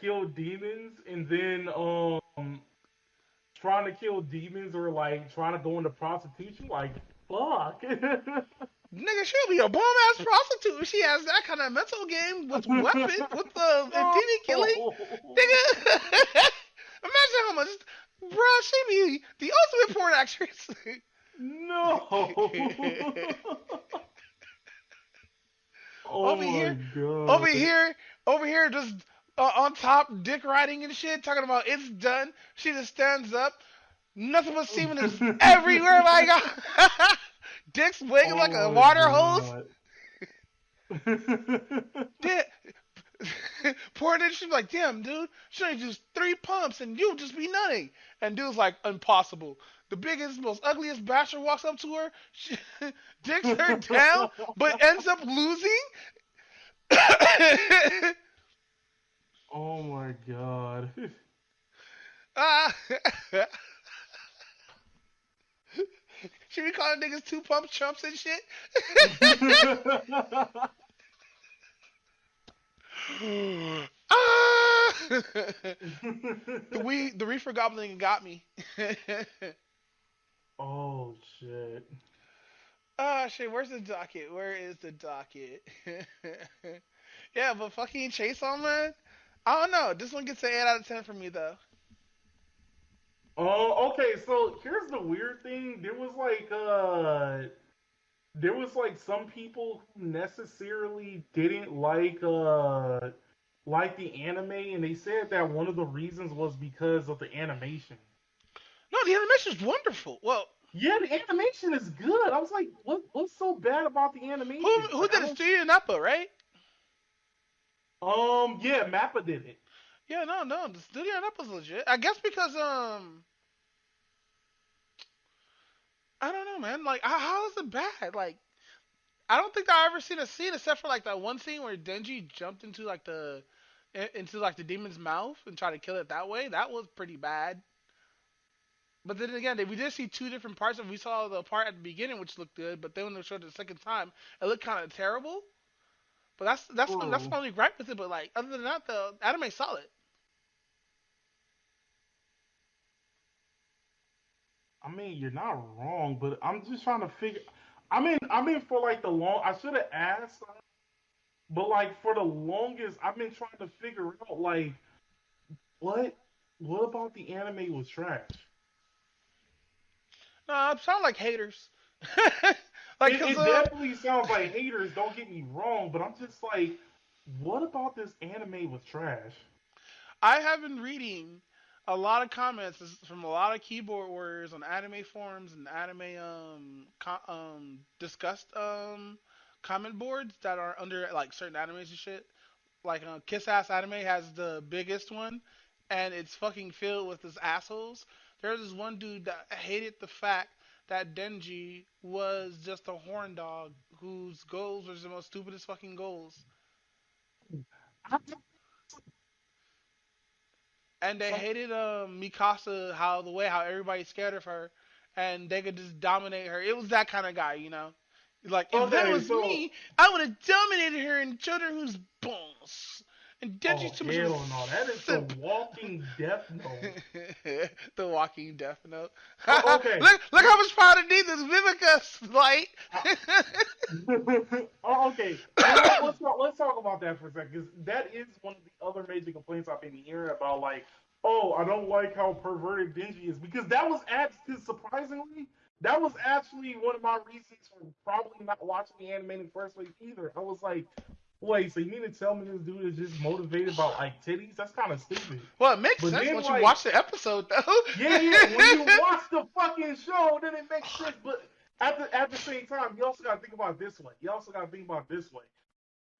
kill demons, and then trying to kill demons or like trying to go into prostitution. Like fuck. Nigga, she'll be a bomb ass prostitute if she has that kind of mental game with weapons, with demon killing. No. Nigga, imagine how much, bro. She be the ultimate porn actress. No. Oh over my here, over god. here, over here, just on top, dick riding and shit, talking about it's done. She just stands up. Nothing but semen is everywhere. Like, dick's wiggling like a Oh water hose. my Dick. Poor dude, she's like, damn, dude, she only do 3 pumps and you'll just be nutting. And dude's like, impossible. The biggest, most ugliest bastard walks up to her, she, dicks her down, but ends up losing. Oh my god. Ah. She be calling niggas 2 pump chumps and shit. Ah! The reefer goblin got me. Oh shit. Ah, shit. Where's the docket? Where is the docket? Yeah, but fucking Chainsaw Man. I don't know. This one gets an 8 out of 10 for me though. Oh, okay, so here's the weird thing. There was like some people who necessarily didn't like the anime, and they said that one of the reasons was because of the animation. No, the animation is wonderful. Well, Yeah, the animation is good. I was like, what's so bad about the animation? who Like I did it? don't Studio Nappa, right? yeah, Mappa did it. Yeah, no, the Studio Nappa's legit. I guess because I don't know, man. Like, how is it bad? Like, I don't think I ever seen a scene except for like that one scene where Denji jumped into like into like the demon's mouth and tried to kill it that way. That was pretty bad. But then again, we did see 2 different parts, and we saw the part at the beginning which looked good, but then when they showed it the second time, it looked kind of terrible. But that's True. my only gripe with it. But like other than that, the anime's solid. I mean, you're not wrong, but I'm just trying to figure. I'm in for like the long. I should have asked, but like for the longest, I've been trying to figure out like what what about the anime was trash. No, it sound like haters. Like, cause It definitely sounds like haters. Don't get me wrong, but I'm just like, what about this anime was trash? I have been reading a lot of comments from a lot of keyboard warriors on anime forums and anime discussed comment boards that are under like certain animes and shit. Like Kiss Ass Anime has the biggest one, and it's fucking filled with this assholes. There's this one dude that hated the fact that Denji was just a horn dog whose goals were the most stupidest fucking goals. And they Some hated Mikasa how the way how everybody's scared of her, and they could just dominate her. It was that kind of guy, you know. Like if that okay, was so me, I would have dominated her and showed her who's boss. And Denji's oh too much of a hell no, that is the simp. Walking Death Note. The Walking Death Note. Okay, Look how much power need this Vivica slight. oh, okay. You know what? Let's talk about that for a second, because that is one of the other major complaints I've been hearing about. Like, oh, I don't like how perverted Denji is, because that was actually surprisingly that was actually one of my reasons for probably not watching the anime in the first place either. I was like, wait, so you mean to tell me this dude is just motivated by like titties? That's kind of stupid. Well, it makes But sense then once you like watch the episode, though. yeah, yeah. When you watch the fucking show, then it makes sense. But at the same time, you also gotta think about it this way. You also gotta think about it this way.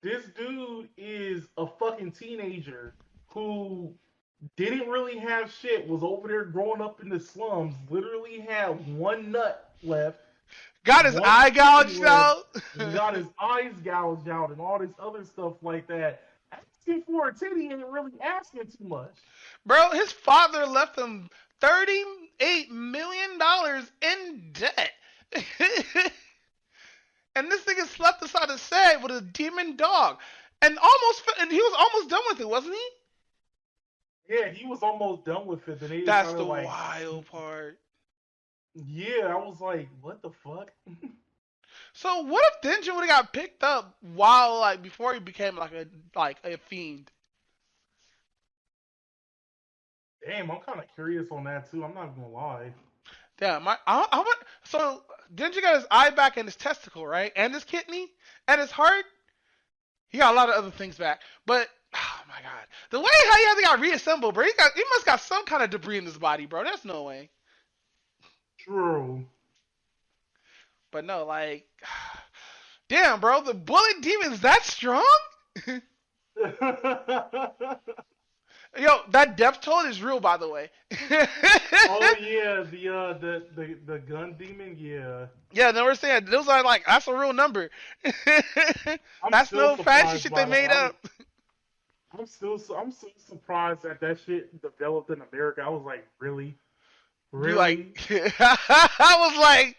This dude is a fucking teenager who didn't really have shit. Was over there growing up in the slums. Literally had one nut left, Got his one eye titty gouged left. out. Got his eyes gouged out and all this other stuff like that. Asking for a titty ain't really asking too much. Bro, his father left him $38 million in debt. And this nigga slept beside his set with a demon dog. And he was almost done with it, wasn't he? Yeah, he was almost done with it. Then they That's decided the like, wild part. yeah, I was like, what the fuck? So what if Denji would have got picked up while like before he became like a fiend? Damn, I'm kind of curious on that too. I'm not gonna lie. Damn, so Denji got his eye back and his testicle, right? And his kidney and his heart. He got a lot of other things back. But oh my god. The way how he got reassembled, bro, he must got some kind of debris in his body, bro. There's no way. True. But no, like damn, bro, the bullet demon's that strong? Yo, that death toll is real, by the way. Oh yeah, the gun demon, yeah. Yeah, no, we're saying those are like that's a real number. I'm That's still no fancy surprised shit by they made that. up. I'm still surprised that that shit developed in America. I was like, really, You really? like, I was like,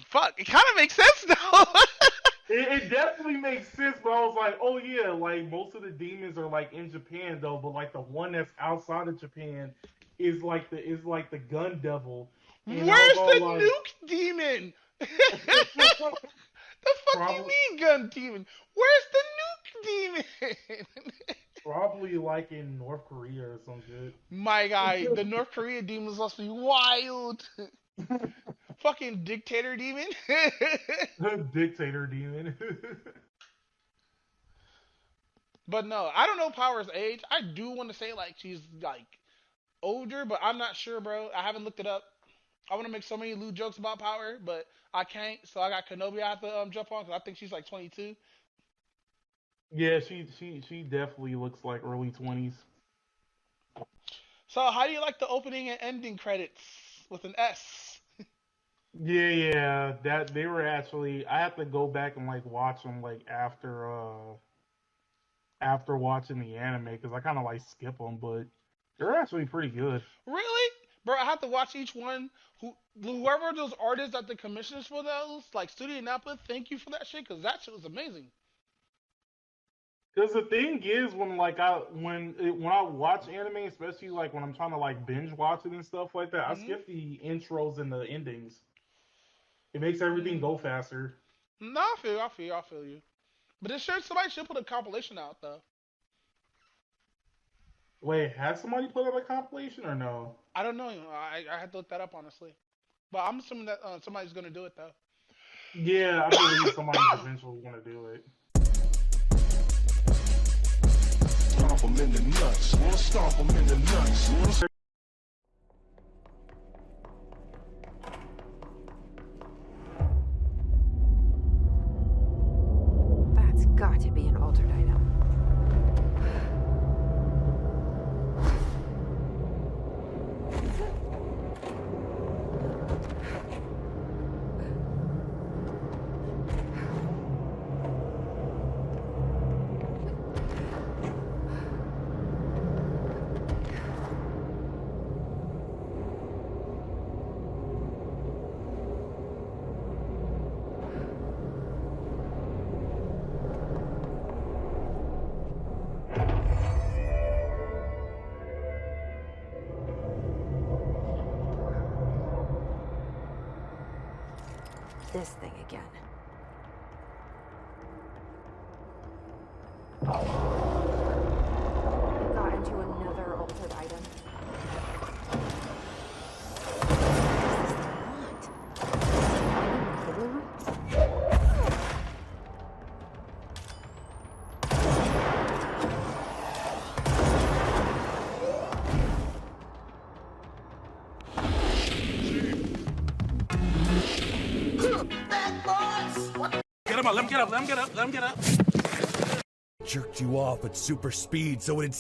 fuck. It kind of makes sense though. It definitely makes sense, but I was like, oh yeah, like most of the demons are like in Japan though, but like the one that's outside of Japan is like the gun devil. And I was Where's all the like, nuke demon? The fuck you probably mean gun demon? Where's the nuke demon? probably like in North Korea or some shit. My guy, the North Korea demons must be wild. Fucking dictator demon. Dictator demon. But no, I don't know Power's age. I do want to say like she's like older, but I'm not sure, bro. I haven't looked it up. I want to make so many lewd jokes about Power, but I can't. So I got Kenobi I have to jump on because I think she's like 22. Yeah, she definitely looks like early 20s. So how do you like the opening and ending credits with an S? Yeah, that they were actually. I have to go back and like watch them like after watching the anime because I kind of like skip them, but they're actually pretty good. Really? Bro, I have to watch each one. Whoever those artists that the commissioners for those, like Studio Napa, thank you for that shit, because that shit was amazing. Because the thing is, when I watch anime, especially like when I'm trying to like binge watch it and stuff like that, I Hmm. skip the intros and the endings. It makes everything go faster. No, I feel you. But somebody should put a compilation out though. Wait, has somebody put out a compilation or no? I don't know. I had to look that up honestly. But I'm assuming that somebody's gonna do it though. Yeah, I believe somebody's eventually gonna do it. Stomp 'em in the nuts. We'll stomp 'em in the nuts. That's got to be an altered item. This thing again. We got into another altered item. What does this thing want? Get him up. Let him get up. Let him get up. Let him get up. Jerked you off at super speed so it'd.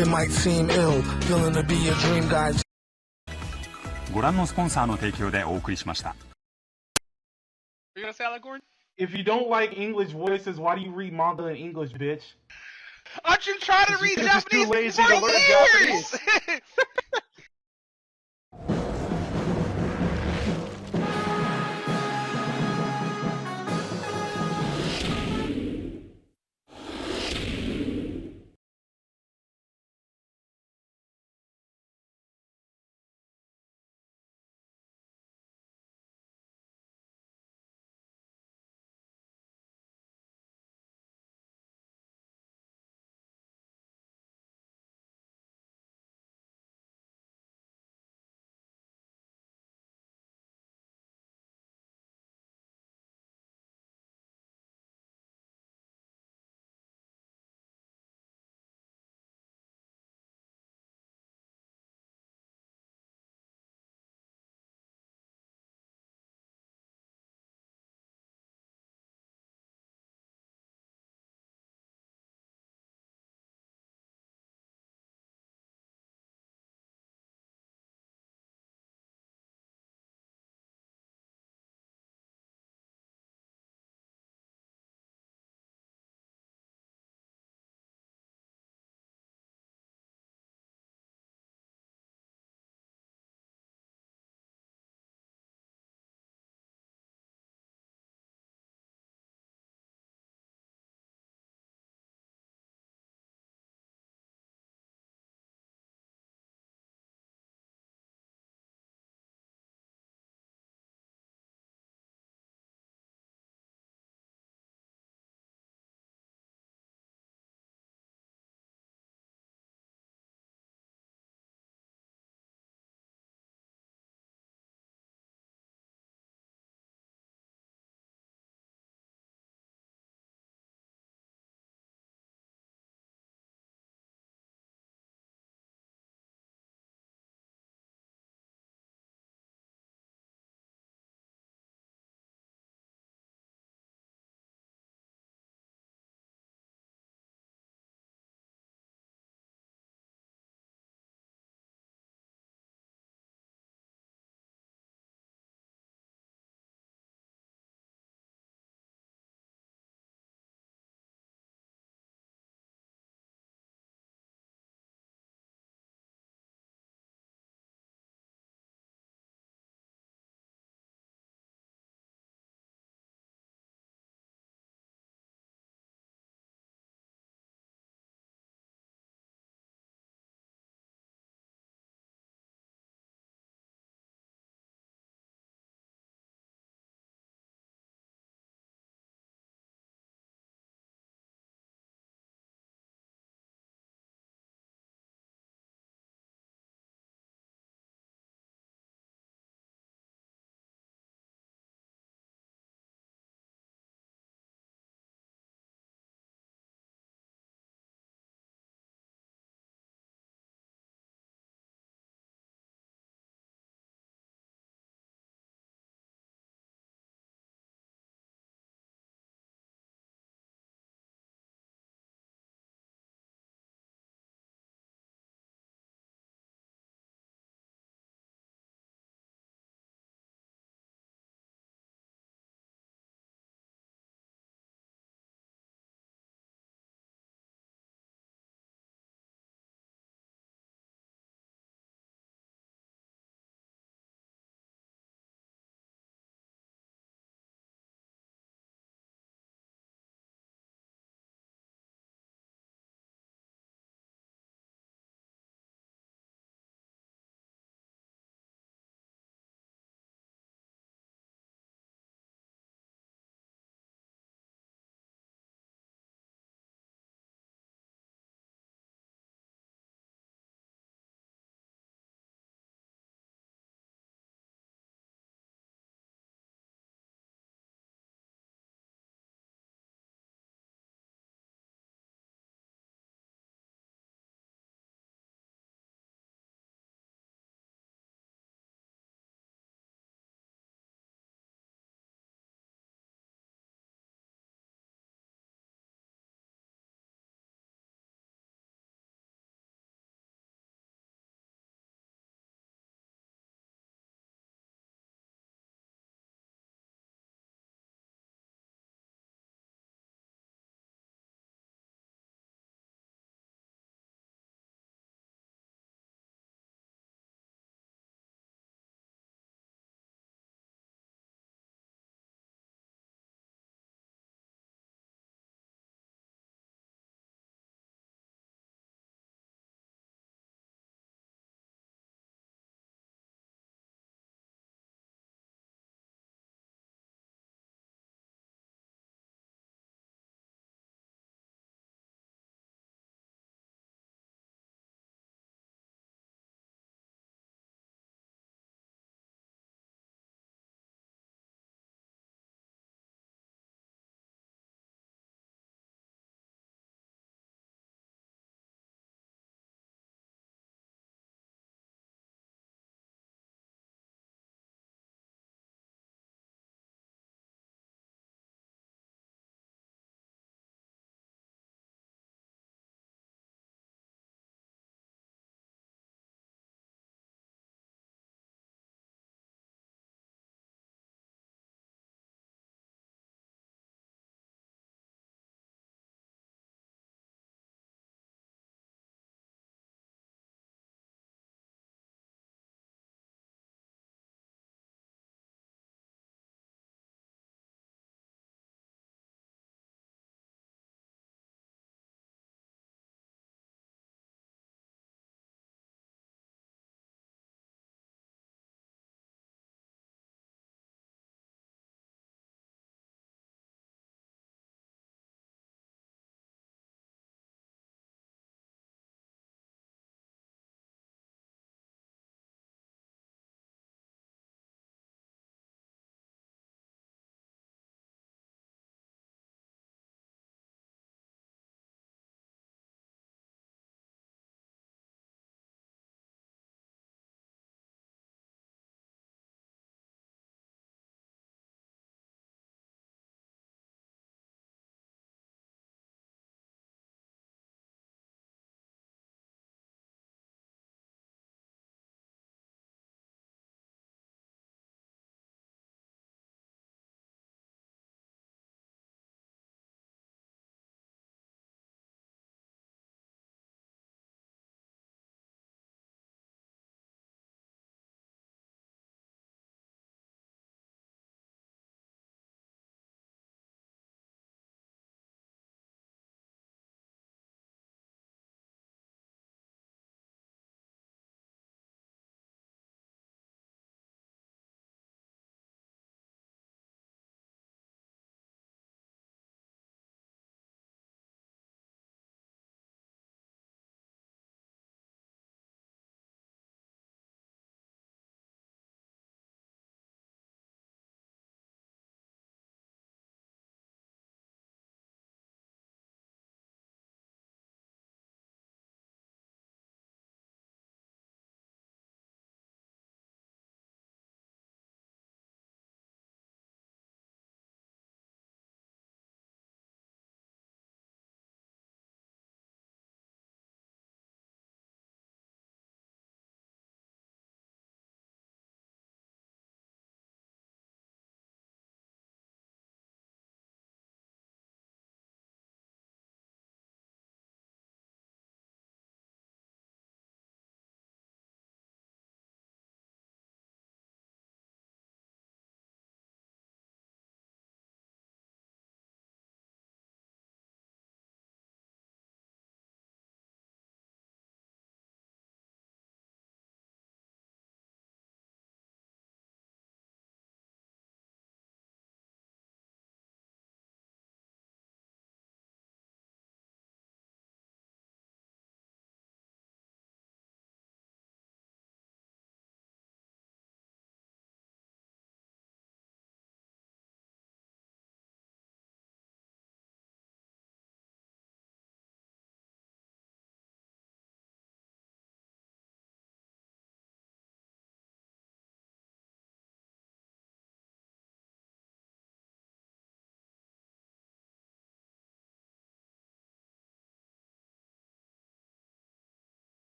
It might seem ill, feeling to be a dream guy. ご覧のスポンサーの提供でお送りしました。 You gonna say that, Gordon? If you don't like English voices, why do you read manga in English, bitch? Aren't you trying to read You're just too Japanese lazy for to learn years?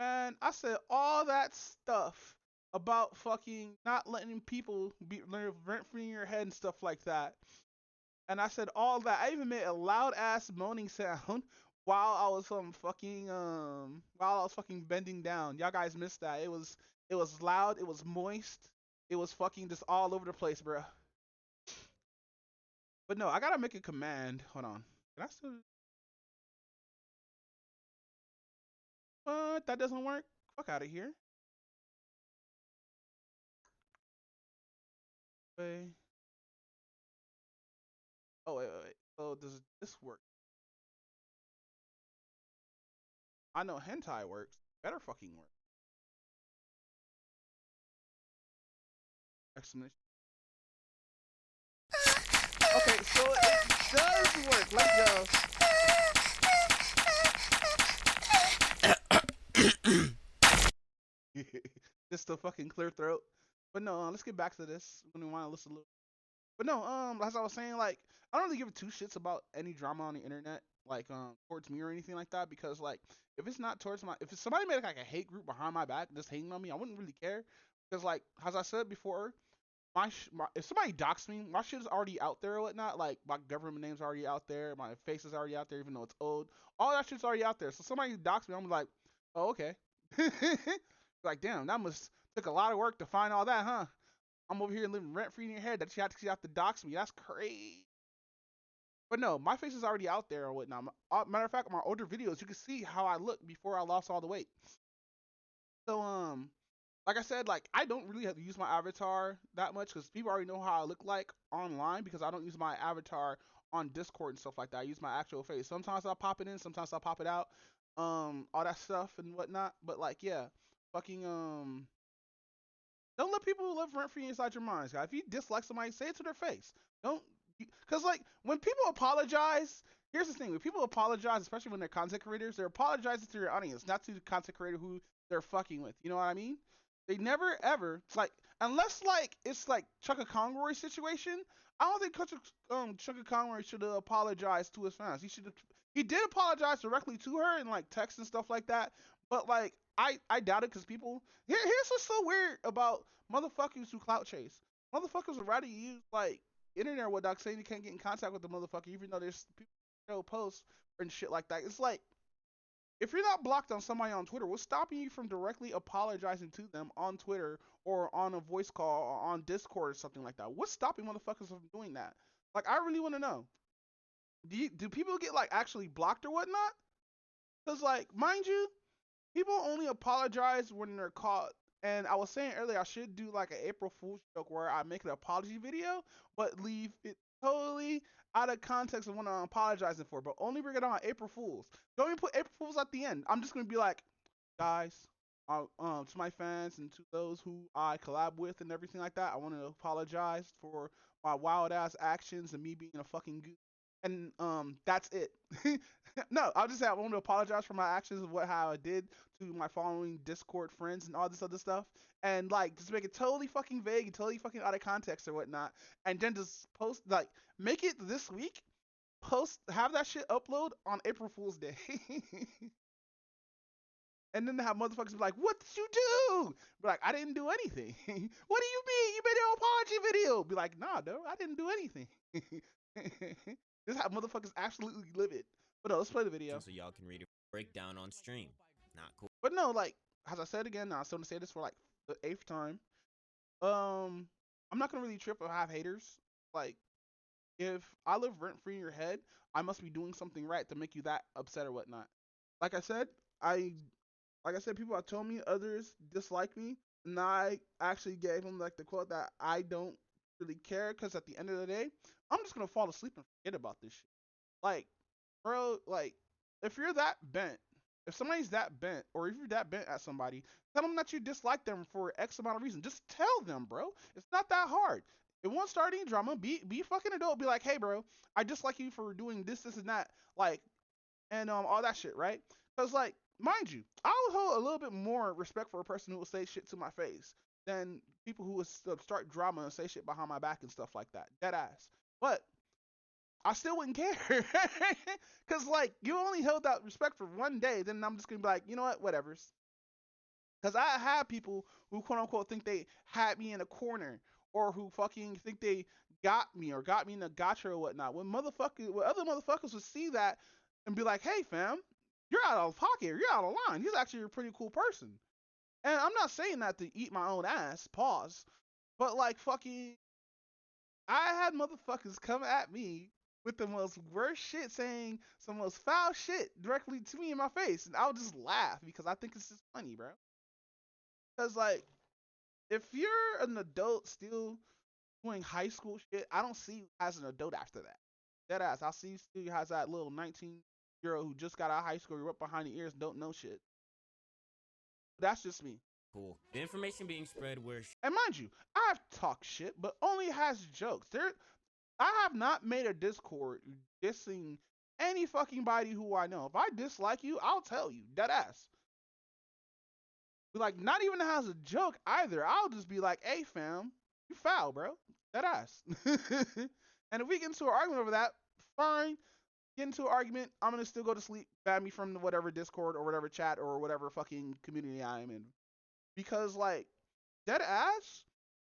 Man, I said all that stuff about fucking not letting people be rent free in your head and stuff like that. And I said all that. I even made a loud ass moaning sound while I was while I was fucking bending down. Y'all guys missed that. It was loud, it was moist, it was fucking just all over the place, bro. But no, I gotta make a command. Hold on. Can I still what? That doesn't work? Fuck out of here. Wait. Oh wait. So does this work? I know hentai works. Better fucking work. Exclamation. Okay, so it does work. Let's go. Just a fucking clear throat. But no, let's get back to this when we want to listen a little. But no, as I was saying, like, I don't really give two shits about any drama on the internet, like, towards me or anything like that, because, like, if it's not towards if somebody made like a hate group behind my back just hating on me, I wouldn't really care, because, like, as I said before, if somebody doxed me, my shit is already out there or whatnot. Like my government name's already out there, my face is already out there, even though it's old. All that shit's already out there. So somebody doxed me, I'm like, oh okay. Like damn, that must took a lot of work to find all that, huh? I'm over here living rent free in your head that you have to dox me. That's crazy. But no, my face is already out there or whatnot. Matter of fact, my older videos, you can see how I look before I lost all the weight. So like I said, like I don't really have to use my avatar that much because people already know how I look like online because I don't use my avatar on Discord and stuff like that. I use my actual face. Sometimes I'll pop it in, sometimes I'll pop it out, all that stuff and whatnot. But like, yeah, fucking don't let people live rent free inside your minds, guys. If you dislike somebody, say it to their face. Don't, because like when people apologize, here's the thing: when people apologize, especially when they're content creators, they're apologizing to their audience, not to the content creator who they're fucking with. You know what I mean? They never ever like unless like it's like Chucka Conroy situation. I don't think Chucka Conroy should have apologized to his fans. He did apologize directly to her in like text and stuff like that. But like I doubt it because people here's what's so weird about motherfuckers who clout chase. Motherfuckers would rather use like internet or whatnot saying you can't get in contact with the motherfucker even though there's people show posts and shit like that. It's like if you're not blocked on somebody on Twitter, what's stopping you from directly apologizing to them on Twitter or on a voice call or on Discord or something like that? What's stopping motherfuckers from doing that? Like, I really want to know. Do people get like actually blocked or whatnot? Because like, mind you, people only apologize when they're caught. And I was saying earlier, I should do like an April Fool's joke where I make an apology video, but leave it totally out of context of what I'm apologizing for, but only bring it on April Fools. Don't even put April Fools at the end. I'm just gonna be like, guys, to my fans and to those who I collab with and everything like that, I want to apologize for my wild ass actions and me being a fucking goof. And that's it. No, I'll just say I want to apologize for my actions of how I did to my following Discord friends and all this other stuff, and like just make it totally fucking vague and totally fucking out of context or whatnot, and then just post like make it this week, have that shit upload on April Fool's Day. And then have motherfuckers be like, what did you do? Be like, I didn't do anything. What do you mean? You made an apology video. Be like, nah, no, I didn't do anything. This is how motherfuckers absolutely live it. But no, let's play the video. So y'all can read a breakdown on stream. Not cool. But no, like, as I said again, I'm still gonna say this for like the 8th time. I'm not gonna really trip or have haters. Like, if I live rent free in your head, I must be doing something right to make you that upset or whatnot. Like I said, people have told me others dislike me, and I actually gave them like the quote that I don't really care because at the end of the day, I'm just gonna fall asleep and forget about this shit. Like, bro, like if you're that bent, if somebody's that bent, or if you're that bent at somebody, tell them that you dislike them for X amount of reason. Just tell them, bro. It's not that hard. It won't start any drama. Be fucking adult. Be like, hey, bro, I dislike you for doing this, and that, like, and all that shit, right? Because like, mind you, I would hold a little bit more respect for a person who will say shit to my face than people who would start drama and say shit behind my back and stuff like that. Dead ass. But I still wouldn't care. Because, like, you only held that respect for one day, then I'm just going to be like, you know what, whatever's. Because I had people who quote unquote think they had me in a corner or who fucking think they got me or got me in a gotcha or whatnot. When other motherfuckers would see that and be like, hey fam, you're out of pocket, you're out of line. He's actually a pretty cool person. And I'm not saying that to eat my own ass, pause. But like fucking I had motherfuckers come at me with the most worst shit, saying some most foul shit directly to me in my face, and I'll just laugh because I think it's just funny, bro. Because like, if you're an adult still doing high school shit, I don't see you as an adult after that. Dead ass, I see you still has that little 19-year-old who just got out of high school, you're up behind the ears, don't know shit. That's just me. Cool. The information being spread where And mind you, I've talked shit, but only has jokes. I have not made a Discord dissing any fucking body who I know. If I dislike you, I'll tell you, dead ass. Like, not even as a joke either. I'll just be like, hey fam, you foul, bro. Dead ass. And if we get into an argument over that, fine. Get into an argument, I'm gonna still go to sleep, ban me from whatever Discord or whatever chat or whatever fucking community I am in. Because like, dead ass,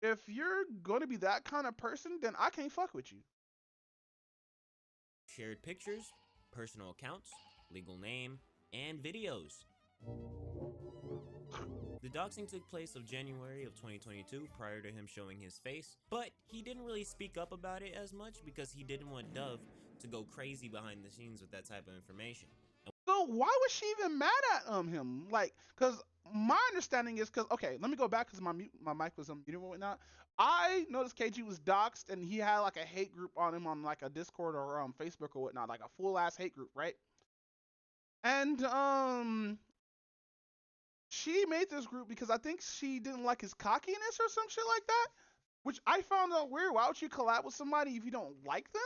if you're gonna be that kind of person, then I can't fuck with you. shared pictures, personal accounts, legal name, and videos. The doxing took place of January of 2022 prior to him showing his face, but he didn't really speak up about it as much because he didn't want Dove to go crazy behind the scenes with that type of information. So why was she even mad at him? Like, cause my understanding is, cause okay, let me go back, cause my mic was unmuted and whatnot. I noticed KG was doxxed and he had like a hate group on him on like a Discord or Facebook or whatnot, like a full ass hate group, right? And she made this group because I think she didn't like his cockiness or some shit like that, which I found out weird. Why would you collab with somebody if you don't like them?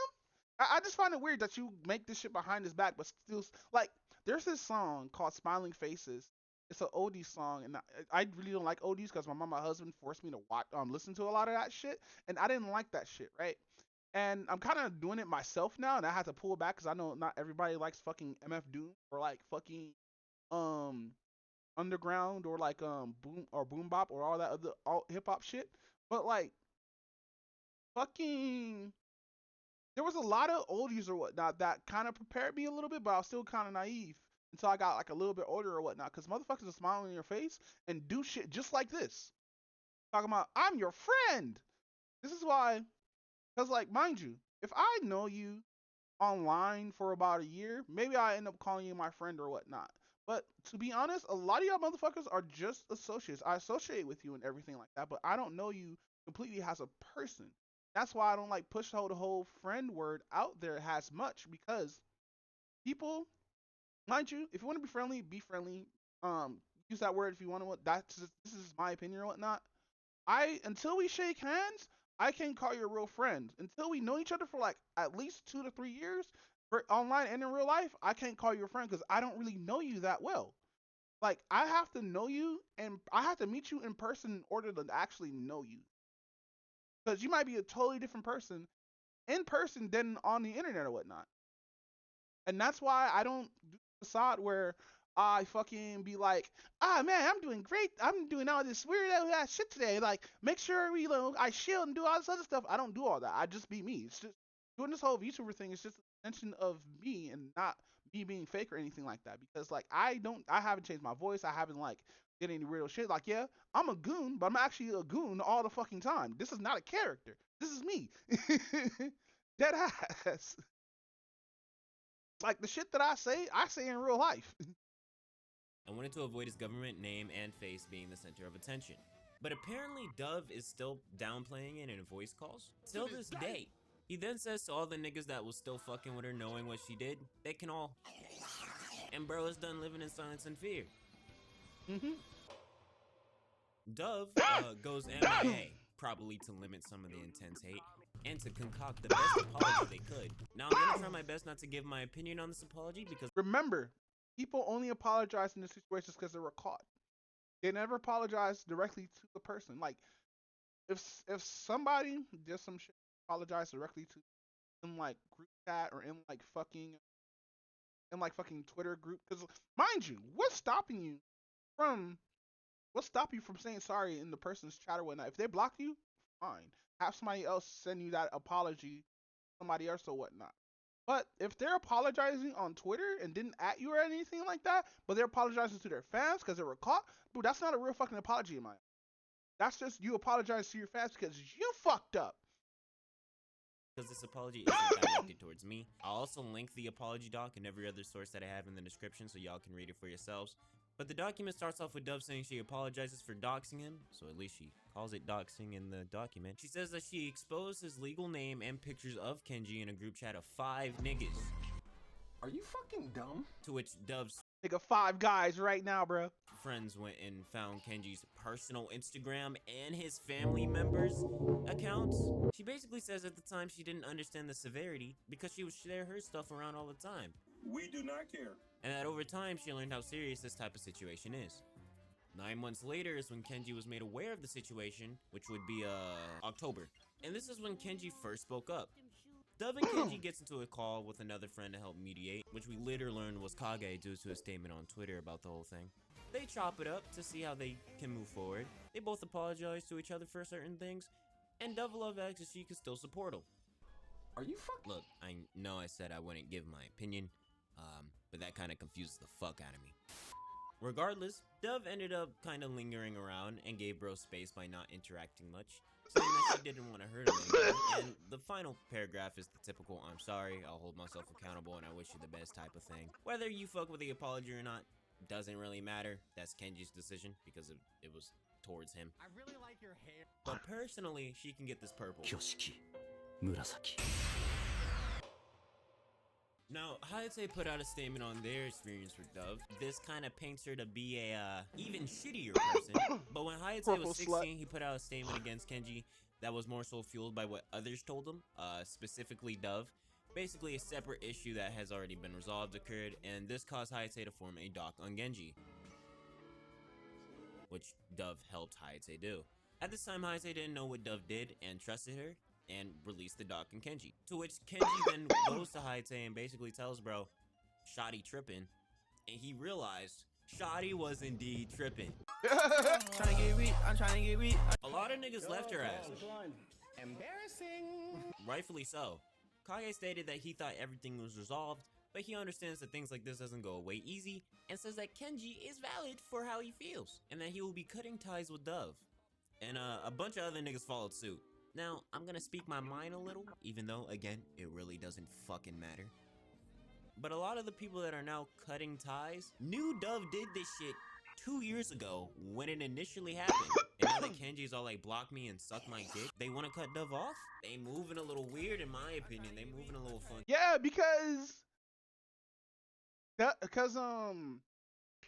I just find it weird that you make this shit behind his back, but still, like, there's this song called Smiling Faces. It's an oldie song, and I really don't like oldies because my mom and my husband forced me to listen to a lot of that shit, and I didn't like that shit, right? And I'm kind of doing it myself now, and I had to pull back because I know not everybody likes fucking MF Doom or like fucking underground or like boom bop or all that other hip hop shit. But like fucking there was a lot of oldies or whatnot that kind of prepared me a little bit, but I was still kind of naive until I got like a little bit older or whatnot. Because motherfuckers are smiling in your face and do shit just like this. Talking about, I'm your friend. This is why, because like, mind you, if I know you online for about a year, maybe I end up calling you my friend or whatnot. But to be honest, a lot of y'all motherfuckers are just associates. I associate with you and everything like that, but I don't know you completely as a person. That's why I don't like push the whole friend word out there as much, because people, mind you, if you want to be friendly, be friendly. Use that word if you want to. This is my opinion or whatnot. Until we shake hands, I can't call you a real friend. Until we know each other for like at least 2 to 3 years, for online and in real life, I can't call you a friend because I don't really know you that well. Like, I have to know you and I have to meet you in person in order to actually know you. Because you might be a totally different person in person than on the internet or whatnot. And that's why I don't do the facade where I fucking be like, man, I'm doing great. I'm doing all this weird ass shit today. Like, make sure we, I shield and do all this other stuff. I don't do all that. I just be me. It's just doing this whole VTuber thing is just an extension of me and not me being fake or anything like that. Because like I haven't changed my voice. I haven't like did any real shit. Like, yeah, I'm a goon, but I'm actually a goon all the fucking time. This is not a character. This is me. Dead ass. Like the shit that I say in real life. and wanted to avoid his government name and face being the center of attention. But apparently Dove is still downplaying it in voice calls till this day. He then says to all the niggas that was still fucking with her knowing what she did, they can all... And bro is done living in silence and fear. Dove goes MIA, probably to limit some of the intense hate, and to concoct the best apology they could. Now I'm gonna try my best not to give my opinion on this apology because... Remember, people only apologize in this situation because they were caught. They never apologize directly to the person. Like, if somebody did some shit, apologize directly to in like group chat or in like fucking Twitter group, because mind you, what's stopping you from What's stop you from saying sorry in the person's chat or whatnot? If they block you, fine. Have somebody else send you that apology, somebody else or whatnot. But if they're apologizing on Twitter and didn't at you or anything like that, but they're apologizing to their fans because they were caught, dude, that's not a real fucking apology in my. That's just you apologize to your fans because you fucked up. Because this apology isn't directed towards me. I'll also link the apology doc and every other source that I have in the description so y'all can read it for yourselves. But the document starts off with Dove saying she apologizes for doxing him, so at least she calls it doxing in the document. She says that she exposed his legal name and pictures of Kenji in a group chat of 5 niggas. Are you fucking dumb? To which Dove's Nigga, 5 guys right now, bro. friends went and found Kenji's personal Instagram and his family members' accounts. She basically says at the time she didn't understand the severity because she would share her stuff around all the time. We do not care. And that over time she learned how serious this type of situation is. 9 months later is when Kenji was made aware of the situation, which would be October. And this is when Kenji first spoke up. Dove and Kenji gets into a call with another friend to help mediate, which we later learned was Kage due to a statement on Twitter about the whole thing. They chop it up to see how they can move forward. They both apologize to each other for certain things, and Dove Love asks if she can still support him. Are you fucking? Look, I know I said I wouldn't give my opinion, but that kind of confuses the fuck out of me. Regardless, Dove ended up kind of lingering around and gave bro space by not interacting much, saying that she didn't want to hurt him anymore. And the final paragraph is the typical "I'm sorry, I'll hold myself accountable, and I wish you the best" type of thing. Whether you fuck with the apology or not doesn't really matter. That's Kenji's decision because it was towards him. I really like your hair. But personally, she can get this purple. Kyoshiki. Murasaki. Now, Hayate put out a statement on their experience with Dove. This kind of paints her to be a even shittier person. But when Hayate Purple was 16, slut. he put out a statement against Kenji that was more so fueled by what others told him, specifically Dove. Basically, a separate issue that has already been resolved occurred, and this caused Hayate to form a doc on Genji, which Dove helped Hayate do. At this time, Hayate didn't know what Dove did and trusted her, and released the doc on Kenji. To which Kenji then goes to Hayate and basically tells bro, Shotty tripping, and he realized Shotty was indeed tripping. Trying to get rich, I'm trying to get rich. A lot of niggas left her ass. Embarrassing. Rightfully so. Kage stated that he thought everything was resolved, but he understands that things like this doesn't go away easy, and says that Kenji is valid for how he feels, and that he will be cutting ties with Dove. And a bunch of other niggas followed suit. Now, I'm gonna speak my mind a little, even though, again, it really doesn't fucking matter. But a lot of the people that are now cutting ties knew Dove did this shit 2 years ago when it initially happened. And now that Kenji's all like, block me and suck my dick, they want to cut Dove off? They moving a little weird in my opinion. They moving a little funky. Yeah, because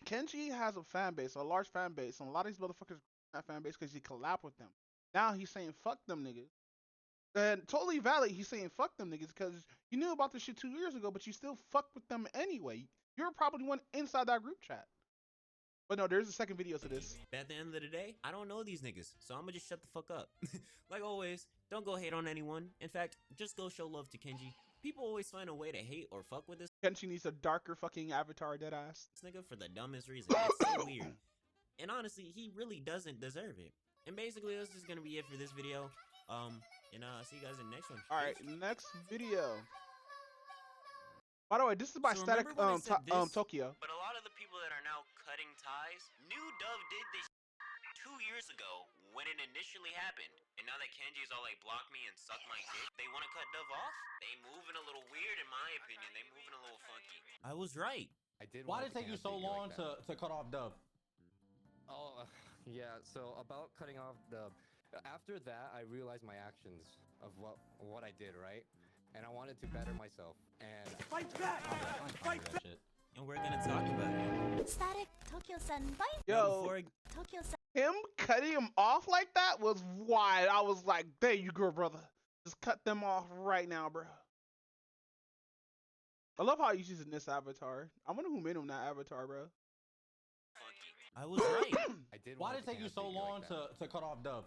Kenji has a fan base, a large fan base, and a lot of these motherfuckers have fan base because he collab with them. Now he's saying fuck them niggas. And totally valid, he's saying fuck them niggas because you knew about this shit 2 years ago, but you still fucked with them anyway. You're probably one inside that group chat. But no, there's a second video to this. At the end of the day, I don't know these niggas, so I'm gonna just shut the fuck up. Like always, don't go hate on anyone. In fact, just go show love to Kenji. People always find a way to hate or fuck with this Kenji needs a darker fucking avatar, deadass. nigga for the dumbest reason. It's so weird. And honestly, he really doesn't deserve it. And basically, that's just gonna be it for this video. See you guys in the next one. All right, next video. By the way, this is by So Static remember when I said this? Tokyo. But a lot of the people that are now cutting ties knew Dove did this 2 years ago when it initially happened. And now that Kenji's all like, block me and suck my dick, they want to cut Dove off? They moving a little weird in my opinion. They moving a little funky. I was right. Why did it take you so long to cut off Dove? Oh, yeah. So about cutting off Dove. After that, I realized my actions of what I did, right? And I wanted to better myself. And Fight back! Fight back! And we're gonna talk about it. Static Tokyo-san, bye. Yo, Before I Tokyo-san. him cutting him off like that was wild. I was like, there you go, brother. Just cut them off right now, bro. I love how he's using this avatar. I wonder who made him that avatar, bro. I was right. I did. Why did it take you so long to cut off Dove?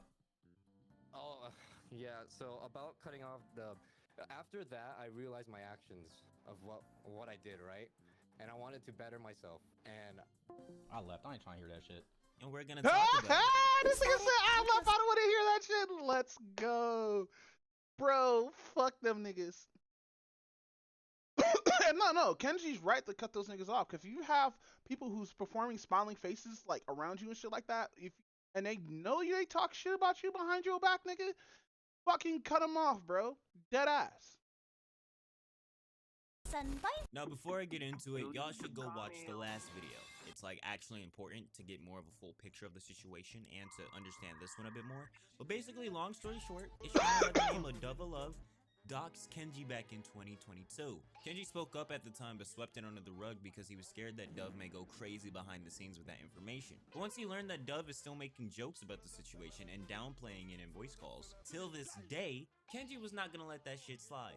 Oh, yeah. So about cutting off Dove. After that, I realized my actions of what I did, right? And I wanted to better myself. And I left. I ain't trying to hear that shit. and we're gonna talk about it. This nigga said, I don't want to hear that shit. Let's go. Bro, fuck them niggas. No, Kenji's right to cut those niggas off. Cause if you have people who's performing smiling faces like around you and shit like that, and they know they talk shit about you behind your back, nigga, fucking cut them off, bro. Dead ass. Now, before I get into it, y'all should go watch the last video. It's like actually important to get more of a full picture of the situation and to understand this one a bit more. But basically, long story short, it's by the name of Dove of Love doxed Kenji back in 2022. Kenji spoke up at the time but swept it under the rug because he was scared that Dove may go crazy behind the scenes with that information. But once he learned that Dove is still making jokes about the situation and downplaying it in voice calls, till this day, Kenji was not gonna let that shit slide.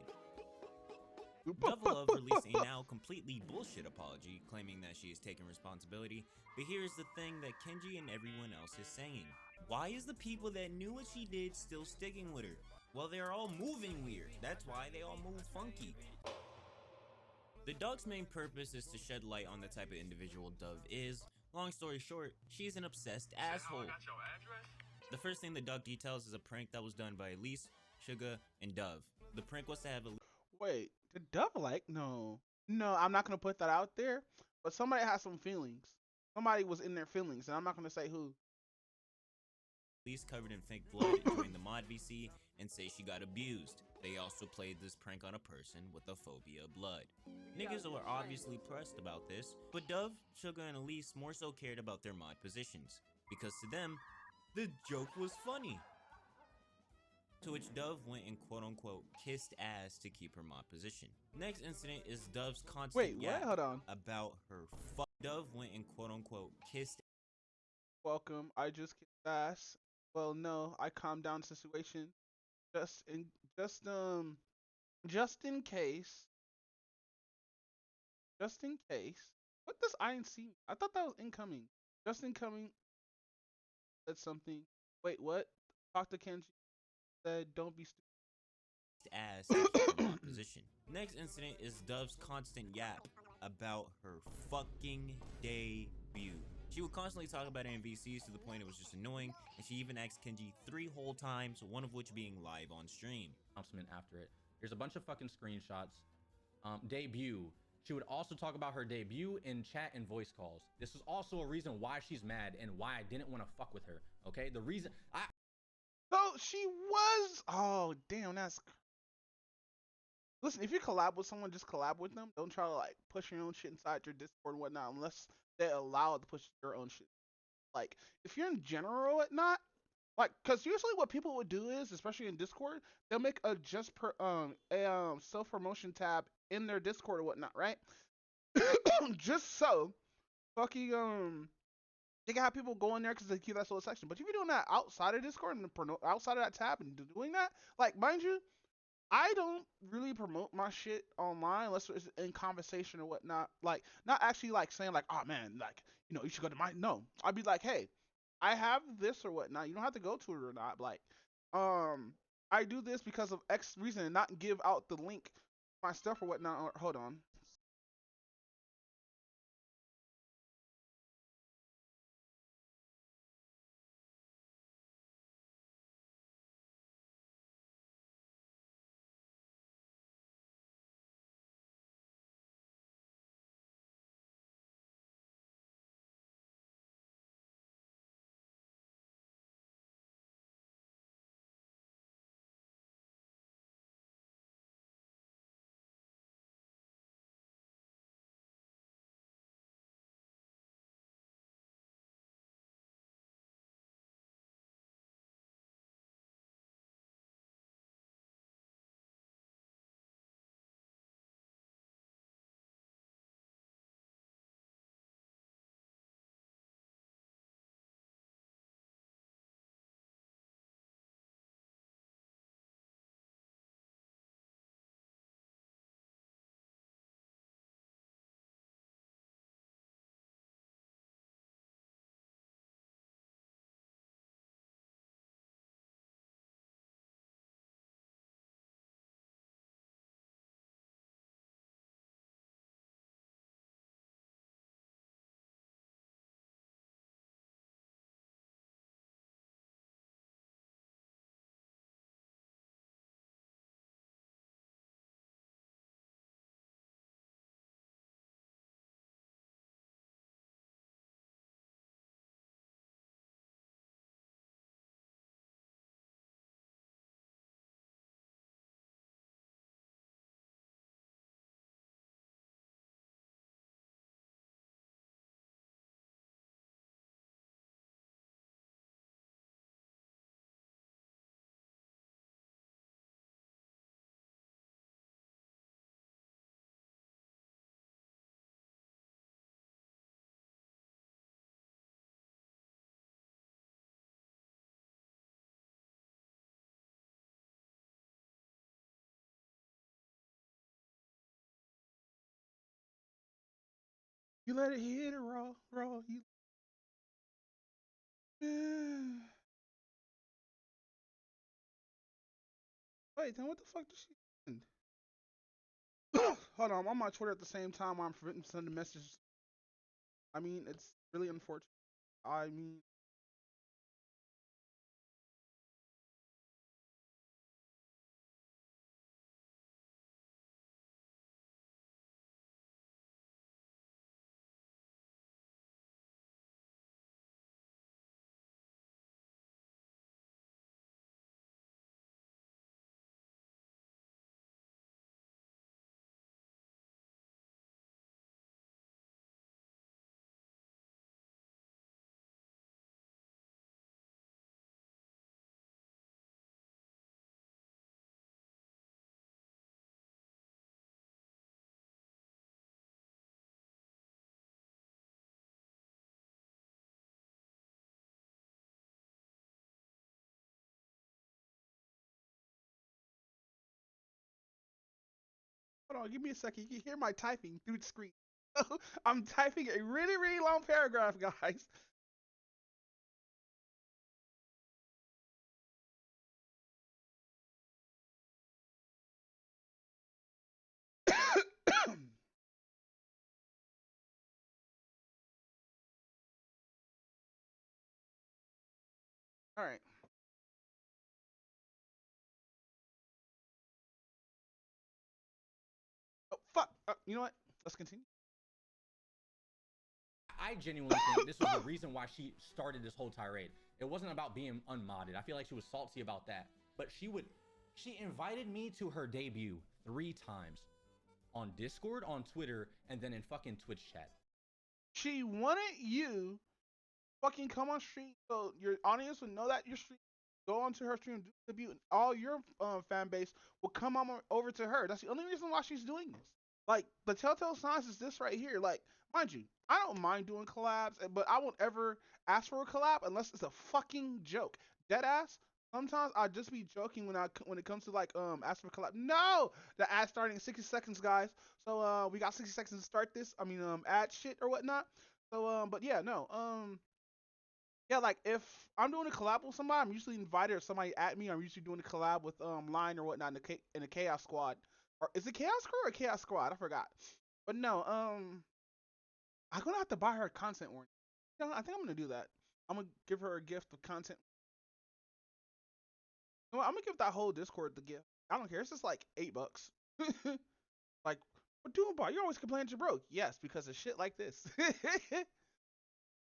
Dove of Love released a now completely bullshit apology, claiming that she is taking responsibility, but here's the thing that Kenji and everyone else is saying. Why is the people that knew what she did still sticking with her? Well, they're all moving weird. That's why they all move funky. The dog's main purpose is to shed light on the type of individual Dove is. Long story short, she's an obsessed asshole. The first thing the dog details is a prank that was done by Elise, Suga, and Dove. The prank was to have Wait, did Dove like? No, I'm not gonna put that out there. But somebody has some feelings. Somebody was in their feelings, and I'm not gonna say who. Elise covered in fake blood during the mod VC and say she got abused. They also played this prank on a person with a phobia of blood. Niggas were obviously pressed about this, but Dove, Suga, and Elise more so cared about their mod positions, because to them, the joke was funny. To which Dove went and quote-unquote kissed ass to keep her mod position. Next incident is Dove's constant Hold on. about her fuck. Dove went and quote-unquote kissed. Welcome, I just kissed ass. Well, no, I calmed down the situation. Just in case. Just in case. What does INC? I thought that was incoming. Just incoming. Said something. Wait, what? Talk to Kenji. Said, don't be stupid. Ass to keep her mod position. Next incident is Dove's constant yap about her fucking debut. She would constantly talk about it in VCs to the point it was just annoying, and she even asked Kenji 3 whole times, one of which being live on stream. Announcement after it. There's a bunch of fucking screenshots. Debut. She would also talk about her debut in chat and voice calls. This is also a reason why she's mad and why I didn't want to fuck with her. Okay, the reason So she was. Oh damn, that's. Listen, if you collab with someone, just collab with them. Don't try to like push your own shit inside your Discord and whatnot, unless they allow it to push your own shit. Like, if you're in general or whatnot, like, cause usually what people would do is, especially in Discord, they'll make a self promotion tab in their Discord or whatnot, right? Just so fucking they can have people go in there because they keep that sort of section. But if you're doing that outside of Discord and outside of that tab and doing that, like, mind you, I don't really promote my shit online unless it's in conversation or whatnot. Like, not actually like saying like, oh man, like, you know, you should go to my. No, I'd be like, hey, I have this or whatnot. You don't have to go to it or not. Like, I do this because of X reason, and not give out the link, my stuff or whatnot. Or, hold on. You let it hit it raw, raw. You. Wait, then what the fuck did she send? Hold on, I'm on my Twitter at the same time while I'm forgetting to send a message. I mean, it's really unfortunate. I mean, hold on, give me a second. You can hear my typing through the screen. I'm typing a really, really long paragraph, guys. All right. Oh, fuck. You know what? Let's continue. I genuinely think this was the reason why she started this whole tirade. It wasn't about being unmodded. I feel like she was salty about that. But she invited me to her debut 3 times. On Discord, on Twitter, and then in fucking Twitch chat. She wanted you fucking come on stream so your audience would know that your stream. Go onto her stream, do debut, and all your fan base will come on over to her. That's the only reason why she's doing this. Like, the telltale signs is this right here. Like, mind you, I don't mind doing collabs, but I won't ever ask for a collab unless it's a fucking joke. Deadass. Sometimes I just be joking when it comes to like ask for a collab. No, the ad starting in 60 seconds, guys. So we got 60 seconds to start this. I mean ad shit or whatnot. So but yeah, no yeah, like if I'm doing a collab with somebody, I'm usually invited or somebody at me. I'm usually doing a collab with Line or whatnot in the Chaos Squad. Or is it Chaos Squad or Chaos Squad? I forgot. But no, I'm gonna have to buy her a content warning. You know, I think I'm gonna do that. I'm gonna give her a gift of content. You know what, I'm gonna give that whole Discord the gift. I don't care. It's just like $8. Like, what doing, bar? You always complain you're broke. Yes, because of shit like this.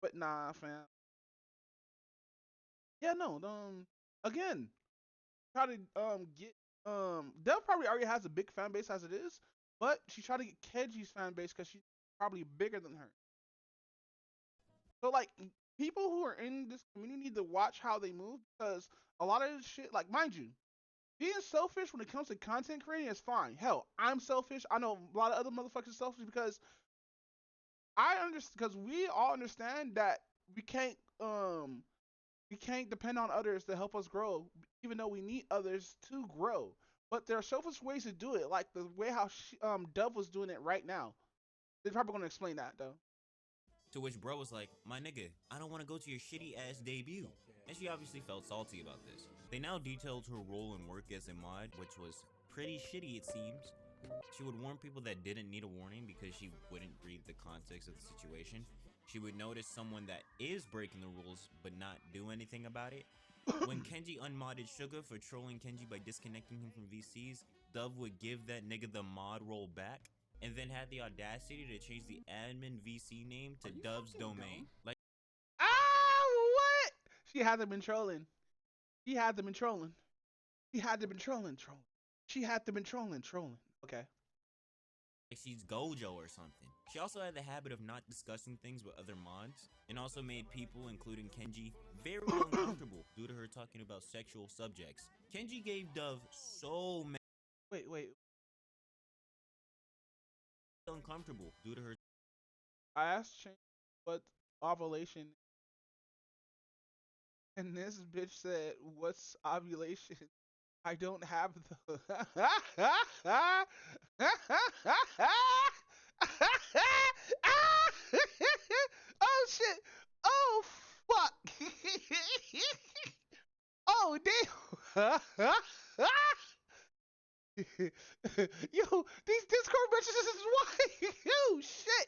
But nah, fam. Yeah, no. Again, try to get Dev probably already has a big fan base as it is, but she tried to get Keji's fan base because she's probably bigger than her. So like people who are in this community need to watch how they move because a lot of this shit, like mind you, being selfish when it comes to content creating is fine. Hell, I'm selfish. I know a lot of other motherfuckers are selfish because I understand because we all understand that we can't depend on others to help us grow, even though we need others to grow. But there are selfish ways to do it, like the way how Dove was doing it right now. They're probably gonna explain that though. To which bro was like, my nigga, I don't want to go to your shitty ass debut. And she obviously felt salty about this. They now detailed her role and work as a mod, which was pretty shitty it seems. She would warn people that didn't need a warning because she wouldn't read the context of the situation. She would notice someone that is breaking the rules but not do anything about it. When Kenji unmodded Suga for trolling Kenji by disconnecting him from VCs, Dove would give that nigga the mod role back and then had the audacity to change the admin VC name to Dove's domain. Like, what? She had them been trolling. She had them been trolling. She had them been trolling. She had them been trolling. Okay. Like she's Gojo or something. She also had the habit of not discussing things with other mods, and also made people, including Kenji, very uncomfortable due to her talking about sexual subjects. Kenji gave Dove so many. Wait. Uncomfortable due to her. I asked Shane what ovulation, and this bitch said, "What's ovulation? I don't have the." Discord messages is why. Oh shit.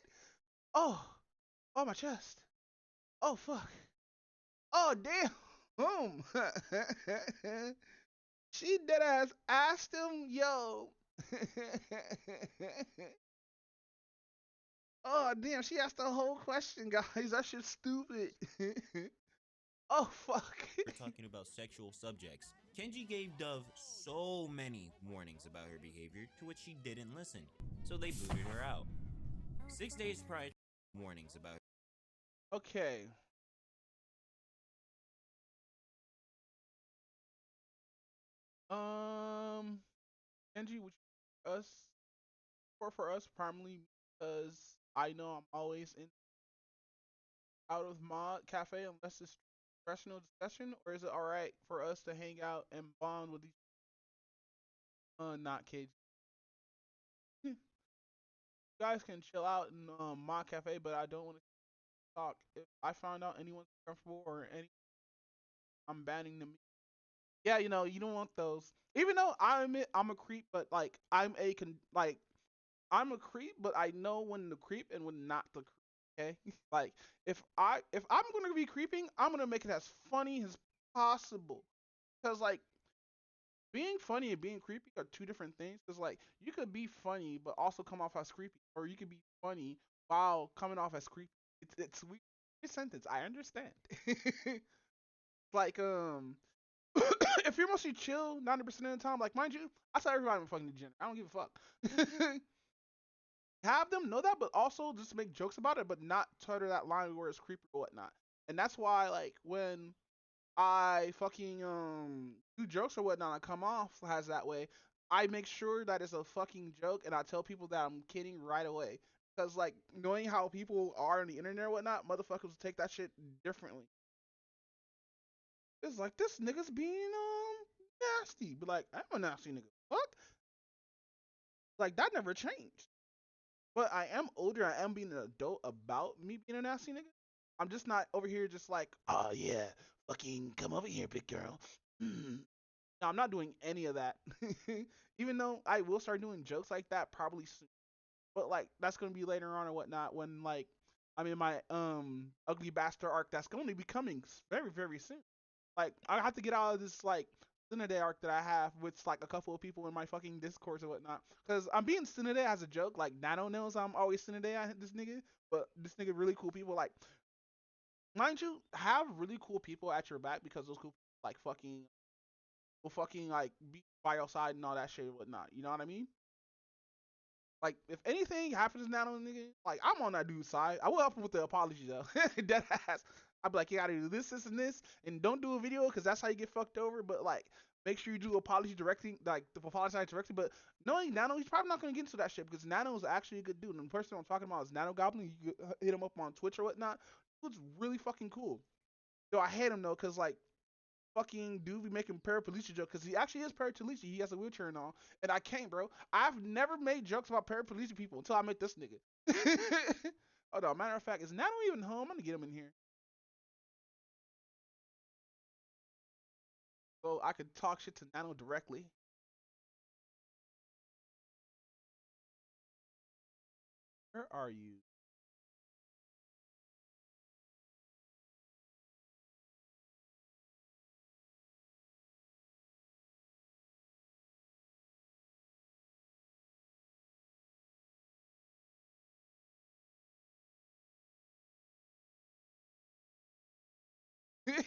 Oh my chest. Oh fuck. Oh damn. Boom. She dead ass asked him, yo. Oh damn, she asked the whole question, guys. That shit's stupid. Oh fuck. We're talking about sexual subjects. Kenji gave Dove so many warnings about her behavior, to which she didn't listen, so they booted her out. 6 days prior, warnings about her. Okay. Kenji, which us for us primarily because I know I'm always in out of mod cafe unless it's professional discussion, or is it alright for us to hang out and bond with these not kids? You guys can chill out in mod cafe, but I don't want to talk. If I find out anyone's comfortable or any, I'm banning them. Yeah, you know, you don't want those. Even though I admit I'm a creep, but like I'm a I'm a creep, but I know when to creep and when not to creep. Okay, like if I'm gonna be creeping, I'm gonna make it as funny as possible. Cause like being funny and being creepy are two different things. Cause like you could be funny but also come off as creepy, or you could be funny while coming off as creepy. It's weird sentence. I understand. Like if you're mostly chill 90% of the time, like mind you, I tell everybody I'm fucking degenerate. I don't give a fuck. Have them know that, but also just make jokes about it, but not tutter that line where it's creepy or whatnot. And that's why, like, when I fucking do jokes or whatnot, I come off as that way. I make sure that it's a fucking joke, and I tell people that I'm kidding right away. Because, like, knowing how people are on the internet or whatnot, motherfuckers will take that shit differently. It's like, this nigga's being nasty, but like, I'm a nasty nigga. Fuck. Like that never changed. But I am older. I am being an adult about me being a nasty nigga. I'm just not over here just like, oh yeah, fucking come over here, big girl. No, I'm not doing any of that. Even though I will start doing jokes like that probably soon. But like that's gonna be later on or whatnot when like I'm in my ugly bastard arc that's going to be coming very, very soon. Like I have to get out of this like Tsunade arc that I have with like a couple of people in my fucking discourse or whatnot. Cause I'm being Tsunade as a joke. Like Nano knows I'm always Tsunade at this nigga, but this nigga really cool people. Like, mind you, have really cool people at your back because those cool people, like fucking will fucking like be by your side and all that shit and whatnot. You know what I mean? Like, if anything happens to Nano nigga, like I'm on that dude's side. I will help him with the apology though. Dead ass. I'd be like, you gotta do this, this, and this, and don't do a video because that's how you get fucked over. But like, make sure you do apology directing, like the apologize directly. But knowing Nano, he's probably not gonna get into that shit because Nano is actually a good dude. And the person I'm talking about is Nano Goblin. You can hit him up on Twitch or whatnot. Dude's really fucking cool. Yo, I hate him though because like fucking dude be making paraplegia jokes because he actually is paraplegic. He has a wheelchair and all, and I can't, bro. I've never made jokes about paraplegic people until I met this nigga. Oh no, matter of fact, is Nano even home? I'm gonna get him in here. So I could talk shit to Nano directly. Where are you?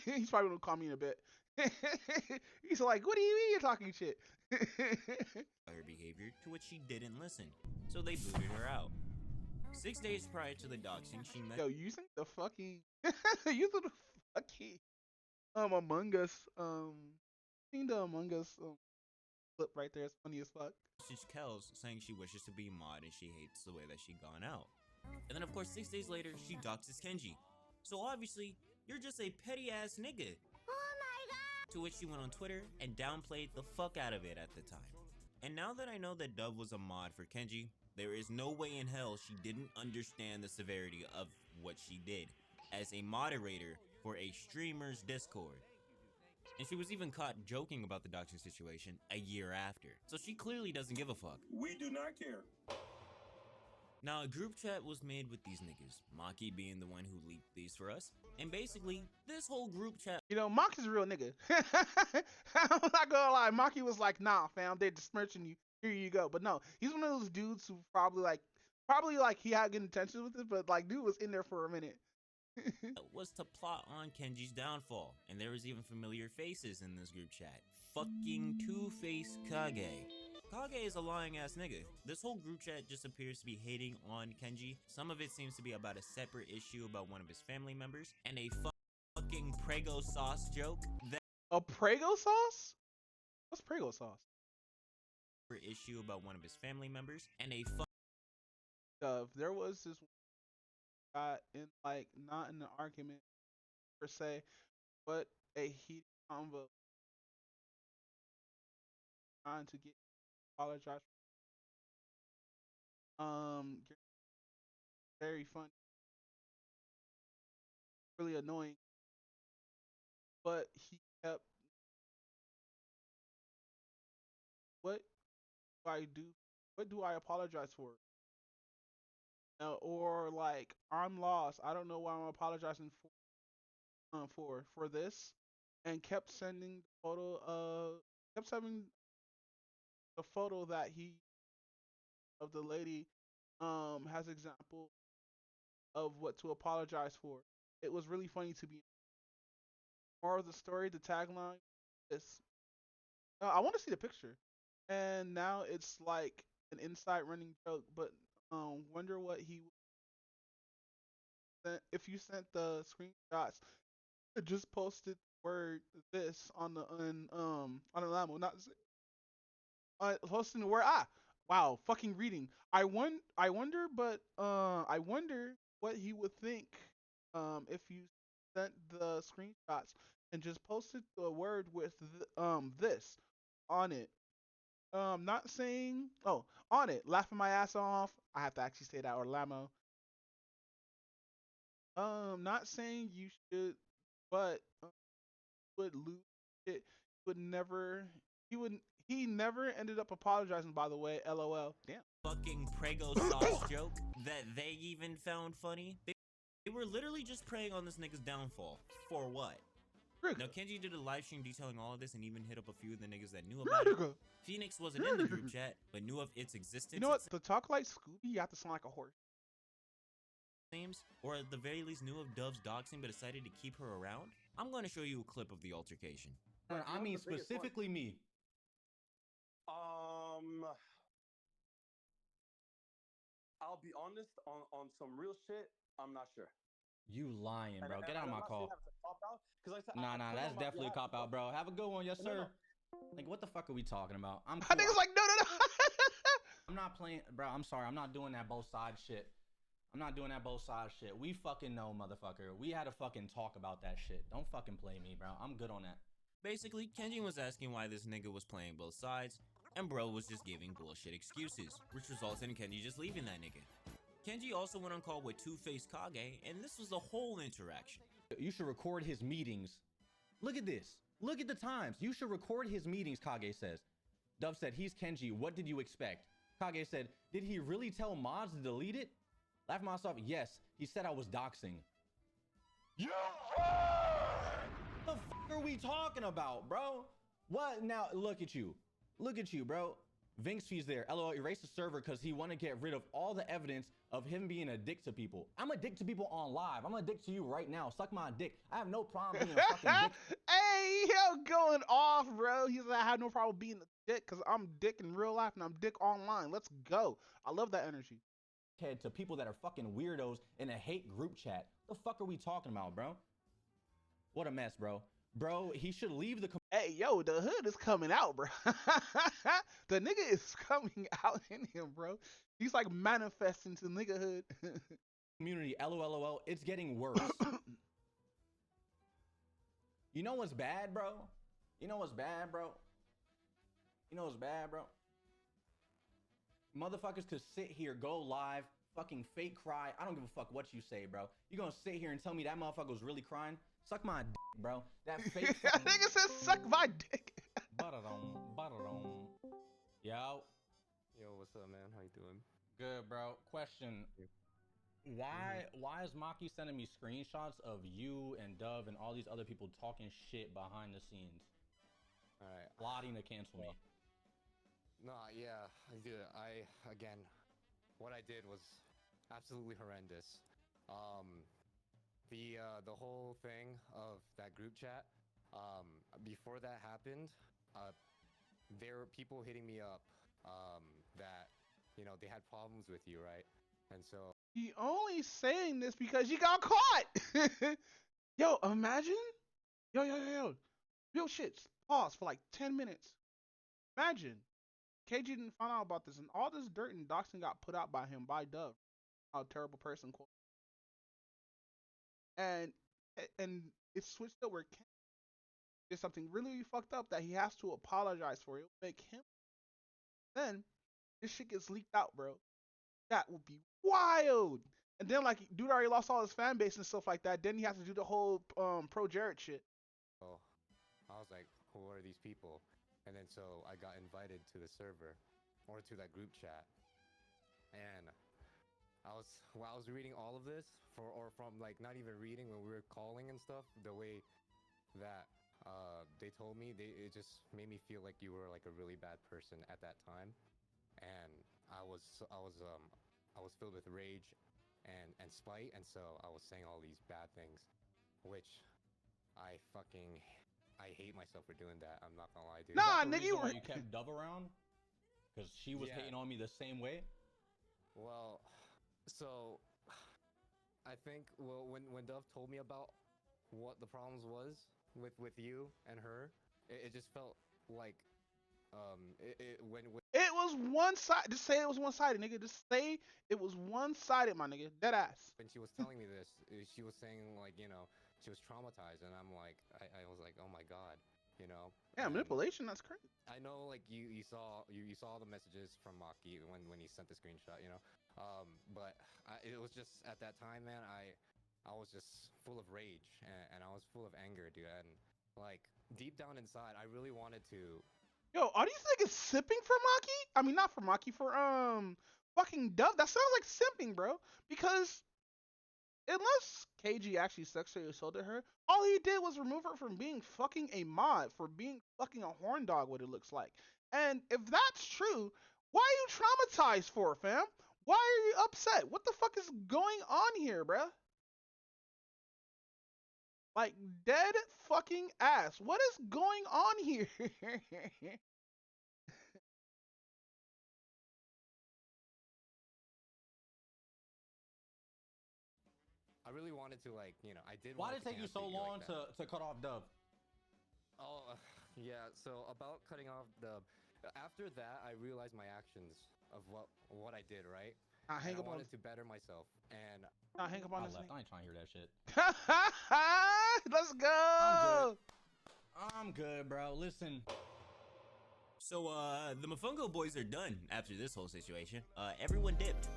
He's probably gonna call me in a bit. He's like, what do you mean you're talking shit? Her behavior, to which she didn't listen, so they booted her out. 6 days prior to the doxing, she met. Yo, using the fucking using the fucking Among Us seen the Among Us clip right there. It's funny as fuck. Messaged Kels saying she wishes to be mod and she hates the way that she gone out. And then of course 6 days later she doxes Kenji. So obviously you're just a petty ass nigga. Oh my god! To which she went on Twitter and downplayed the fuck out of it at the time. And now that I know that Dove was a mod for Kenji, there is no way in hell she didn't understand the severity of what she did as a moderator for a streamer's Discord. And she was even caught joking about the doxing situation a year after. So she clearly doesn't give a fuck. We do not care. Now, a group chat was made with these niggas, Maki being the one who leaked these for us, and basically, this whole group chat. You know, Maki's a real nigga. I'm not gonna lie. Maki was like, nah, fam, they're besmirching you. Here you go. But no, he's one of those dudes who probably like he had good intentions with it, but like dude was in there for a minute. Was to plot on Kenji's downfall, and there was even familiar faces in this group chat. Fucking Two-Face Kage. Kage is a lying ass nigga. This whole group chat just appears to be hating on Kenji. Some of it seems to be about a separate issue about one of his family members, and a fucking Prego sauce joke. A Prego sauce? What's Prego sauce? Issue about one of his family members, and a there was this in like not in an argument per se, but a heated convo trying to get apologize. Very funny, really annoying, but he kept. What do I do? What do I apologize for? Or like I'm lost. I don't know why I'm apologizing for this, and kept sending the photo that he of the lady has example of what to apologize for. It was really funny to me. More of the story, the tagline is I want to see the picture. And now it's like an inside running joke, but wonder what he sent if you sent the screenshots. Just posted word this on the Lamo, not posting the word wow, fucking reading. I wonder what he would think if you sent the screenshots and just posted the word with this on it. Not saying on it, laughing my ass off. I have to actually say that, or Lamo. Not saying you should, but would lose it. He never ended up apologizing, by the way. LOL. Damn. Fucking Prego sauce joke that they even found funny. They were literally just preying on this nigga's downfall. For what? Now, Kenji did a live stream detailing all of this and even hit up a few of the niggas that knew about it. Phoenix wasn't in the group chat, but knew of its existence. You know what? To talk like Scooby, you have to sound like a horse. Or at the very least knew of Dove's doxing but decided to keep her around? I'm going to show you a clip of the altercation. I mean specifically me. I'll be honest, on some real shit, I'm not sure. You lying, bro. Get out of my call. Nah, that's definitely a cop-out, bro. Have a good one, yes, sir. Like, what the fuck are we talking about? I think it's like, no. I'm not playing, bro. I'm sorry. I'm not doing that both sides shit. We fucking know, motherfucker. We had to fucking talk about that shit. Don't fucking play me, bro. I'm good on that. Basically, Kenji was asking why this nigga was playing both sides, and bro was just giving bullshit excuses, which results in Kenji just leaving that nigga. Kenji also went on call with Two-Face Kage, and this was a whole interaction. You should record his meetings. Look at this. Look at the times. You should record his meetings, Kage says. Dove said, he's Kenji. What did you expect? Kage said, did he really tell mods to delete it? Laugh myself, yes. He said I was doxing. You the fuck are we talking about, bro? What now? Look at you, bro. Vinx fees there. LOL, erase the server because he want to get rid of all the evidence of him being a dick to people. I'm a dick to people on live. I'm a dick to you right now. Suck my dick. I have no problem being a fucking dick. Hey, yo, going off, bro. He's like, I have no problem being a dick because I'm dick in real life and I'm dick online. Let's go. I love that energy. To people that are fucking weirdos in a hate group chat. The fuck are we talking about, bro? What a mess, bro. Bro, he should leave the hey, yo, the hood is coming out, bro. The nigga is coming out in him, bro. He's like manifesting to nigga hood. Community, LOL, it's getting worse. You know what's bad, bro? Motherfuckers could sit here, go live, fucking fake cry. I don't give a fuck what you say, bro. You gonna sit here and tell me that motherfucker was really crying? Suck my dick, bro. That fake fucking... Nigga says suck my dick. Ba-da-dum. Yo. Yo, what's up, man? How you doing? Good, bro. Question. Why is Maki sending me screenshots of you and Dove and all these other people talking shit behind the scenes? Alright. Plotting to cancel me. No, yeah, dude, again, what I did was absolutely horrendous. The whole thing of that group chat, before that happened, there were people hitting me up, that, you know, they had problems with you, right? And so He only saying this because you got caught. Yo, imagine. Yo. Real shit. Pause for like 10 minutes. Imagine. KG didn't find out about this, and all this dirt and doxing got put out by him, by Dove. How a terrible person. And it switched up where Ken did something really fucked up that he has to apologize for. It'll make him. Then this shit gets leaked out, bro. That would be wild. And then like dude already lost all his fan base and stuff like that. Then he has to do the whole pro Jared shit. I was like, who are these people? And then so I got invited to the server or to that group chat. And while I was reading all of this from like not even reading when we were calling and stuff, the way that they told me, it just made me feel like you were like a really bad person at that time. And I was filled with rage and spite, and so I was saying all these bad things, which I hate myself for doing that. I'm not gonna lie, dude. Nah, Nigga, nigga, you kept Dove around because she was hating on me the same way. Well, so I think when Dove told me about what the problems was with you and her, it just felt like when it was one side. Just say it was one sided, nigga. Just say it was one sided, my nigga. Dead ass. when she was telling me this, she was saying like, you know, she was traumatized, and I'm like, I was like, oh my god, you know. Yeah, manipulation. That's crazy. I know, like you saw the messages from Maki when he sent the screenshot, you know. But it was just at that time, man. I was just full of rage and I was full of anger, dude. And like deep down inside, I really wanted to. Yo, are these niggas sipping for Maki? I mean, not for Maki, for fucking Dove. That sounds like simping, bro. Because unless KG actually sexually assaulted her, all he did was remove her from being fucking a mod, for being fucking a horn dog, what it looks like. And if that's true, why are you traumatized for, fam? Why are you upset? What the fuck is going on here, bruh? Like, dead fucking ass. What is going on here? I really wanted to, like, you know, I did. Why want did it take you so long to cut off Dove? Oh, yeah. So about cutting off Dove, after that, I realized my actions of what I did, right? I wanted to better myself, and hang up on this. I ain't trying to hear that shit. Let's go. I'm good, bro. Listen. So, the Mofongo boys are done after this whole situation. Everyone dipped.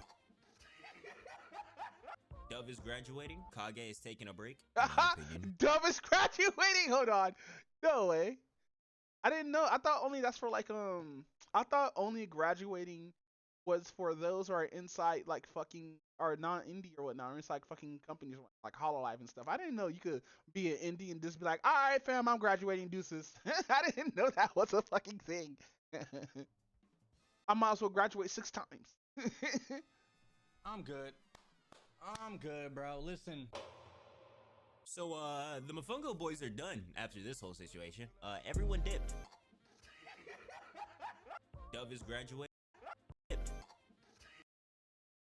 Dove is graduating. Kage is taking a break. in my opinion. Dove is graduating. Hold on. No way. I didn't know. I thought only that's for like I thought only graduating was for those who are inside like fucking or non-indie or whatnot, or inside fucking companies like HoloLive and stuff. I didn't know you could be an indie and just be like, all right, fam, I'm graduating, deuces. I didn't know that was a fucking thing. I might as well graduate 6 times. I'm good. I'm good, bro. Listen. So, the Mofongo boys are done after this whole situation. Everyone dipped. Dove is graduating.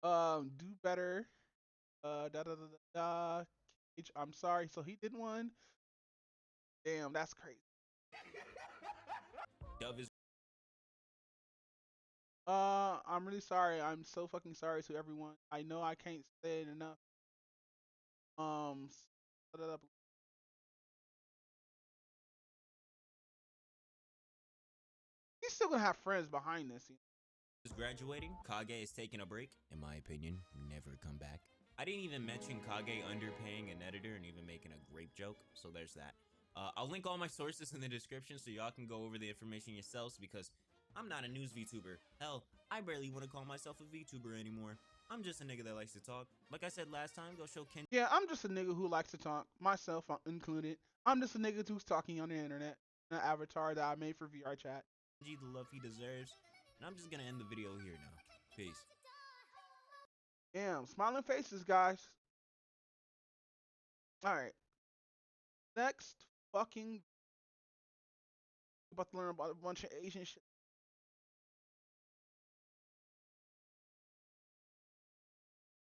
Do better. I'm sorry. So he did one. Damn, that's crazy. Dove is. I'm really sorry. I'm so fucking sorry to everyone. I know I can't say it enough. Set it up. He's still gonna have friends behind this. Is graduating. Kage is taking a break. In my opinion, never come back. I didn't even mention Kage underpaying an editor and even making a grape joke, so there's that. I'll link all my sources in the description so y'all can go over the information yourselves, because I'm not a news VTuber. Hell, I barely want to call myself a VTuber anymore. I'm just a nigga that likes to talk. Like I said last time, go show Ken. Yeah, I'm just a nigga who likes to talk, myself included. I'm just a nigga who's talking on the internet. An avatar that I made for VR chat. The love he deserves. And I'm just gonna end the video here now. Peace. Damn, smiling faces, guys. Alright. Next fucking about to learn about a bunch of Asian shit.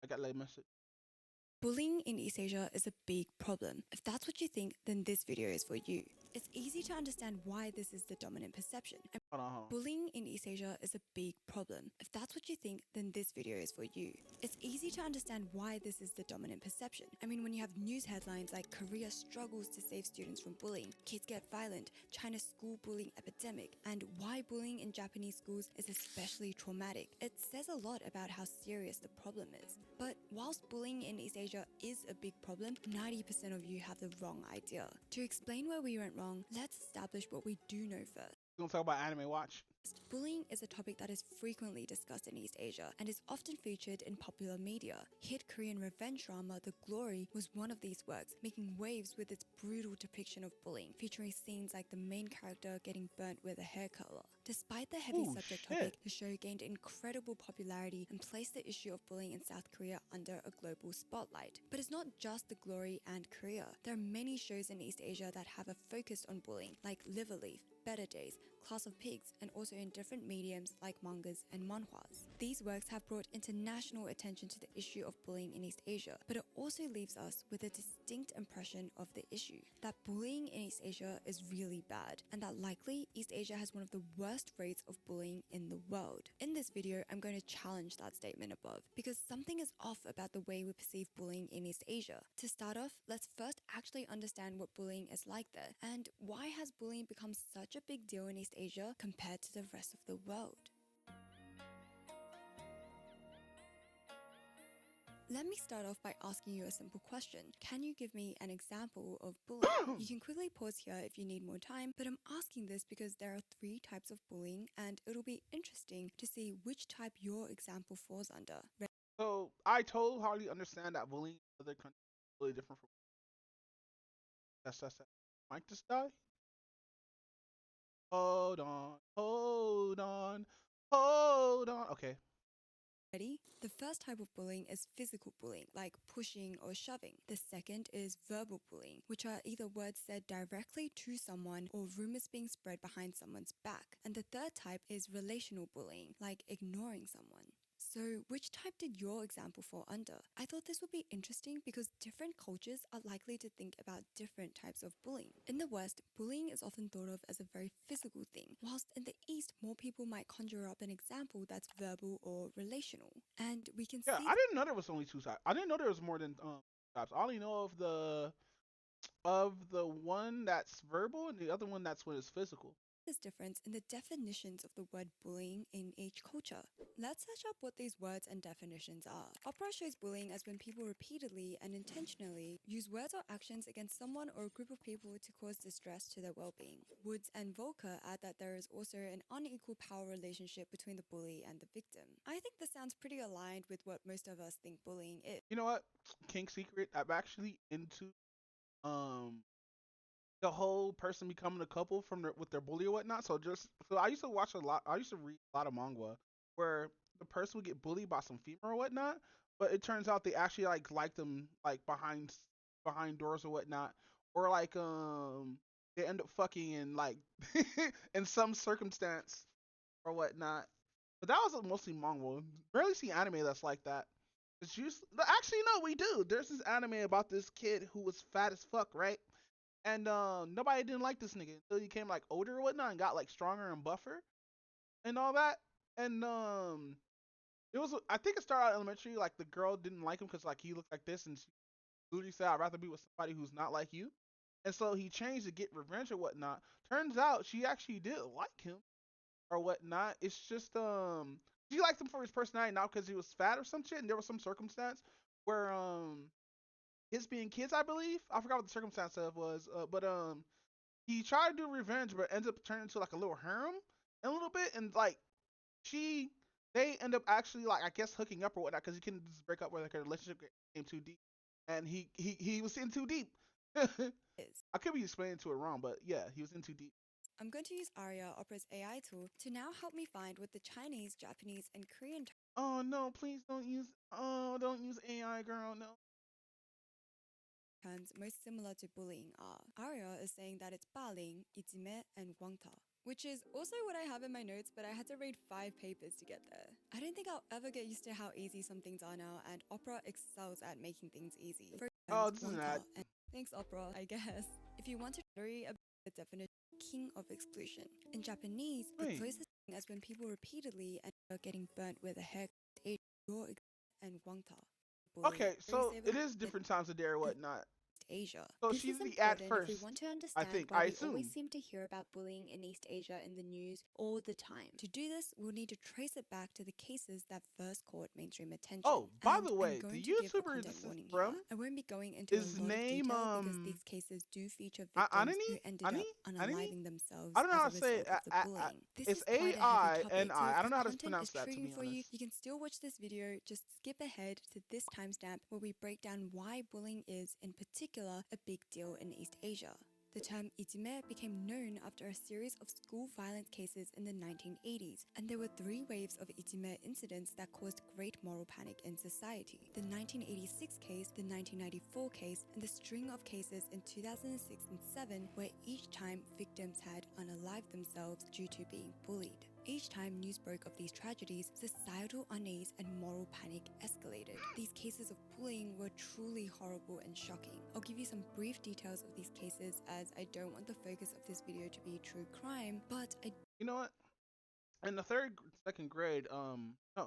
I got late message. Bullying in East Asia is a big problem. If that's what you think, then this video is for you. It's easy to understand why this is the dominant perception. Bullying in East Asia is a big problem. If that's what you think, then this video is for you. It's easy to understand why this is the dominant perception. I mean, when you have news headlines like Korea struggles to save students from bullying, kids get violent, China's school bullying epidemic, and why bullying in Japanese schools is especially traumatic, it says a lot about how serious the problem is. But whilst bullying in East Asia is a big problem, 90% of you have the wrong idea. To explain where we went wrong, let's establish what we do know first. We're gonna talk about Anime Watch. Bullying is a topic that is frequently discussed in East Asia and is often featured in popular media. Hit Korean revenge drama The Glory was one of these works, making waves with its brutal depiction of bullying, featuring scenes like the main character getting burnt with a hair curler. Despite the heavy subject topic, the show gained incredible popularity and placed the issue of bullying in South Korea under a global spotlight. But it's not just The Glory and Korea. There are many shows in East Asia that have a focus on bullying, like Live a Leaf, Better Days, Class of Pigs, and also in different mediums like mangas and manhwas. These works have brought international attention to the issue of bullying in East Asia, but it also leaves us with a distinct impression of the issue, that bullying in East Asia is really bad, and that likely East Asia has one of the worst rates of bullying in the world. In this video, I'm going to challenge that statement above, because something is off about the way we perceive bullying in East Asia. To start off, let's first actually understand what bullying is like there, and why has bullying become such a big deal in East Asia compared to the rest of the world. Let me start off by asking you a simple question. Can you give me an example of bullying? You can quickly pause here if you need more time, but I'm asking this because there are 3 types of bullying and it'll be interesting to see which type your example falls under. So I totally hardly understand that bullying in other countries is really different from that's Mike just die? Hold on. Okay. Ready? The first type of bullying is physical bullying, like pushing or shoving. The second is verbal bullying, which are either words said directly to someone or rumors being spread behind someone's back. And the third type is relational bullying, like ignoring someone. So which type did your example fall under? I thought this would be interesting because different cultures are likely to think about different types of bullying. In the West, bullying is often thought of as a very physical thing, whilst in the East, more people might conjure up an example that's verbal or relational. And we can see... Yeah, I didn't know there was only 2 types. I didn't know there was more than types. I only know of the one that's verbal and the other one that's when it's physical. This difference in the definitions of the word bullying in each culture. Let's search up what these words and definitions are. Opera shows bullying as when people repeatedly and intentionally use words or actions against someone or a group of people to cause distress to their well-being. Woods and Volker add that there is also an unequal power relationship between the bully and the victim. I think this sounds pretty aligned with what most of us think bullying is. You know what? King Secret, I'm actually into the whole person becoming a couple with their bully or whatnot. So I used to watch a lot. I used to read a lot of manga where the person would get bullied by some female or whatnot, but it turns out they actually like them like behind doors or whatnot, or like they end up fucking in like in some circumstance or whatnot. But that was mostly manga. Rarely see anime that's like that. It's usually actually no, we do. There's this anime about this kid who was fat as fuck, right? And nobody didn't like this nigga until he came like older or whatnot and got like stronger and buffer and all that. And it was, I think it started out elementary, like the girl didn't like him because like he looked like this, and she literally said, I'd rather be with somebody who's not like you. And so he changed to get revenge or whatnot. Turns out she actually did like him or whatnot. It's just she liked him for his personality, not because he was fat or some shit. And there was some circumstance where his being kids, I believe. I forgot what the circumstance of was, but he tried to do revenge, but ends up turning into like a little harem. a little bit, and like they end up actually like I guess hooking up or whatnot because he couldn't just break up where like a relationship came too deep, and he was in too deep. I could be explaining to it wrong, but yeah, he was in too deep. I'm going to use Aria, Opera's AI tool, to now help me find what the Chinese, Japanese, and Korean Oh no, please don't use AI, girl, no. terms most similar to bullying are. Aria is saying that it's baling, ijime, and wangta, which is also what I have in my notes, but I had to read 5 papers to get there. I don't think I'll ever get used to how easy some things are now, and Opera excels at making things easy. For Oh, instance, this is an ad. and thanks, Opera, I guess. If you want to worry about the definition, king of exclusion. In Japanese, the Wait. closest thing as when people repeatedly and are getting burnt with a hair, and wangta. Okay, so it is different times of day or whatnot. Asia. So This she's is the ad important first. if we want to I understand think. why I we assume. always seem to hear about bullying in East Asia in the news all the time. To do this, we'll need to trace it back to the cases that first caught mainstream attention. Oh, by And the way, I'm going the to give a YouTuber content this is warning from here. I won't be going into is a lot name, of detail because these cases do feature Anani? victims who ended Ani? up Ani? unaliving themselves I don't know how as to a say result it. of the bullying. This It's is quite a heavy topic, AINI. so I if don't know how to this content pronounce is that, to triggering be for you, honest. you can still watch this video. Just skip ahead to this timestamp where we break down why bullying is, in particular, a big deal in East Asia. The term ijime became known after a series of school violence cases in the 1980s, and there were 3 waves of ijime incidents that caused great moral panic in society. The 1986 case, the 1994 case, and the string of cases in 2006 and 7 where each time victims had unalived themselves due to being bullied. Each time news broke of these tragedies, societal unease and moral panic escalated. These cases of bullying were truly horrible and shocking. I'll give you some brief details of these cases as I don't want the focus of this video to be true crime, but You know what? In the second grade, no,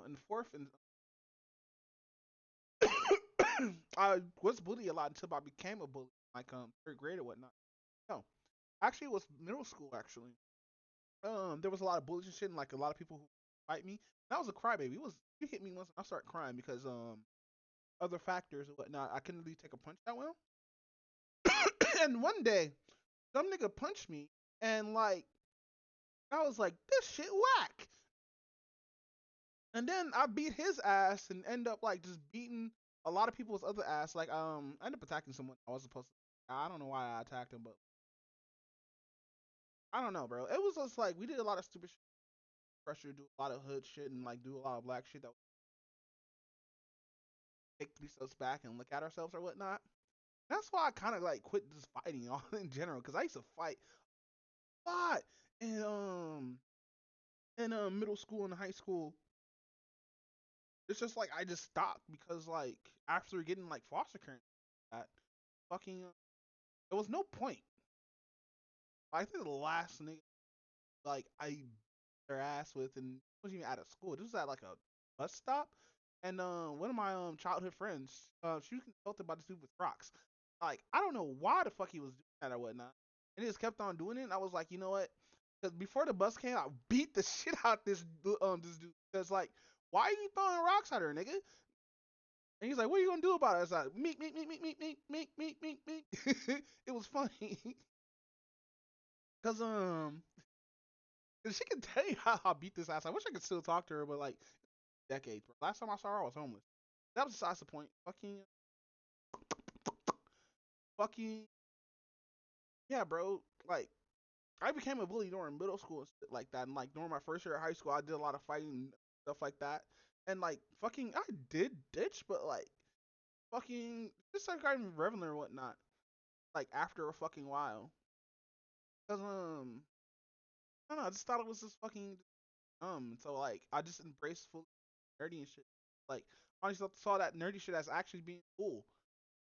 in the fourth and I was bullied a lot until I became a bully, like third grade or whatnot. No, actually, it was middle school. Actually, there was a lot of bullies and shit, and like a lot of people who fight me. And I was a crybaby. You hit me once, and I start crying because other factors and whatnot. I couldn't really take a punch that well. And one day, some nigga punched me, and like I was like, this shit whack. And then I beat his ass and end up like just beating a lot of people's other ass. Like I ended up attacking someone I was supposed to. I don't know why I attacked him, but I don't know, bro. It was just like we did a lot of stupid shit. Pressure, do a lot of hood shit, and like do a lot of black shit that take 3 steps back and look at ourselves or whatnot. That's why I kind of like quit just fighting all in general, because I used to fight a lot in middle school and high school. It's just like I just stopped because like after getting like foster care, that fucking there was no point. I think the last nigga like I beat their ass with, and it wasn't even out of school. This was at like a bus stop, and one of my childhood friends, she was consulted by this dude with rocks. Like I don't know why the fuck he was doing that or whatnot, and he just kept on doing it. And I was like, you know what? Because before the bus came, I beat the shit out this dude. Because like, why are you throwing rocks at her, nigga? And he's like, what are you gonna do about it? I was like, meek. It was funny. Cause she can tell you how I beat this ass. I wish I could still talk to her, but like decades. Bro. Last time I saw her, I was homeless. That was besides the point. Fucking yeah, bro. Like I became a bully during middle school and shit like that, and like during my first year of high school, I did a lot of fighting and stuff like that. And like fucking, I did ditch, but like fucking, just started getting relevant or whatnot. Like after a fucking while, cause I don't know, I just thought it was just fucking so like I just embraced full nerdy and shit. Like honestly saw that nerdy shit as actually being cool.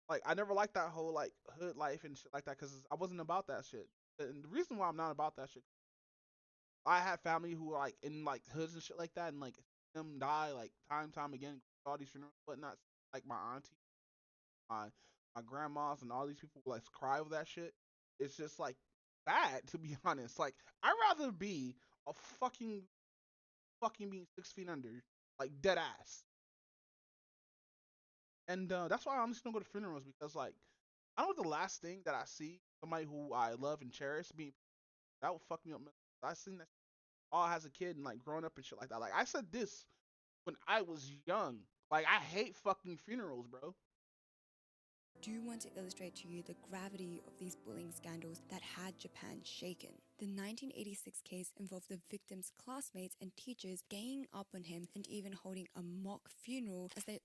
Like I never liked that whole like hood life and shit like that because I wasn't about that shit. And the reason why I'm not about that shit, I have family who are like in like hoods and shit like that, and like them die like time again, all these funerals and whatnot. Like my auntie, my my grandmas, and all these people like cry over that shit. It's just like bad to be honest. Like I'd rather be a fucking being 6 feet under, like dead ass. And that's why I'm just gonna go to funerals because like I don't know the last thing that I see somebody who I love and cherish being that will fuck me up. I seen that all has a kid and like growing up and shit like that. Like I said this when I was young. Like I hate fucking funerals, bro. Do want to illustrate to you the gravity of these bullying scandals that had Japan shaken. The 1986 case involved the victim's classmates and teachers ganging up on him and even holding a mock funeral as they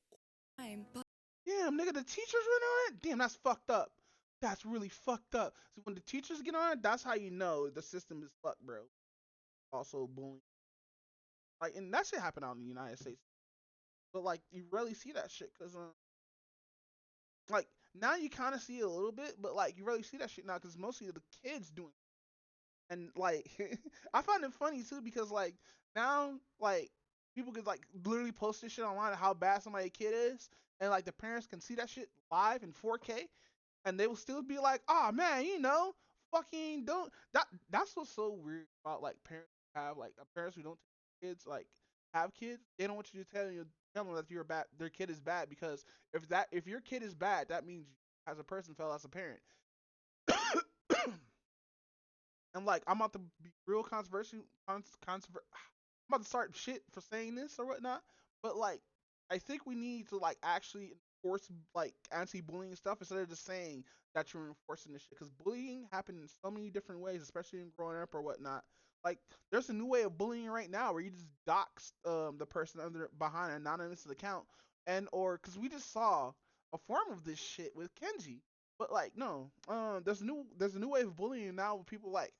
time. But Damn, nigga, the teachers went on it? Damn, that's fucked up. That's really fucked up. So when the teachers get on it, that's how you know the system is fucked, bro. Also bullying. Like, and that shit happened out in the United States. But like, you rarely see that shit, cause like now you kind of see it a little bit, but like you really see that shit now, cause mostly the kids doing it. And like, I find it funny too, because like now like people could like literally post this shit online of how bad somebody's kid is, and like the parents can see that shit live in 4K, and they will still be like, oh man, you know, fucking don't that. That's what's so weird about like parents who have like parents who don't take kids like have kids. They don't want you to tell them that you're bad. Their kid is bad, because if your kid is bad, that means you as a person fell as a parent. And like I'm about to be real controversial. I'm about to start shit for saying this or whatnot. But like I think we need to like actually enforce like anti-bullying stuff instead of just saying that you're enforcing this shit. Because bullying happens in so many different ways, especially in growing up or whatnot. Like there's a new way of bullying right now where you just dox the person behind an anonymous account, and or because we just saw a form of this shit with Kenji. But like no, there's a new way of bullying now with people like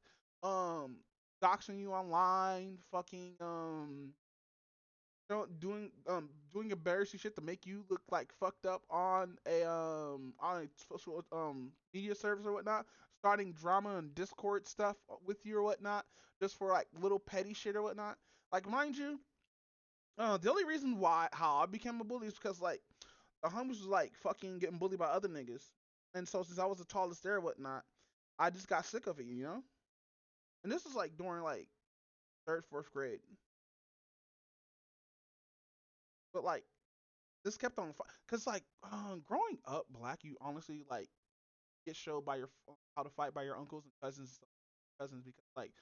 um doxing you online, fucking doing embarrassing shit to make you look like fucked up on a social media service or whatnot, starting drama and Discord stuff with you or whatnot, just for like little petty shit or whatnot. Like mind you, the only reason why how I became a bully is because like the homies was like fucking getting bullied by other niggas, and so since I was the tallest there or whatnot, I just got sick of it, you know. And this is like during like third, fourth grade. But like this kept on, cause like growing up black, you honestly like get showed by your how to fight by your uncles and cousins because like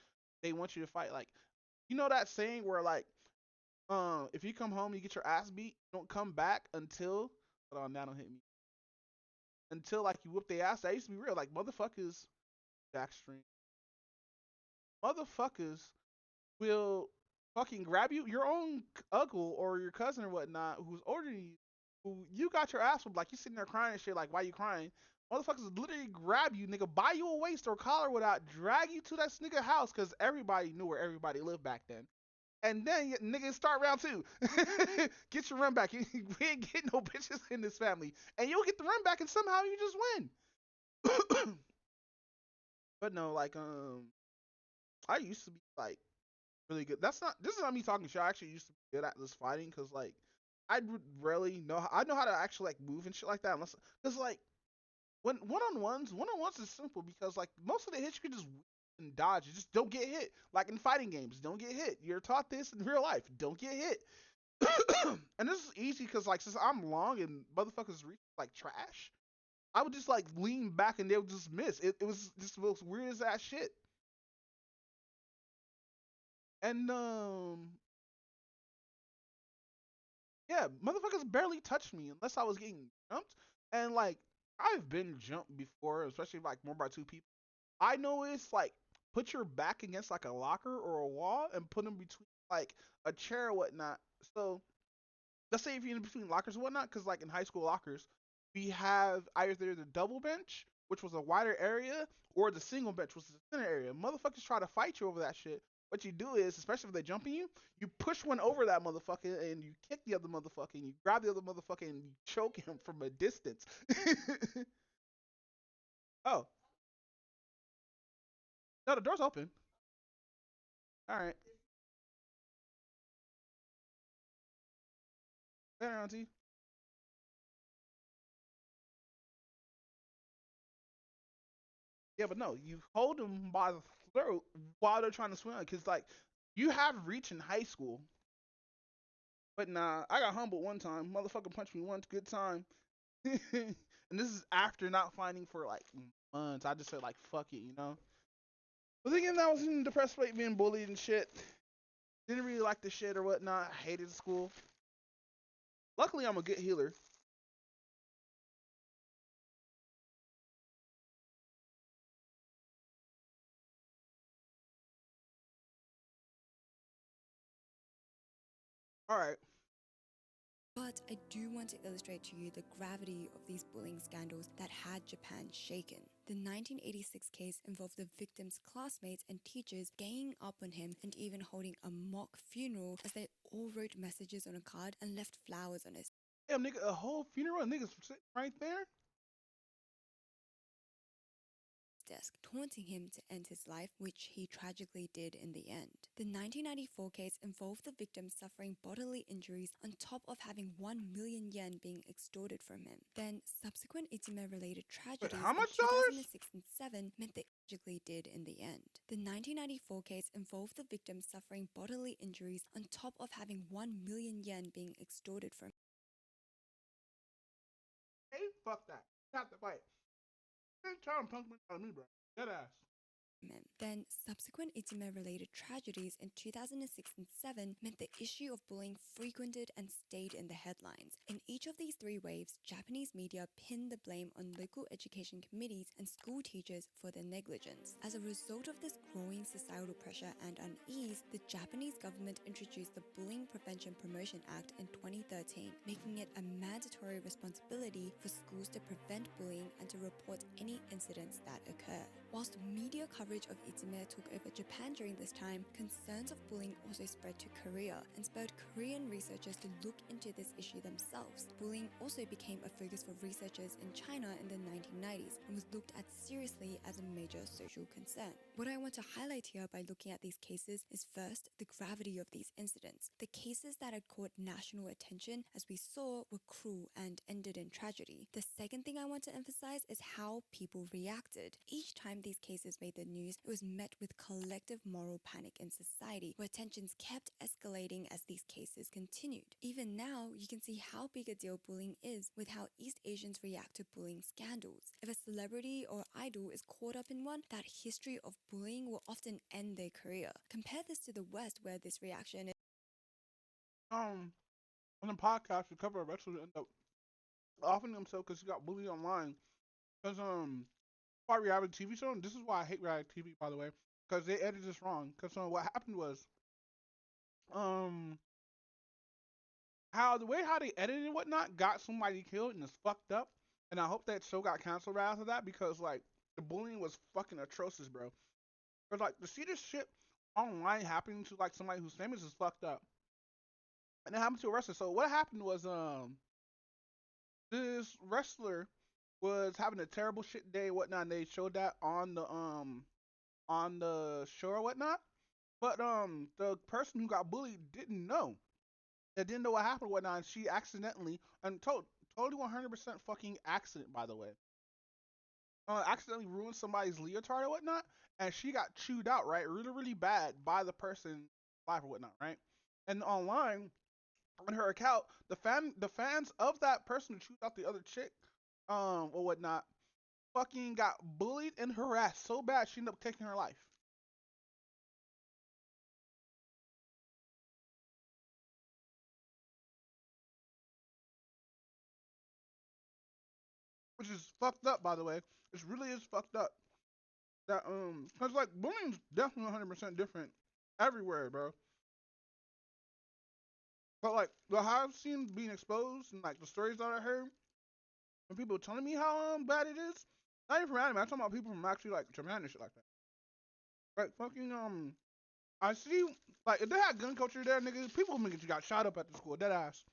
they want you to fight. Like you know that saying where like if you come home you get your ass beat, don't come back until hold on, that don't hit me until like you whoop their ass. That used to be real. Like motherfuckers, backstream motherfuckers will fucking grab you, your own uncle or your cousin or whatnot, who's older than you, who you got your ass whooped, like you sitting there crying and shit, like why you crying? Motherfuckers would literally grab you, nigga, buy you a waist or collar without, drag you to that nigga house, cause everybody knew where everybody lived back then. And then nigga start round two. Get your run back. We ain't getting no bitches in this family. And you'll get the run back and somehow you just win. But no, like I used to be like really good. This is not me talking shit. I actually used to be good at this fighting because like I would rarely know. I know how to actually like move and shit like that. Unless because like when one-on-ones is simple because like most of the hits you can just and dodge. You just don't get hit. Like in fighting games, don't get hit. You're taught this in real life. Don't get hit. And this is easy because like since I'm long and motherfuckers reach like trash, I would just like lean back and they would just miss. It was just the most weird as that shit. And yeah, motherfuckers barely touched me unless I was getting jumped. And like I've been jumped before, especially like more by two people. I know it's like put your back against like a locker or a wall and put them between like a chair or whatnot. So let's say if you're in between lockers or whatnot, because like in high school lockers, we have either the double bench, which was a wider area, or the single bench, which is a thinner area. Motherfuckers try to fight you over that shit. What you do is, especially if they're jumping you, you push one over that motherfucker and you kick the other motherfucker and you grab the other motherfucker and you choke him from a distance. Oh, no, the door's open. All right. There, auntie. Yeah, but no, you hold them by the throat while they're trying to swim. Cause like you have reach in high school, but nah, I got humbled one time. Motherfucker punched me one good time, and this is after not fighting for like months. I just said like fuck it, you know. But again, I was in depressed state, being bullied and shit. Didn't really like the shit or whatnot. Hated school. Luckily, I'm a good healer. All right. But I do want to illustrate to you the gravity of these bullying scandals that had Japan shaken. The 1986 case involved the victim's classmates and teachers ganging up on him and even holding a mock funeral as they all wrote messages on a card and left flowers on his Damn, nigga, a whole funeral, niggas sitting right there. desk, taunting him to end his life, which he tragically did in the end. The 1994 case involved the victim suffering bodily injuries on top of having 1 million yen being extorted from him. Then, subsequent Itime-related tragedies how much in dollars? 2006 and 2007 meant they tragically did in the end. The 1994 case involved the victim suffering bodily injuries on top of having 1 million yen being extorted from him. Hey, fuck that. Have to fight. Ain't trying to punk me on me, bro. Dead ass. Then, subsequent Itime-related tragedies in 2006 and 2007 meant the issue of bullying frequented and stayed in the headlines. In each of these three waves, Japanese media pinned the blame on local education committees and school teachers for their negligence. As a result of this growing societal pressure and unease, the Japanese government introduced the Bullying Prevention Promotion Act in 2013, making it a mandatory responsibility for schools to prevent bullying and to report any incidents that occur. Whilst media coverage of Itime took over Japan during this time, concerns of bullying also spread to Korea and spurred Korean researchers to look into this issue themselves. Bullying also became a focus for researchers in China in the 1990s and was looked at seriously as a major social concern. What I want to highlight here by looking at these cases is first, the gravity of these incidents. The cases that had caught national attention, as we saw, were cruel and ended in tragedy. The second thing I want to emphasize is how people reacted. Each time these cases made the news, it was met with collective moral panic in society, where tensions kept escalating as these cases continued. Even now, you can see how big a deal bullying is with how East Asians react to bullying scandals. If a celebrity or idol is caught up in one, that history of bullying will often end their career. Compare this to the West, where this reaction is On the podcast, the cover of wrestlers end up offering themselves because he got bullied online. Because part reality TV show, and this is why I hate reality TV, by the way, because they edited this wrong. Because what happened was, how they edited and whatnot got somebody killed and it's fucked up. And I hope that show got canceled right after that, because like the bullying was fucking atrocious, bro. Cause like to see this shit online happening to like somebody who's famous is fucked up. And it happened to a wrestler. So what happened was this wrestler was having a terrible shit day and whatnot, and they showed that on the show or whatnot. But the person who got bullied didn't know. They didn't know what happened or whatnot, and she accidentally, and totally 100% fucking accident, by the way, accidentally ruined somebody's leotard or whatnot, and she got chewed out, right, really, really bad by the person live or whatnot, right? And online, on her account, the fans of that person who chewed out the other chick, or whatnot, fucking got bullied and harassed so bad she ended up taking her life. Which is fucked up, by the way. It really is fucked up. That cause like bullying's definitely 100% different everywhere, bro. But like the how I've seen being exposed and like the stories that I heard, and people telling me how bad it is, not even from anime. I'm talking about people from actually like Japan and shit like that. Like fucking I see like if they had gun culture there, niggas, people niggas got shot up at the school, dead ass.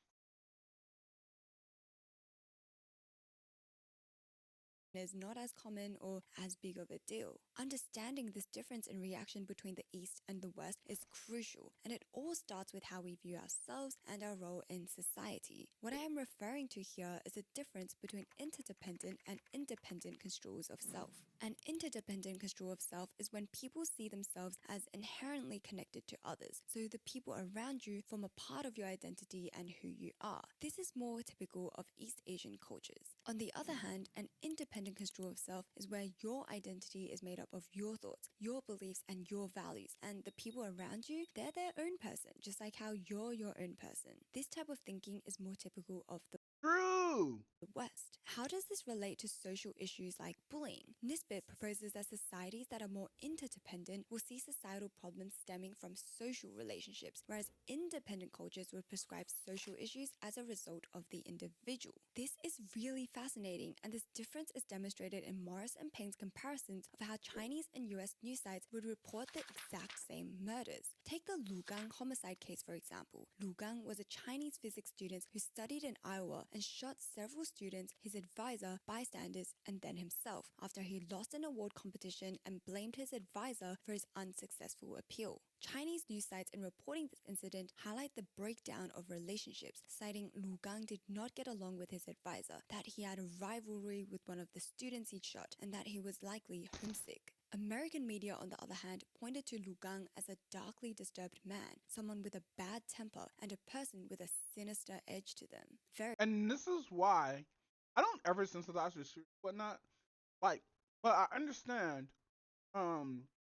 is not as common or as big of a deal. Understanding this difference in reaction between the East and the West is crucial, and it all starts with how we view ourselves and our role in society. What I am referring to here is a difference between interdependent and independent construals of self. An interdependent construal of self is when people see themselves as inherently connected to others, so the people around you form a part of your identity and who you are. This is more typical of East Asian cultures. On the other hand, an independent independent construal of self is where your identity is made up of your thoughts, your beliefs, and your values, and the people around you, they're their own person, just like how you're your own person. This type of thinking is more typical of the West. How does this relate to social issues like bullying? Nisbet proposes that societies that are more interdependent will see societal problems stemming from social relationships, whereas independent cultures would prescribe social issues as a result of the individual. This is really fascinating, and this difference is demonstrated in Morris and Peng's comparisons of how Chinese and US news sites would report the exact same murders. Take the Lu Gang homicide case, for example. Lu Gang was a Chinese physics student who studied in Iowa and shot several students, his advisor, bystanders, and then himself after he lost an award competition and blamed his advisor for his unsuccessful appeal. Chinese news sites in reporting this incident highlight the breakdown of relationships, citing Lu Gang did not get along with his advisor, that he had a rivalry with one of the students he'd shot, and that he was likely homesick. American media, on the other hand, pointed to Lu Gang as a darkly disturbed man, someone with a bad temper, and a person with a sinister edge to them. And this is why I don't ever synthesize this shit, whatnot. Like, but I understand,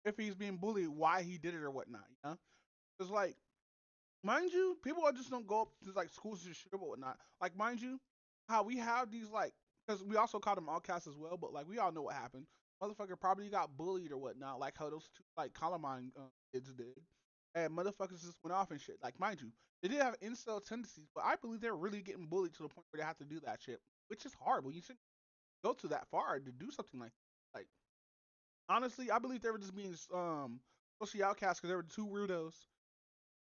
if he's being bullied, why he did it or whatnot. You know, it's like, mind you, people just don't go up to like schools and shit or whatnot. Like, mind you, how we have these like, because we also call them outcasts as well, but like we all know what happened. Motherfucker probably got bullied or whatnot, like how those two like Columbine kids did, and motherfuckers just went off and shit. Like, mind you, they did have incel tendencies, but I believe they're really getting bullied to the point where they have to do that shit, which is horrible. You shouldn't go to that far to do something like that. Like, honestly, I believe they were just being socially outcast because they were two weirdos.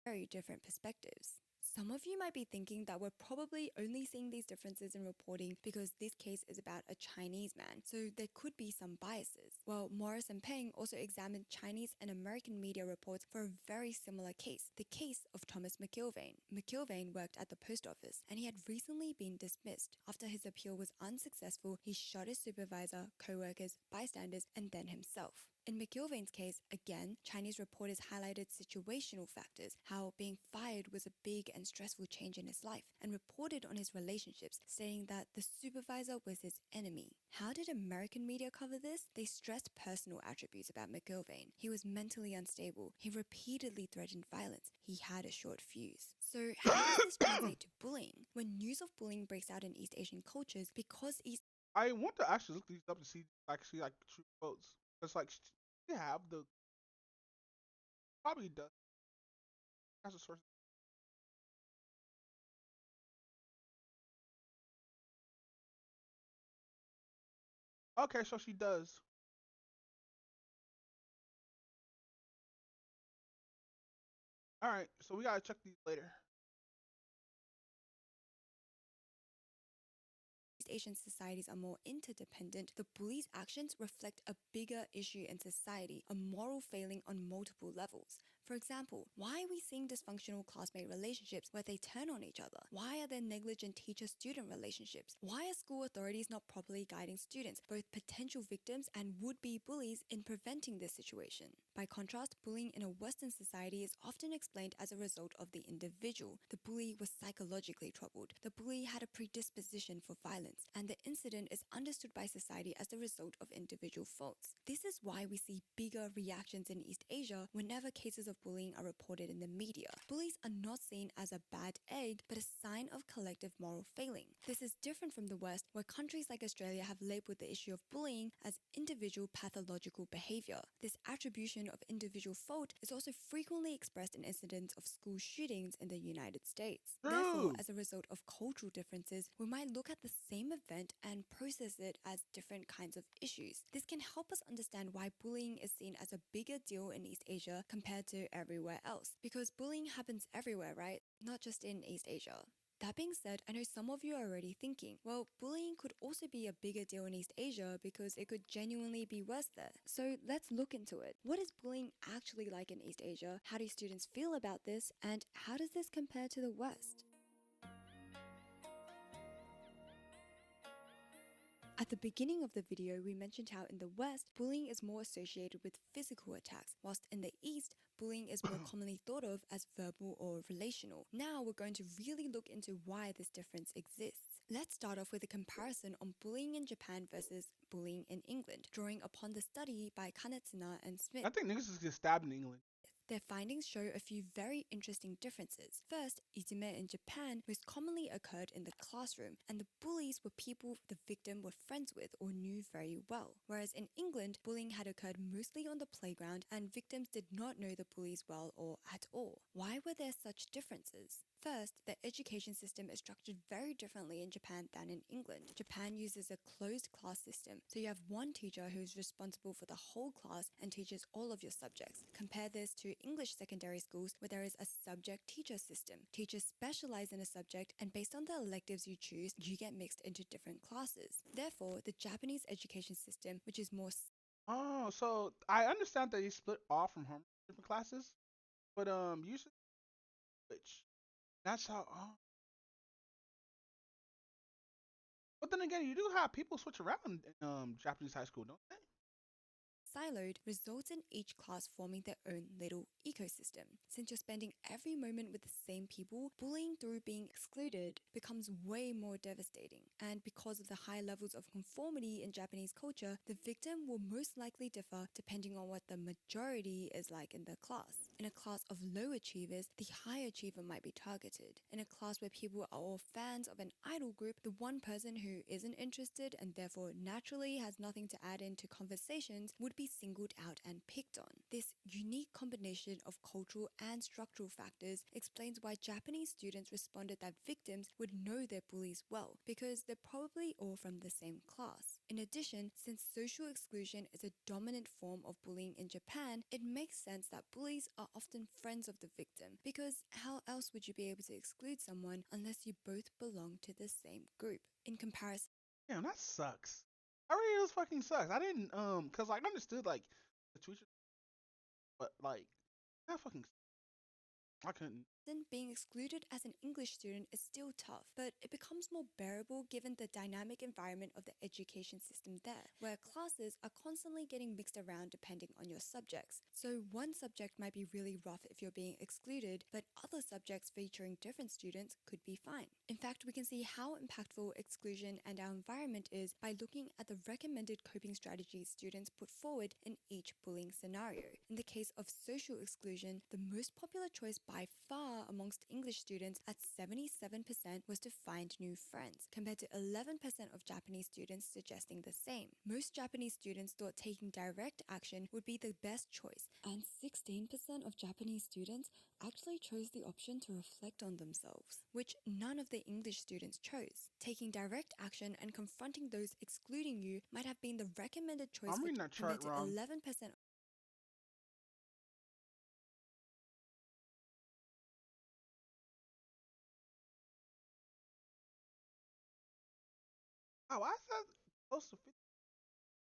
Very different perspectives. Some of you might be thinking that we're probably only seeing these differences in reporting because this case is about a Chinese man, so there could be some biases. Well, Morris and Peng also examined Chinese and American media reports for a very similar case, the case of Thomas McIlvaine. McIlvaine worked at the post office, and he had recently been dismissed. After his appeal was unsuccessful, he shot his supervisor, co-workers, bystanders, and then himself. In McIlvaine's case, again, Chinese reporters highlighted situational factors, how being fired was a big and stressful change in his life, and reported on his relationships, stating that the supervisor was his enemy. How did American media cover this? They stressed personal attributes about McIlvaine. He was mentally unstable. He repeatedly threatened violence. He had a short fuse. So how does this translate to bullying? When news of bullying breaks out in East Asian cultures, because I want to actually look these up to see true quotes. It's like they have the probably does as a source. Okay, so she does. All right, so we gotta check these later. Asian societies are more interdependent, the bully's actions reflect a bigger issue in society, a moral failing on multiple levels. For example, why are we seeing dysfunctional classmate relationships where they turn on each other? Why are there negligent teacher-student relationships? Why are school authorities not properly guiding students, both potential victims and would-be bullies, in preventing this situation? By contrast, bullying in a Western society is often explained as a result of the individual. The bully was psychologically troubled. The bully had a predisposition for violence, and the incident is understood by society as the result of individual faults. This is why we see bigger reactions in East Asia whenever cases of bullying are reported in the media. Bullies are not seen as a bad egg, but a sign of collective moral failing. This is different from the West, where countries like Australia have labelled the issue of bullying as individual pathological behaviour. This attribution of individual fault is also frequently expressed in incidents of school shootings in the United States. Therefore, as a result of cultural differences, we might look at the same event and process it as different kinds of issues. This can help us understand why bullying is seen as a bigger deal in East Asia compared to everywhere else. Because bullying happens everywhere, right? Not just in East Asia. That being said, I know some of you are already thinking, well, bullying could also be a bigger deal in East Asia because it could genuinely be worse there. So let's look into it. What is bullying actually like in East Asia? How do students feel about this? And how does this compare to the West? At the beginning of the video, we mentioned how in the West, bullying is more associated with physical attacks, whilst in the East, bullying is more commonly thought of as verbal or relational. Now we're going to really look into why this difference exists. Let's start off with a comparison on bullying in Japan versus bullying in England, drawing upon the study by Kanetsuna and Smith. I think niggas just get stabbed in England. Their findings show a few very interesting differences. First, izume in Japan most commonly occurred in the classroom, and the bullies were people the victim were friends with or knew very well. Whereas in England, bullying had occurred mostly on the playground, and victims did not know the bullies well or at all. Why were there such differences? First, the education system is structured very differently in Japan than in England. Japan uses a closed class system, so you have one teacher who is responsible for the whole class and teaches all of your subjects. Compare this to English secondary schools where there is a subject-teacher system. Teachers specialize in a subject, and based on the electives you choose, you get mixed into different classes. Therefore, the Japanese education system, which is more... Oh, so I understand that they split off from home different classes, but usually which that's how. But then again, you do have people switch around in Japanese high school, don't they? Siloed results in each class forming their own little ecosystem. Since you're spending every moment with the same people, bullying through being excluded becomes way more devastating. And because of the high levels of conformity in Japanese culture, the victim will most likely differ depending on what the majority is like in the class. In a class of low achievers, the high achiever might be targeted. In a class where people are all fans of an idol group, the one person who isn't interested and therefore naturally has nothing to add into conversations would be singled out and picked on. This unique combination of cultural and structural factors explains why Japanese students responded that victims would know their bullies well, because they're probably all from the same class. In addition, since social exclusion is a dominant form of bullying in Japan, it makes sense that bullies are often friends of the victim, because how else would you be able to exclude someone unless you both belong to the same group? In comparison, Damn, that sucks. I really just fucking sucks. I didn't cause like I understood like the teacher, but like that fucking I couldn't. being excluded as an English student is still tough, but it becomes more bearable given the dynamic environment of the education system there, where classes are constantly getting mixed around depending on your subjects. So one subject might be really rough if you're being excluded, but other subjects featuring different students could be fine. In fact, we can see how impactful exclusion and our environment is by looking at the recommended coping strategies students put forward in each bullying scenario. In the case of social exclusion, the most popular choice by far amongst English students at 77% was to find new friends, compared to 11% of Japanese students suggesting the same. Most Japanese students thought taking direct action would be the best choice, and 16% of Japanese students actually chose the option to reflect on themselves, which none of the English students chose. Taking direct action and confronting those excluding you might have been the recommended choice I'm reading that chart wrong. 11%. Oh, I said close to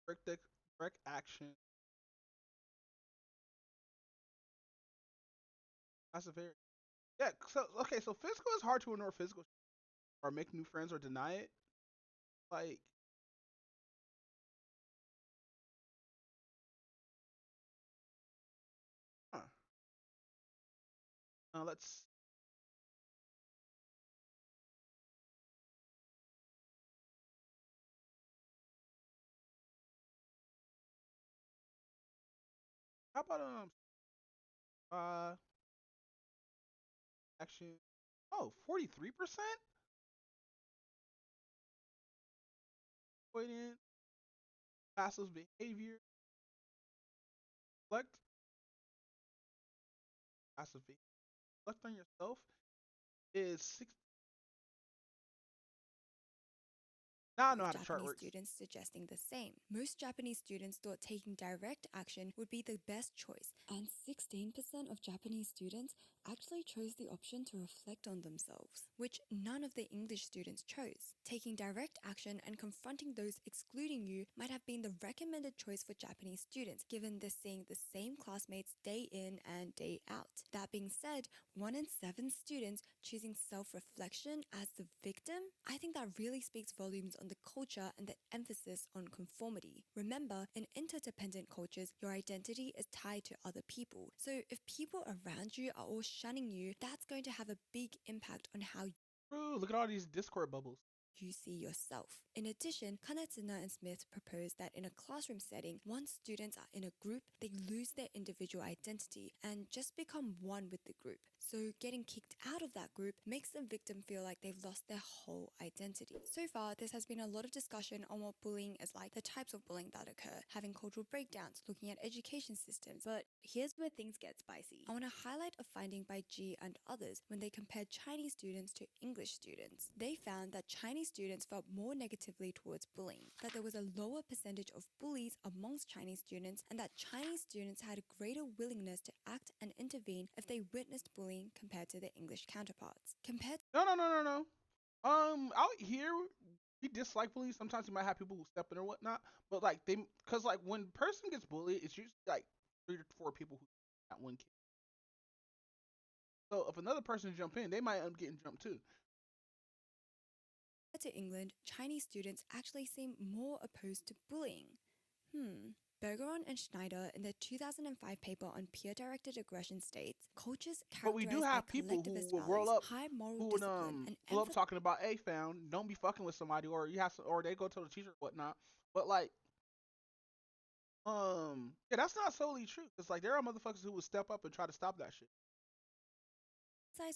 50 direct action. That's a very So okay, so physical is hard to ignore physical, or make new friends or deny it. Like, huh? Let's. How about action? Oh, 43%. Avoidant, passive behavior, reflect, passive behavior. Reflect on yourself is 6. Now I know how to chart Japanese works. students suggesting the same. Most Japanese students thought taking direct action would be the best choice, and 16% of Japanese students actually chose the option to reflect on themselves, which none of the English students chose. Taking direct action and confronting those excluding you might have been the recommended choice for Japanese students, given they're seeing the same classmates day in and day out. That being said, 1 in 7 students choosing self-reflection as the victim, I think that really speaks volumes on the culture and the emphasis on conformity. Remember, in interdependent cultures, your identity is tied to other people. So if people around you are all shunning you, that's going to have a big impact on how Ooh, look at all these Discord bubbles. you see yourself. In addition, Kanetsuna and Smith proposed that in a classroom setting, once students are in a group, they lose their individual identity and just become one with the group. So getting kicked out of that group makes the victim feel like they've lost their whole identity. So far, there has been a lot of discussion on what bullying is like, the types of bullying that occur, having cultural breakdowns, looking at education systems. But here's where things get spicy. I want to highlight a finding by G and others when they compared Chinese students to English students. They found that Chinese students felt more negatively towards bullying, that there was a lower percentage of bullies amongst Chinese students, and that Chinese students had a greater willingness to act and intervene if they witnessed bullying compared to their English counterparts. No. Out here, we dislike bullying. Sometimes you might have people who step in or whatnot, but like because like when a person gets bullied, it's usually like 3 to 4 people who not one kid. So if another person jump in, they might end up getting jumped too. To England, Chinese students actually seem more opposed to bullying. Bergeron and Schneider in their 2005 paper on peer-directed aggression states, cultures But we do characterized by have people who collectivist will roll values, up, high moral who would discipline, and roll up talking about, "Hey, fam, don't be fucking with somebody," or you have to, or they go tell the teacher or whatnot. But like, yeah, that's not solely true. It's like there are motherfuckers who will step up and try to stop that shit.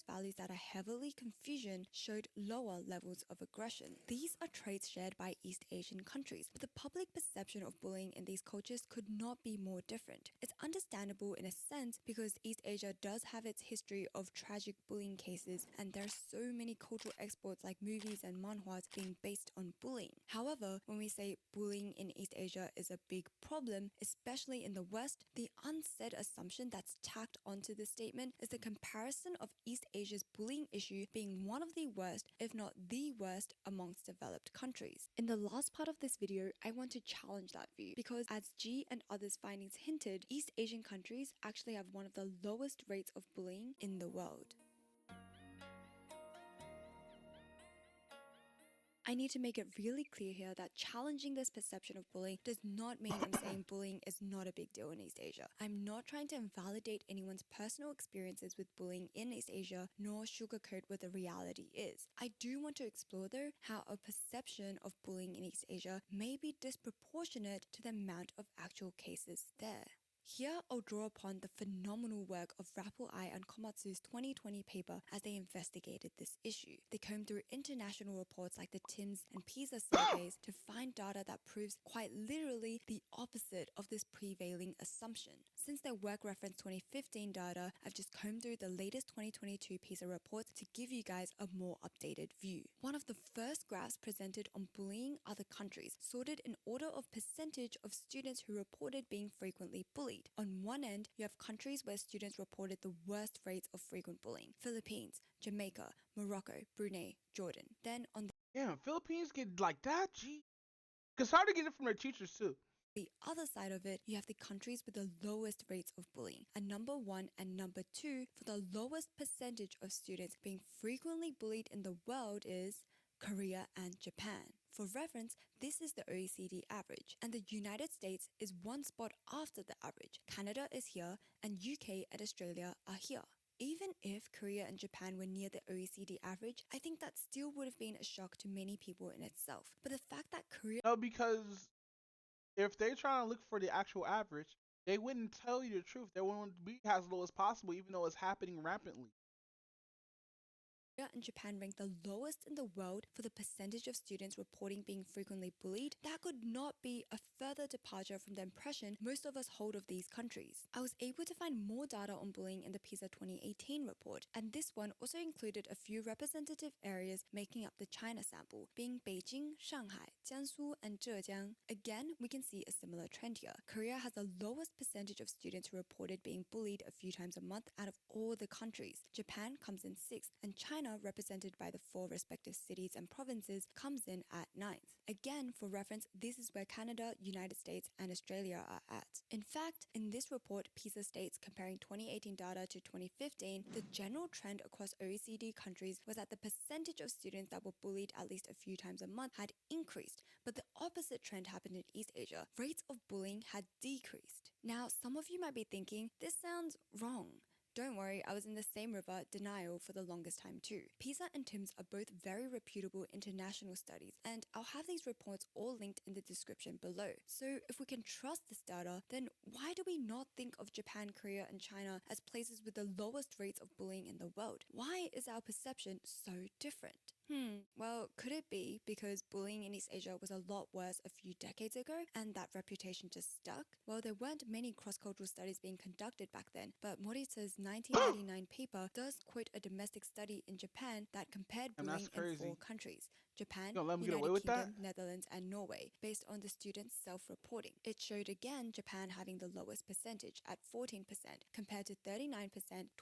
values that are heavily confusion showed lower levels of aggression. These are traits shared by East Asian countries, but the public perception of bullying in these cultures could not be more different. It's understandable in a sense because East Asia does have its history of tragic bullying cases, and there are so many cultural exports like movies and manhwas being based on bullying. However, when we say bullying in East Asia is a big problem, especially in the West, the unsaid assumption that's tacked onto this statement is the comparison of East Asia's bullying issue being one of the worst, if not the worst, amongst developed countries. In the last part of this video, I want to challenge that view because, as G and others' findings hinted, East Asian countries actually have one of the lowest rates of bullying in the world. I need to make it really clear here that challenging this perception of bullying does not mean I'm saying bullying is not a big deal in East Asia. I'm not trying to invalidate anyone's personal experiences with bullying in East Asia, nor sugarcoat what the reality is. I do want to explore though how a perception of bullying in East Asia may be disproportionate to the amount of actual cases there. Here, I'll draw upon the phenomenal work of Rappel Eye and Komatsu's 2020 paper as they investigated this issue. They combed through international reports like the TIMSS and PISA surveys to find data that proves quite literally the opposite of this prevailing assumption. Since their work referenced 2015 data, I've just combed through the latest 2022 PISA reports to give you guys a more updated view. One of the first graphs presented on bullying other countries, sorted in order of percentage of students who reported being frequently bullied. On one end, you have countries where students reported the worst rates of frequent bullying: Philippines, Jamaica, Morocco, Brunei, Jordan. Then on the Philippines get like that, gee. Because how to get it from their teachers too. The other side of it, you have the countries with the lowest rates of bullying. And number 1 and number 2 for the lowest percentage of students being frequently bullied in the world is Korea and Japan. For reference, this is the OECD average, and the United States is one spot after the average. Canada is here, and UK and Australia are here. Even if Korea and Japan were near the OECD average, I think that still would have been a shock to many people in itself. But the fact that Korea... No, because if they're trying to look for the actual average, they wouldn't tell you the truth. They wouldn't be as low as possible, even though it's happening rampantly. Korea and Japan rank the lowest in the world for the percentage of students reporting being frequently bullied, that could not be a further departure from the impression most of us hold of these countries. I was able to find more data on bullying in the PISA 2018 report, and this one also included a few representative areas making up the China sample, being Beijing, Shanghai, Jiangsu, and Zhejiang. Again, we can see a similar trend here. Korea has the lowest percentage of students who reported being bullied a few times a month out of all the countries. Japan comes in 6th, and China, represented by the 4 respective cities and provinces, comes in at 9th. Again, for reference, this is where Canada, United States, and Australia are at. In fact, in this report, PISA states comparing 2018 data to 2015, the general trend across OECD countries was that the percentage of students that were bullied at least a few times a month had increased, but the opposite trend happened in East Asia. Rates of bullying had decreased. Now, some of you might be thinking, this sounds wrong. Don't worry, I was in the same river, denial, for the longest time too. PISA and TIMSS are both very reputable international studies, and I'll have these reports all linked in the description below. So if we can trust this data, then why do we not think of Japan, Korea, and China as places with the lowest rates of bullying in the world? Why is our perception so different? Well, could it be because bullying in East Asia was a lot worse a few decades ago and that reputation just stuck? Well, there weren't many cross-cultural studies being conducted back then, but Morita's 1989 paper does quote a domestic study in Japan that compared bullying in 4 countries: Japan, United Kingdom, Netherlands, and Norway, based on the students' self-reporting. It showed again Japan having the lowest percentage at 14%, compared to 39%,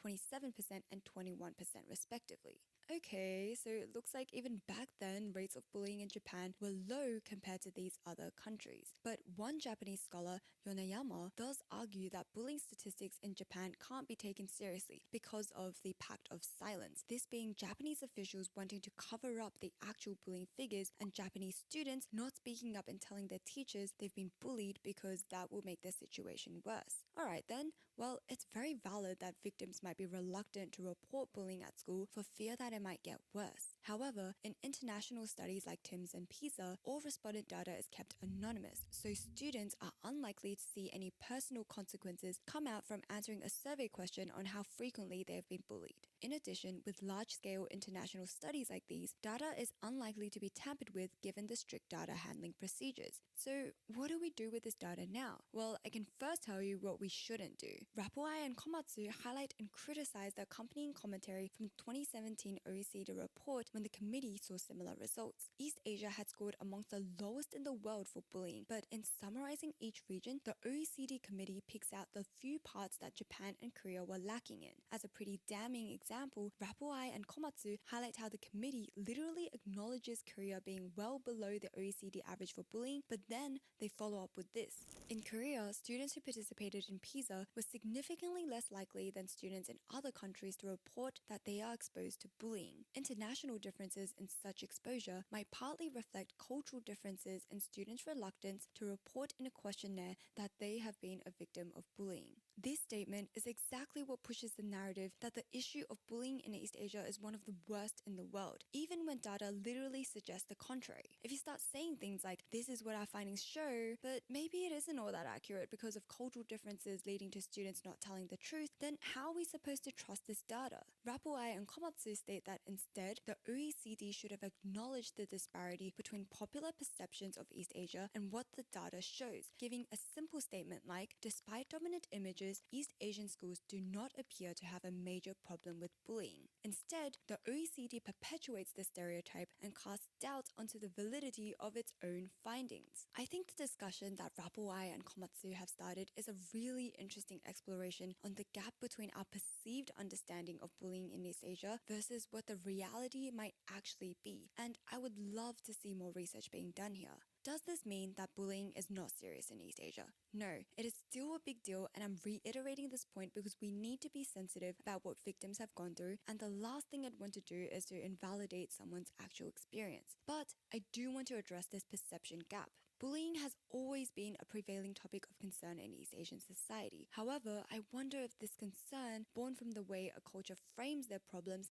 27%, and 21% respectively. Okay, so it looks like even back then, rates of bullying in Japan were low compared to these other countries. But one Japanese scholar, Yonayama, does argue that bullying statistics in Japan can't be taken seriously because of the pact of silence, this being Japanese officials wanting to cover up the actual bullying figures and Japanese students not speaking up and telling their teachers they've been bullied because that will make their situation worse. Alright then, well, it's very valid that victims might be reluctant to report bullying at school for fear that it might get worse. However, in international studies like TIMSS and PISA, all respondent data is kept anonymous, so students are unlikely to see any personal consequences come out from answering a survey question on how frequently they have been bullied. In addition, with large-scale international studies like these, data is unlikely to be tampered with given the strict data handling procedures. So what do we do with this data now? Well, I can first tell you what we shouldn't do. Rapuai and Komatsu highlight and criticize the accompanying commentary from the 2017 OECD report when the committee saw similar results. East Asia had scored amongst the lowest in the world for bullying, but in summarizing each region, the OECD committee picks out the few parts that Japan and Korea were lacking in. As a pretty damning example, Rapuai and Komatsu highlight how the committee literally acknowledges Korea being well below the OECD average for bullying, but then they follow up with this. In Korea, students who participated in PISA were significantly less likely than students in other countries to report that they are exposed to bullying. International differences in such exposure might partly reflect cultural differences in students' reluctance to report in a questionnaire that they have been a victim of bullying. This statement is exactly what pushes the narrative that the issue of bullying in East Asia is one of the worst in the world, even when data literally suggests the contrary. If you start saying things like, this is what our findings show, but maybe it isn't all that accurate because of cultural differences leading to students not telling the truth, then how are we supposed to trust this data? Rapuai and Komatsu state that instead, the OECD should have acknowledged the disparity between popular perceptions of East Asia and what the data shows, giving a simple statement like, despite dominant images, East Asian schools do not appear to have a major problem with bullying. Instead, the OECD perpetuates this stereotype and casts doubt onto the validity of its own findings. I think the discussion that Rapuai and Komatsu have started is a really interesting exploration on the gap between our perceived understanding of bullying in East Asia versus what the reality might actually be, and I would love to see more research being done here. Does this mean that bullying is not serious in East Asia? No, it is still a big deal, and I'm reiterating this point because we need to be sensitive about what victims have gone through, and the last thing I'd want to do is to invalidate someone's actual experience. But I do want to address this perception gap. Bullying has always been a prevailing topic of concern in East Asian society. However, I wonder if this concern, born from the way a culture frames their problems.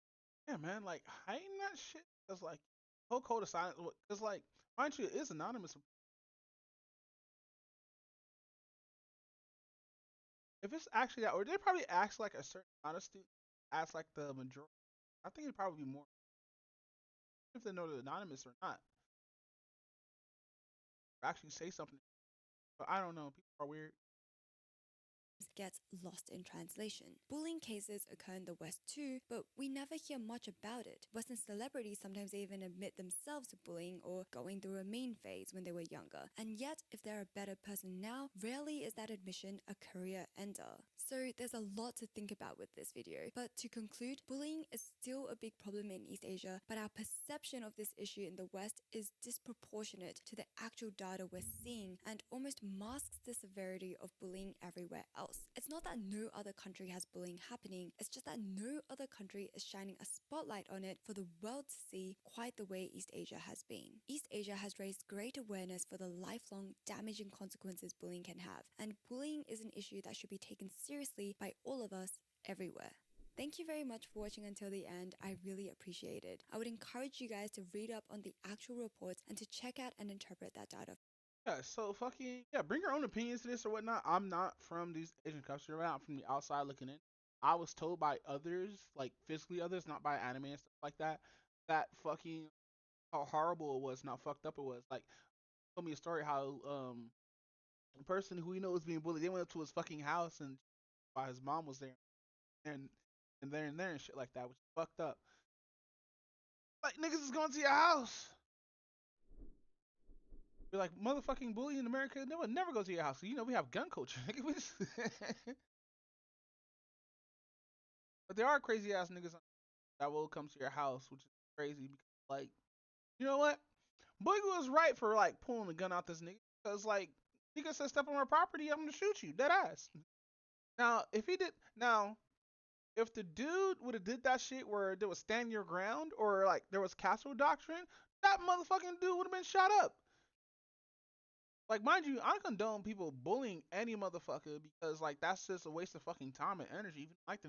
Yeah, man, like, hiding that shit, because, like, whole code of silence, because, like, mind you, it is anonymous. If it's actually that, or they probably ask, like, a certain amount of students, ask, like, the majority I think it'd probably be more if they know they're anonymous or not. Or actually say something. But I don't know. People are weird. Gets lost in translation. Bullying cases occur in the West too, but we never hear much about it. Western celebrities sometimes even admit themselves to bullying or going through a mean phase when they were younger. And yet, if they're a better person now, rarely is that admission a career ender. So there's a lot to think about with this video. But to conclude, bullying is still a big problem in East Asia, but our perception of this issue in the West is disproportionate to the actual data we're seeing and almost masks the severity of bullying everywhere else. It's not that no other country has bullying happening, it's just that no other country is shining a spotlight on it for the world to see quite the way East Asia has been. East Asia has raised great awareness for the lifelong damaging consequences bullying can have, and bullying is an issue that should be taken seriously by all of us everywhere. Thank you very much for watching until the end. I really appreciate it. I would encourage you guys to read up on the actual reports and to check out and interpret that data. Yeah, so fucking yeah, bring your own opinions to this or whatnot. I'm not from these Asian countries. I'm not from the outside looking in. I was told by others, like physically others, not by anime and stuff like that, that fucking how horrible it was and how fucked up it was. Like, told me a story how the person who he knows was being bullied, they went up to his fucking house and while his mom was there and there and shit like that, which is fucked up. Like niggas is going to your house. Be like, motherfucking bully in America, they would never go to your house. You know, we have gun culture. But there are crazy ass niggas that will come to your house, which is crazy because, like, you know what? Boyga was right for, like, pulling the gun out this nigga. Because, like, nigga said, step on my property, I'm gonna shoot you. Dead ass. Now, if the dude would have did that shit where there was stand your ground or, like, there was castle doctrine, that motherfucking dude would have been shot up. Like, mind you, I don't condone people bullying any motherfucker because, like, that's just a waste of fucking time and energy. Even like the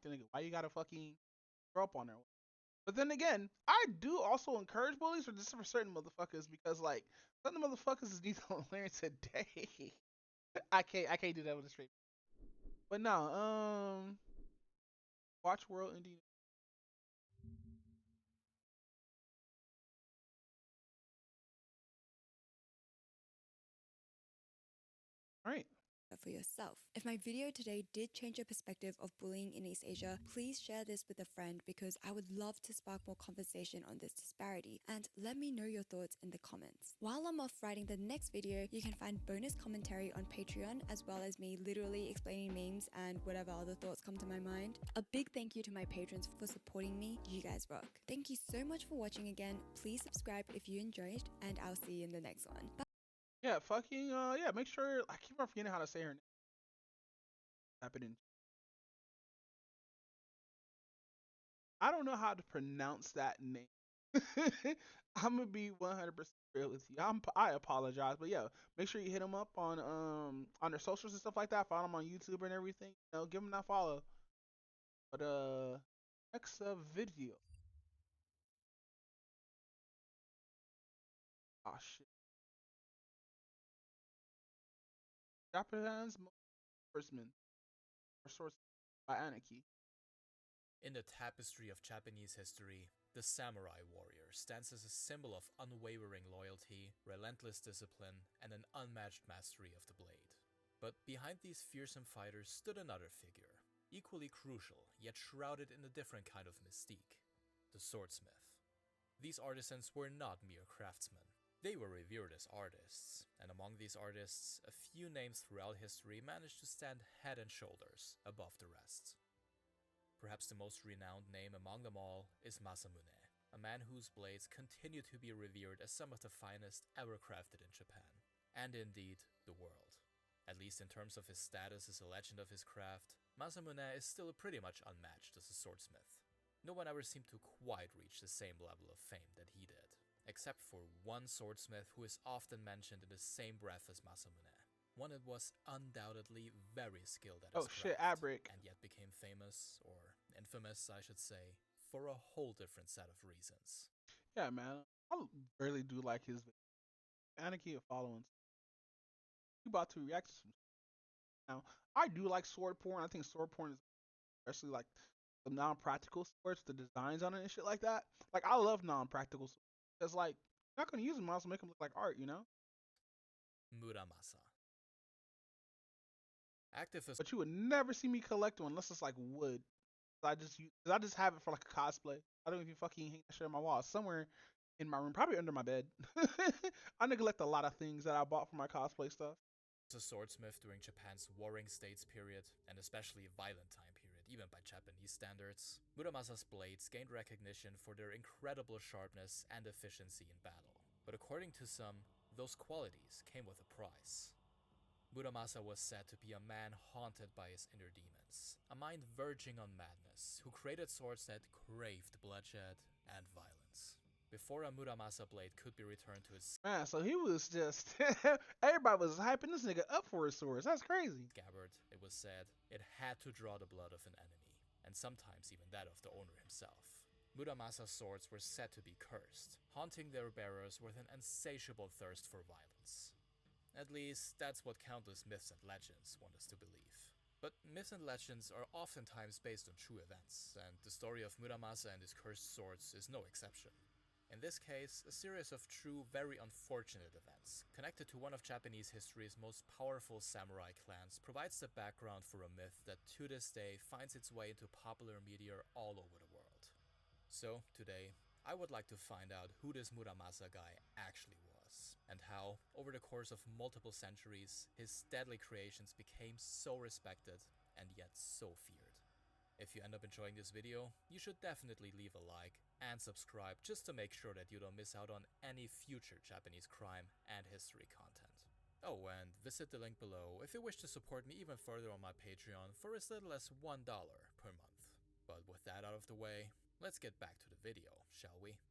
nigga, why you gotta fucking throw up on there? But then again, I do also encourage bullies for just for certain motherfuckers because, like, certain motherfuckers need to learn today. I can't do that with a straight. But no, Watch World Indie. All right. For yourself. If my video today did change your perspective of bullying in East Asia, please share this with a friend because I would love to spark more conversation on this disparity, and let me know your thoughts in the comments. While I'm off writing the next video, you can find bonus commentary on Patreon as well as me literally explaining memes and whatever other thoughts come to my mind. A big thank you to my patrons for supporting me. You guys rock. Thank you so much for watching again. Please subscribe if you enjoyed, and I'll see you in the next one. Bye. Yeah, fucking yeah, make sure I keep on forgetting how to say her name. Type it in. I don't know how to pronounce that name. I'm gonna be 100% real with you. I apologize, but yeah, make sure you hit them up on their socials and stuff like that. Follow them on YouTube and everything. You know, give them that follow. But next video. Oh shit. Japanese Horseman or Source by Anarchy. In the tapestry of Japanese history, the samurai warrior stands as a symbol of unwavering loyalty, relentless discipline, and an unmatched mastery of the blade. But behind these fearsome fighters stood another figure, equally crucial, yet shrouded in a different kind of mystique: the swordsmith. These artisans were not mere craftsmen. They were revered as artists, and among these artists, a few names throughout history managed to stand head and shoulders above the rest. Perhaps the most renowned name among them all is Masamune, a man whose blades continue to be revered as some of the finest ever crafted in Japan, and indeed, the world. At least in terms of his status as a legend of his craft, Masamune is still pretty much unmatched as a swordsmith. No one ever seemed to quite reach the same level of fame that he did, except for one swordsmith who is often mentioned in the same breath as Masamune. One that was undoubtedly very skilled at his craft, and yet became famous, or infamous I should say, for a whole different set of reasons. Yeah, man, I really do like his Anarchy of following. You about to react to some. Now, I do like sword porn. I think sword porn is especially like the non-practical swords, the designs on it and shit like that. Like I love non-practical swords. It's like you're not gonna use them, also make them look like art, you know. Muramasa. Active as But you would never see me collect one unless it's like wood. I just have it for like a cosplay. I don't even fucking hang that shit on my wall. Somewhere in my room, probably under my bed. I neglect a lot of things that I bought for my cosplay stuff. a swordsmith during Japan's warring states period, and especially violent time period, even by Japanese standards, Muramasa's blades gained recognition for their incredible sharpness and efficiency in battle. But according to some, those qualities came with a price. Muramasa was said to be a man haunted by his inner demons, a mind verging on madness, who created swords that craved bloodshed and violence. Before a Muramasa blade could be returned to its Man, so he was just everybody was hyping this nigga up for his swords. That's crazy. scabbard, it was said, it had to draw the blood of an enemy, and sometimes even that of the owner himself. Muramasa's swords were said to be cursed, haunting their bearers with an insatiable thirst for violence. At least, that's what countless myths and legends want us to believe. But myths and legends are oftentimes based on true events, and the story of Muramasa and his cursed swords is no exception. In this case, a series of true, very unfortunate events, connected to one of Japanese history's most powerful samurai clans, provides the background for a myth that to this day finds its way into popular media all over the world. So, today, I would like to find out who this Muramasa guy actually was, and how, over the course of multiple centuries, his deadly creations became so respected and yet so feared. If you end up enjoying this video, you should definitely leave a like and subscribe just to make sure that you don't miss out on any future Japanese crime and history content. Oh, and visit the link below if you wish to support me even further on my Patreon for as little as $1 per month. But with that out of the way, let's get back to the video, shall we?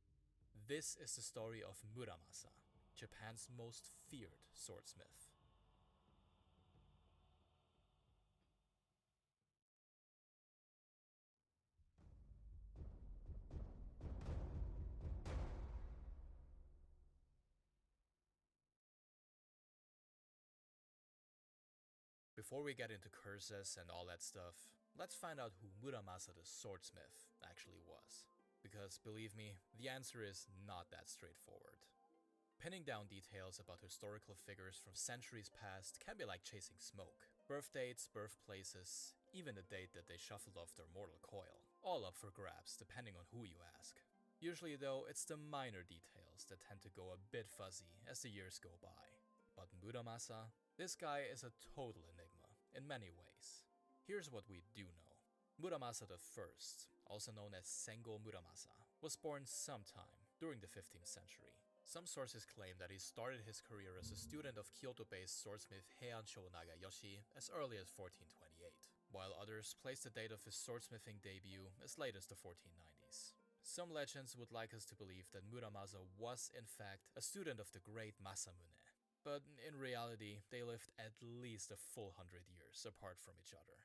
This is the story of Muramasa, Japan's most feared swordsmith. Before we get into curses and all that stuff, let's find out who Muramasa the swordsmith actually was. Because believe me, the answer is not that straightforward. Pinning down details about historical figures from centuries past can be like chasing smoke. Birth dates, birthplaces, even the date that they shuffled off their mortal coil, all up for grabs depending on who you ask. Usually though, it's the minor details that tend to go a bit fuzzy as the years go by. But Muramasa, this guy is a total enigma in many ways. Here's what we do know. Muramasa I, also known as Sengo Muramasa, was born sometime during the 15th century. Some sources claim that he started his career as a student of Kyoto-based swordsmith Heiansho Nagayoshi as early as 1428, while others place the date of his swordsmithing debut as late as the 1490s. Some legends would like us to believe that Muramasa was, in fact, a student of the great Masamune, but in reality, they lived at least a full 100 years apart from each other.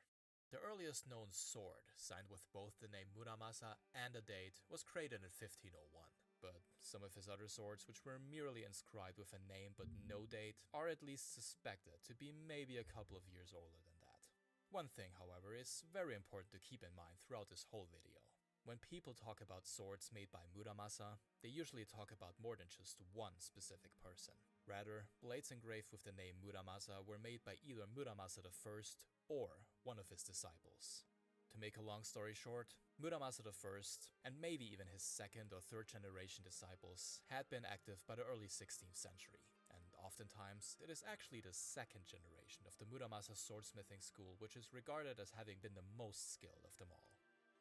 The earliest known sword, signed with both the name Muramasa and a date, was created in 1501, but some of his other swords, which were merely inscribed with a name but no date, are at least suspected to be maybe a couple of years older than that. One thing, however, is very important to keep in mind throughout this whole video. When people talk about swords made by Muramasa, they usually talk about more than just one specific person. Rather, blades engraved with the name Muramasa were made by either Muramasa I or one of his disciples. To make a long story short, Muramasa I, and maybe even his second or third generation disciples, had been active by the early 16th century, and oftentimes it is actually the second generation of the Muramasa swordsmithing school which is regarded as having been the most skilled of them all.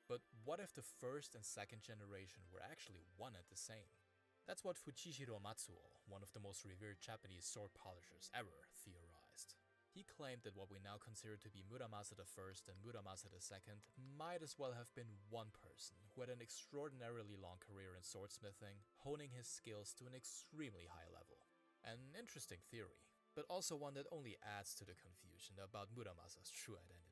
But what if the first and second generation were actually one and the same? That's what Fujishiro Matsuo, one of the most revered Japanese sword polishers ever, theorized. He claimed that what we now consider to be Muramasa I and Muramasa II might as well have been one person who had an extraordinarily long career in swordsmithing, honing his skills to an extremely high level. An interesting theory, but also one that only adds to the confusion about Muramasa's true identity.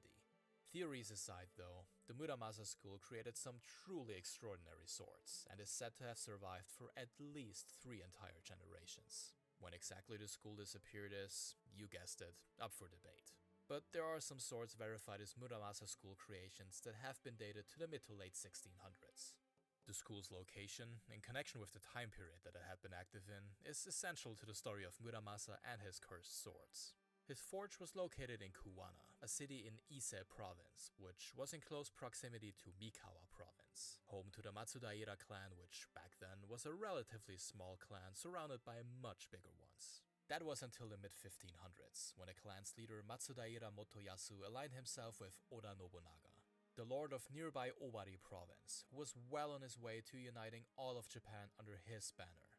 Theories aside though, the Muramasa school created some truly extraordinary swords, and is said to have survived for at least 3 entire generations. When exactly the school disappeared is, you guessed it, up for debate. but there are some swords verified as Muramasa school creations that have been dated to the mid to late 1600s. The school's location, in connection with the time period that it had been active in, is essential to the story of Muramasa and his cursed swords. His forge was located in Kuwana, a city in Ise province, which was in close proximity to Mikawa province, home to the Matsudaira clan, which back then was a relatively small clan surrounded by much bigger ones. That was until the mid-1500s, when the clan's leader Matsudaira Motoyasu aligned himself with Oda Nobunaga, the lord of nearby Owari province, who was well on his way to uniting all of Japan under his banner.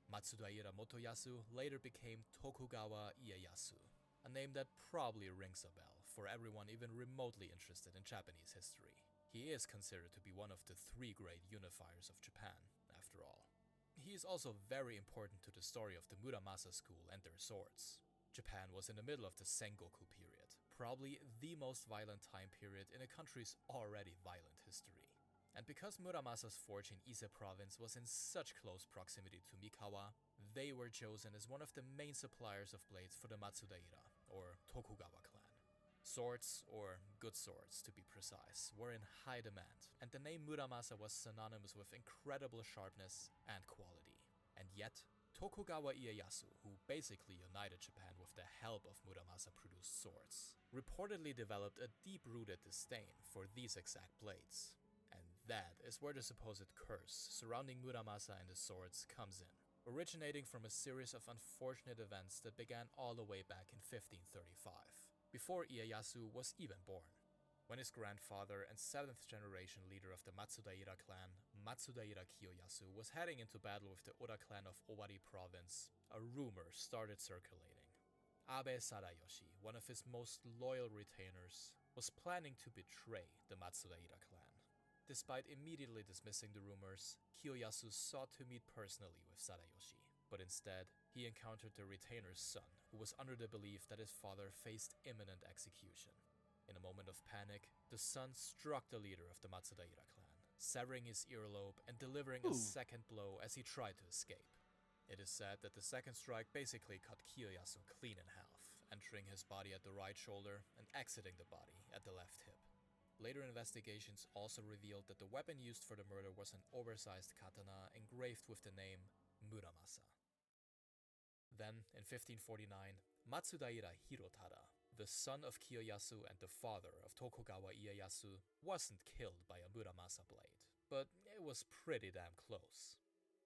Matsudaira Motoyasu later became Tokugawa Ieyasu, a name that probably rings a bell for everyone even remotely interested in Japanese history. He is considered to be one of the three great unifiers of Japan, after all. He is also very important to the story of the Muramasa school and their swords. Japan was in the middle of the Sengoku period, probably the most violent time period in a country's already violent history. And because Muramasa's forge in Ise province was in such close proximity to Mikawa, they were chosen as one of the main suppliers of blades for the Matsudaira, or Tokugawa clan. Swords, or good swords to be precise, were in high demand, and the name Muramasa was synonymous with incredible sharpness and quality. And yet, Tokugawa Ieyasu, who basically united Japan with the help of Muramasa-produced swords, reportedly developed a deep-rooted disdain for these exact blades. And that is where the supposed curse surrounding Muramasa and his swords comes in, originating from a series of unfortunate events that began all the way back in 1535, before Ieyasu was even born. When his grandfather and 7th generation leader of the Matsudaira clan, Matsudaira Kiyoyasu, was heading into battle with the Oda clan of Owari province, a rumor started circulating. Abe Sadayoshi, one of his most loyal retainers, was planning to betray the Matsudaira clan. Despite immediately dismissing the rumors, Kiyoyasu sought to meet personally with Sadayoshi, but instead, he encountered the retainer's son, who was under the belief that his father faced imminent execution. In a moment of panic, the son struck the leader of the Matsudaira clan, severing his earlobe and delivering a second blow as he tried to escape. It is said that the second strike basically cut Kiyoyasu clean in half, entering his body at the right shoulder and exiting the body at the left hip. Later investigations also revealed that the weapon used for the murder was an oversized katana engraved with the name Muramasa. Then, in 1549, Matsudaira Hirotada, the son of Kiyoyasu and the father of Tokugawa Ieyasu, wasn't killed by a Muramasa blade, but it was pretty damn close.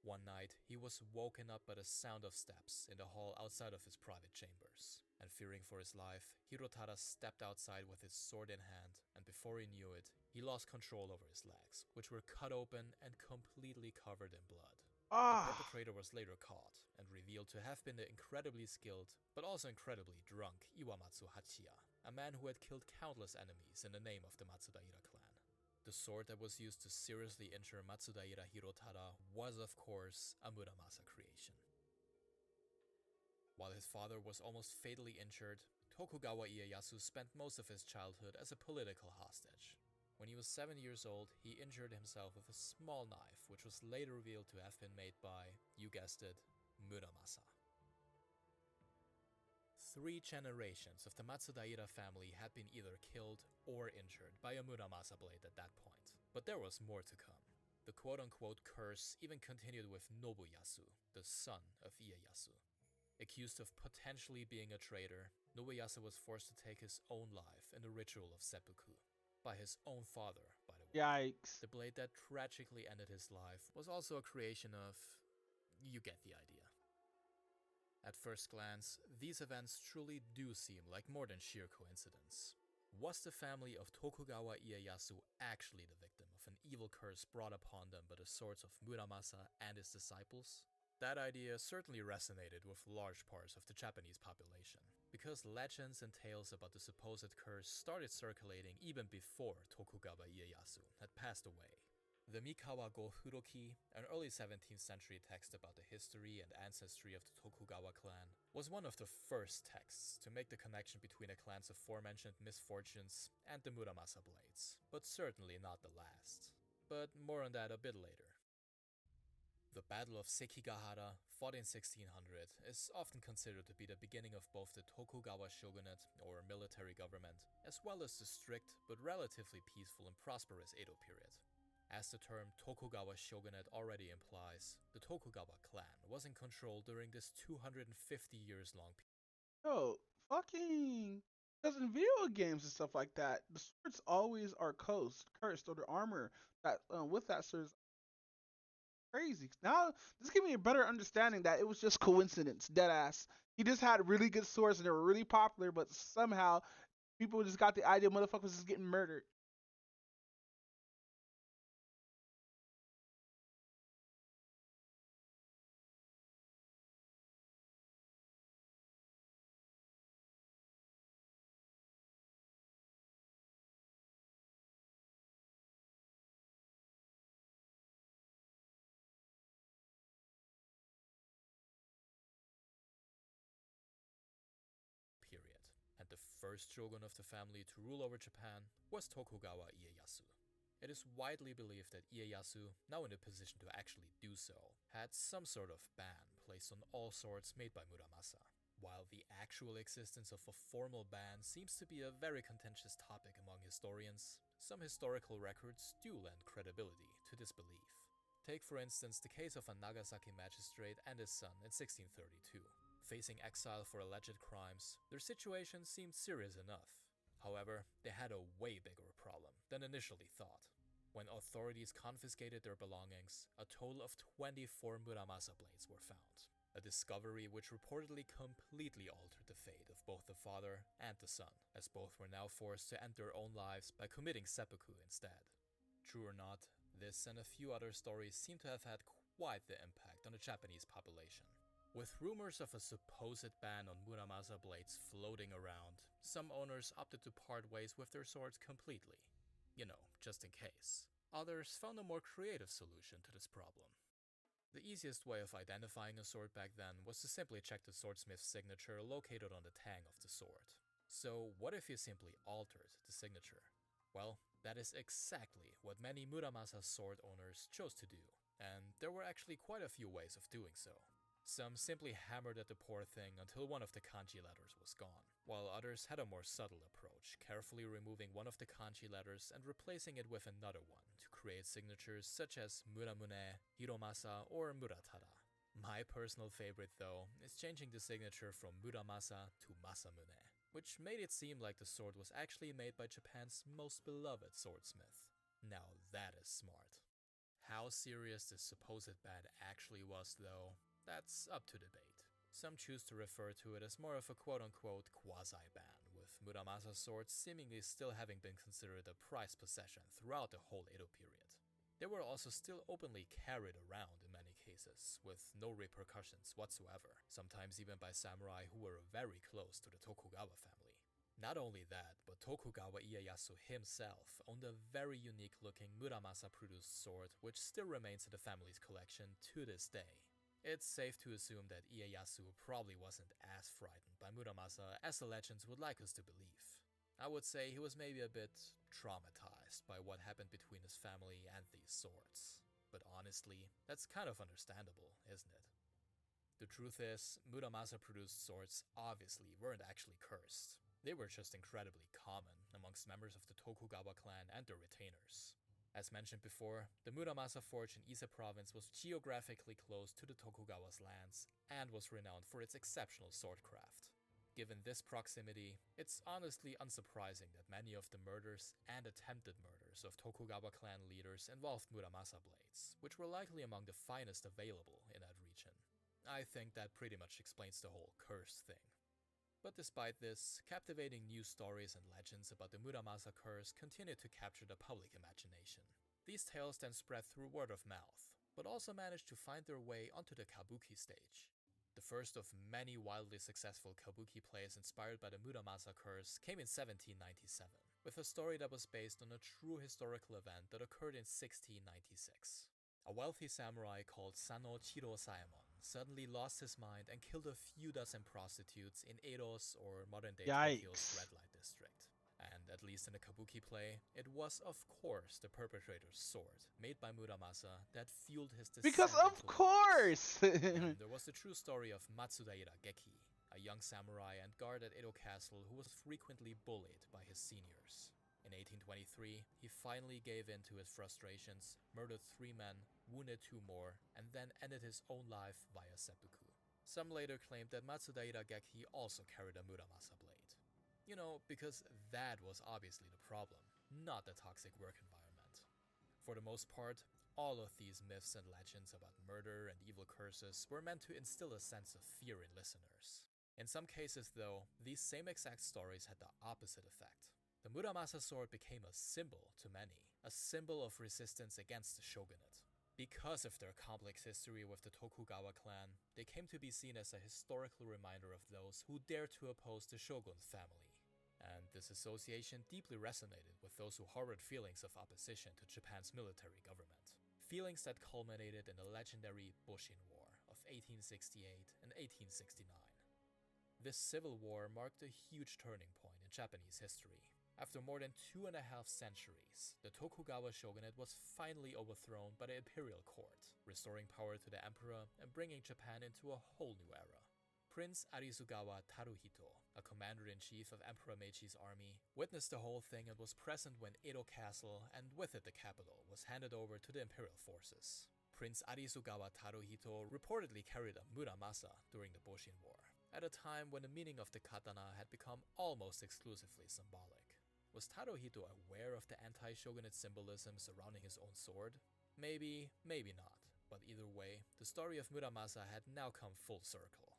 One night, he was woken up by the sound of steps in the hall outside of his private chambers, and fearing for his life, Hirotada stepped outside with his sword in hand, and before he knew it, he lost control over his legs, which were cut open and completely covered in blood. The perpetrator was later caught and revealed to have been the incredibly skilled, but also incredibly drunk Iwamatsu Hachiya, a man who had killed countless enemies in the name of the Matsudaira clan. The sword that was used to seriously injure Matsudaira Hirotada was, of course, a Muramasa creation. While his father was almost fatally injured, Tokugawa Ieyasu spent most of his childhood as a political hostage. When he was 7 years old, he injured himself with a small knife, which was later revealed to have been made by, you guessed it, Muramasa. 3 generations of the Matsudaira family had been either killed or injured by a Muramasa blade at that point, but there was more to come. The quote-unquote curse even continued with Nobuyasu, the son of Ieyasu. Accused of potentially being a traitor, Nobuyasu was forced to take his own life in the ritual of seppuku. By his own father, by the way. Yikes. The blade that tragically ended his life was also a creation of... you get the idea. At first glance, these events truly do seem like more than sheer coincidence. Was the family of Tokugawa Ieyasu actually the victim of an evil curse brought upon them by the swords of Muramasa and his disciples? That idea certainly resonated with large parts of the Japanese population, because legends and tales about the supposed curse started circulating even before Tokugawa Ieyasu had passed away. The Mikawa Go Furoki, an early 17th century text about the history and ancestry of the Tokugawa clan, was one of the first texts to make the connection between the clan's aforementioned misfortunes and the Muramasa blades, but certainly not the last. But more on that a bit later. The Battle of Sekigahara, fought in 1600, is often considered to be the beginning of both the Tokugawa shogunate, or military government, as well as the strict but relatively peaceful and prosperous Edo period. As the term Tokugawa shogunate already implies, the Tokugawa clan was in control during this 250 years long period. Yo, fucking. Because in video games and stuff like that, the swords always are cursed, or the armor that with that sword is crazy. Now, this gives me a better understanding that it was just coincidence, dead ass. He just had really good swords and they were really popular, but somehow people just got the idea motherfuckers is getting murdered. period, and the first shogun of the family to rule over Japan was Tokugawa Ieyasu. It is widely believed that Ieyasu, now in a position to actually do so, had some sort of ban placed on all swords made by Muramasa. While the actual existence of a formal ban seems to be a very contentious topic among historians, some historical records do lend credibility to this belief. Take for instance the case of a Nagasaki magistrate and his son in 1632. Facing exile for alleged crimes, their situation seemed serious enough. However, they had a way bigger problem than initially thought. When authorities confiscated their belongings, a total of 24 Muramasa blades were found, a discovery which reportedly completely altered the fate of both the father and the son, as both were now forced to end their own lives by committing seppuku instead. True or not, this and a few other stories seem to have had quite the impact on the Japanese population. With rumors of a supposed ban on Muramasa blades floating around, some owners opted to part ways with their swords completely. You know, just in case. Others found a more creative solution to this problem. The easiest way of identifying a sword back then was to simply check the swordsmith's signature located on the tang of the sword. So what if you simply altered the signature? Well, that is exactly what many Muramasa sword owners chose to do, and there were actually quite a few ways of doing so. Some simply hammered at the poor thing until one of the kanji letters was gone, while others had a more subtle approach, carefully removing one of the kanji letters and replacing it with another one to create signatures such as Muramune, Hiromasa, or Muratada. My personal favorite though is changing the signature from Muramasa to Masamune, which made it seem like the sword was actually made by Japan's most beloved swordsmith. Now that is smart. How serious this supposed ban actually was though, that's up to debate. Some choose to refer to it as more of a quote-unquote quasi-ban, with Muramasa swords seemingly still having been considered a prized possession throughout the whole Edo period. They were also still openly carried around in many cases, with no repercussions whatsoever, sometimes even by samurai who were very close to the Tokugawa family. Not only that, but Tokugawa Ieyasu himself owned a very unique-looking Muramasa-produced sword which still remains in the family's collection to this day. It's safe to assume that Ieyasu probably wasn't as frightened by Muramasa as the legends would like us to believe. I would say he was maybe a bit traumatized by what happened between his family and these swords. But honestly, that's kind of understandable, isn't it? The truth is, Muramasa-produced swords obviously weren't actually cursed. They were just incredibly common amongst members of the Tokugawa clan and their retainers. As mentioned before, the Muramasa Forge in Ise province was geographically close to the Tokugawa's lands and was renowned for its exceptional swordcraft. Given this proximity, it's honestly unsurprising that many of the murders and attempted murders of Tokugawa clan leaders involved Muramasa blades, which were likely among the finest available in that region. I think that pretty much explains the whole curse thing. But despite this, captivating news stories and legends about the Muramasa curse continued to capture the public imagination. These tales then spread through word of mouth, but also managed to find their way onto the kabuki stage. The first of many wildly successful kabuki plays inspired by the Muramasa curse came in 1797, with a story that was based on a true historical event that occurred in 1696. A wealthy samurai called Sano Chiro Saemon suddenly lost his mind and killed a few dozen prostitutes in Edo's, or modern-day Tokyo's, red light district. And at least in the Kabuki play, it was of course the perpetrator's sword, made by Muramasa, that fueled his descent Because of into course! and there was the true story of Matsudaira Geki, a young samurai and guard at Edo Castle who was frequently bullied by his seniors. In 1823, he finally gave in to his frustrations, murdered 3 men, wounded 2 more, and then ended his own life via seppuku. Some later claimed that Matsudaira Geki also carried a Muramasa blade. You know, because that was obviously the problem, not the toxic work environment. For the most part, all of these myths and legends about murder and evil curses were meant to instill a sense of fear in listeners. In some cases, though, these same exact stories had the opposite effect. The Muramasa sword became a symbol to many, a symbol of resistance against the shogunate. Because of their complex history with the Tokugawa clan, they came to be seen as a historical reminder of those who dared to oppose the shogun's family. And this association deeply resonated with those who harbored feelings of opposition to Japan's military government. Feelings that culminated in the legendary Boshin War of 1868 and 1869. This civil war marked a huge turning point in Japanese history. After more than 2.5 centuries, the Tokugawa shogunate was finally overthrown by the imperial court, restoring power to the emperor and bringing Japan into a whole new era. Prince Arisugawa Taruhito, a commander-in-chief of Emperor Meiji's army, witnessed the whole thing and was present when Edo Castle, and with it the capital, was handed over to the imperial forces. Prince Arisugawa Taruhito reportedly carried a Muramasa during the Boshin War, at a time when the meaning of the katana had become almost exclusively symbolic. Was Taruhito aware of the anti-shogunate symbolism surrounding his own sword? Maybe, maybe not, but either way, the story of Muramasa had now come full circle.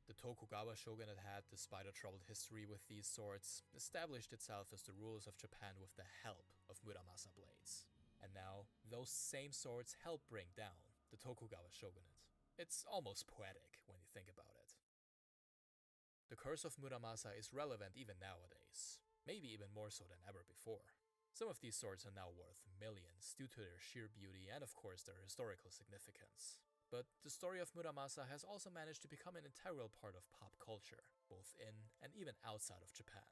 The Tokugawa shogunate had, despite a troubled history with these swords, established itself as the rulers of Japan with the help of Muramasa blades. And now, those same swords help bring down the Tokugawa shogunate. It's almost poetic when you think about it. The curse of Muramasa is relevant even nowadays. Maybe even more so than ever before. Some of these swords are now worth millions due to their sheer beauty and of course their historical significance. But the story of Muramasa has also managed to become an integral part of pop culture, both in and even outside of Japan.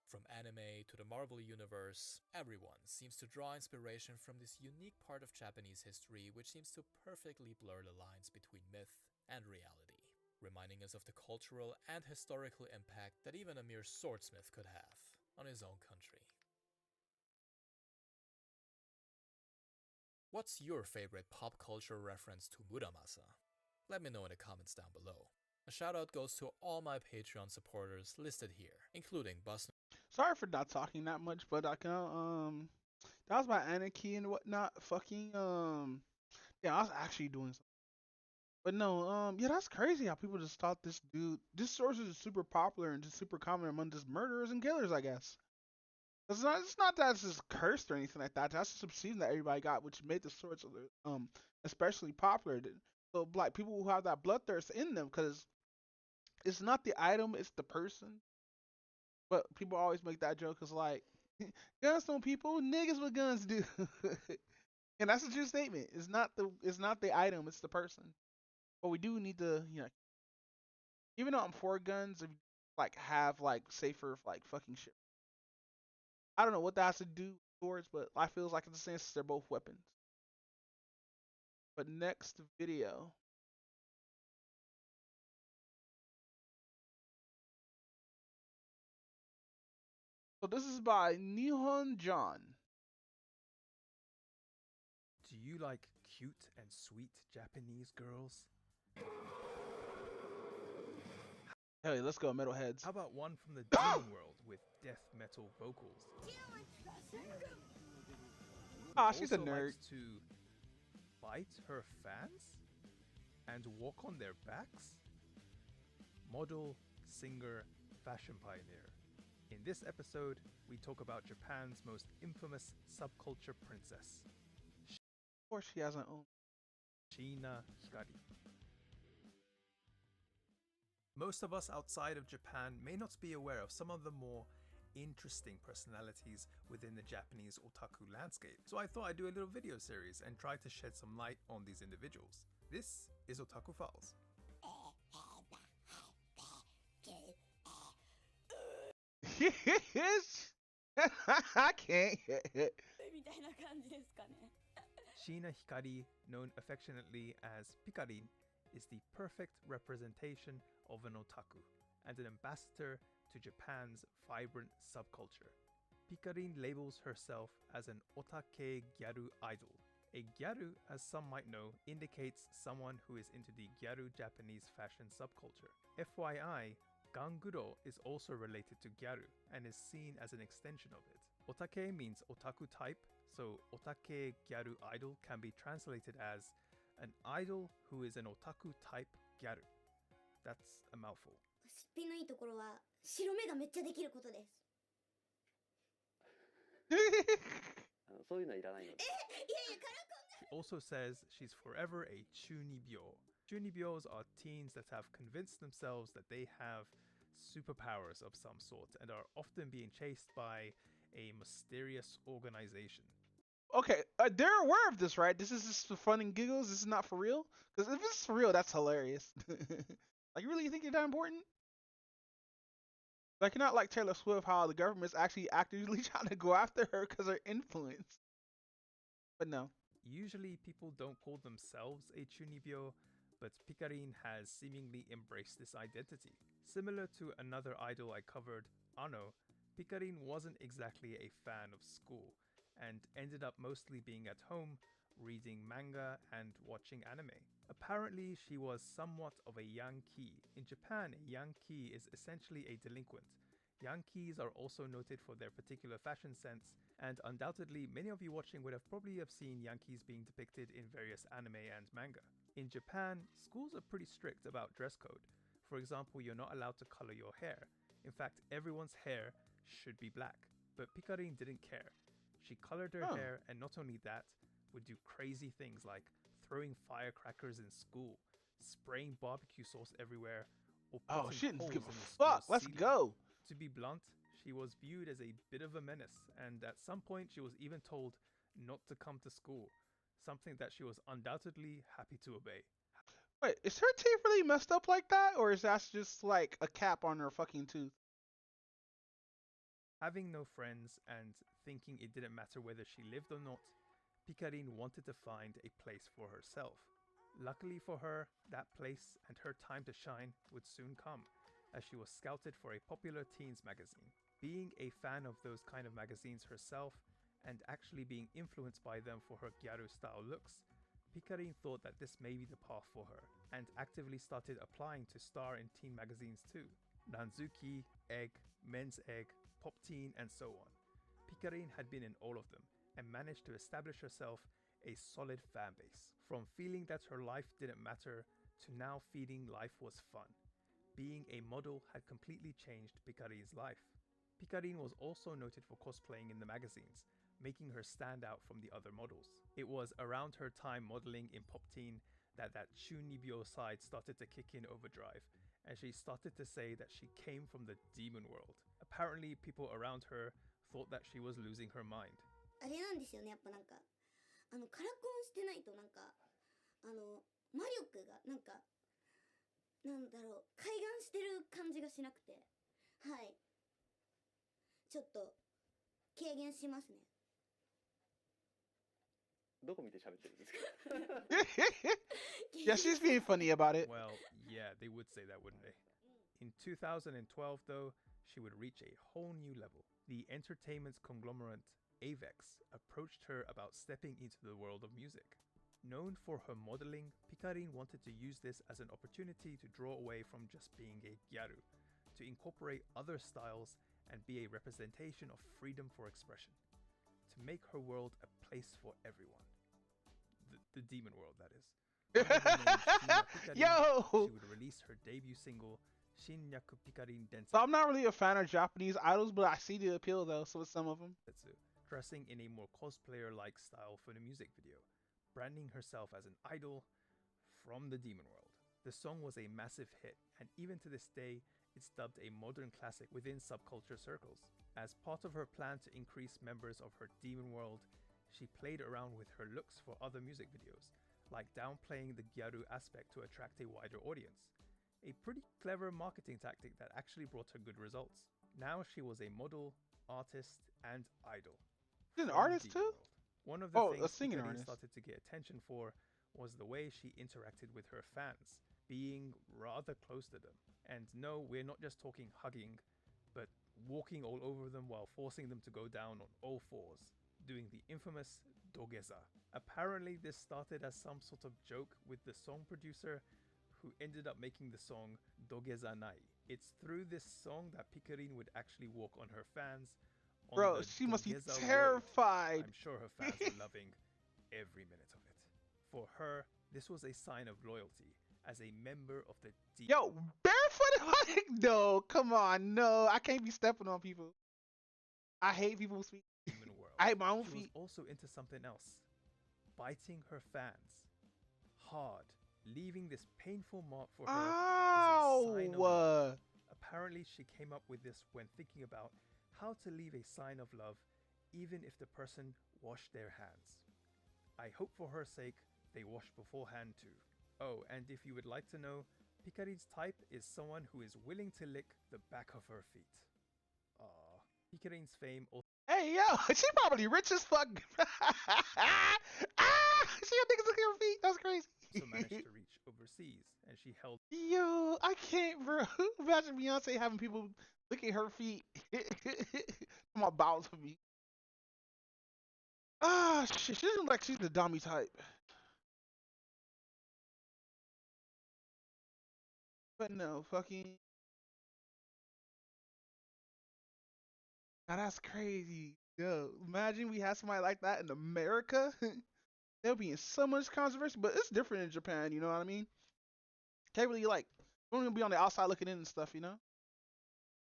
From anime to the Marvel universe, everyone seems to draw inspiration from this unique part of Japanese history which seems to perfectly blur the lines between myth and reality, reminding us of the cultural and historical impact that even a mere swordsmith could have on his own country. What's your favorite pop culture reference to Muramasa? Let me know in the comments down below. A shout out goes to all my Patreon supporters listed here, including Bus. Sorry for not talking that much, but I can that was my Anarchy and whatnot. Fucking yeah, I was actually doing something. But no, yeah, that's crazy how people just thought this source is super popular and just super common among just murderers and killers, I guess. It's not that it's just cursed or anything like that. That's just a season that everybody got, which made the source especially popular. So like people who have that bloodthirst in them, because it's not the item, it's the person. But people always make that joke, cause like guns don't people, niggas with guns do. And that's a true statement. It's not the item, it's the person. But we do need to, even though I'm for guns, if you like have like safer like fucking shit. I don't know what that has to do with swords, but I feels like in the sense they're both weapons. But next video. So this is by Nihon John. Do you like cute and sweet Japanese girls? Hey, let's go, metalheads. How about one from the Demon World with death metal vocals? Ah, she's a also nerd. likes to bite her fans and walk on their backs? Model, singer, fashion pioneer. In this episode, we talk about Japan's most infamous subculture princess. Of course, she has her own. Shina Hikari. Most of us outside of Japan may not be aware of some of the more interesting personalities within the Japanese otaku landscape, so I thought I'd do a little video series and try to shed some light on these individuals. This is Otaku Files. I can't. みたいな感じですかね。 Sheena Hikari, known affectionately as Pikarin, is the perfect representation of an otaku and an ambassador to Japan's vibrant subculture. Pikarin labels herself as an otake gyaru idol. A gyaru, as some might know, indicates someone who is into the gyaru Japanese fashion subculture. FYI, Ganguro is also related to gyaru and is seen as an extension of it. Otake means otaku type, so otake gyaru idol can be translated as an idol who is an otaku type gyaru. That's a mouthful. しっぴのいいところは白目がめっちゃできることです。そういうのはいらないので。いやいや、カラコン She also says she's forever a chunibyo. Chunibyos are teens that have convinced themselves that they have superpowers of some sort and are often being chased by a mysterious organization. Okay, they're aware of this, right? This is just for fun and giggles. This is not for real. Because if it's for real, that's hilarious. Like, you really think you're that important? Like, you're not like Taylor Swift, how the government's actually actively trying to go after her because of her influence. But no. Usually people don't call themselves a chunibyo, but Pikarin has seemingly embraced this identity. Similar to another idol I covered, Ano, Pikarin wasn't exactly a fan of school and ended up mostly being at home, reading manga and watching anime. Apparently, she was somewhat of a Yankee. In Japan, a Yankee is essentially a delinquent. Yankees are also noted for their particular fashion sense, and undoubtedly many of you watching would have probably have seen Yankees being depicted in various anime and manga. In Japan, schools are pretty strict about dress code. For example, you're not allowed to color your hair. In fact, everyone's hair should be black. But Pikarin didn't care. She colored her hair, and not only that, would do crazy things like throwing firecrackers in school, spraying barbecue sauce everywhere, or Oh, putting she didn't holes give in a the school fuck. Let's ceiling. go. To be blunt, she was viewed as a bit of a menace, and at some point she was even told not to come to school, something that she was undoubtedly happy to obey. Wait, is her teeth really messed up like that? Or is that just like a cap on her fucking tooth? Having no friends and thinking it didn't matter whether she lived or not, Pikarin wanted to find a place for herself. Luckily for her, that place and her time to shine would soon come, as she was scouted for a popular teens magazine. Being a fan of those kind of magazines herself, and actually being influenced by them for her gyaru-style looks, Pikarin thought that this may be the path for her, and actively started applying to star in teen magazines too. Nanzuki, Egg, Men's Egg, Pop Teen, and so on. Pikarin had been in all of them, and managed to establish herself a solid fan base. From feeling that her life didn't matter, to now feeling life was fun. Being a model had completely changed Pikarin's life. Pikarin was also noted for cosplaying in the magazines, making her stand out from the other models. It was around her time modeling in Pop Teen that chunibyo side started to kick in overdrive, and she started to say that she came from the demon world. Apparently, people around her thought that she was losing her mind. あれなんですよね、やっぱなんかカラコンしてないとなんか魔力がなんかなんだろう開眼してる感じがしなくて、はいちょっと軽減しますね。どこ見て喋ってるんですか Yeah, she's being funny about it. Well, yeah, they would say that, wouldn't they? In 2012, though, she would reach a whole new level. The entertainment conglomerate Avex approached her about stepping into the world of music. Known for her modeling, Pikarin wanted to use this as an opportunity to draw away from just being a gyaru, to incorporate other styles and be a representation of freedom for expression, to make her world a place for everyone. The demon world, that is. Under the name Shina Pikarin, Yo! She would release her debut single, Shinnyaku Pikarin Densetsu. So I'm not really a fan of Japanese idols, but I see the appeal though, so with some of them. Dressing in a more cosplayer-like style for the music video, branding herself as an idol from the demon world. The song was a massive hit, and even to this day, it's dubbed a modern classic within subculture circles. As part of her plan to increase members of her demon world, she played around with her looks for other music videos, like downplaying the gyaru aspect to attract a wider audience. a pretty clever marketing tactic that actually brought her good results. Now she was a model, artist, and idol. She's an from artist the too? world. One of the Oh, a things singing Picardie artist. started to get attention for was the way she interacted with her fans, being rather close to them. And no, we're not just talking hugging, but walking all over them while forcing them to go down on all fours, doing the infamous dogeza. Apparently this started as some sort of joke with the song producer who ended up making the song Dogeza Nai. It's through this song that Picarine would actually walk on her fans. On Bro, the she must be Dogeza road. terrified. I'm sure her fans were loving every minute of it. For her, this was a sign of loyalty as a member of the deep. Yo, barefooted? No, come on, no. I can't be stepping on people. I hate people who speak. Human world. I hate my own She feet. was also into something else, biting her fans hard, leaving this painful mark for her. Is a sign of love. Apparently, she came up with this when thinking about how to leave a sign of love, even if the person washed their hands. I hope for her sake they wash beforehand too. Oh, and if you would like to know, Picarine's type is someone who is willing to lick the back of her feet. Aww. Picarine's fame also Hey, yo, she probably rich as fuck. She got niggas looking at her feet. That's crazy. managed to reach overseas, and she held Yo, I can't, bro. Imagine Beyonce having people look at her feet. My bowels for me. Ah, shit. She doesn't look like she's the dummy type. But no, fucking. Now that's crazy. Yo, imagine we had somebody like that in America. They'll be in so much controversy, but it's different in Japan, you know what I mean? Can't really like, don't even be on the outside looking in and stuff, you know?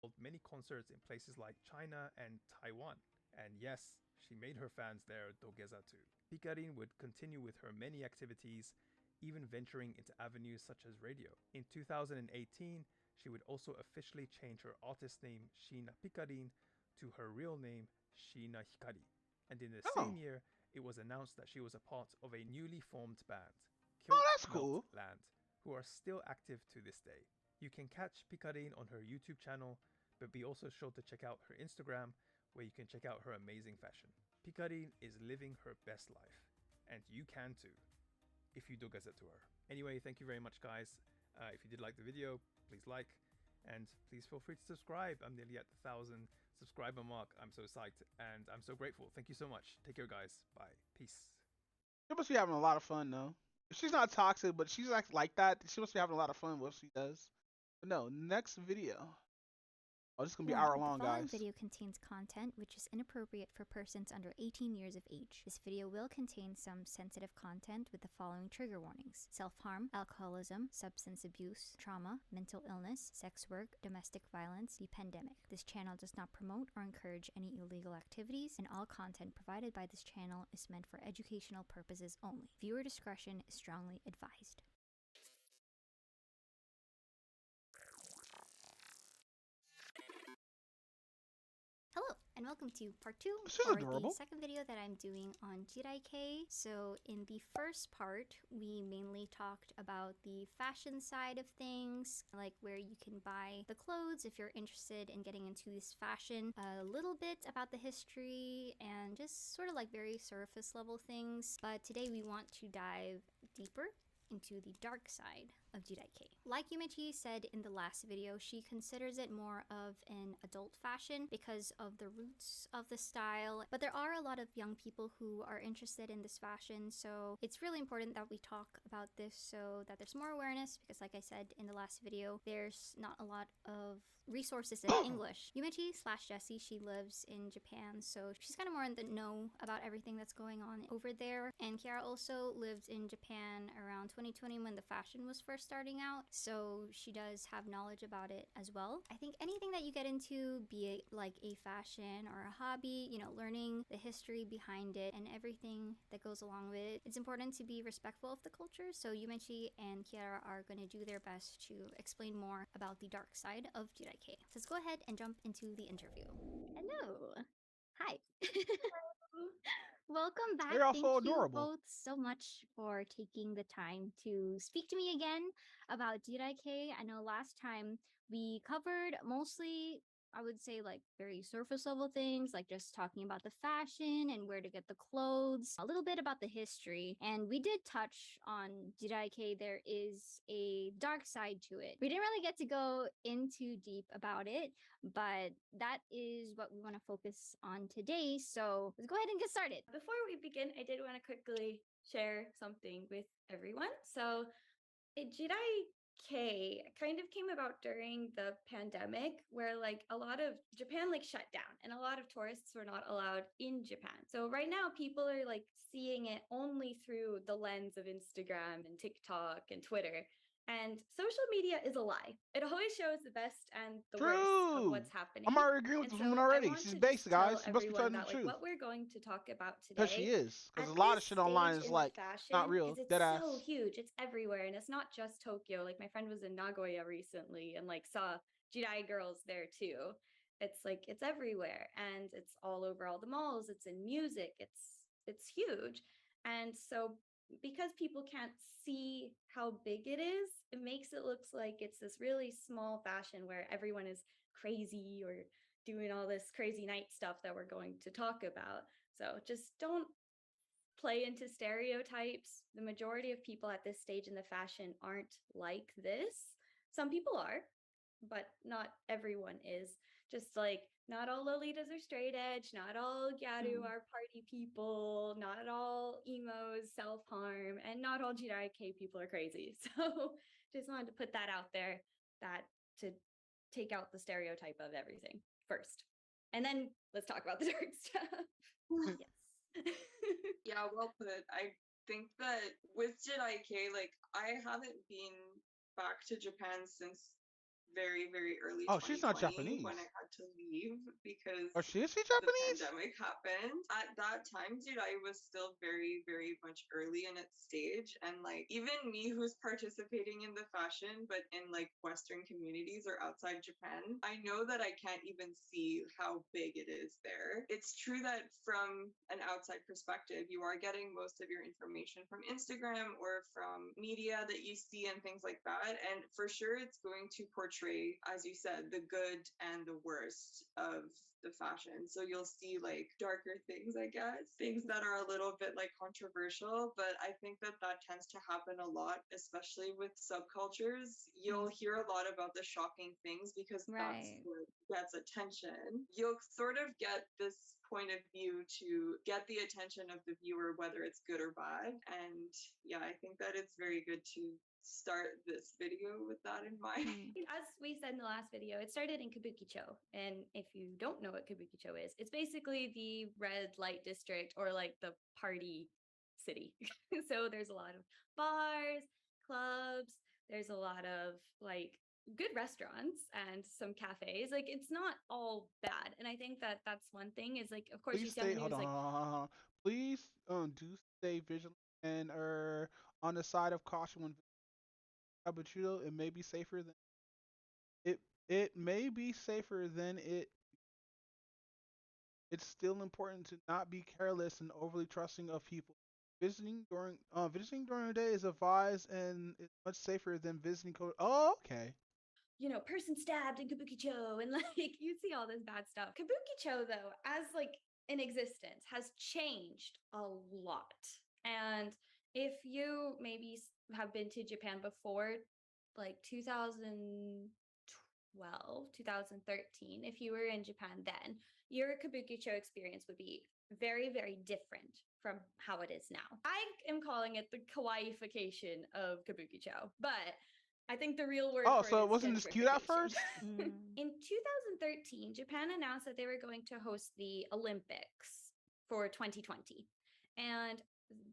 held many concerts in places like China and Taiwan. And yes, she made her fans there dogeza too. Picarine would continue with her many activities, even venturing into avenues such as radio. In 2018, she would also officially change her artist name Sheena Picarine to her real name Sheena Hikari. And in the same year, it was announced that she was a part of a newly formed band, that's cool. Land, who are still active to this day. You can catch Picarine on her YouTube channel, but be also sure to check out her Instagram, where you can check out her amazing fashion. Picarine is living her best life, and you can too, if you do gazette to her. Anyway, thank you very much, guys. If you did like the video, please like, and please feel free to subscribe. I'm nearly at the 1,000 subscriber mark. I'm so psyched, and I'm so grateful. Thank you so much. Take care, guys. Bye. Peace. She must be having a lot of fun, though. She's not toxic, but she's like that. She must be having a lot of fun with what she does. But no, next video. Oh, this is going to be Warning, hour long, the following guys. video contains content which is inappropriate for persons under 18 years of age. This video will contain some sensitive content with the following trigger warnings: self-harm, alcoholism, substance abuse, trauma, mental illness, sex work, domestic violence, the pandemic. This channel does not promote or encourage any illegal activities, and all content provided by this channel is meant for educational purposes only. Viewer discretion is strongly advised. Hello, and welcome to part 2 This is for adorable. the second video that I'm doing on Jidaike. So in the first part, we mainly talked about the fashion side of things, like where you can buy the clothes if you're interested in getting into this fashion, a little bit about the history, and just sort of like very surface level things. But today we want to dive deeper into the dark side of Jidaike. Like Yumechi said in the last video, she considers it more of an adult fashion because of the roots of the style, but there are a lot of young people who are interested in this fashion, so it's really important that we talk about this so that there's more awareness, because like I said in the last video, there's not a lot of resources in English. Yumechi/Jessie, she lives in Japan, so she's kind of more in the know about everything that's going on over there, and Kiara also lived in Japan around 2020 when the fashion was first starting out, so she does have knowledge about it as well. I think anything that you get into, be it like a fashion or a hobby, you know, learning the history behind it and everything that goes along with it, it's important to be respectful of the culture, so Yumechi and Kiara are going to do their best to explain more about the dark side of Jidaike. So let's go ahead and jump into the interview. Hello. Hi. Welcome back. They're Thank also you adorable. both so much for taking the time to speak to me again about Jirai-K. I know last time we covered mostly, I would say, like very surface level things, like just talking about the fashion and where to get the clothes, a little bit about the history. And we did touch on Jirai-K. There is a dark side to it. We didn't really get to go in too deep about it, but that is what we want to focus on today. So let's go ahead and get started. Before we begin, I did want to quickly share something with everyone. So, Jirai-K kind of came about during the pandemic, where like a lot of Japan like shut down and a lot of tourists were not allowed in Japan. So right now people are like seeing it only through the lens of Instagram and TikTok and Twitter. And social media is a lie. It always shows the best and the worst of True. what's happening. I'm already agreeing with And this woman so I already. want She's to basic, just guys. tell She must be everyone telling the that like truth. what we're going to talk about Because today she is. Because at a lot of this shit online stage is in the like not fashion, real. because it's Dead ass. so huge. It's everywhere, and it's not just Tokyo. Like my friend was in Nagoya recently and like saw Jirai girls there too. It's like it's everywhere, and it's all over all the malls. It's in music. It's huge, and so because people can't see how big it is, it makes it looks like it's this really small fashion where everyone is crazy or doing all this crazy night stuff that we're going to talk about. So just don't play into stereotypes. The majority of people at this stage in the fashion aren't like this. Some people are, but not everyone is. Just like not all Lolitas are straight edge, not all Gyaru are party people, not all emos self-harm, and not all Jirai-K people are crazy. So just wanted to put that out there, that to take out the stereotype of everything first. And then let's talk about the dark stuff. Yes. Yeah, well put. I think that with Jirai-K, like I haven't been back to Japan since very, very early Oh, she's not 2020 Japanese. when I had to leave because Or is she the Japanese? pandemic happened. At that time, Jirai was still very, very much early in its stage. And like even me who's participating in the fashion, but in like Western communities or outside Japan, I know that I can't even see how big it is there. It's true that from an outside perspective, you are getting most of your information from Instagram or from media that you see and things like that. And for sure, it's going to portray, as you said, the good and the worst of the fashion. So you'll see like darker things, I guess, things that are a little bit like controversial, but I think that that tends to happen a lot, especially with subcultures. You'll hear a lot about the shocking things because that's what gets attention. You'll sort of get this point of view to get the attention of the viewer, whether it's good or bad. And yeah, I think that it's very good to start this video with that in mind. As we said in the last video, it started in Kabukicho. And if you don't know what Kabukicho is, it's basically the red light district or like the party city. So there's a lot of bars, clubs, there's a lot of like good restaurants and some cafes. Like it's not all bad. And I think that that's one thing is like, of course, you Please see on the stay. news, Hold on. like, Hold on. Please do stay vigilant and on the side of caution when Kabukicho. It may be safer than it may be safer than it. It's still important to not be careless and overly trusting of people. Visiting during the day is advised and it's much safer than visiting. Oh, okay. you know, person stabbed in Kabukicho, and like you see all this bad stuff. Kabukicho, though, as like in existence, has changed a lot. And if you maybe have been to Japan before, like 2012, 2013, if you were in Japan then, your Kabukicho experience would be very, very different from how it is now. I am calling it the kawaiification of Kabukicho, but I think the real word Oh, for so it it is wasn't as cute at first? In 2013, Japan announced that they were going to host the Olympics for 2020. And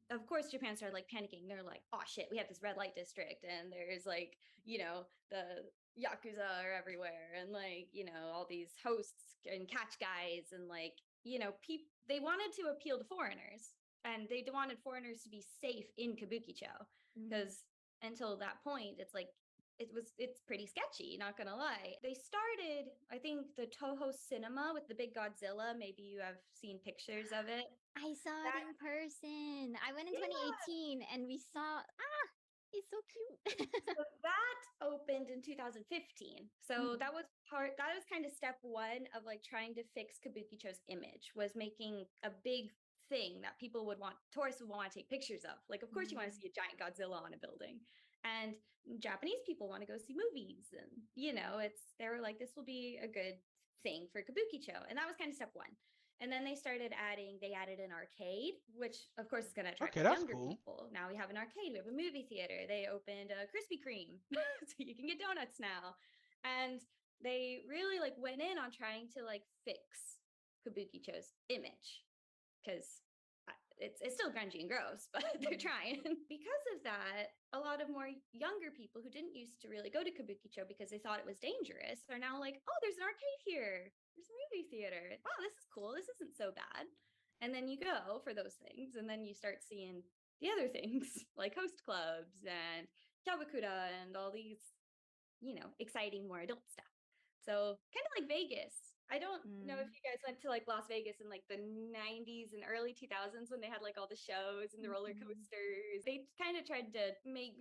of course, Japan started like panicking. They're like, oh shit, we have this red light district, and there's like, you know, the Yakuza are everywhere, and like, you know, all these hosts and catch guys, and like, you know, they wanted to appeal to foreigners, and they wanted foreigners to be safe in Kabukicho because until that point, it's like it's pretty sketchy, not gonna lie. They started, I think, the Toho Cinema with the big Godzilla. Maybe you have seen pictures of it. I saw it in person. I went in 2018 and we saw it's so cute. So that opened in 2015. So that was kind of step one of like trying to fix Kabukicho's image, was making a big thing that people would want, tourists would want to take pictures of. Like, of course you want to see a giant Godzilla on a building. And Japanese people want to go see movies, and they were like, this will be a good thing for Kabukicho. And that was kind of step one. And then they added an arcade, which of course is going to attract younger people. Now we have an arcade, we have a movie theater. They opened a Krispy Kreme, so you can get donuts now. And they really like went in on trying to like fix Kabukicho's image, because it's still grungy and gross, but they're trying. Because of that, a lot of more younger people who didn't used to really go to Kabukicho because they thought it was dangerous are now like, oh, there's an arcade here. There's a movie theater. Wow, this is cool. This isn't so bad. And then you go for those things, and then you start seeing the other things like host clubs and Kyabakura and all these, exciting more adult stuff. So kind of like Vegas. I don't know if you guys went to like Las Vegas in like the 90s and early 2000s when they had like all the shows and the roller coasters. They kind of tried to make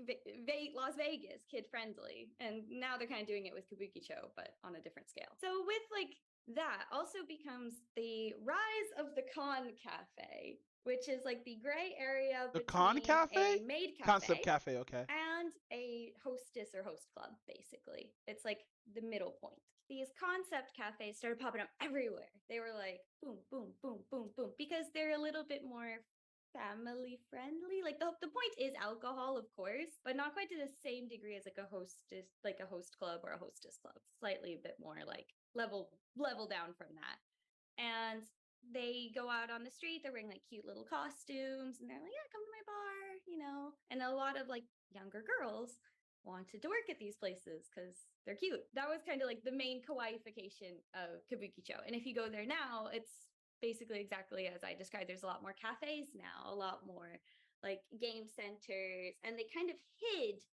Las Vegas kid friendly, and now they're kind of doing it with Kabukicho, but on a different scale. So with like that also becomes the rise of the Con Cafe, which is like the gray area The Con between Cafe? a maid cafe Concept Cafe, okay. and a hostess or host club, basically. It's like the middle point. These concept cafes started popping up everywhere. They were like boom, boom, boom, boom, boom, because they're a little bit more family friendly. Like the point is alcohol, of course, but not quite to the same degree as like a host club or a hostess club. Slightly a bit more like level down from that. And they go out on the street, they're wearing like cute little costumes, and they're like, yeah, come to my bar, And a lot of like younger girls wanted to work at these places because they're cute. That was kind of like the main kawaiification of Kabukicho. And if you go there now, it's basically exactly as I described. There's a lot more cafes now, a lot more like game centers, and they kind of hid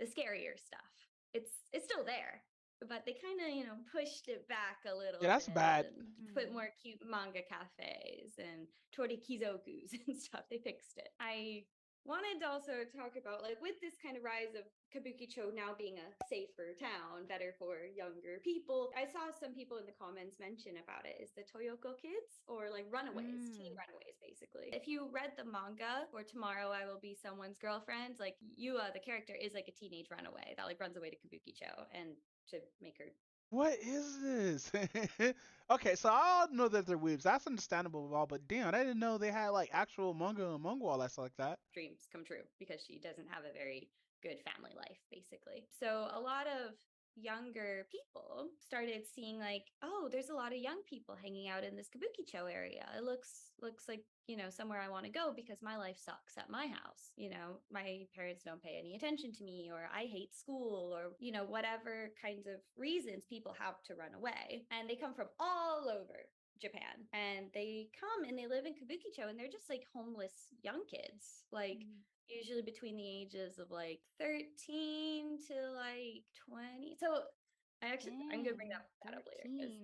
the scarier stuff. It's still there, but they kind of pushed it back a little. Yeah, that's bit bad. and put more cute manga cafes and torikizokus and stuff. They fixed it. I wanted to also talk about, like, with this kind of rise of Kabukicho now being a safer town, better for younger people. I saw some people in the comments mention about it is the Toyoko kids, or like runaways, teen runaways, basically. If you read the manga for Tomorrow I Will Be Someone's Girlfriend, like Yua, the character, is like a teenage runaway that like runs away to Kabukicho and to make her. What is this? Okay, so I know that they're weebs. That's understandable, all, but damn, I didn't know they had like actual manga and manga all that stuff like that. Dreams come true because she doesn't have a very good family life, basically. So a lot of younger people started seeing like, oh, there's a lot of young people hanging out in this Kabukicho area. It looks like, somewhere I want to go because my life sucks at my house. My parents don't pay any attention to me, or I hate school, or, whatever kinds of reasons people have to run away. And they come from all over Japan, and they come and they live in Kabukicho, and they're just like homeless young kids, like usually between the ages of like 13 to like 20. So I'm gonna bring that up later, because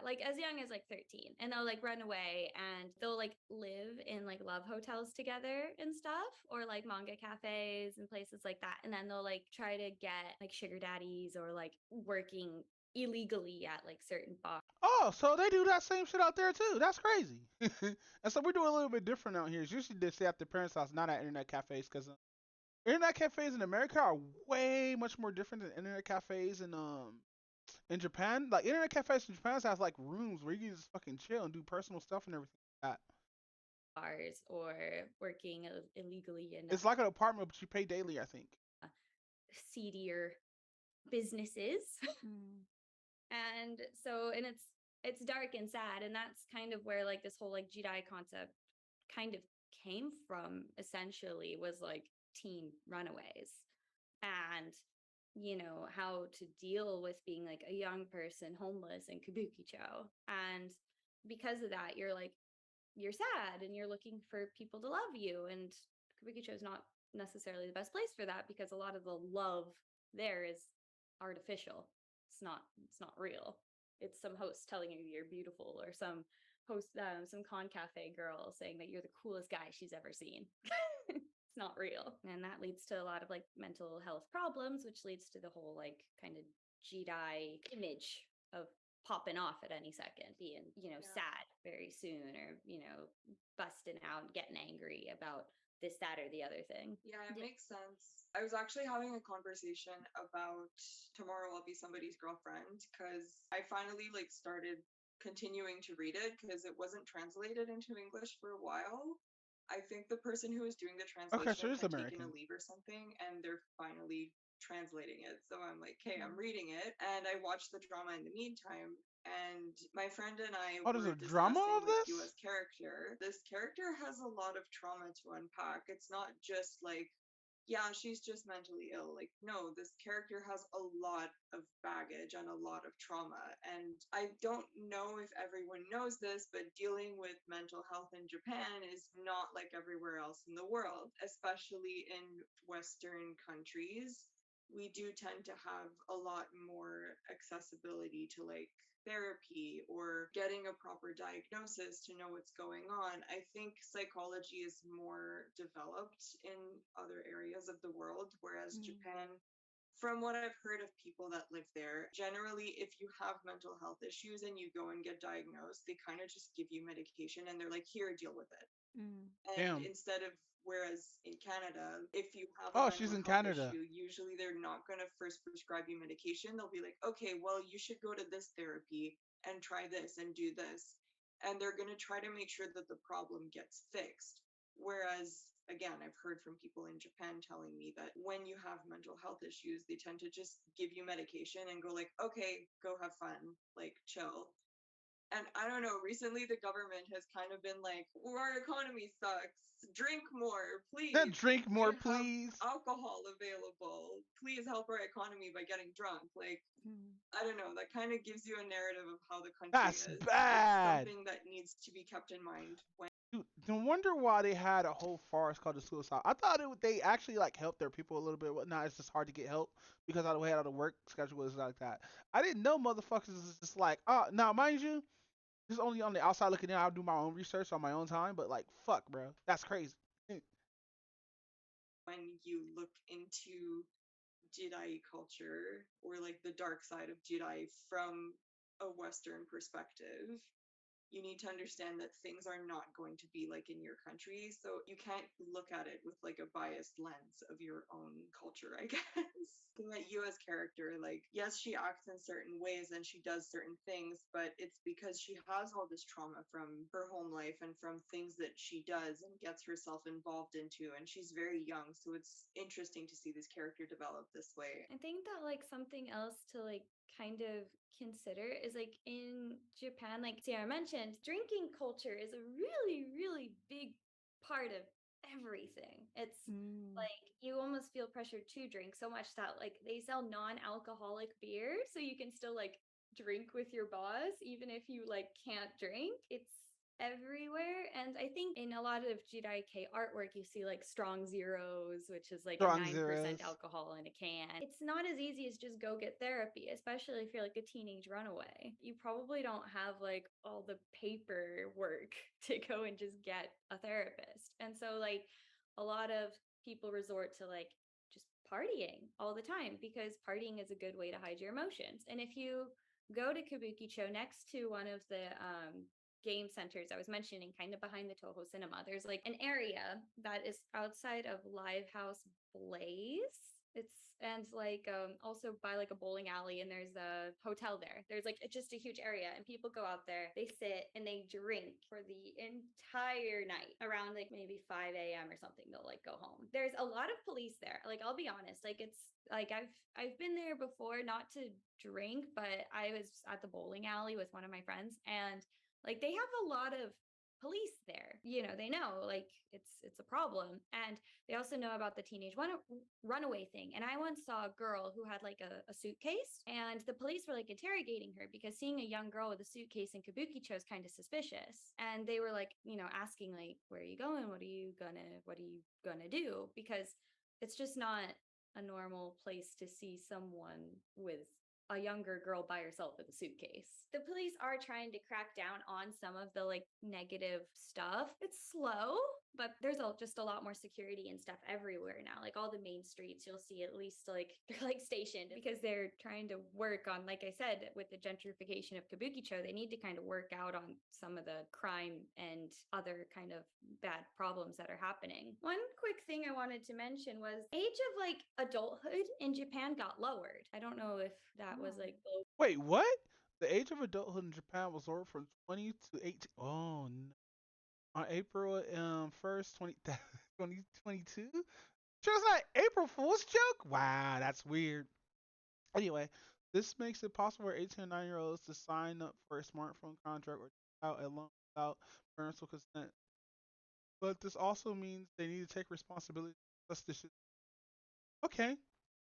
like as young as like 13, and they'll like run away and they'll like live in like love hotels together and stuff, or like manga cafes and places like that, and then they'll like try to get like sugar daddies or like working illegally at like certain bars. Oh, so they do that same shit out there too. That's crazy. And so we're doing a little bit different out here. It's usually they stay at their parents' house, not at internet cafes, because internet cafes in America are way much more different than internet cafes in Japan. Like internet cafes in Japan have like rooms where you can just fucking chill and do personal stuff and everything like that. Bars or working illegally in. It's like an apartment, but you pay daily, I think. Seedier businesses. And so, and it's dark and sad, and that's kind of where like this whole like Jidai concept kind of came from, essentially, was like teen runaways and how to deal with being like a young person homeless in Kabukicho. And because of that, you're sad and you're looking for people to love you, and Kabukicho is not necessarily the best place for that, because a lot of the love there is artificial. It's not real. It's some host telling you you're beautiful, or some host, some con cafe girl saying that you're the coolest guy she's ever seen. It's not real. And that leads to a lot of like mental health problems, which leads to the whole like kind of Jedi image of popping off at any second, being, sad very soon, or, busting out, getting angry about this, that, or the other thing. Yeah, it makes sense. I was actually having a conversation about Tomorrow I'll Be Somebody's Girlfriend, because I finally like started continuing to read it because it wasn't translated into English for a while. I think the person who was doing the translation so it's had taken American. a leave or something, and they're finally translating it. So I'm like, hey, I'm reading it, and I watched the drama in the meantime. And my friend and I Oh, there's were a drama discussing of with this? Yua's character. This character has a lot of trauma to unpack. It's not just like, yeah, she's just mentally ill. Like, no, this character has a lot of baggage and a lot of trauma. And I don't know if everyone knows this, but dealing with mental health in Japan is not like everywhere else in the world, especially in Western countries. We do tend to have a lot more accessibility to like therapy or getting a proper diagnosis to know what's going on. I think psychology is more developed in other areas of the world, whereas Japan, from what I've heard of people that live there, generally, if you have mental health issues and you go and get diagnosed, they kind of just give you medication and they're like, here, deal with it. And Damn. instead of, whereas in Canada, if you have Oh, a she's mental in health Canada. issue, usually they're not going to first prescribe you medication. They'll be like, okay, well, you should go to this therapy and try this and do this. And they're going to try to make sure that the problem gets fixed. Whereas, again, I've heard from people in Japan telling me that when you have mental health issues, they tend to just give you medication and go like, okay, go have fun, like chill. And I don't know, recently the government has kind of been like, our economy sucks. Drink more, please. Drink more, We have please. alcohol available. Please help our economy by getting drunk. Like, I don't know, that kind of gives you a narrative of how the country That's is. bad. It's something that needs to be kept in mind when Dude, no wonder why they had a whole forest called the suicide. I thought they actually like helped their people a little bit. Whatnot, it's just hard to get help because of the way how the work schedule is like that. I didn't know motherfuckers is just like, now mind you, this is only on the outside looking in. I'll do my own research on my own time, but like, fuck, bro, that's crazy. when you look into Jedi culture or like the dark side of Jedi from a Western perspective, you need to understand that things are not going to be like in your country. So you can't look at it with like a biased lens of your own culture, I guess. That Yua's character, like, yes, she acts in certain ways and she does certain things, but it's because she has all this trauma from her home life and from things that she does and gets herself involved into. And she's very young, so it's interesting to see this character develop this way. I think that like something else to like kind of consider is like in Japan, like Tiara mentioned, drinking culture is a really, really big part of everything. It's like you almost feel pressured to drink so much that like they sell non-alcoholic beer so you can still like drink with your boss even if you like can't drink. It's everywhere. And I think in a lot of Jidai-K artwork you see like strong zeros, which is like Strong a 9% zeros. alcohol in a can. It's not as easy as just go get therapy, especially if you're like a teenage runaway. You probably don't have like all the paperwork to go and just get a therapist. And so like a lot of people resort to like just partying all the time because partying is a good way to hide your emotions. And if you go to Kabukicho next to one of the game centers I was mentioning, kind of behind the Toho Cinema, there's like an area that is outside of Live House Blaze. It's and like also by like a bowling alley, and there's a hotel there. There's like just a huge area, and people go out there, they sit and they drink for the entire night. Around like maybe 5 a.m. or something, they'll like go home. There's a lot of police there. Like I'll be honest, like it's like I've been there before, not to drink, but I was at the bowling alley with one of my friends, and like they have a lot of police there. You know, they know like it's a problem, and they also know about the teenage runaway thing. And I once saw a girl who had like a suitcase, and the police were like interrogating her because seeing a young girl with a suitcase in Kabukicho is kind of suspicious. And they were like, you know, asking like, where are you going? What are you gonna do? Because it's just not a normal place to see someone with a younger girl by herself with a suitcase. The police are trying to crack down on some of the like negative stuff. It's slow, but there's just a lot more security and stuff everywhere now. Like all the main streets, you'll see at least like they're like stationed because they're trying to work on, like I said, with the gentrification of Kabukicho, they need to kind of work out on some of the crime and other kind of bad problems that are happening. One quick thing I wanted to mention was age of like adulthood in Japan got lowered. I don't know if that was like Wait, what? The age of adulthood in Japan was lowered from 20 to 18. Oh, no. On April 1st, 2022? Sure, it's not April Fool's joke? Wow, that's weird. Anyway, this makes it possible for 18 and 9-year-olds to sign up for a smartphone contract or out a loan without parental consent. But this also means they need to take responsibility. Okay.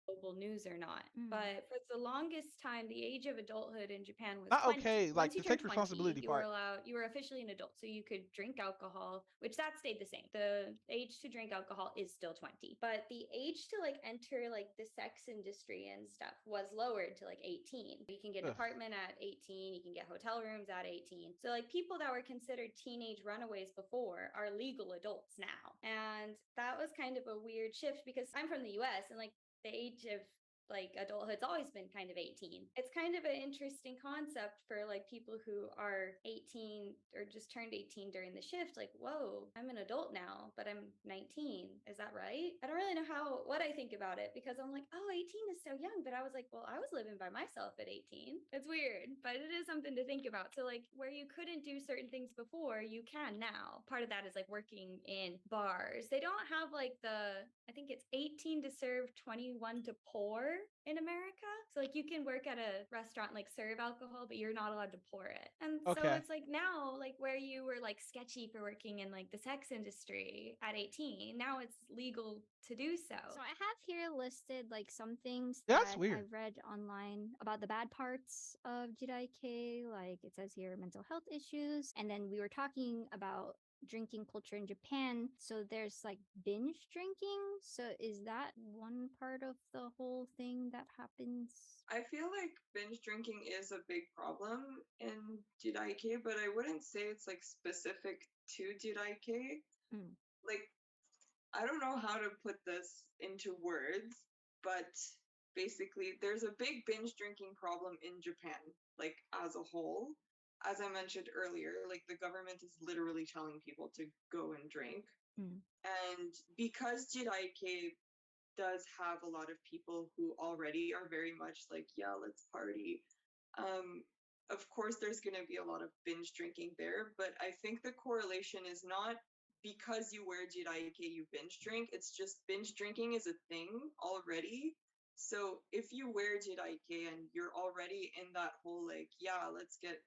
global news or not. But for the longest time, the age of adulthood in Japan was Not 20. okay, like Once you to take turned 20, responsibility you were part. you were officially an adult, so you could drink alcohol, which that stayed the same. The age to drink alcohol is still 20, but the age to like enter like the sex industry and stuff was lowered to like 18. You can get an Ugh. apartment at 18, you can get hotel rooms at 18. So like people that were considered teenage runaways before are legal adults now. And that was kind of a weird shift because I'm from the US and like the age of like adulthood's always been kind of 18. It's kind of an interesting concept for like people who are 18 or just turned 18 during the shift. Like, whoa, I'm an adult now, but I'm 19. Is that right? I don't really know what I think about it because I'm like, oh, 18 is so young. But I was like, well, I was living by myself at 18. It's weird, but it is something to think about. So like where you couldn't do certain things before, you can now. Part of that is like working in bars. They don't have like I think it's 18 to serve, 21 to pour in America. So like you can work at a restaurant, like serve alcohol, but you're not allowed to pour it. And so Okay. it's like now, like where you were like sketchy for working in like the sex industry at 18, now it's legal to do so. So I have here listed like some things Yeah, that that's weird. I read online about the bad parts of Jiraike. Like it says here mental health issues. And then we were talking about drinking culture in Japan. So there's like binge drinking. So is that one part of the whole thing that happens? I feel like binge drinking is a big problem in Jiraike, but I wouldn't say it's like specific to Jiraike. Like, I don't know how to put this into words, but basically, there's a big binge drinking problem in Japan, like as a whole. As I mentioned earlier, like the government is literally telling people to go and drink. And because Jiraike does have a lot of people who already are very much like, yeah, let's party. Of course, there's going to be a lot of binge drinking there, but I think the correlation is not because you wear Jiraike, you binge drink. It's just binge drinking is a thing already. So if you wear Jiraike and you're already in that whole like, yeah, let's get,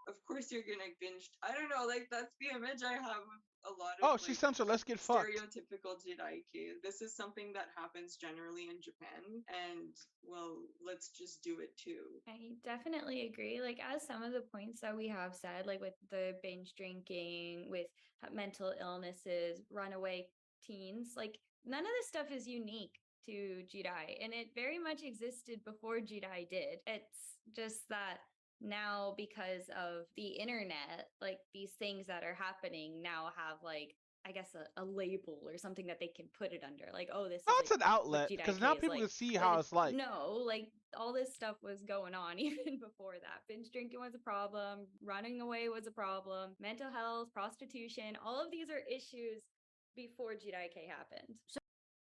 of course you're gonna binge. I don't know, like that's the image I have of a lot of Oh, she like, sent her. Let's get fucked. stereotypical Jiraike. This is something that happens generally in Japan, and well, let's just do it too. I definitely agree. Like, as some of the points that we have said, like with the binge drinking, with mental illnesses, runaway teens, like, none of this stuff is unique to Jirai, and it very much existed before Jirai did. It's just that now, because of the internet, like, these things that are happening now have, like, I guess a label or something that they can put it under. Like, oh, this No, is it's like an outlet what because GIK now is people like. can see But how it's like. No, like all this stuff was going on even before that. Binge drinking was a problem, running away was a problem, mental health, prostitution, all of these are issues before GIK happened.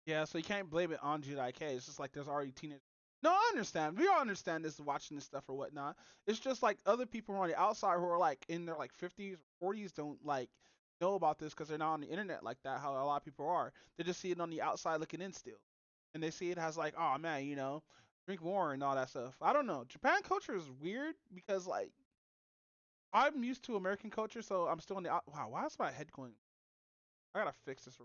Yeah, so you can't blame it on Jiraike. It's just like there's already teenage. No, I understand. We all understand this watching this stuff or whatnot. It's just like other people who are on the outside who are like in their like 50s or 40s don't like know about this because they're not on the internet like that. How a lot of people are. They just see it on the outside looking in still, and they see it as like, oh man, you know, drink more and all that stuff. I don't know. Japan culture is weird because like I'm used to American culture, so I'm still on the out. Wow, why is my head going? I gotta fix this.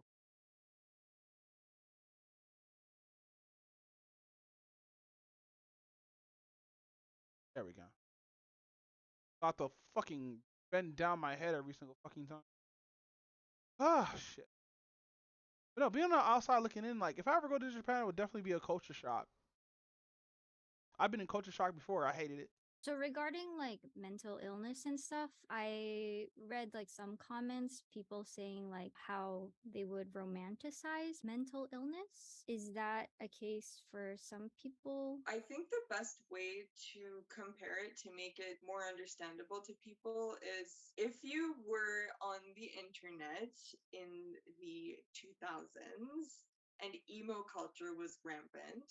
There we go. About to fucking bend down my head every single fucking time. Ah, shit. But no, being on the outside looking in, like if I ever go to Japan, it would definitely be a culture shock. I've been in culture shock before. I hated it. So regarding like mental illness and stuff, I read like some comments, people saying like how they would romanticize mental illness. Is that a case for some people? I think the best way to compare it to make it more understandable to people is if you were on the internet in the 2000s and emo culture was rampant,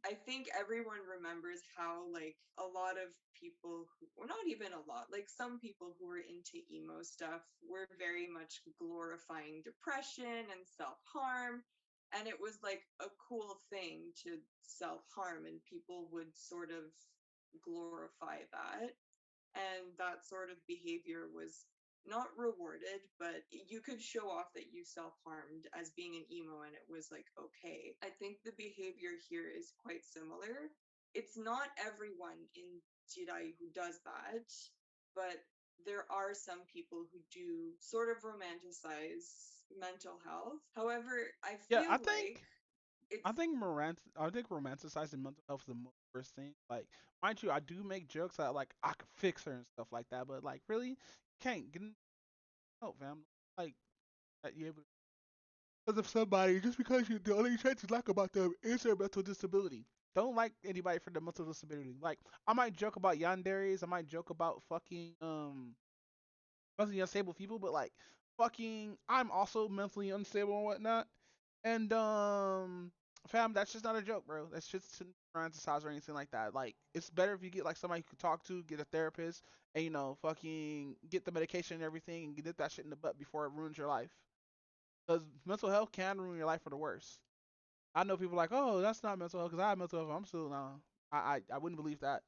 I think everyone remembers how like a lot of people who, or not even a lot, like some people who were into emo stuff were very much glorifying depression and self-harm, and it was like a cool thing to self-harm, and people would sort of glorify that, and that sort of behavior was not rewarded, but you could show off that you self-harmed as being an emo and it was like okay. I think the behavior here is quite similar. It's not everyone in Jirai who does that, but there are some people who do sort of romanticize mental health. However, I feel Yeah, I like think it's I think romanticizing mental health is the worst thing. Like, mind you, I do make jokes that like I could fix her and stuff like that, but like really, you can't get help, fam. Like that you able because of somebody just because you the only trait you like about them is their mental disability. Don't like anybody for their mental disability. Like I might joke about yanderes, I might joke about fucking mentally unstable people, but like fucking I'm also mentally unstable and whatnot. And fam, that's just not a joke, bro. That's just to romanticize or anything like that. Like it's better if you get like somebody you can talk to, get a therapist, and fucking get the medication and everything and get that shit in the butt before it ruins your life. Because mental health can ruin your life for the worse. I know people like, oh, that's not mental health because I have mental health. I'm still no. I wouldn't believe that.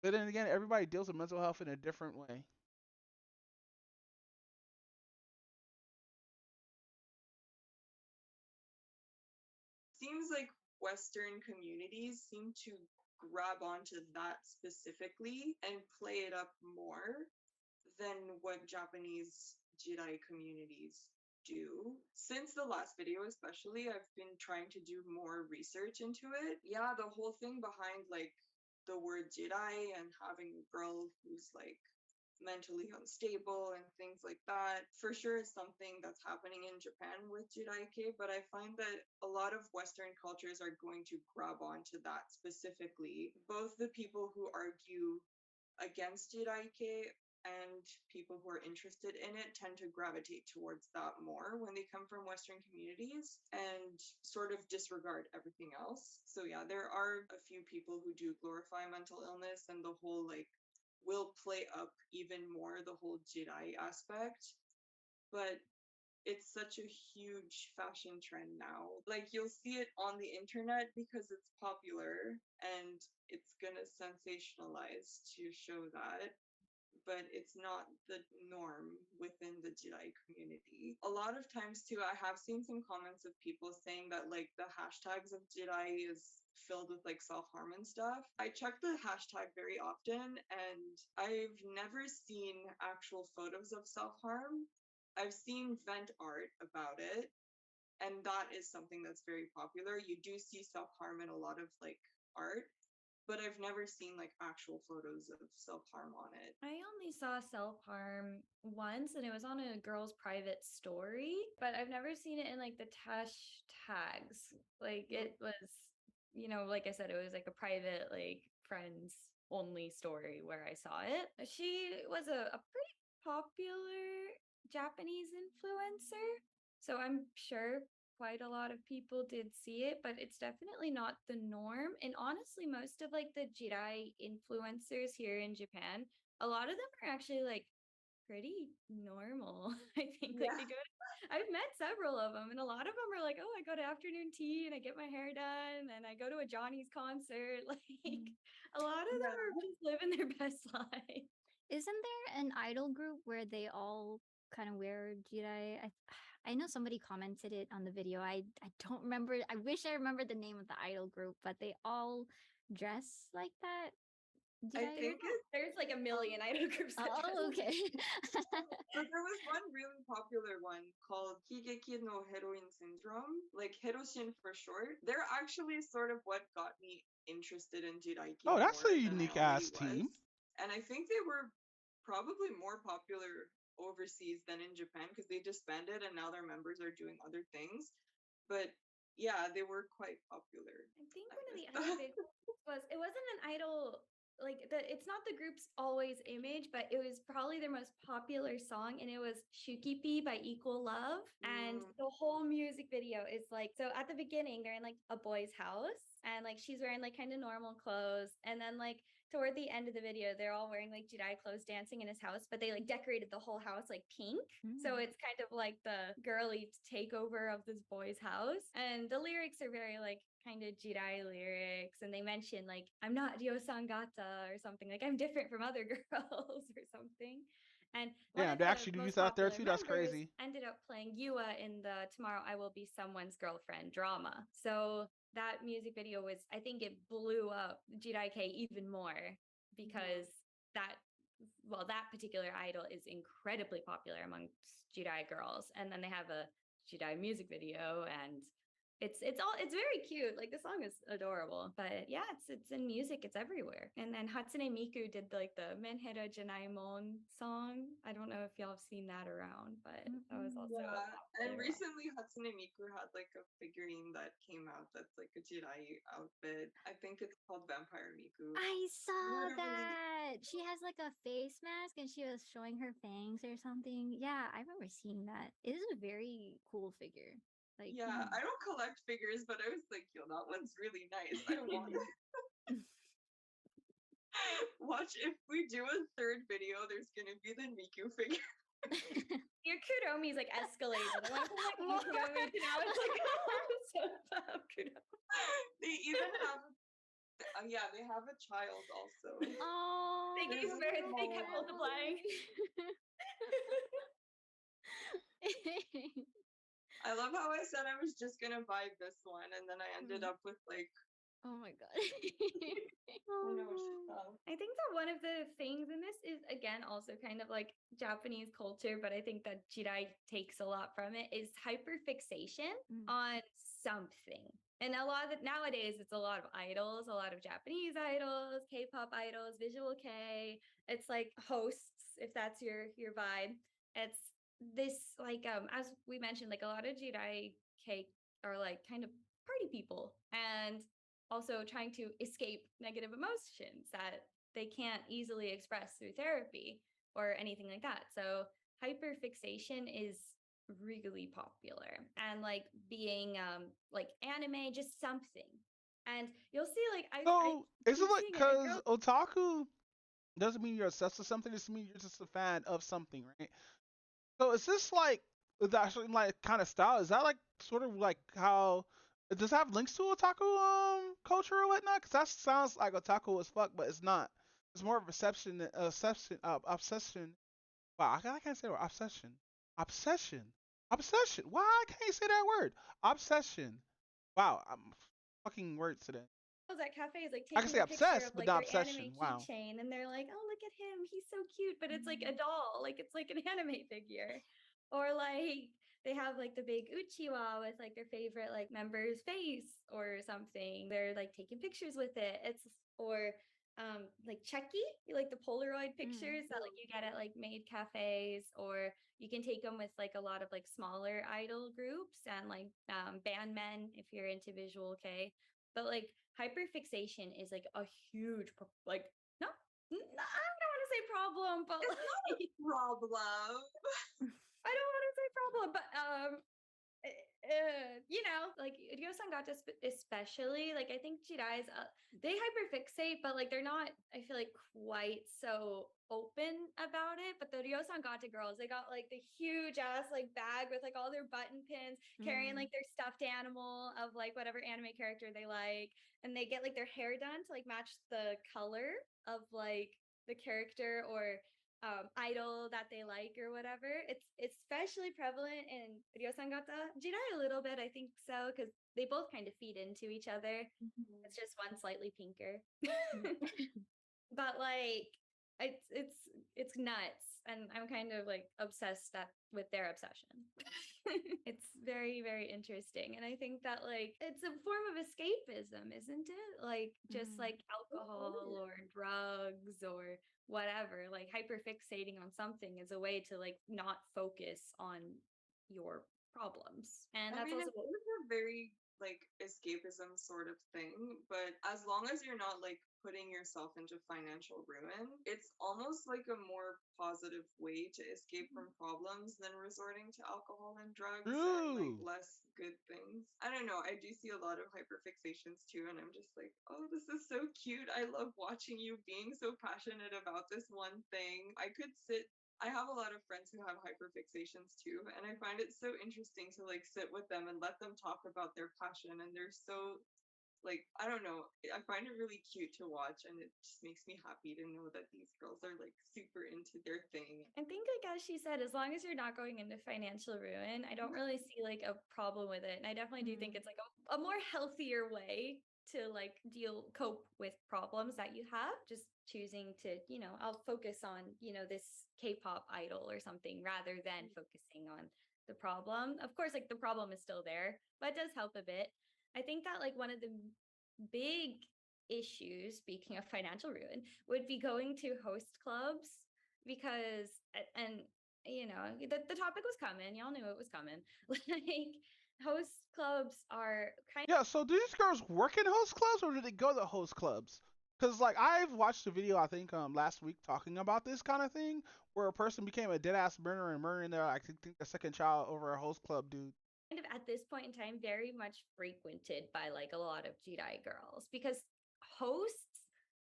But then again, everybody deals with mental health in a different way. seems like Western communities seem to grab onto that specifically and play it up more than what Japanese Jedi communities do. Since the last video, especially, I've been trying to do more research into it. Yeah, the whole thing behind like the word Jedi and having a girl who's like mentally unstable and things like that for sure is something that's happening in Japan with Jiraike, but I find that a lot of Western cultures are going to grab onto that specifically. Both the people who argue against Jiraike and people who are interested in it tend to gravitate towards that more when they come from Western communities and sort of disregard everything else. So yeah, there are a few people who do glorify mental illness and the whole like will play up even more the whole Jedi aspect, but it's such a huge fashion trend now. Like you'll see it on the internet because it's popular and it's gonna sensationalize to show that, but it's not the norm within the Jedi community. A lot of times too, I have seen some comments of people saying that like the hashtags of Jedi is filled with like self-harm and stuff. I check the hashtag very often and I've never seen actual photos of self-harm. I've seen vent art about it, and that is something that's very popular. You do see self-harm in a lot of like art, but I've never seen like actual photos of self-harm on it. I only saw self-harm once and it was on a girl's private story, but I've never seen it in like the Tash tags. Like it was, like I said, it was like a private, like friends only story where I saw it. She was a pretty popular Japanese influencer. So I'm sure quite a lot of people did see it, but it's definitely not the norm. And honestly, most of like the Jedi influencers here in Japan, a lot of them are actually like pretty normal. I think like they go to, I've met several of them and a lot of them are like, oh, I go to afternoon tea and I get my hair done and I go to a Johnny's concert. Like a lot of them are just living their best life. Isn't there an idol group where they all kind of wear Jedi? I know somebody commented it on the video. I don't remember. I wish I remembered the name of the idol group, but they all dress like that. I think there's like a million idol groups. That Oh, okay. But there was one really popular one called Higeki no Heroine Syndrome, like Heroshin for short. They're actually sort of what got me interested in Jiraiki Oh, that's more a than I unique ass already team. was. And I think they were probably more popular overseas than in Japan because they disbanded and now their members are doing other things. But yeah, they were quite popular. I think one of the other big was it wasn't an idol like it's not the group's always image, but it was probably their most popular song, and it was Shukipi by Equal Love. And the whole music video is like, so at the beginning they're in like a boy's house, and like she's wearing like kind of normal clothes, and then like toward the end of the video they're all wearing like Jidai clothes dancing in his house, but they like decorated the whole house like pink. So it's kind of like the girly takeover of this boy's house, and the lyrics are very like kind of Jidai lyrics, and they mention like I'm not Ryo Sangata or something, like I'm different from other girls or something. And one Damn, of they the actually do most use that there popular too. That's members crazy. ended up playing Yua in the Tomorrow I Will Be Someone's Girlfriend drama. So that music video was, I think it blew up Jidai K even more because that particular idol is incredibly popular amongst Jidai girls. And then they have a Jidai music video, and it's very cute. Like the song is adorable, but yeah, it's in music, it's everywhere. And then Hatsune Miku did like the Menhera Janaimon song. I don't know if y'all have seen that around, but that was also a Yeah, and popular one. recently Hatsune Miku had like a figurine that came out that's like a Jirai outfit. I think it's called Vampire Miku. I saw Literally. that. She has like a face mask and she was showing her fangs or something. Yeah, I remember seeing that. It is a very cool figure. Like, Yeah, I don't collect figures, but I was like, yo, that one's really nice. I want it. Watch, if we do a third video, there's gonna be the Miku figure. Your Kuromi's like escalated. I want to put like more Kuromi to now. It's like so bad, Kuromi. They even have, yeah, they have a child also. Oh, They gave birth. They kept multiplying. I love how I said I was just gonna buy this one, and then I ended up with like. Oh my god. I think that one of the things in this is again also kind of like Japanese culture, but I think that Jidai takes a lot from it, is hyperfixation on something. And a lot of nowadays it's a lot of idols, a lot of Japanese idols, K-pop idols, visual K. It's like hosts, if that's your vibe. It's this like as we mentioned, like a lot of Jidai K are like kind of party people and also trying to escape negative emotions that they can't easily express through therapy or anything like that. So hyperfixation is really popular, and like being like anime, just something. And you'll see like So is it keep like seeing it, because otaku doesn't mean you're obsessed with something? It means you're just a fan of something, right? So is this like is actually like kind of style? Is that like sort of like how does it have links to otaku culture or whatnot? Because that sounds like otaku as fuck, but it's not. It's more of obsession. Wow, I can't say the word obsession. Obsession. Why can't you say that word? Obsession. Wow, I'm fucking words today. at cafes like I can taking say a picture obsessed, of but like not their obsession. anime Wow. keychain, and they're like, "Oh, look at him, he's so cute," but it's like a doll, like it's like an anime figure, or like they have like the big uchiwa with like their favorite like member's face or something. They're like taking pictures with it. It's or like Chucky, like the Polaroid pictures that like you get at like maid cafes, or you can take them with like a lot of like smaller idol groups and like band men if you're into visual K. But like hyperfixation is like a huge like no, I don't want to say problem, but it's like, not a problem. I don't want to say problem, but you know, like Ryo Sangata especially, like I think Jidai's they hyperfixate, but like they're not, I feel like, quite so open about it. But the Ryo Sangata girls, they got like the huge ass like bag with like all their button pins, carrying like their stuffed animal of like whatever anime character they like, and they get like their hair done to like match the color of like the character or idol that they like or whatever. It's especially prevalent in Ryo Sangata. Jidai a little bit, I think so, because they both kind of feed into each other. It's just one slightly pinker. but like it's nuts, and I'm kind of like obsessed with their obsession. It's very, very interesting, and I think that like it's a form of escapism, isn't it? Like just like alcohol or drugs or whatever, like hyperfixating on something is a way to like not focus on your problems, and I that's mean, also it is a very like escapism sort of thing, but as long as you're not like putting yourself into financial ruin, it's almost like a more positive way to escape from problems than resorting to alcohol and drugs and like True. less good things. I don't know, I do see a lot of hyperfixations too, and I'm just like, oh, this is so cute. I love watching you being so passionate about this one thing. I have a lot of friends who have hyperfixations too, and I find it so interesting to like sit with them and let them talk about their passion. And they're so like, I don't know, I find it really cute to watch, and it just makes me happy to know that these girls are like super into their thing. I think, like as she said, as long as you're not going into financial ruin, I don't really see like a problem with it. And I definitely do think it's like a more healthier way to like cope with problems that you have. Just choosing to, I'll focus on, this K-pop idol or something rather than focusing on the problem. Of course, like the problem is still there, but it does help a bit. I think that like one of the big issues, speaking of financial ruin, would be going to host clubs because and the topic was coming, y'all knew it was coming. Like host clubs are kind Yeah, so do these girls work in host clubs or do they go to host clubs? Because like I've watched a video I think last week talking about this kind of thing where a person became a dead ass murderer and murdering their I think the second child over a host club dude. of at this point in time very much frequented by like a lot of Jedi girls because hosts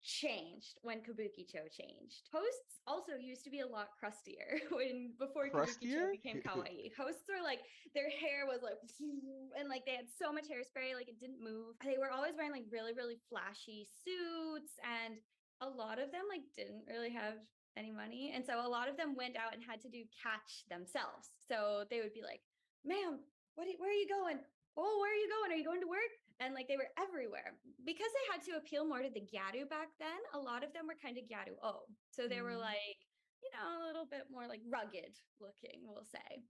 changed when Kabukicho changed. Hosts also used to be a lot crustier before Kabukicho Crustier? became kawaii. Hosts were like their hair was like and like they had so much hairspray like it didn't move. They were always wearing like really really flashy suits, and a lot of them like didn't really have any money, and so a lot of them went out and had to do catch themselves. So they would be like, ma'am, where are you going? Oh, where are you going? Are you going to work? And like they were everywhere because they had to appeal more to the Gyaru back then. A lot of them were kind of Gyaru-o. So they were like, a little bit more like rugged looking, we'll say.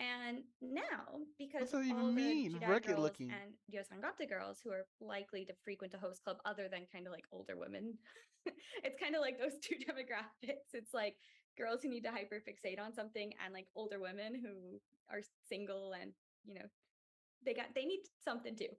And now, because What does that all even the mean? Jedi Rugged girls looking. and Ryosangata girls who are likely to frequent a host club other than kind of like older women, it's kind of like those two demographics. It's like girls who need to hyperfixate on something and like older women who are single and, they need something too.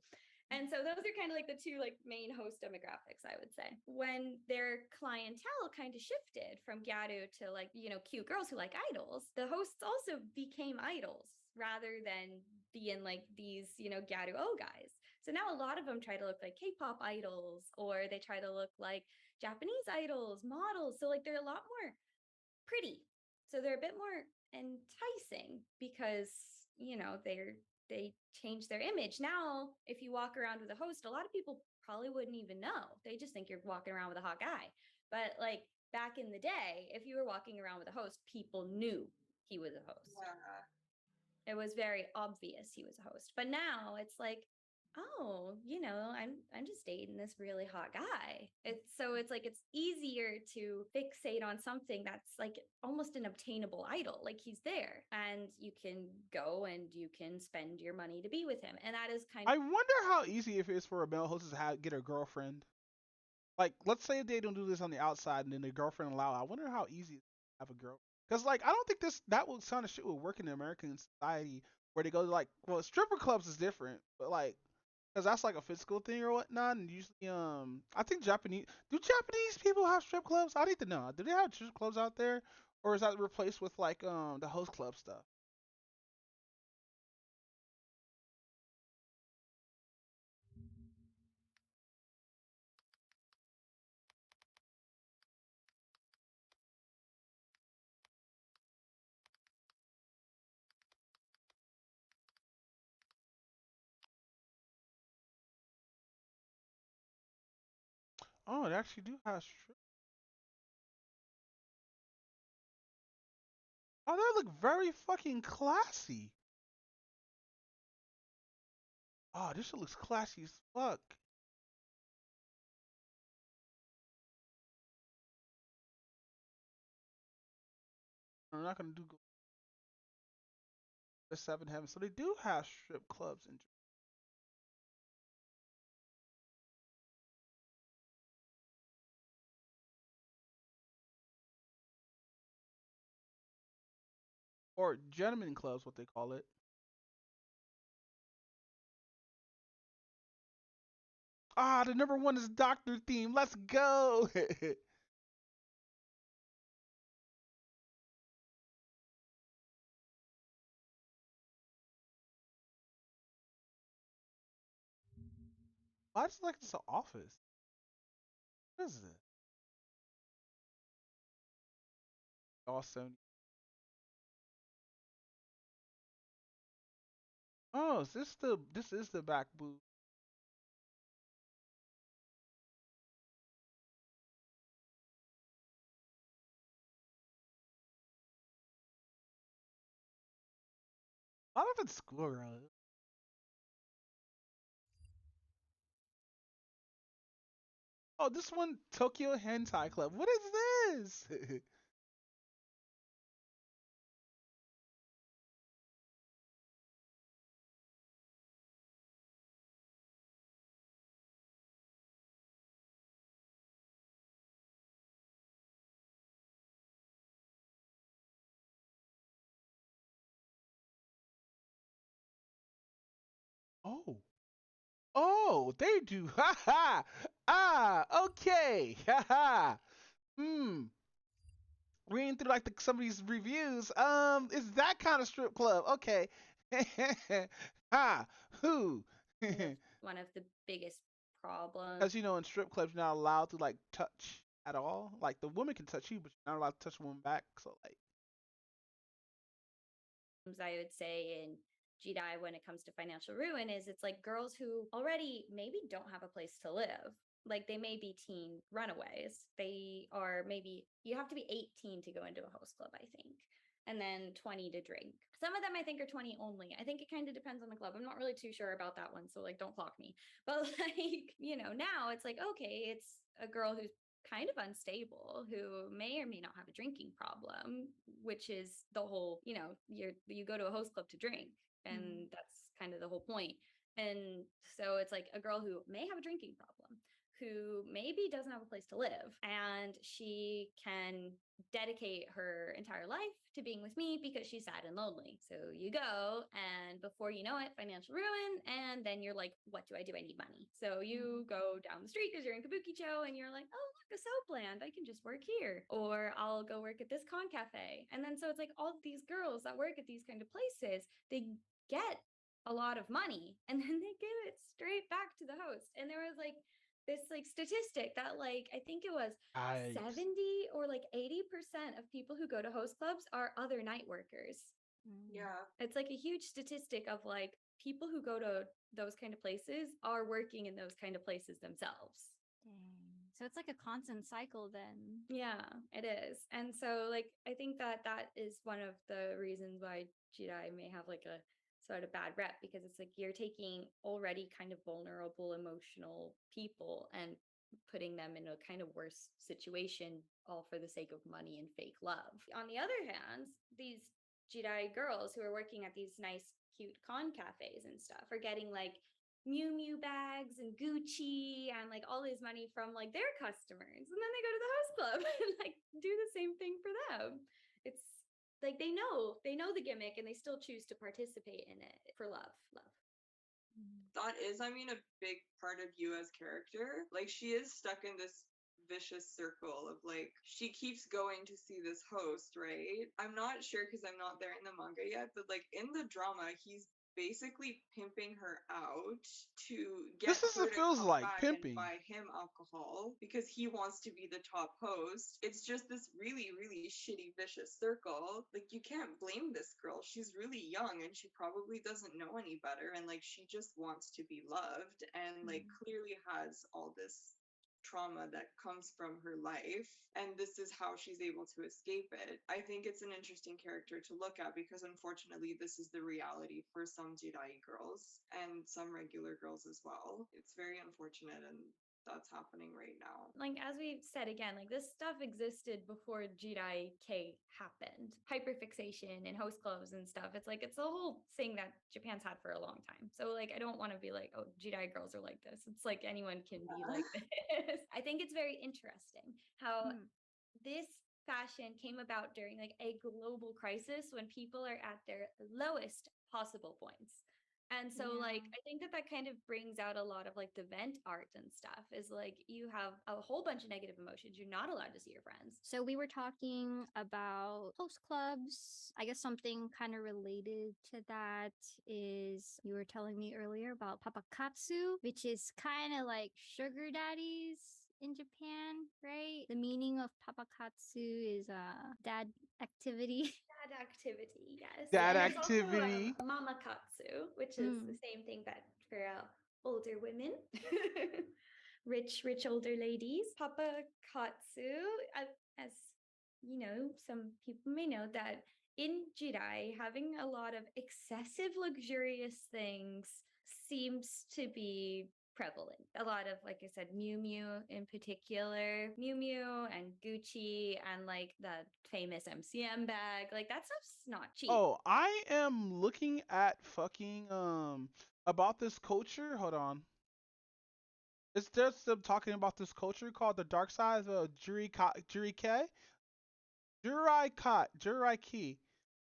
And so those are kind of like the two like main host demographics, I would say. When their clientele kind of shifted from Gyaru to like, cute girls who like idols, the hosts also became idols rather than being like these, Gyaru-o guys. So now a lot of them try to look like K-pop idols, or they try to look like Japanese idols, models. So like they're a lot more pretty. So they're a bit more enticing because, they change their image. Now, if you walk around with a host, a lot of people probably wouldn't even know. They just think you're walking around with a hot guy. But like back in the day, if you were walking around with a host, people knew he was a host. Yeah. It was very obvious he was a host. But now it's like, oh, I'm just dating this really hot guy. It's like it's easier to fixate on something that's like almost an obtainable idol. Like he's there and you can go and you can spend your money to be with him. And that is kind I of wonder how easy it is for a male host to get a girlfriend. Like, let's say they don't do this on the outside and then the girlfriend allow. I wonder how easy it is to have a girl. Because like I don't think that kind of shit would work in the American society where they go to like stripper clubs is different, but like because that's like a physical thing or whatnot. And usually I think Japanese people have strip clubs? I need to know. Do they have strip clubs out there, or is that replaced with like the host club stuff? Oh, they actually do have strip. Oh, they look very fucking classy. Oh, this shit looks classy as fuck. I'm not gonna do the Seven Heavens. So they do have strip clubs in Japan. Or gentlemen clubs, what they call it. Ah, the number one is Doctor theme. Let's go. Why is it like it's an office? What is it? Awesome. Oh, this is the back booth. A lot of it's schoolgirl. Oh, this one Tokyo Hentai Club. What is this? Oh. Oh, they do. Ha ha. Ah, okay. Ha ha. Reading through like some of these reviews. It's that kind of strip club. Okay. Ha. Who? One of the biggest problems. As you know, in strip clubs, you're not allowed to like touch at all. Like the woman can touch you, but you're not allowed to touch a woman back. So like, I would say in Jidai when it comes to financial ruin is it's like girls who already maybe don't have a place to live. Like they may be teen runaways. They are maybe you have to be 18 to go into a host club, I think. And then 20 to drink. Some of them I think are 20 only. I think it kind of depends on the club. I'm not really too sure about that one, so like don't clock me. But like, now it's like okay, it's a girl who's kind of unstable who may or may not have a drinking problem, which is the whole, you go to a host club to drink and that's kind of the whole point. And so it's like a girl who may have a drinking problem, who maybe doesn't have a place to live, and she can dedicate her entire life to being with me because she's sad and lonely. So you go, and before you know it, financial ruin, and then you're like, what do? I need money. So you go down the street because you're in Kabukicho, and you're like, oh, look, a soap land. I can just work here. Or I'll go work at this con cafe. And then so it's like all these girls that work at these kind of places, they get a lot of money, and then they give it straight back to the host. And there was like this like statistic that like I think it was 70 or like 80% of people who go to host clubs are other night workers. Yeah. It's like a huge statistic of like people who go to those kind of places are working in those kind of places themselves. So it's like a constant cycle then. Yeah, it is. And so like I think that is one of the reasons why Jidai may have like a sort of bad rep, because it's like you're taking already kind of vulnerable emotional people and putting them in a kind of worse situation, all for the sake of money and fake love. On the other hand, these Jidai girls who are working at these nice cute con cafes and stuff are getting like Miu Miu bags and Gucci and like all this money from like their customers, and then they go to the host club and like do the same thing for them. It's like they know the gimmick and they still choose to participate in it for love. That is, I mean, a big part of Yua's character. Like, she is stuck in this vicious circle of like, she keeps going to see this host, right? I'm not sure because I'm not there in the manga yet, but like in the drama, he's basically pimping her out to get this is her it to feels come like back pimping. and buy him alcohol because he wants to be the top host. It's just this really, really shitty, vicious circle. Like, you can't blame this girl. She's really young and she probably doesn't know any better, and like she just wants to be loved, and like clearly has all this trauma that comes from her life, and this is how she's able to escape it. I think it's an interesting character to look at because unfortunately this is the reality for some Jidai girls and some regular girls as well. It's very unfortunate, and that's happening right now. Like, as we've said again, like this stuff existed before Jirai K happened. Hyperfixation and host clothes and stuff. It's like, it's a whole thing that Japan's had for a long time. So, like, I don't want to be like, oh, Jirai girls are like this. It's like anyone can be like this. I think it's very interesting how this fashion came about during like a global crisis when people are at their lowest possible points. And so like I think that kind of brings out a lot of like the vent art and stuff is like you have a whole bunch of negative emotions. You're not allowed to see your friends. So we were talking about host clubs. I guess something kind of related to that is you were telling me earlier about papakatsu, which is kind of like sugar daddies in Japan, right? The meaning of papakatsu is dad activity. Dad activity, yes. Dad And there's also, activity. mamakatsu, which is the same thing but for older women. rich older ladies. Papakatsu, as you know, some people may know that in Jirai, having a lot of excessive luxurious things seems to be prevalent. A lot of, like I said, Miu Miu in particular, Miu Miu and Gucci and like the famous MCM bag, like that stuff's not cheap. Oh, I am looking at fucking about this culture. Hold on. It's just them talking about this culture called the dark side of Jurike. Juraiki.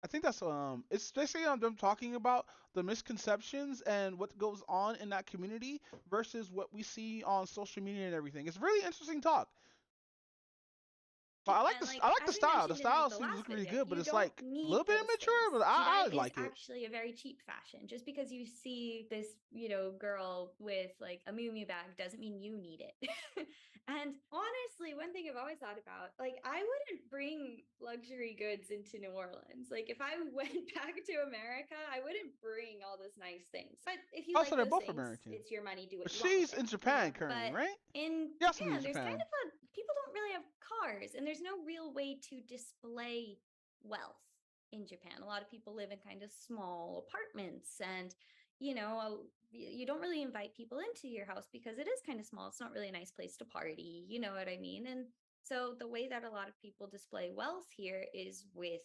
I think that's it's basically them talking about the misconceptions and what goes on in that community versus what we see on social media and everything. It's really interesting talk. But I like And, I like the as we style. The mentioned in, style like, the seems last really video, good, but you it's don't like a need little bit those immature, things. but I Jidai like is it. actually a very cheap fashion. Just because you see this, you know, girl with like a Miu Miu bag doesn't mean you need it. And honestly, one thing I've always thought about, like, I wouldn't bring luxury goods into New Orleans. Like, if I went back to America, I wouldn't bring all this nice things. But if you Also, like they're those both things, American. it's your money. Do what But you want with she's it, in Japan you know? currently, But right? in Yes, she's in Japan, there's Japan. kind of people don't really have cars, and there's no real way to display wealth in Japan. A lot of people live in kind of small apartments, and you know, you don't really invite people into your house because it is kind of small. It's not really a nice place to party. You know what I mean? And so the way that a lot of people display wealth here is with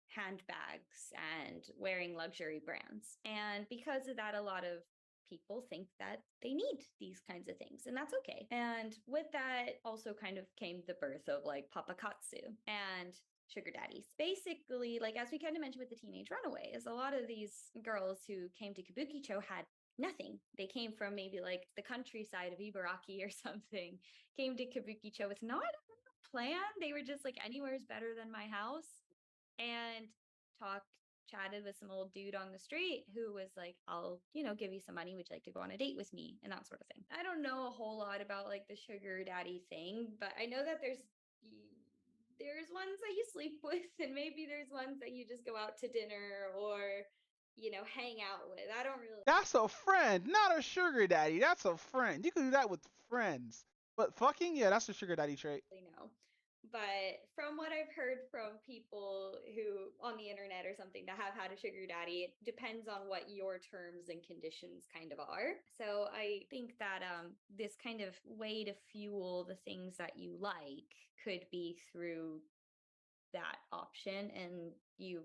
handbags and wearing luxury brands. And because of that, a lot of people think that they need these kinds of things, and that's okay. And with that also kind of came the birth of like papakatsu and sugar daddies. Basically, like as we kind of mentioned with the teenage runaways, a lot of these girls who came to Kabukicho had nothing. They came from maybe like the countryside of Ibaraki or something, came to Kabukicho with not a plan. They were just like, anywhere is better than my house, and chatted with some old dude on the street who was like, I'll, you know, give you some money. Would you like to go on a date with me? And that sort of thing. I don't know a whole lot about like the sugar daddy thing, but I know that there's ones that you sleep with, and maybe there's ones that you just go out to dinner or, you know, hang out with. I don't really. That's a friend, not a sugar daddy. That's a friend. You can do that with friends. But fucking, yeah, that's a sugar daddy trait. Know. But from what I've heard from people who on the internet or something that have had a sugar daddy, it depends on what your terms and conditions kind of are. So I think that this kind of way to fuel the things that you like could be through that option. And you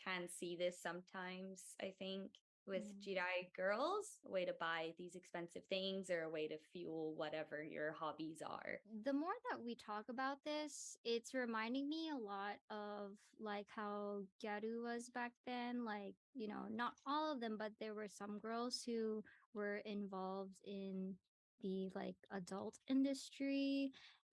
can see this sometimes, I think, with Jirai girls, a way to buy these expensive things or a way to fuel whatever your hobbies are. The more that we talk about this, it's reminding me a lot of like how Gyaru was back then. Like, you know, not all of them, but there were some girls who were involved in the like adult industry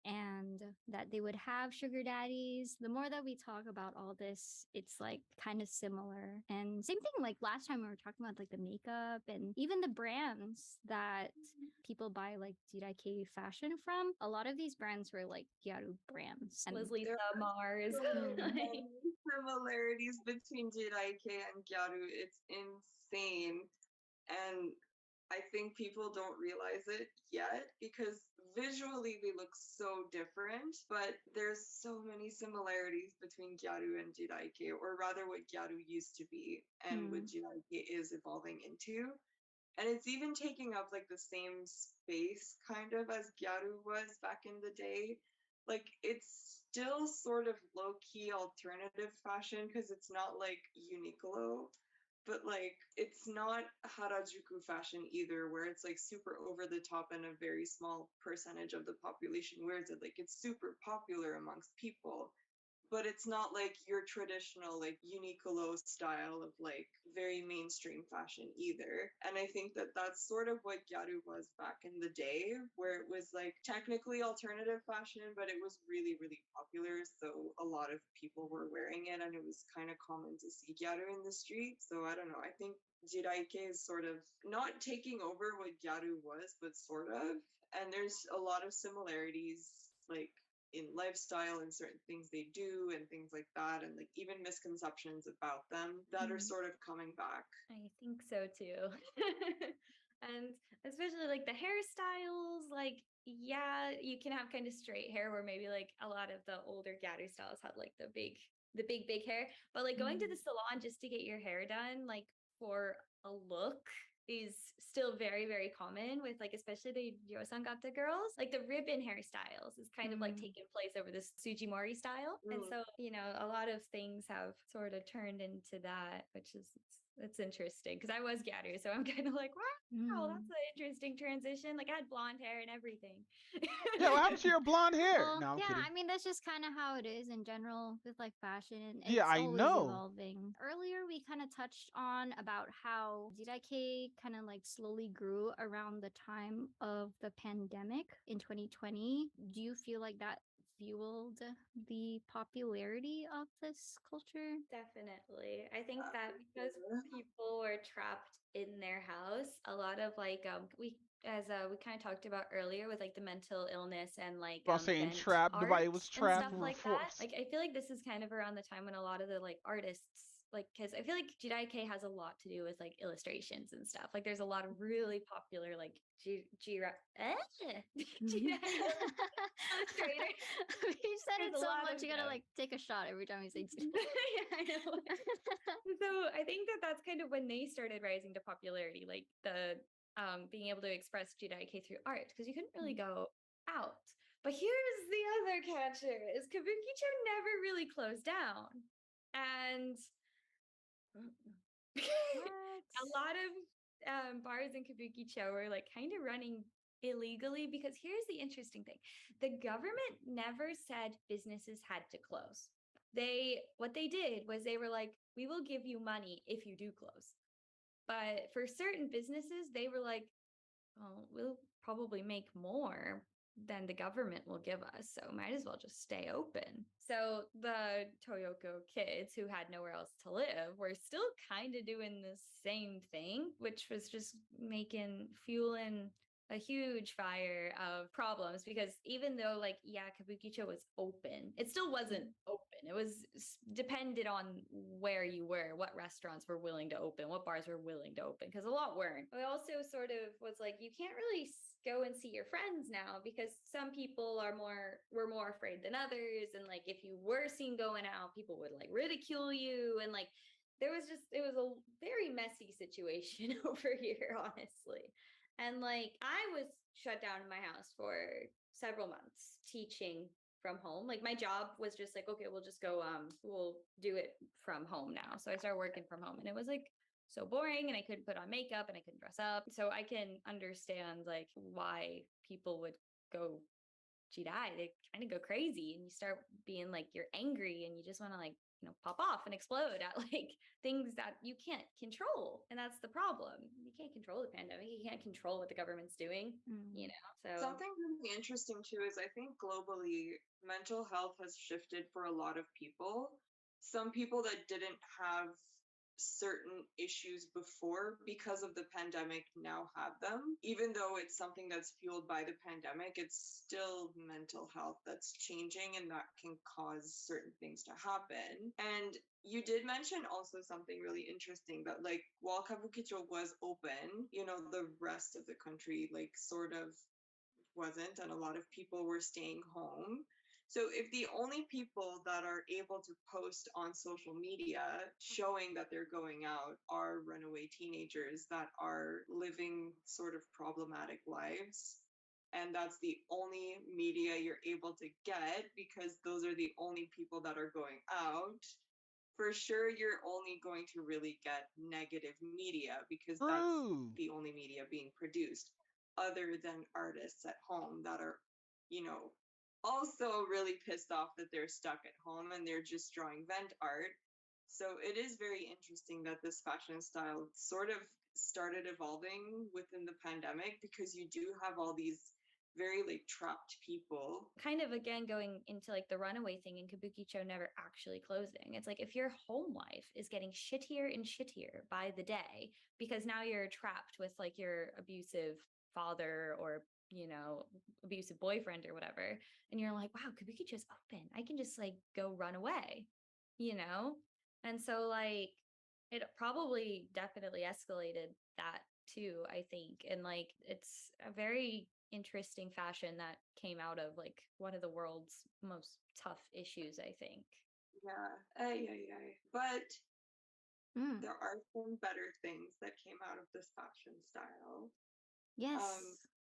and that they would have sugar daddies. The more that we talk about all this, it's like kind of similar. And same thing, like last time we were talking about like the makeup and even the brands that people buy like Jiraike fashion from. A lot of these brands were like Gyaru brands. And Leslie Mars. Similarities between Jiraike and Gyaru, it's insane. And I think people don't realize it yet because visually they look so different, but there's so many similarities between Gyaru and Jiraike, or rather what Gyaru used to be and what Jiraike is evolving into. And it's even taking up like the same space kind of as gyaru was back in the day. Like it's still sort of low-key alternative fashion because it's not like Uniqlo, but like it's not Harajuku fashion either, where it's like super over the top and a very small percentage of the population wears it. Like it's super popular amongst people, but it's not like your traditional like Uniqlo style of like very mainstream fashion either. And I think that that's sort of what gyaru was back in the day, where it was like technically alternative fashion, but it was really, really popular. So a lot of people were wearing it, and it was kind of common to see gyaru in the street. So I don't know. I think Jiraike is sort of not taking over what gyaru was, but sort of. And there's a lot of similarities, like in lifestyle and certain things they do and things like that, and like even misconceptions about them that are sort of coming back. I think so too. And especially like the hairstyles, like yeah, you can have kind of straight hair where maybe like a lot of the older gyaru styles had like the big hair, but like going to the salon just to get your hair done like for a look is still very, very common with like especially the Yosangata girls. Like the ribbon hairstyles is kind of like taken place over this Sujimori style. And so, you know, a lot of things have sort of turned into that, which is it's interesting because I was gyaru, so I'm kind of like, wow, that's an interesting transition. Like I had blonde hair and everything. Yeah, what happened to your blonde hair? Well, No, I'm yeah, kidding. I mean that's just kind of how it is in general with like fashion, and Yeah, it's I always know. evolving. Earlier, we kind of touched on about how Jiraike kind of like slowly grew around the time of the pandemic in 2020. Do you feel like that fueled the popularity of this culture? Definitely. I think that because people were trapped in their house, a lot of like we we kind of talked about earlier with like the mental illness and like I was saying vent trapped. art Nobody was and trapped. stuff like that. Like I feel like this is kind of around the time when a lot of the like artists like because I feel like Jiraike has a lot to do with like illustrations and stuff. Like there's a lot of really popular like illustrator. You said There's it a so lot much, of you gotta them. like take a shot every time you say Yeah, I know. So I think that that's kind of when they started rising to popularity, like the being able to express Jiraike through art, because you couldn't really go out. But here's the other catcher: is Kabukicho never really closed down, and a lot of bars in Kabukicho were like kind of running illegally because here's the interesting thing: the government never said businesses had to close. What they did was they were like, we will give you money if you do close. But for certain businesses, they were like, well, we'll probably make more than the government will give us, so might as well just stay open. So the Toyoko kids who had nowhere else to live were still kind of doing the same thing, which was just fueling a huge fire of problems because even though like yeah Kabukicho was open, it still wasn't open. It was depended on where you were, what restaurants were willing to open, what bars were willing to open, because a lot weren't. It also sort of was like you can't really go and see your friends now because some people were more afraid than others, and like if you were seen going out, people would like ridicule you, and like it was a very messy situation over here, honestly. And like I was shut down in my house for several months teaching from home. Like my job was just like, okay, we'll just go we'll do it from home now. So I started working from home, and it was like so boring, and I couldn't put on makeup and I couldn't dress up. So I can understand like why people would go jirai. They kind of go crazy, and you start being like you're angry and you just want to like pop off and explode at like things that you can't control. And that's the problem. You can't control the pandemic. You can't control what the government's doing, So Something really interesting too is I think globally mental health has shifted for a lot of people. Some people that didn't have certain issues before because of the pandemic now have them. Even though it's something that's fueled by the pandemic, it's still mental health that's changing, and that can cause certain things to happen. And you did mention also something really interesting, that like while Kabukicho was open, the rest of the country like sort of wasn't, and a lot of people were staying home. So if the only people that are able to post on social media showing that they're going out are runaway teenagers that are living sort of problematic lives, and that's the only media you're able to get because those are the only people that are going out, for sure you're only going to really get negative media because that's the only media being produced, other than artists at home that are, you know, also really pissed off that they're stuck at home and they're just drawing vent art. So it is very interesting that this fashion style sort of started evolving within the pandemic because you do have all these very like trapped people. Kind of again going into like the runaway thing and Kabukicho never actually closing. It's like if your home life is getting shittier and shittier by the day because now you're trapped with like your abusive father or, you know, abusive boyfriend or whatever, and you're like, wow, Kabukicho's open. I can just like go run away, you know? And so like it probably definitely escalated that too, I think. And like it's a very interesting fashion that came out of like one of the world's most tough issues, I think. Yeah. But there are some better things that came out of this fashion style. Yes.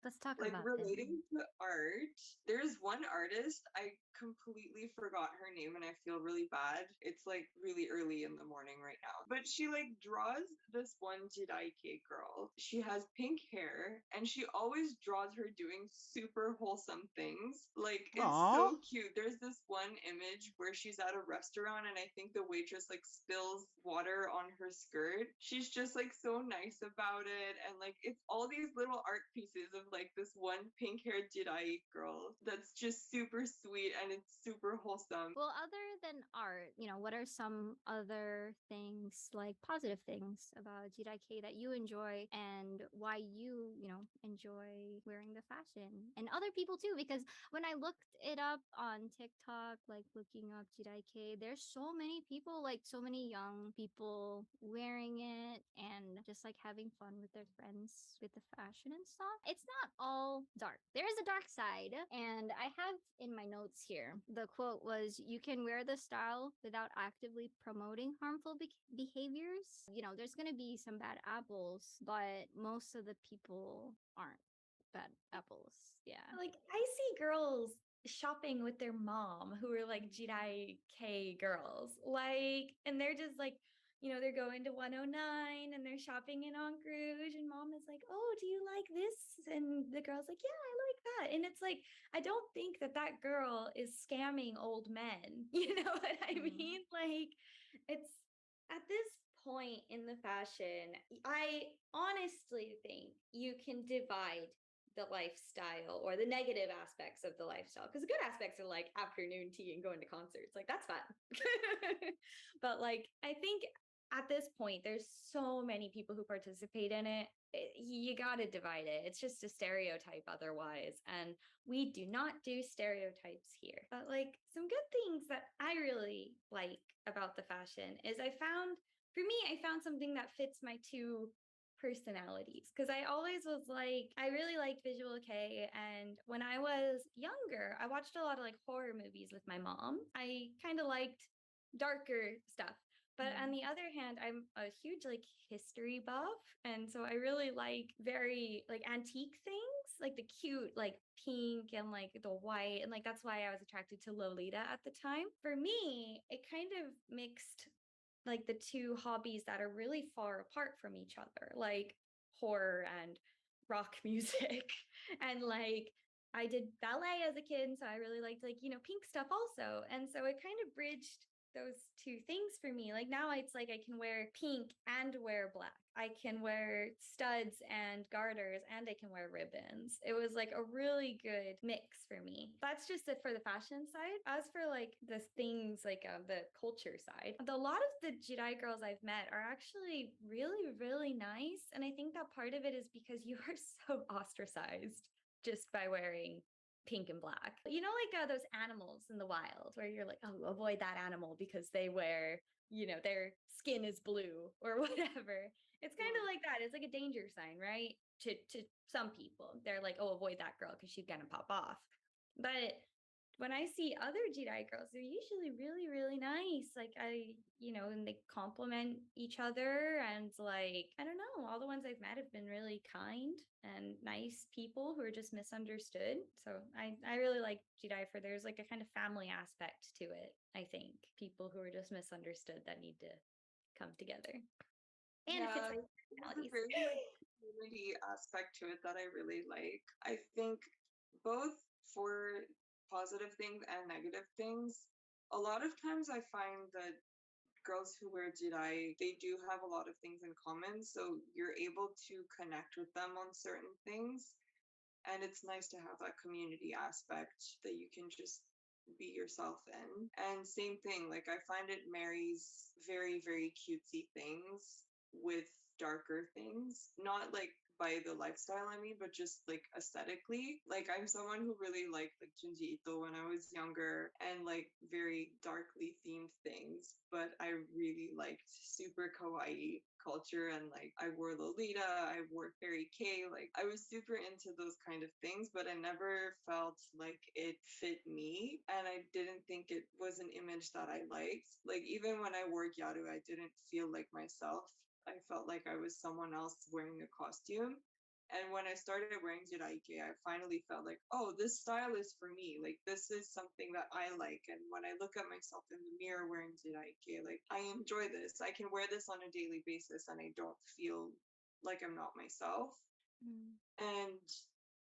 Let's talk Like about relating to art, there's one artist, I completely forgot her name and I feel really bad. It's like really early in the morning right now. But she like draws this one Jidaike girl. She has pink hair and she always draws her doing super wholesome things. Like it's so cute. There's this one image where she's at a restaurant and I think the waitress like spills water on her skirt. She's just like so nice about it, and like it's all these little art pieces of like this one pink-haired Jedi girl that's just super sweet and it's super wholesome. Well, other than art, you know, what are some other things, like positive things about Jidaike that you enjoy and why you know, enjoy wearing the fashion? And other people too, because when I looked it up on TikTok, like looking up Jidaike, there's so many people, like so many young people wearing it and just like having fun with their friends with the fashion and stuff. It's not all dark. There is a dark side, and I have in my notes here, the quote was, "You can wear the style without actively promoting harmful behaviors." You know, there's going to be some bad apples, but most of the people aren't bad apples. Yeah. Like I see girls shopping with their mom who are like Jidai K girls, like, and they're just like, you know, they're going to 109 and they're shopping in Encre Rouge, and mom is like, oh, do you like this? And the girl's like, yeah, I like that. And it's like, I don't think that that girl is scamming old men. You know what I mean? Like, it's at this point in the fashion, I honestly think you can divide the lifestyle or the negative aspects of the lifestyle, because the good aspects are like afternoon tea and going to concerts, like that's fun. But like I think at this point there's so many people who participate in it, you got to divide it. It's just a stereotype otherwise, and we do not do stereotypes here. But like some good things that I really like about the fashion is I found something that fits my two personalities, because I always was like, I really liked Visual K, and when I was younger I watched a lot of like horror movies with my mom. I kind of liked darker stuff, but on the other hand I'm a huge like history buff, and so I really like very like antique things, like the cute like pink and like the white, and like that's why I was attracted to Lolita at the time. For me, it kind of mixed like the two hobbies that are really far apart from each other, like horror and rock music. And like I did ballet as a kid, so I really liked like, you know, pink stuff also. And so it kind of bridged those two things for me. Like now it's like I can wear pink and wear black. I can wear studs and garters and I can wear ribbons. It was like a really good mix for me. That's just it for the fashion side. As for like the things like the culture side, a lot of the Jidai girls I've met are actually really, really nice. And I think that part of it is because you are so ostracized just by wearing pink and black. You know, like those animals in the wild where you're like, oh, avoid that animal because they wear, you know, their skin is blue or whatever. It's kind of like that. It's like a danger sign, right? To some people, they're like, oh, avoid that girl because she's gonna pop off. But when I see other Jedi girls, they're usually really, really nice. Like and they compliment each other, and like I don't know, all the ones I've met have been really kind and nice people who are just misunderstood. So I really like Jedi for there's like a kind of family aspect to it. I think people who are just misunderstood that need to come together. And if it's like there's a very like community aspect to it that I really like. I think both for positive things and negative things, a lot of times I find that girls who wear Jedi, they do have a lot of things in common, so you're able to connect with them on certain things. And it's nice to have that community aspect that you can just be yourself in. And same thing, like I find it marries very, very cutesy things with darker things. Not like by the lifestyle, I mean, but just like aesthetically. Like I'm someone who really liked like Junji Ito when I was younger and like very darkly themed things. But I really liked super kawaii culture and like I wore Lolita, I wore Fairy K, like I was super into those kind of things, but I never felt like it fit me and I didn't think it was an image that I liked. Like even when I wore Gyaru, I didn't feel like myself. I felt like I was someone else wearing a costume. And when I started wearing Jiraike, I finally felt like, oh, this style is for me. Like, this is something that I like. And when I look at myself in the mirror wearing Jiraike, like, I enjoy this. I can wear this on a daily basis and I don't feel like I'm not myself. And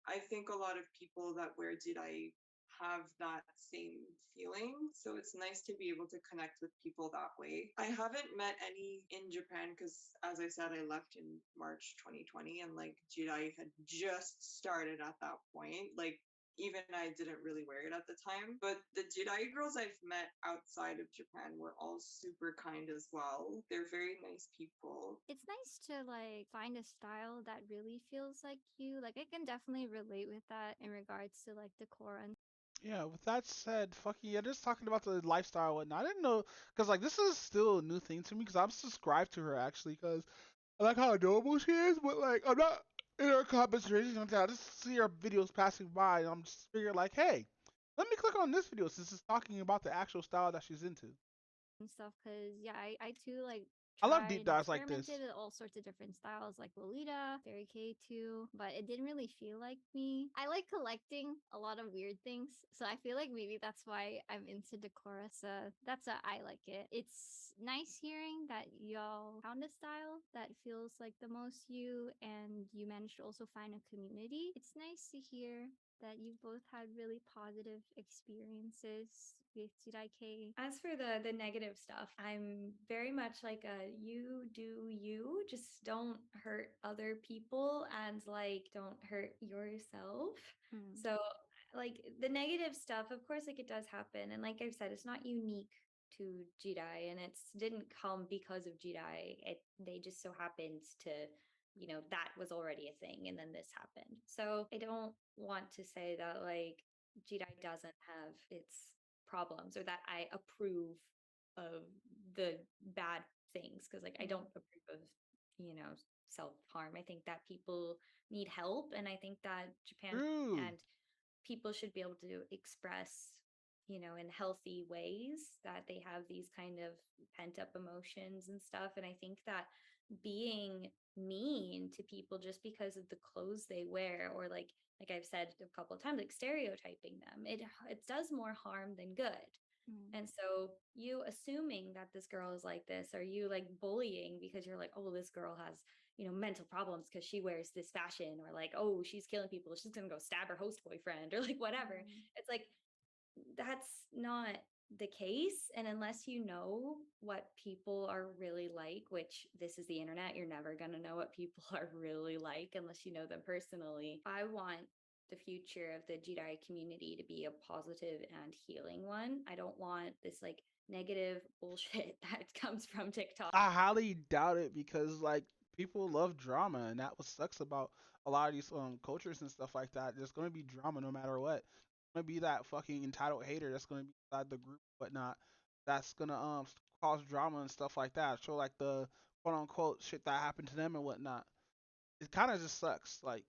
I think a lot of people that wear Jirai have that same feeling. So it's nice to be able to connect with people that way. I haven't met any in Japan because, as I said, I left in March 2020 and like Jirai had just started at that point. Like, even I didn't really wear it at the time. But the Jedi girls I've met outside of Japan were all super kind as well. They're very nice people. It's nice to like find a style that really feels like you. Like I can definitely relate with that in regards to like decor and Yeah, with that said, fucking yeah, just talking about the lifestyle and whatnot. I didn't know, because like this is still a new thing to me, because I'm subscribed to her actually, because I like how adorable she is, but like I'm not in her comments or anything like that. I just see her videos passing by, and I'm just figuring like, hey, let me click on this video since it's talking about the actual style that she's into. stuff. Cause yeah, I too like I love tried deep and dives like this. experimented with all sorts of different styles like Lolita, Fairy K too, but it didn't really feel like me. I like collecting a lot of weird things, so I feel like maybe that's why I'm into Decora. So that's why I like it. It's nice hearing that y'all found a style that feels like the most you, and you managed to also find a community. It's nice to hear that you both had really positive experiences with Jiraike. As for the negative stuff, I'm very much like a you do you, just don't hurt other people and like don't hurt yourself. So like the negative stuff, of course, like it does happen, and like I've said, it's not unique to Jedi, and it's didn't come because of Jedi. They just so happened to that was already a thing and then this happened. So I don't want to say that like Jedi doesn't have its problems or that I approve of the bad things, because like I don't approve of self-harm. I think that people need help, and I think that Japan and people should be able to express in healthy ways that they have these kind of pent up emotions and stuff. And I think that being mean to people just because of the clothes they wear, or like I've said a couple of times, like stereotyping them, it does more harm than good. And so you assuming that this girl is like this, or you like bullying because you're like, oh, this girl has mental problems because she wears this fashion, or like, oh, she's killing people, she's gonna go stab her host boyfriend, or like whatever. It's like that's not the case. And unless you know what people are really like, which this is the internet, you're never going to know what people are really like unless you know them personally. I want the future of the Jedi community to be a positive and healing one. I don't want this like negative bullshit that comes from TikTok. I highly doubt it, because like people love drama, and that what sucks about a lot of these cultures and stuff like that. There's gonna be drama no matter what. Gonna be that fucking entitled hater that's gonna be inside the group, whatnot. That's gonna cause drama and stuff like that. Show like the quote unquote shit that happened to them and whatnot. It kind of just sucks. Like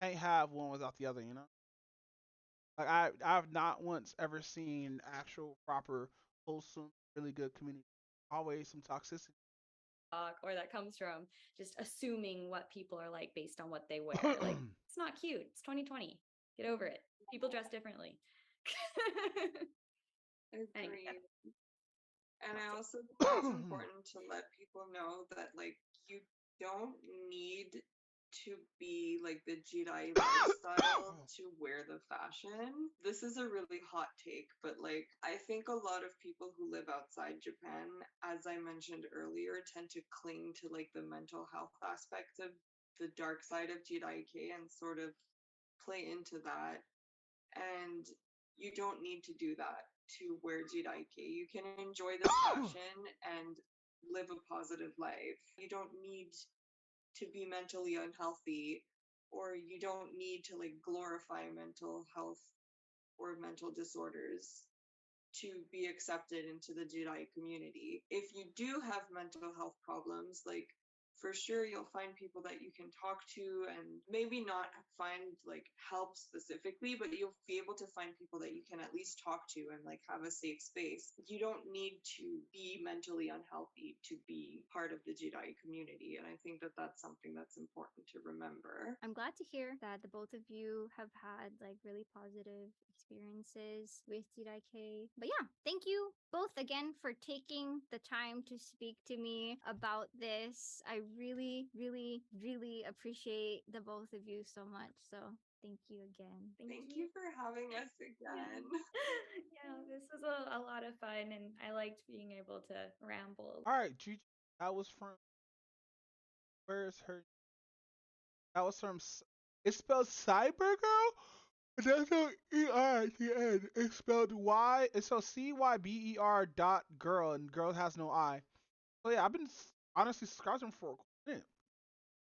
can't have one without the other, you know. Like I've not once ever seen actual proper wholesome, really good community. Always some toxicity. Or that comes from just assuming what people are like based on what they wear. Like, it's not cute. It's 2020. Get over it. People dress differently. Anyway, Agreed. And I also think it's important to let people know that like you don't need to be like the Jidai lifestyle to wear the fashion. This is a really hot take, but like I think a lot of people who live outside Japan, as I mentioned earlier, tend to cling to like the mental health aspect of the dark side of Jidaike and sort of play into that. And you don't need to do that to wear Jidaike. You can enjoy this fashion and live a positive life. You don't need to be mentally unhealthy, or you don't need to like glorify mental health or mental disorders to be accepted into the Jedi community. If you do have mental health problems, like for sure you'll find people that you can talk to and maybe not find like help specifically, but you'll be able to find people that you can at least talk to and like have a safe space. You don't need to be mentally unhealthy to be part of the Jedi community, and I think that that's something that's important to remember. I'm glad to hear that the both of you have had like really positive experiences with DIK. But yeah, thank you both again for taking the time to speak to me about this. I really, really, really appreciate the both of you so much. So thank you again. Thank you for having us again. Yeah, this was a lot of fun, and I liked being able to ramble. All right, Gigi, that was from. Where's her? That was from. It's spelled Cyber Girl. There's no ER at the end. It's spelled Y. It's spelled CYBER.girl, and girl has no I. So yeah, I've been honestly scratching for a minute.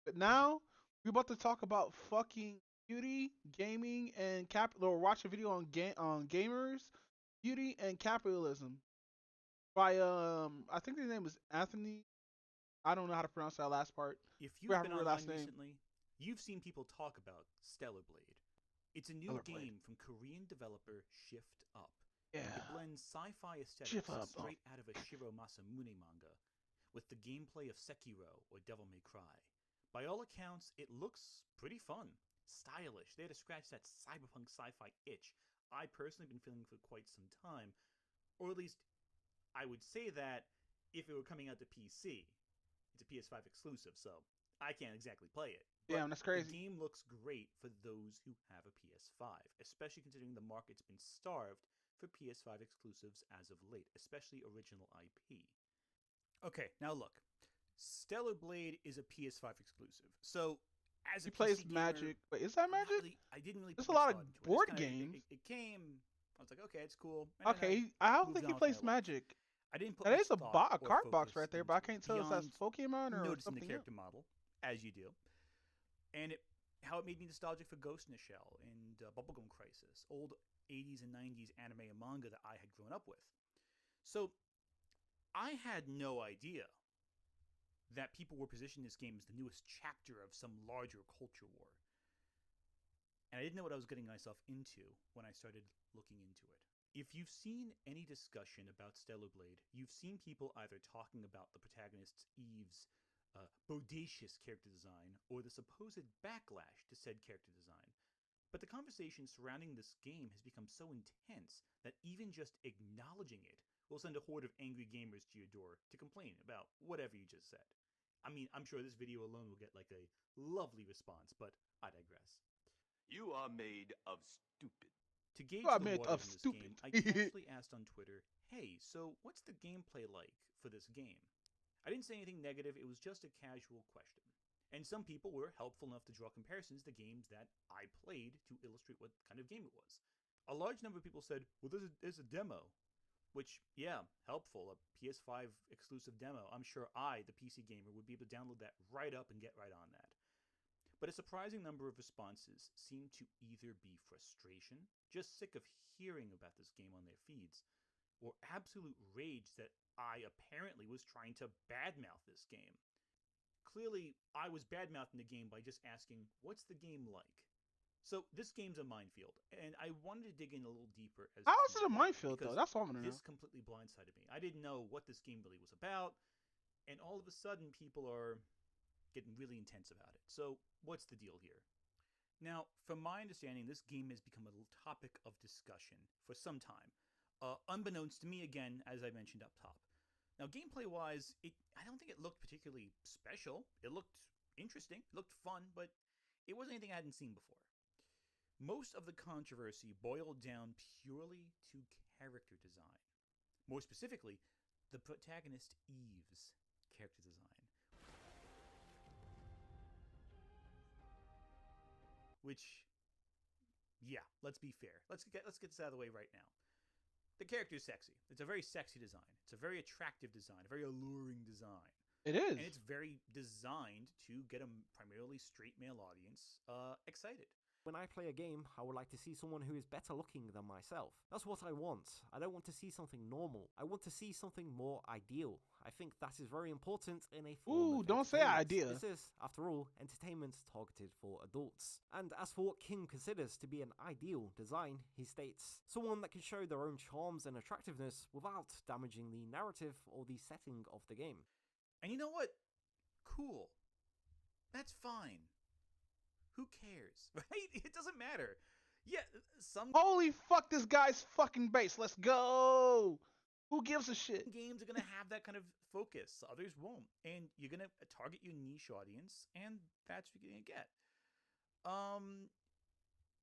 But now we're about to talk about fucking beauty, gaming, and or watch a video on gamers, beauty, and capitalism by I think his name is Anthony. I don't know how to pronounce that last part. If you've been online recently, you've seen people talk about Stellar Blade. It's a new game from Korean developer Shift Up. Yeah. It blends sci-fi aesthetics straight out of a Shiro Masamune manga with the gameplay of Sekiro or Devil May Cry. By all accounts, it looks pretty fun, stylish. There to scratch that cyberpunk sci-fi itch I personally been feeling for quite some time, or at least I would say that if it were coming out to PC. It's a PS5 exclusive, so I can't exactly play it. Damn, that's crazy. The game looks great for those who have a PS5, especially considering the market's been starved for PS5 exclusives as of late, especially original IP. Okay, now look. Stellar Blade is a PS5 exclusive, so as a plays PC gamer, Magic. Wait, is that Magic? I didn't really. There's a put lot of much thought into it. board It's kinda- games. It came. I was like, okay, it's cool. And then Okay, I don't moved think he on with plays my life. Magic. I didn't put That much is a thought or card box focus right there, but I can't tell if that's beyond Pokemon or noticing something the character else. model, as you do, and how it made me nostalgic for Ghost in the Shell and Bubblegum Crisis, old 80s and 90s anime and manga that I had grown up with. So I had no idea that people were positioning this game as the newest chapter of some larger culture war. And I didn't know what I was getting myself into when I started looking into it. If you've seen any discussion about Stellar Blade, you've seen people either talking about the protagonist Eve's bodacious character design or the supposed backlash to said character design. But the conversation surrounding this game has become so intense that even just acknowledging it will send a horde of angry gamers to your door to complain about whatever you just said. I mean, I'm sure this video alone will get like a lovely response, but I digress. You are made of stupid. To gauge You are the made water of in this stupid. game, I casually asked on Twitter, hey, so what's the gameplay like for this game? I didn't say anything negative, it was just a casual question. And some people were helpful enough to draw comparisons to games that I played to illustrate what kind of game it was. A large number of people said, well, there's a demo. Which, yeah, helpful, a PS5 exclusive demo. I'm sure I, the PC gamer, would be able to download that right up and get right on that. But a surprising number of responses seem to either be frustration, just sick of hearing about this game on their feeds, or absolute rage that I apparently was trying to badmouth this game. Clearly, I was badmouthing the game by just asking, what's the game like? So this game's a minefield, and I wanted to dig in a little deeper. As How to is it a minefield though? because That's what I want to know. This completely blindsided me. I didn't know what this game really was about, and all of a sudden people are getting really intense about it. So what's the deal here? Now, from my understanding, this game has become a little topic of discussion for some time, unbeknownst to me again, as I mentioned up top. Now, gameplay-wise, I don't think it looked particularly special. It looked interesting, it looked fun, but it wasn't anything I hadn't seen before. Most of the controversy boiled down purely to character design. More specifically, the protagonist Eve's character design. Which, yeah, let's be fair. Let's get this out of the way right now. The character is sexy. It's a very sexy design. It's a very attractive design, a very alluring design. It is. And it's very designed to get a primarily straight male audience excited. When I play a game, I would like to see someone who is better looking than myself. That's what I want. I don't want to see something normal. I want to see something more ideal. I think that is very important in a form of don't say entertainment. idea. This is, after all, entertainment targeted for adults. And as for what King considers to be an ideal design, he states, someone that can show their own charms and attractiveness without damaging the narrative or the setting of the game. And you know what? Cool. That's fine. Who cares, right? It doesn't matter. Yeah, Holy fuck, this guy's fucking base. Let's go. Who gives a shit? Games are going to have that kind of focus. Others won't. And you're going to target your niche audience, and that's what you're going to get.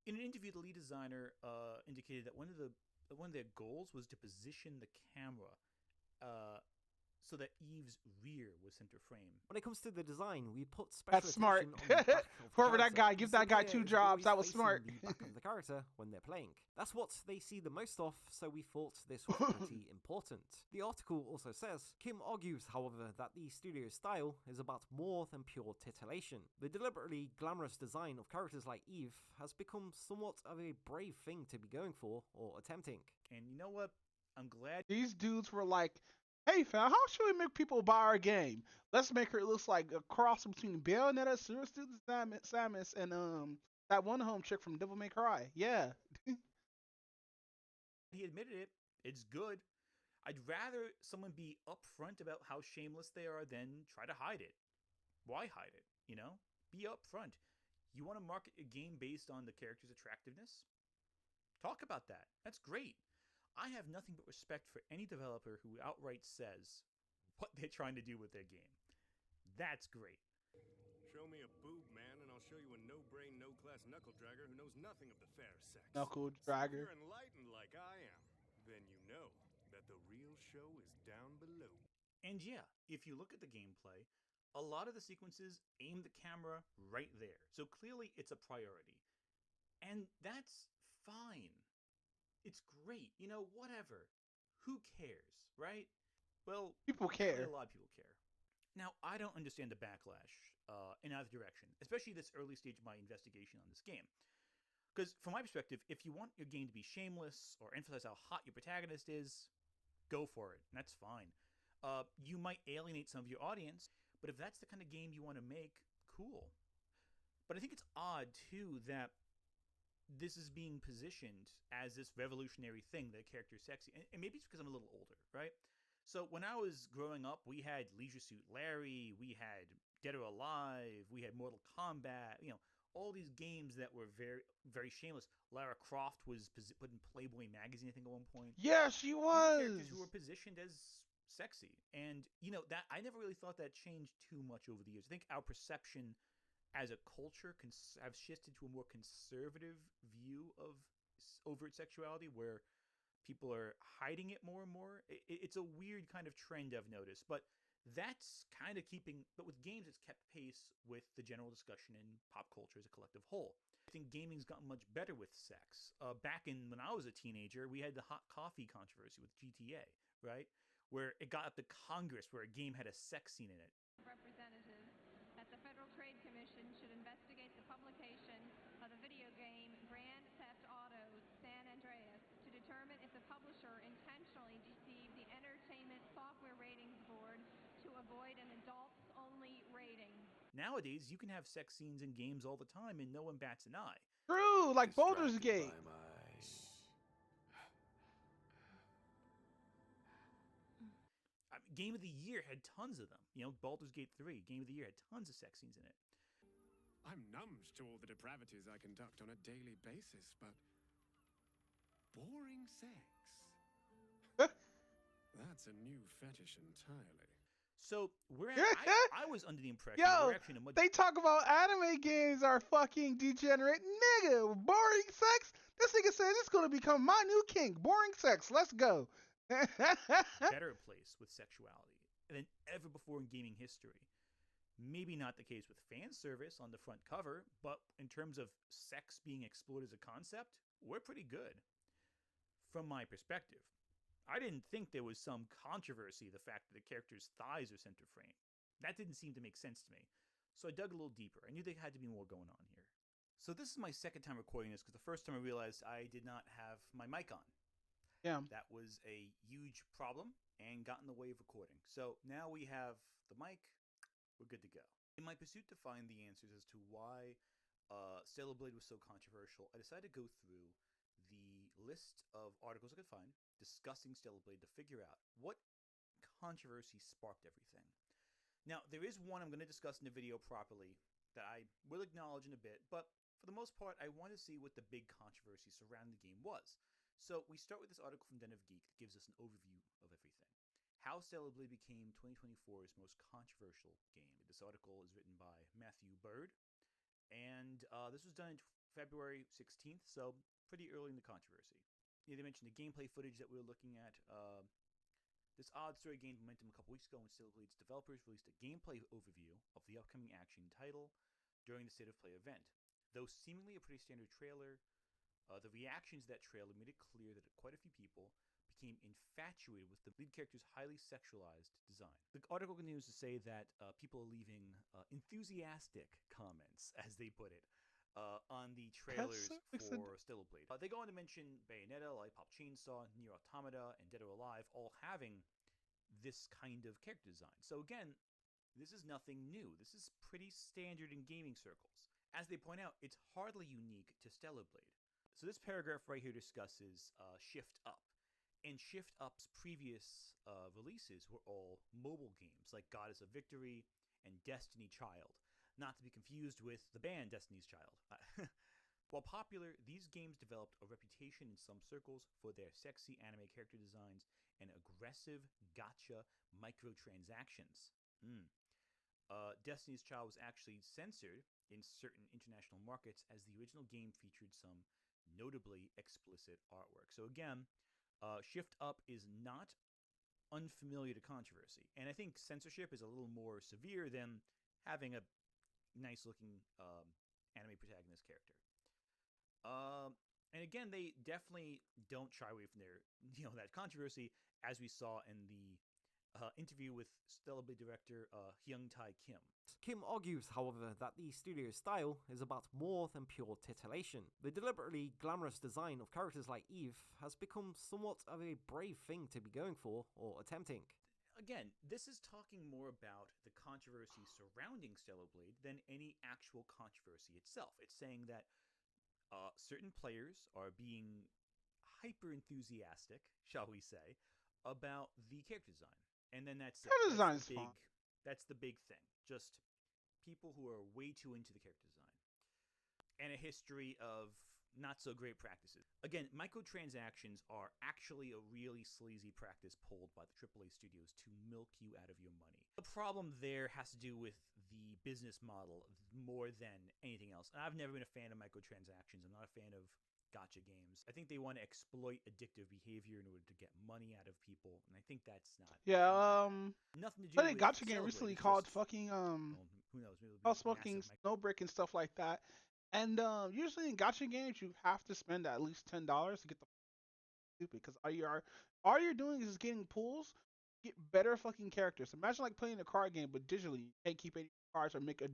In an interview, the lead designer indicated that one of their goals was to position the camera so that Eve's rear was center frame. When it comes to the design, we put special That's smart. attention on the back of the Whoever that character, guy, give so that guy the 2 player is jobs. always That was facing smart. the back of the character when they're playing. That's what they see the most of, so we thought this was pretty important. The article also says, Kim argues, however, that the studio's style is about more than pure titillation. The deliberately glamorous design of characters like Eve has become somewhat of a brave thing to be going for or attempting. And you know what? I'm glad These dudes were like, hey fam, how should we make people buy our game? Let's make her look like a cross between Bayonetta, Serious Student Samus, and that one home chick from Devil May Cry. Yeah. he admitted it. It's good. I'd rather someone be upfront about how shameless they are than try to hide it. Why hide it? You know? Be upfront. You want to market a game based on the character's attractiveness? Talk about that. That's great. I have nothing but respect for any developer who outright says what they're trying to do with their game. That's great. Show me a boob, man, and I'll show you a no-brain, no-class knuckle-dragger who knows nothing of the fair sex. Knuckle-dragger. If you're enlightened like I am, then you know that the real show is down below. And yeah, if you look at the gameplay, a lot of the sequences aim the camera right there. So clearly it's a priority. And that's fine. It's great. You know, whatever. Who cares, right? Well, people care. A lot of people care. Now, I don't understand the backlash in either direction, especially this early stage of my investigation on this game. Because from my perspective, if you want your game to be shameless or emphasize how hot your protagonist is, go for it. And that's fine. You might alienate some of your audience, but if that's the kind of game you want to make, cool. But I think it's odd, too, that this is being positioned as this revolutionary thing, that a character is sexy. And maybe it's because I'm a little older, right? So when I was growing up, we had Leisure Suit Larry, we had Dead or Alive, we had Mortal Kombat, you know, all these games that were very, very shameless. Lara Croft was put in Playboy magazine, I think, at one point. Yeah, she was. Characters who were positioned as sexy. And, you know, that I never really thought that changed too much over the years. I think our perception as a culture have shifted to a more conservative view of overt sexuality, where people are hiding it more and more. It's a weird kind of trend I've noticed, but that's kind of but with games, it's kept pace with the general discussion in pop culture as a collective whole. I think gaming's gotten much better with sex. Back when I was a teenager, we had the hot coffee controversy with GTA, right? Where it got up to Congress, where a game had a sex scene in it. Representative at the Federal Trade Commission should investigate the publication of the video game Grand Theft Auto San Andreas to determine if the publisher intentionally deceived the Entertainment Software Ratings Board to avoid an adults-only rating. Nowadays, you can have sex scenes in games all the time and no one bats an eye. True, like Baldur's Gate. Game of the Year had tons of them. You know, Baldur's Gate 3, Game of the Year had tons of sex scenes in it. I'm numbed to all the depravities I conduct on a daily basis, but boring sex? That's a new fetish entirely. So I was under the impression Yo, we're actually in a much they talk about anime games are fucking degenerate. Nigga, boring sex? This nigga says it's gonna become my new king. Boring sex, let's go. better place with sexuality than ever before in gaming history. Maybe not the case with fan service on the front cover, but in terms of sex being explored as a concept, we're pretty good. From my perspective, I didn't think there was some controversy the fact that the character's thighs are center frame. That didn't seem to make sense to me. So I dug a little deeper. I knew there had to be more going on here. So this is my second time recording this because the first time I realized I did not have my mic on. Yeah. That was a huge problem and got in the way of recording. So now we have the mic. We're good to go. In my pursuit to find the answers as to why Stellar Blade was so controversial, I decided to go through the list of articles I could find discussing Stellar Blade to figure out what controversy sparked everything. Now, there is one I'm going to discuss in the video properly that I will acknowledge in a bit, but for the most part, I want to see what the big controversy surrounding the game was. So we start with this article from Den of Geek that gives us an overview of everything. How Stellar Blade became 2024's most controversial game. This article is written by Matthew Bird, and this was done in February 16th, so pretty early in the controversy. Yeah, they mentioned the gameplay footage that we were looking at. This odd story gained momentum a couple weeks ago when Stellar Blade's developers released a gameplay overview of the upcoming action title during the State of Play event. Though seemingly a pretty standard trailer, the reactions to that trailer made it clear that quite a few people became infatuated with the lead character's highly sexualized design. The article continues to say that people are leaving enthusiastic comments, as they put it, on the trailers for Stellar Blade. They go on to mention Bayonetta, Lollipop Chainsaw, Nier Automata, and Dead or Alive all having this kind of character design. So again, this is nothing new. This is pretty standard in gaming circles. As they point out, it's hardly unique to Stellar Blade. So this paragraph right here discusses Shift Up. And Shift Up's previous releases were all mobile games, like Goddess of Victory and Destiny Child, not to be confused with the band Destiny's Child. While popular, these games developed a reputation in some circles for their sexy anime character designs and aggressive gacha microtransactions. Destiny's Child was actually censored in certain international markets as the original game featured some notably explicit artwork. So again, Shift Up is not unfamiliar to controversy, and I think censorship is a little more severe than having a nice-looking anime protagonist character. And again, they definitely don't shy away from their, that controversy, as we saw in the interview with Stellar Blade director Hyung-Tae Kim. Kim argues, however, that the studio's style is about more than pure titillation. The deliberately glamorous design of characters like Eve has become somewhat of a brave thing to be going for or attempting. Again, this is talking more about the controversy surrounding Stellar Blade than any actual controversy itself. It's saying that certain players are being hyper-enthusiastic, shall we say, about the character design. And then that's the big thing. Just people who are way too into the character design. And a history of not so great practices. Again, microtransactions are actually a really sleazy practice pulled by the AAA studios to milk you out of your money. The problem there has to do with the business model more than anything else. And I've never been a fan of microtransactions. I'm not a fan of gacha games. I think they want to exploit addictive behavior in order to get money out of people, and I think that's not. Yeah, nothing to do. I think with gacha game Stellar recently Blade, called just, fucking who knows? Maybe called fucking Snowbrick and stuff like that. And usually in gacha games, you have to spend at least $10 to get the stupid, because all you're doing is getting pulls, get better fucking characters. Imagine like playing a card game, but digitally. You can't keep any cards or make a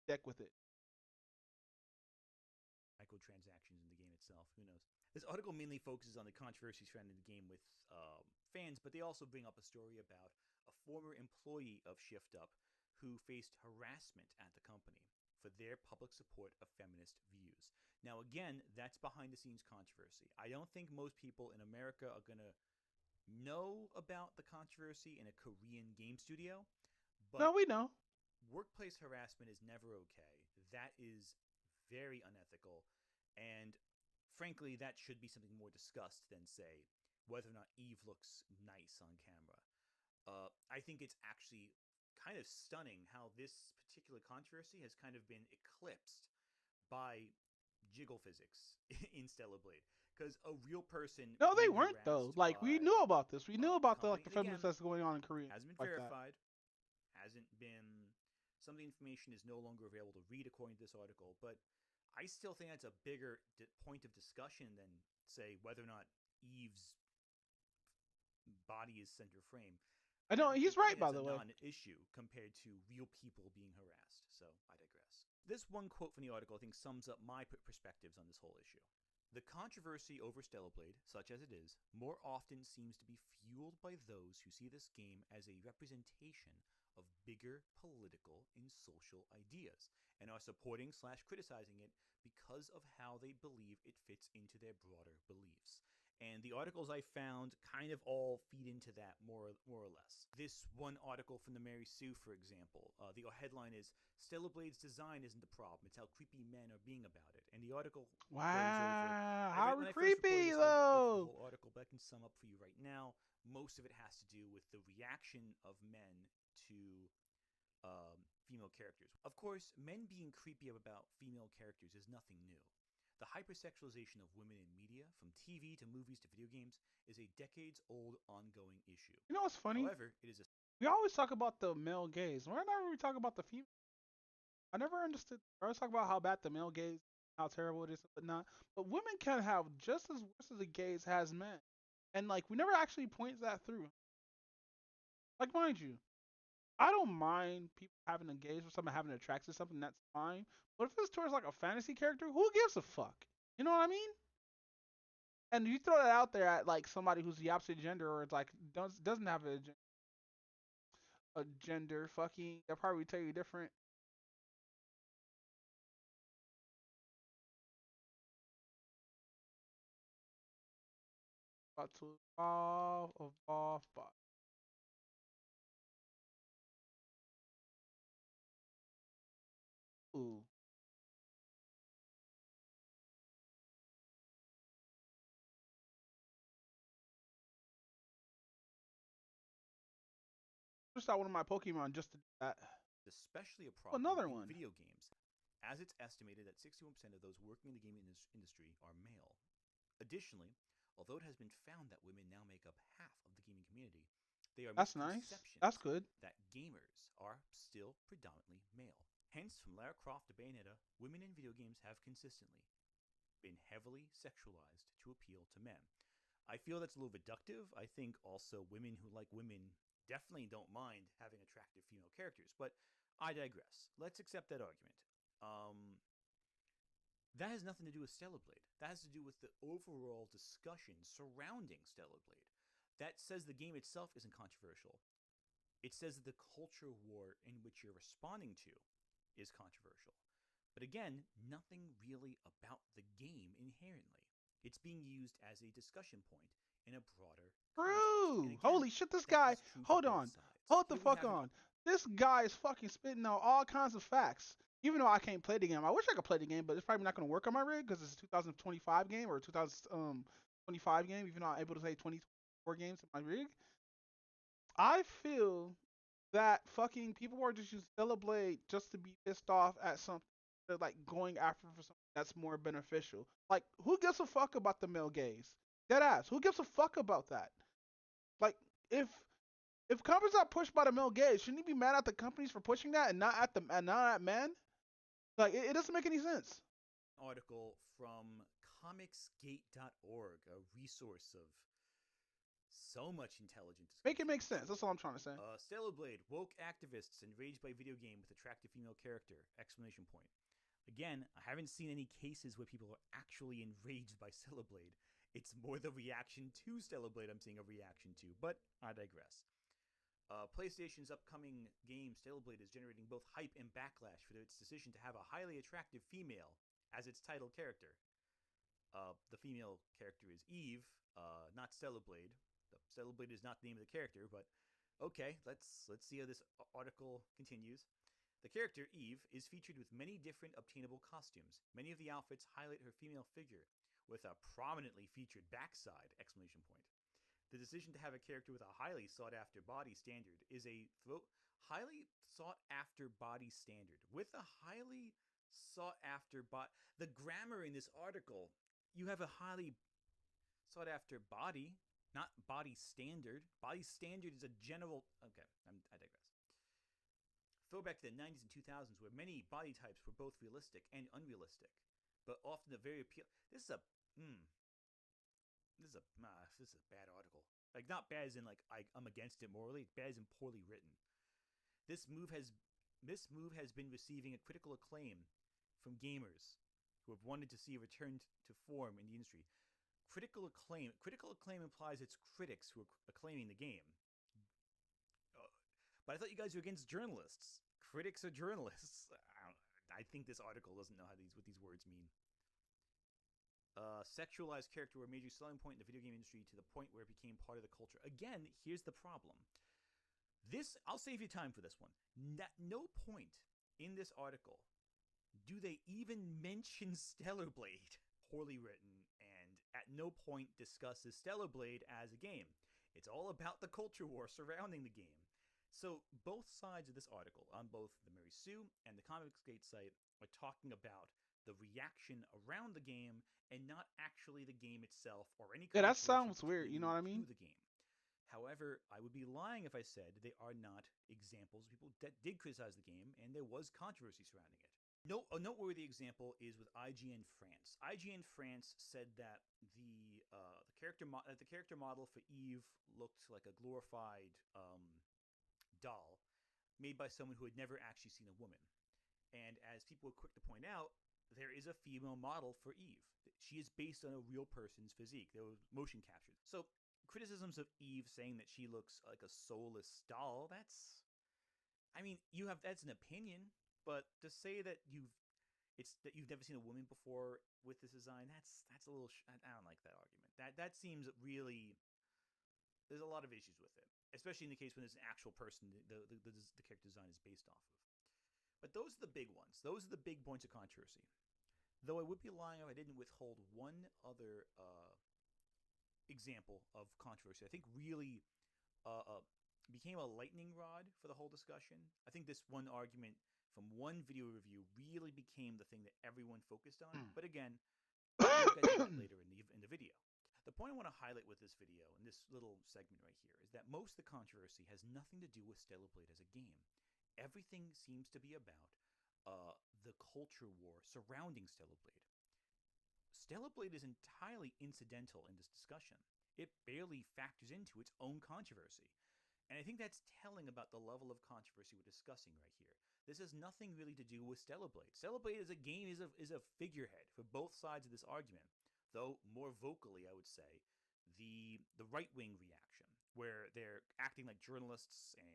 deck with it. Microtransactions in the game itself. Who knows? This article mainly focuses on the controversy surrounding the game with fans, but they also bring up a story about a former employee of Shift Up who faced harassment at the company for their public support of feminist views. Now, again, that's behind the scenes controversy. I don't think most people in America are going to know about the controversy in a Korean game studio. But No, we know. workplace harassment is never okay. That is very unethical. And frankly, that should be something more discussed than, say, whether or not Eve looks nice on camera. I think it's actually kind of stunning how this particular controversy has kind of been eclipsed by jiggle physics in Stellar Blade. Because a real person. No, they being weren't though. harassed Like we by knew about this. We knew about the like the company, feminism that's going on in Korea. hasn't been like that. verified, hasn't been. Some of the information is no longer available to read according to this article, but I still think that's a bigger point of discussion than, say, whether or not Eve's body is center frame. I know he's right, by It's the a way. non-issue compared to real people being harassed. So I digress. This one quote from the article I think sums up my perspectives on this whole issue. The controversy over Stellar Blade, such as it is, more often seems to be fueled by those who see this game as a representation of bigger political and social ideas, and are supporting/criticizing it because of how they believe it fits into their broader beliefs. And the articles I found kind of all feed into that more or less. This one article from the Mary Sue, for example, the headline is Stellar Blade's design isn't the problem, it's how creepy men are being about it. And the article goes over. How When I first reported creepy this, I looked through though. the whole article, but I can sum up for you right now. Most of it has to do with the reaction of men to female characters. Of course, men being creepy about female characters is nothing new. The hypersexualization of women in media, from TV to movies to video games, is a decades-old ongoing issue. You know what's funny? However, it is a We always talk about the male gaze. Whenever we talk about the female, I never understood. I always talk about how bad the male gaze, how terrible it is, and whatnot. But women can have just as worse as a gaze has men, and like we never actually point that through. Like, mind you, I don't mind people having a gaze or something having an attraction to something. That's fine. But if it's towards like a fantasy character, who gives a fuck? You know what I mean? And you throw that out there at like somebody who's the opposite gender or it's like doesn't have a gender, fucking, they'll probably tell you different. About to evolve, but ooh. Just out one of my Pokemon just to do that. especially a problem Another in one. video games, as it's estimated that 61% of those working in the gaming industry are male. Additionally, although it has been found that women now make up half of the gaming community, they are That's nice. misconceptions That's good. that gamers are still predominantly male. Hence, from Lara Croft to Bayonetta, women in video games have consistently been heavily sexualized to appeal to men. I feel that's a little reductive. I think also women who like women definitely don't mind having attractive female characters, but I digress. Let's accept that argument. That has nothing to do with Stellar Blade. That has to do with the overall discussion surrounding Stellar Blade. That says the game itself isn't controversial. It says that the culture war in which you're responding to is controversial. But again, nothing really about the game inherently. It's being used as a discussion point in a broader True. Holy shit, this guy. Hold on. Hold the fuck on. This guy is fucking spitting out all kinds of facts. Even though I can't play the game, I wish I could play the game, but it's probably not going to work on my rig because it's a 2025 game or a 2025 game. Even though I'm able to play 24 games in my rig, I feel that fucking people are just using Stellar Blade just to be pissed off at something. They're like going after for something that's more beneficial. Like, who gives a fuck about the male gaze? Dead ass. Who gives a fuck about that? Like, if companies are pushed by the male gaze, shouldn't you be mad at the companies for pushing that and not at men? Like, it doesn't make any sense. Article from comicsgate.org, a resource of so much intelligent discussion. Make it make sense. That's all I'm trying to say. Stellar Blade, woke activists enraged by video game with attractive female character! Exclamation point. Again, I haven't seen any cases where people are actually enraged by Stellar Blade. It's more the reaction to Stellar Blade I'm seeing a reaction to, but I digress. PlayStation's upcoming game, Stellar Blade, is generating both hype and backlash for its decision to have a highly attractive female as its title character. The female character is Eve, not Stellar Blade. Stellar Blade is not the name of the character, but okay, let's see how this article continues. The character Eve is featured with many different obtainable costumes. Many of the outfits highlight her female figure with a prominently featured backside! The decision to have a character with a highly sought after body standard is a highly sought after body standard with a highly sought after the grammar in this article, you have a highly sought after body, not body standard. Body standard is a general. Okay, I digress. Throwback to the 90s and 2000s, where many body types were both realistic and unrealistic, but often a very appeal. This is a bad article. Like, not bad as in like I'm against it morally. It's bad as in poorly written. This move has been receiving a critical acclaim from gamers who have wanted to see a return to form in the industry. Critical acclaim implies it's critics who are acclaiming the game. But I thought you guys were against journalists. Critics are journalists. I think this article doesn't know what these words mean. Sexualized character were a major selling point in the video game industry to the point where it became part of the culture. Again, here's the problem. I'll save you time for this one. At no point in this article do they even mention Stellar Blade. Poorly written, and at no point discusses Stellar Blade as a game. It's all about the culture war surrounding the game. So both sides of this article, on both the Mary Sue and the Comicsgate site, are talking about the reaction around the game and not actually the game itself or any. Yeah, that sounds weird. You know what I mean? The game. However, I would be lying if I said they are not examples of people that did criticize the game, and there was controversy surrounding it. A noteworthy example is with IGN France. IGN France said that the character model for Eve looked like a glorified doll made by someone who had never actually seen a woman. And as people were quick to point out, there is a female model for Eve. She is based on a real person's physique. There was motion captured. So criticisms of Eve saying that she looks like a soulless doll, that's an opinion. But to say that you've never seen a woman before with this design, that's a little. I don't like that argument. That seems really. There's a lot of issues with it, especially in the case when there's an actual person the character design is based off of. But those are the big ones. Those are the big points of controversy. Though I would be lying if I didn't withhold one other example of controversy. I think really became a lightning rod for the whole discussion. I think this one argument from one video review really became the thing that everyone focused on. But again, we'll get to that later in the video. The point I want to highlight with this video and this little segment right here is that most of the controversy has nothing to do with Stellar Blade as a game. Everything seems to be about the culture war surrounding Stellar Blade. Stellar Blade is entirely incidental in this discussion. It barely factors into its own controversy. And I think that's telling about the level of controversy we're discussing right here. This has nothing really to do with Stellar Blade. Stellar Blade as a game is a figurehead for both sides of this argument, though more vocally, I would say, the right-wing reaction, where they're acting like journalists and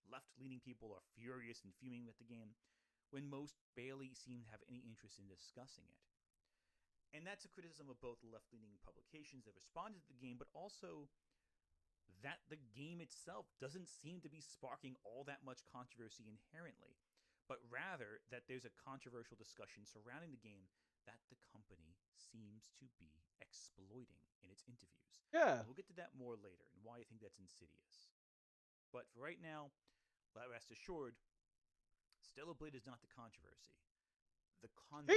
left-leaning people are furious and fuming with the game, when most barely seem to have any interest in discussing it. And that's a criticism of both left-leaning publications that responded to the game, but also that the game itself doesn't seem to be sparking all that much controversy inherently, but rather that there's a controversial discussion surrounding the game that the company seems to be exploiting in its interviews. Yeah. We'll get to that more later and why I think that's insidious. But for right now, rest assured, Stellar Blade is not the controversy. The conversation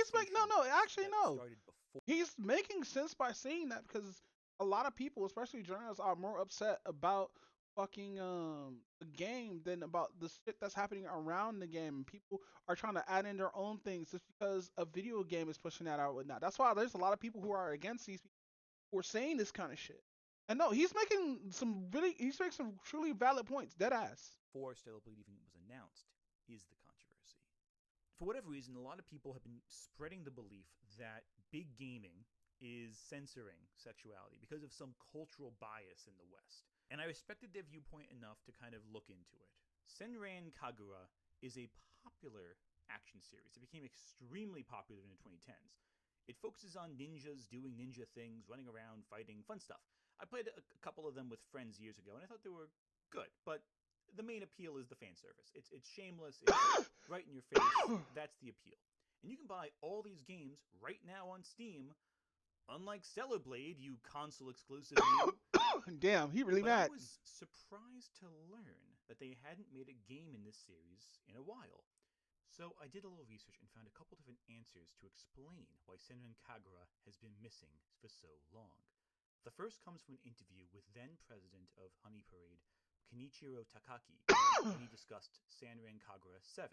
He's making sense by saying that, because a lot of people, especially journalists, are more upset about fucking the game than about the shit that's happening around the game. And people are trying to add in their own things just because a video game is pushing that out and whatnot. That's why there's a lot of people who are against these people who are saying this kind of shit. And no, he's making some truly valid points, dead ass. Before Stellar Blade even was announced is the controversy. For whatever reason, a lot of people have been spreading the belief that big gaming is censoring sexuality because of some cultural bias in the West. And I respected their viewpoint enough to kind of look into it. Senran Kagura is a popular action series. It became extremely popular in the 2010s. It focuses on ninjas doing ninja things, running around, fighting, fun stuff. I played a couple of them with friends years ago, and I thought they were good, but the main appeal is the fan service. It's shameless, it's right in your face, that's the appeal. And you can buy all these games right now on Steam, unlike Stellar Blade, you console exclusive. Damn, he really but mad. I was surprised to learn that they hadn't made a game in this series in a while. So I did a little research and found a couple different answers to explain why Senran Kagura has been missing for so long. The first comes from an interview with then president of Honey Parade, Kenichiro Takaki, when he discussed Senran Kagura 7.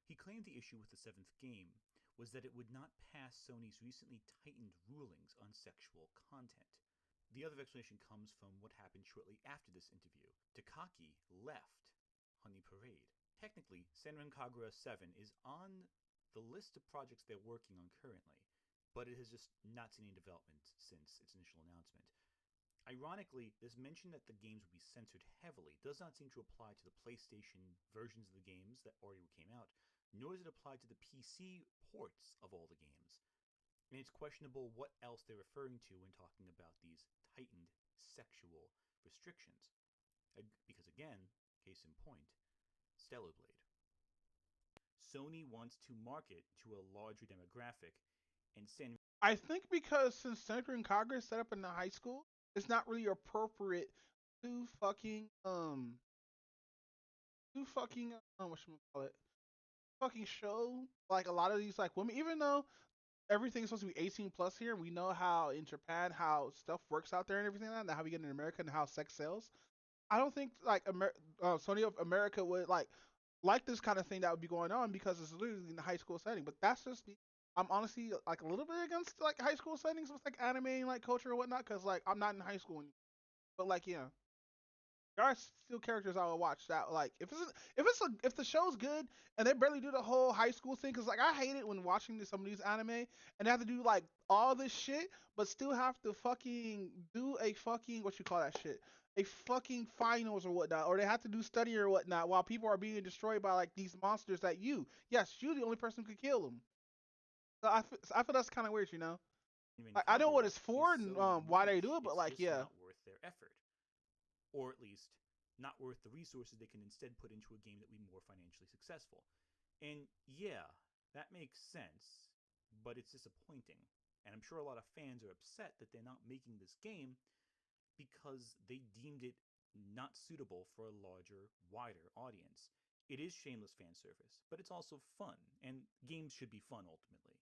He claimed the issue with the 7th game was that it would not pass Sony's recently tightened rulings on sexual content. The other explanation comes from what happened shortly after this interview. Takaki left Honey Parade. Technically, Senran Kagura 7 is on the list of projects they're working on currently, but it has just not seen any development since its initial announcement. Ironically, this mention that the games would be censored heavily does not seem to apply to the PlayStation versions of the games that already came out, nor does it apply to the PC ports of all the games. And it's questionable what else they're referring to when talking about these tightened sexual restrictions. Because again, case in point, Stellar Blade. Sony wants to market to a larger demographic, and I think because since Senran Kagura is set up in the high school, it's not really appropriate to fucking whatchamacallit, fucking show like a lot of these like women, even though everything's supposed to be 18 plus here. We know how in Japan how stuff works out there and everything like that, and how we get in America and how sex sells. I don't think like Sony of America would like this kind of thing that would be going on because it's literally in the high school setting. But that's just me. I'm honestly like a little bit against like high school settings with like anime and like culture and whatnot because like I'm not in high school anymore. But like yeah, there are still characters I would watch that like if the show's good and they barely do the whole high school thing because like I hate it when watching some of these anime and they have to do like all this shit but still have to fucking do a fucking what you call that shit, a fucking finals or whatnot, or they have to do study or whatnot while people are being destroyed by like these monsters that you're the only person who could kill them. So I feel that's kind of weird, you know. Like, I know what it's for and why they do it, but like yeah. Not worth their effort. Or at least not worth the resources they can instead put into a game that would be more financially successful. And yeah, that makes sense, but it's disappointing. And I'm sure a lot of fans are upset that they're not making this game because they deemed it not suitable for a larger, wider audience. It is shameless fan service, but it's also fun, and games should be fun ultimately.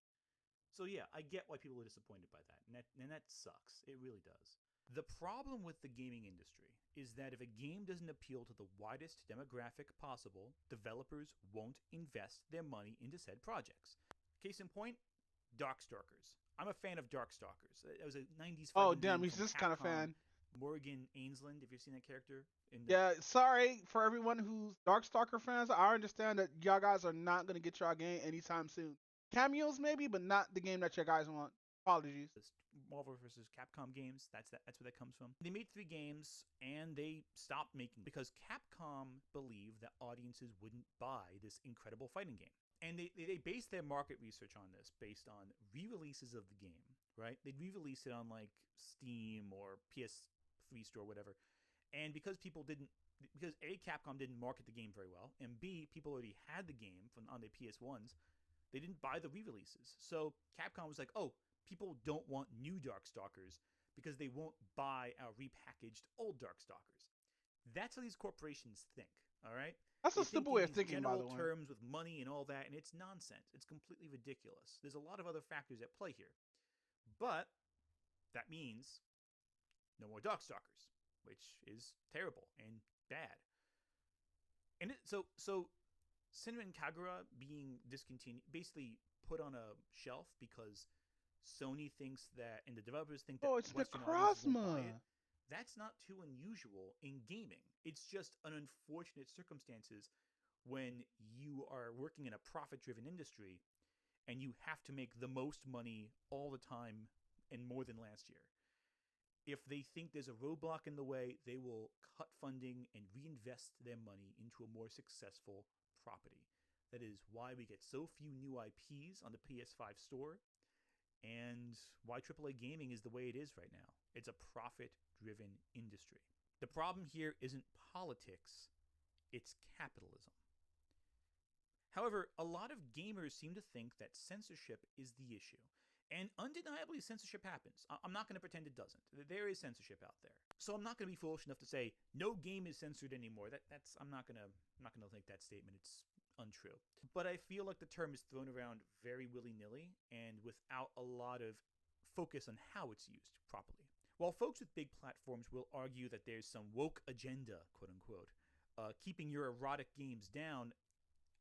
So yeah, I get why people are disappointed by that, and that sucks. It really does. The problem with the gaming industry is that if a game doesn't appeal to the widest demographic possible, developers won't invest their money into said projects. Case in point, Darkstalkers. I'm a fan of Darkstalkers. It was a 90s Oh fighting damn, game he's from this kind of Capcom. fan. Morgan Ainsland, if you've seen that character. Yeah, sorry for everyone who's Darkstalker fans. I understand that y'all guys are not gonna get y'all game anytime soon. Cameos maybe, but not the game that you guys want. Apologies. Marvel vs. Capcom games. That's where that comes from. They made 3 games and they stopped making because Capcom believed that audiences wouldn't buy this incredible fighting game. And they based their market research on this based on re-releases of the game, right? They'd re-release it on like Steam or PS3 store, whatever. And because A, Capcom didn't market the game very well, and B, people already had the game on their PS1s, they didn't buy the re-releases. So Capcom was like, oh, people don't want new Darkstalkers because they won't buy our repackaged old Darkstalkers. That's how these corporations think, all right? That's a stupid way of thinking, by the general way. terms with money and all that, and it's nonsense. It's completely ridiculous. There's a lot of other factors at play here. But that means no more Darkstalkers, which is terrible and bad. And so Senran Kagura being discontinued, basically put on a shelf because Sony thinks that, and the developers think that it's Western audiences won't buy Necrozma. it. That's not too unusual in gaming. It's just an unfortunate circumstances when you are working in a profit-driven industry and you have to make the most money all the time and more than last year. If they think there's a roadblock in the way, they will cut funding and reinvest their money into a more successful property. That is why we get so few new IPs on the PS5 store. and why AAA gaming is the way it is right now. It's a profit-driven industry. The problem here isn't politics, it's capitalism. However, a lot of gamers seem to think that censorship is the issue. And undeniably, censorship happens. I'm not going to pretend it doesn't. There is censorship out there. So I'm not going to be foolish enough to say no game is censored anymore. I'm not going to make that statement. It's untrue. But I feel like the term is thrown around very willy-nilly and without a lot of focus on how it's used properly. While folks with big platforms will argue that there's some woke agenda, quote unquote, keeping your erotic games down,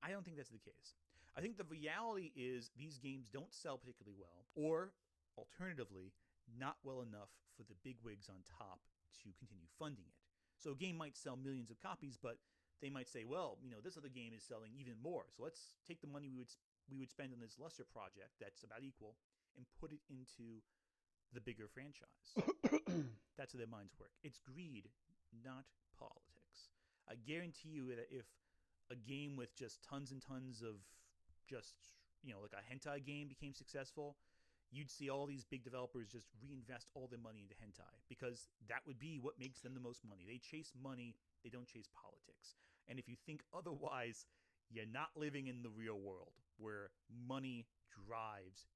I don't think that's the case. I think the reality is these games don't sell particularly well, or, alternatively, not well enough for the bigwigs on top to continue funding it. So a game might sell millions of copies, but they might say, well, this other game is selling even more, so let's take the money we would spend on this lesser project that's about equal and put it into the bigger franchise. That's how their minds work. It's greed, not politics. I guarantee you that if a game with just tons and tons of just, like a hentai game became successful, you'd see all these big developers just reinvest all their money into hentai because that would be what makes them the most money. They chase money, they don't chase politics. And if you think otherwise, you're not living in the real world where money drives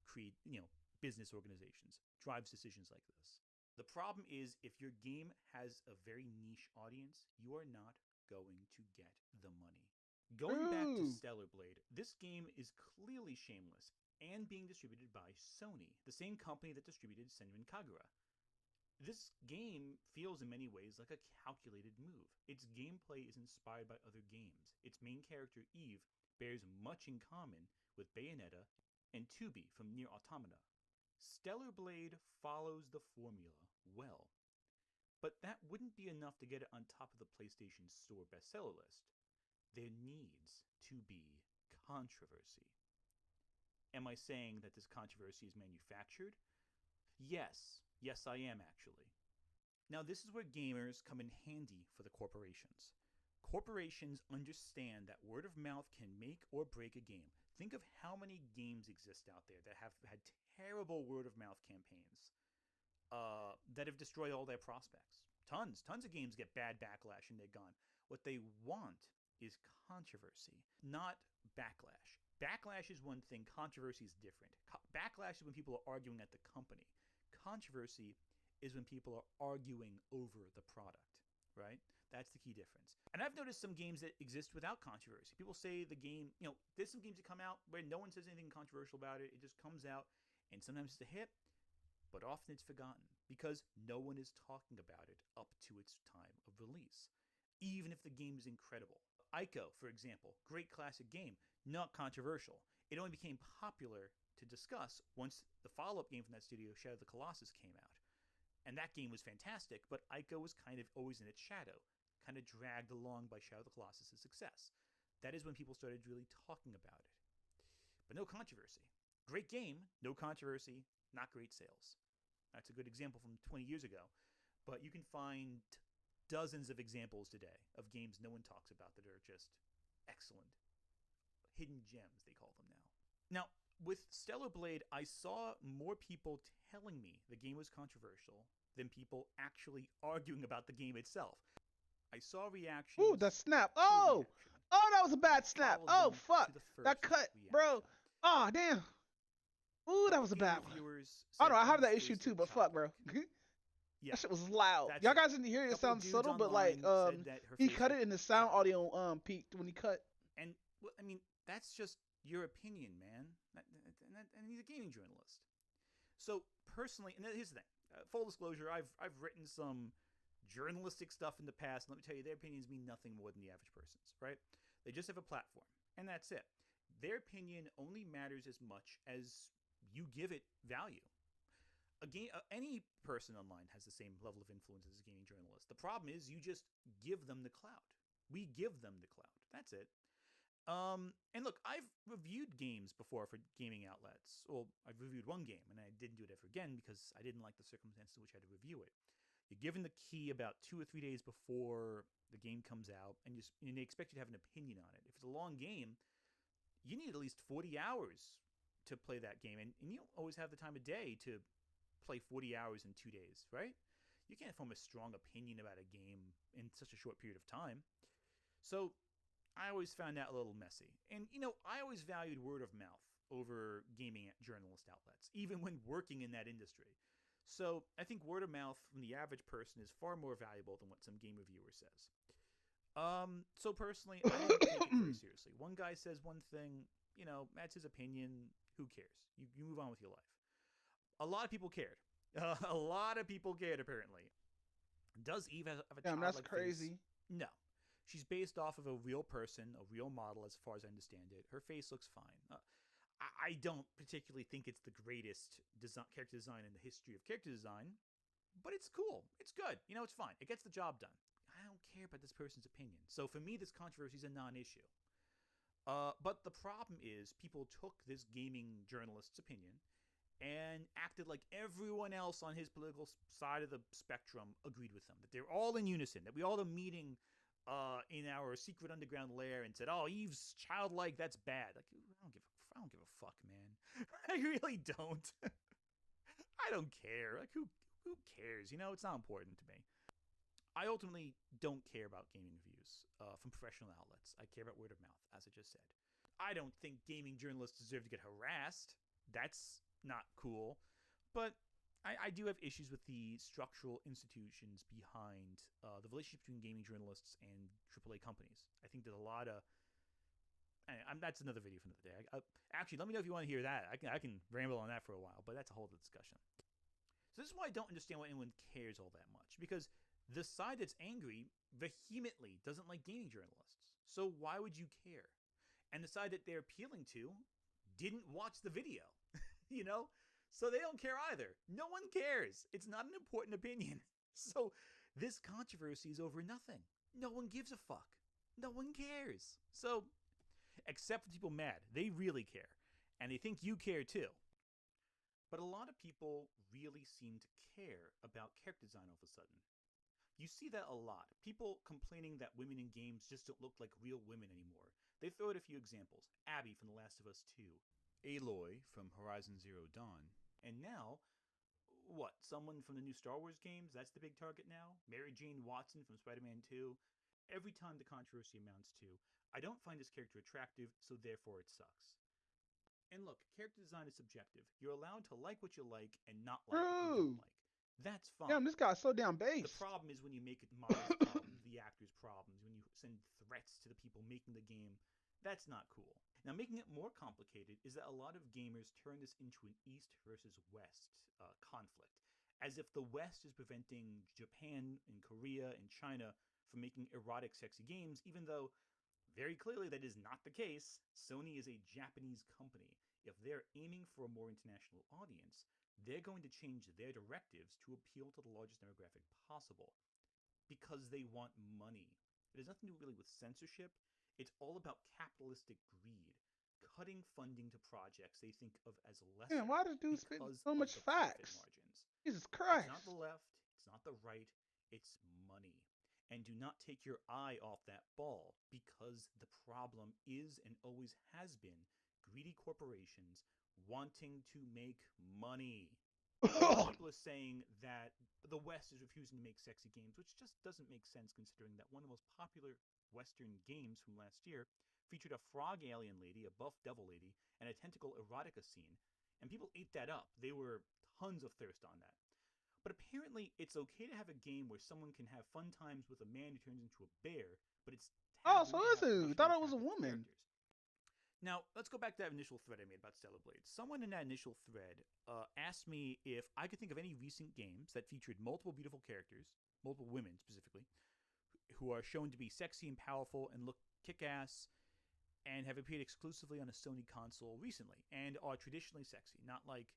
business organizations, drives decisions like this. The problem is if your game has a very niche audience, you are not going to get the money. Going back to Stellar Blade, this game is clearly shameless and being distributed by Sony, the same company that distributed Senran Kagura. This game feels in many ways like a calculated move. Its gameplay is inspired by other games. Its main character, Eve, bears much in common with Bayonetta and 2B from Nier Automata. Stellar Blade follows the formula well, but that wouldn't be enough to get it on top of the PlayStation Store bestseller list. There needs to be controversy. Am I saying that this controversy is manufactured? Yes. Yes, I am, actually. Now, this is where gamers come in handy for the corporations. Corporations understand that word of mouth can make or break a game. Think of how many games exist out there that have had terrible word of mouth campaigns that have destroyed all their prospects. Tons of games get bad backlash and they're gone. What they want is controversy, not backlash. Backlash is one thing, controversy is different. Backlash is when people are arguing at the company. Controversy is when people are arguing over the product, right? That's the key difference. And I've noticed some games that exist without controversy. People say the game, there's some games that come out where no one says anything controversial about it. It just comes out, and sometimes it's a hit, but often it's forgotten because no one is talking about it up to its time of release, even if the game is incredible. Ico, for example, great classic game, not controversial. It only became popular to discuss once the follow-up game from that studio, Shadow of the Colossus, came out. And that game was fantastic, but Ico was kind of always in its shadow, kind of dragged along by Shadow of the Colossus' success. That is when people started really talking about it. But no controversy. Great game, no controversy, not great sales. That's a good example from 20 years ago. But you can find dozens of examples today of games no one talks about that are just excellent. Hidden gems, they call them now. Now, with Stellar Blade, I saw more people telling me the game was controversial than people actually arguing about the game itself. I saw reactions. Ooh, the snap. Oh, that was a bad snap. Oh, fuck. That cut, bro. Oh, damn. Ooh, that was a bad one. I don't know, I have that issue too, but fuck, bro. Yeah. That shit was loud. Y'all guys didn't hear it. It sounds subtle, but like, he cut it in the sound audio peaked when he cut. And I mean, that's just your opinion, man. And he's a gaming journalist. So personally, and here's the thing. Full disclosure, I've written some journalistic stuff in the past. And let me tell you, their opinions mean nothing more than the average person's, right? They just have a platform, and that's it. Their opinion only matters as much as you give it value. Any person online has the same level of influence as a gaming journalist. The problem is you just give them the clout. We give them the clout. That's it. And look, I've reviewed games before for gaming outlets. Well, I've reviewed one game, and I didn't do it ever again because I didn't like the circumstances in which I had to review it. You're given the key about 2 or 3 days before the game comes out, and they expect you to have an opinion on it. If it's a long game, you need at least 40 hours to play that game, and you don't always have the time of day to play 40 hours in 2 days, right? You can't form a strong opinion about a game in such a short period of time. So I always found that a little messy. And, I always valued word of mouth over gaming journalist outlets, even when working in that industry. So I think word of mouth from the average person is far more valuable than what some game reviewer says. So personally, I don't take it very seriously. One guy says one thing, that's his opinion. Who cares? You move on with your life. A lot of people cared. A lot of people cared, apparently. Does Eve have a childlike that's face? crazy. No. She's based off of a real person, a real model, as far as I understand it. Her face looks fine. I don't particularly think it's the greatest character design in the history of character design, but it's cool. It's good. It's fine. It gets the job done. I don't care about this person's opinion. So for me, this controversy is a non-issue. But the problem is people took this gaming journalist's opinion and acted like everyone else on his political side of the spectrum agreed with them, that they're all in unison, that we all had a meeting in our secret underground lair and said, "Oh, Eve's childlike, that's bad." Like, I don't give a fuck, man. I really don't. I don't care. Like, who cares? It's not important to me. I ultimately don't care about gaming reviews from professional outlets. I care about word of mouth, as I just said. I don't think gaming journalists deserve to get harassed. That's not cool. But I do have issues with the structural institutions behind the relationship between gaming journalists and AAA companies. I think there's a lot of... that's another video for another day. Actually, let me know if you want to hear that. I can ramble on that for a while, but that's a whole discussion. So this is why I don't understand why anyone cares all that much. Because the side that's angry vehemently doesn't like gaming journalists. So why would you care? And the side that they're appealing to didn't watch the video. So they don't care either. No one cares. It's not an important opinion. So this controversy is over nothing. No one gives a fuck. No one cares. So, except for people mad. They really care. And they think you care too. But a lot of people really seem to care about character design all of a sudden. You see that a lot. People complaining that women in games just don't look like real women anymore. They throw out a few examples. Abby from The Last of Us 2. Aloy from Horizon Zero Dawn. And now, what? Someone from the new Star Wars games? That's the big target now? Mary Jane Watson from Spider-Man 2? Every time the controversy amounts to, I don't find this character attractive, so therefore it sucks. And look, character design is subjective. You're allowed to like what you like and not like what you don't like. That's fine. Damn, this guy's so damn based. The problem is when you make it model's problems, the actor's problems, when you send threats to the people making the game. That's not cool. Now, making it more complicated is that a lot of gamers turn this into an East versus West conflict, as if the West is preventing Japan and Korea and China from making erotic, sexy games, even though very clearly that is not the case. Sony is a Japanese company. If they're aiming for a more international audience, they're going to change their directives to appeal to the largest demographic possible because they want money. It has nothing to do really with censorship. It's all about capitalistic greed, cutting funding to projects they think of as lesser. Man, why does dude spit so much facts? Jesus Christ. It's not the left, it's not the right, it's money. And do not take your eye off that ball, because the problem is and always has been greedy corporations wanting to make money. People are saying that the West is refusing to make sexy games, which just doesn't make sense considering that one of the most popular Western games from last year featured a frog alien lady, a buff devil lady, and a tentacle erotica scene. And people ate that up. They were tons of thirst on that. But apparently it's okay to have a game where someone can have fun times with a man who turns into a bear, but it's Oh, so this is, thought it was a woman. Now, let's go back to that initial thread I made about Stellar Blade. Someone in that initial thread asked me if I could think of any recent games that featured multiple beautiful characters, multiple women specifically, who are shown to be sexy and powerful and look kick-ass and have appeared exclusively on a Sony console recently and are traditionally sexy. Not like...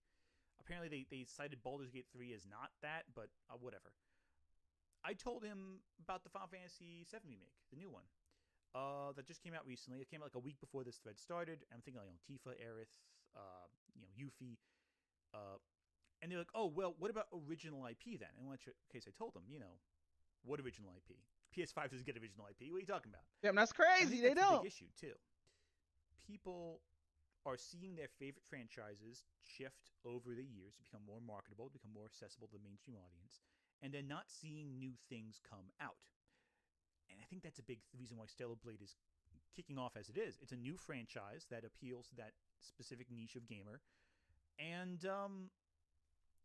Apparently they cited Baldur's Gate 3 as not that, but whatever. I told him about the Final Fantasy VII Remake, the new one. That just came out recently. It came out like a week before this thread started. I'm thinking like Tifa, Aerith, Yuffie. And they're like, oh, well, what about original IP then? In which case I told them, what original IP? PS5 doesn't get original IP. What are you talking about? Damn, that's crazy. They that's don't. A big issue too. People are seeing their favorite franchises shift over the years to become more marketable, to become more accessible to the mainstream audience, and then not seeing new things come out. And I think that's a big reason why Stellar Blade is kicking off as it is. It's a new franchise that appeals to that specific niche of gamer, and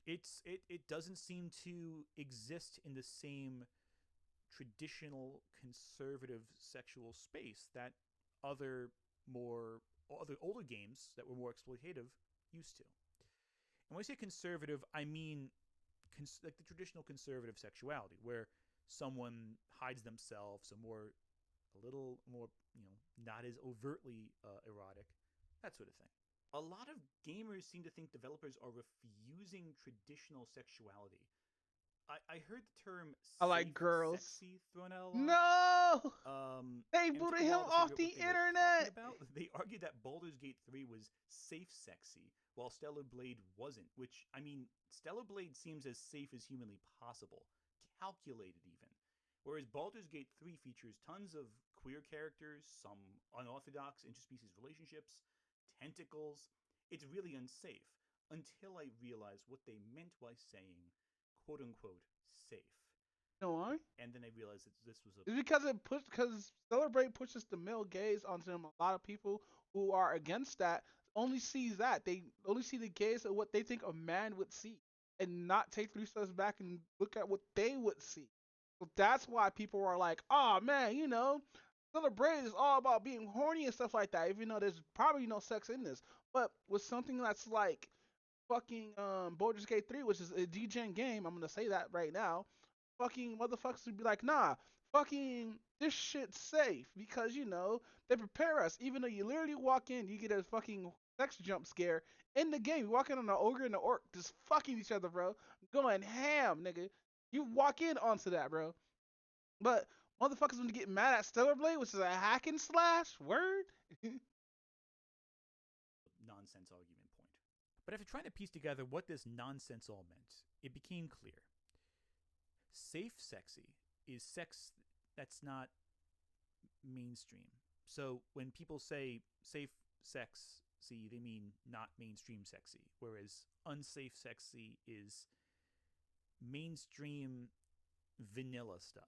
it doesn't seem to exist in the same traditional conservative sexual space that other older games that were more exploitative used to. And when I say conservative, I mean like the traditional conservative sexuality, where someone hides themselves, a little more, not as overtly erotic, that sort of thing. A lot of gamers seem to think developers are refusing traditional sexuality. I heard the term I like girls. Sexy thrown out a lot. No! They and it booted took a him while to off figure the out what they were talking internet! about. They argued that Baldur's Gate 3 was safe sexy, while Stellar Blade wasn't, which, I mean, Stellar Blade seems as safe as humanly possible, calculated even. Whereas Baldur's Gate 3 features tons of queer characters, some unorthodox interspecies relationships, tentacles. It's really unsafe, until I realized what they meant by saying, quote-unquote, safe. You know why? And then I realized that this was It's because Stellar Blade pushes the male gaze onto them. A lot of people who are against that only sees that. They only see the gaze of what they think a man would see, and not take 3 steps back and look at what they would see. So that's why people are like, oh man, Stellar Blade is all about being horny and stuff like that, even though there's probably no sex in this. But with something that's like fucking Baldur's Gate 3, which is a D-Gen game, I'm gonna say that right now, fucking motherfuckers would be like, nah, fucking this shit's safe because they prepare us. Even though you literally walk in, you get a fucking sex jump scare in the game. You walk in on an ogre and an orc just fucking each other, bro, going ham, nigga. You walk in onto that, bro. But motherfuckers when you get mad at Stellar Blade, which is a hack and slash word. Nonsense argument point. But after trying to piece together what this nonsense all meant, it became clear. Safe sexy is sex that's not mainstream. So when people say safe sexy, they mean not mainstream sexy, whereas unsafe sexy is mainstream vanilla stuff.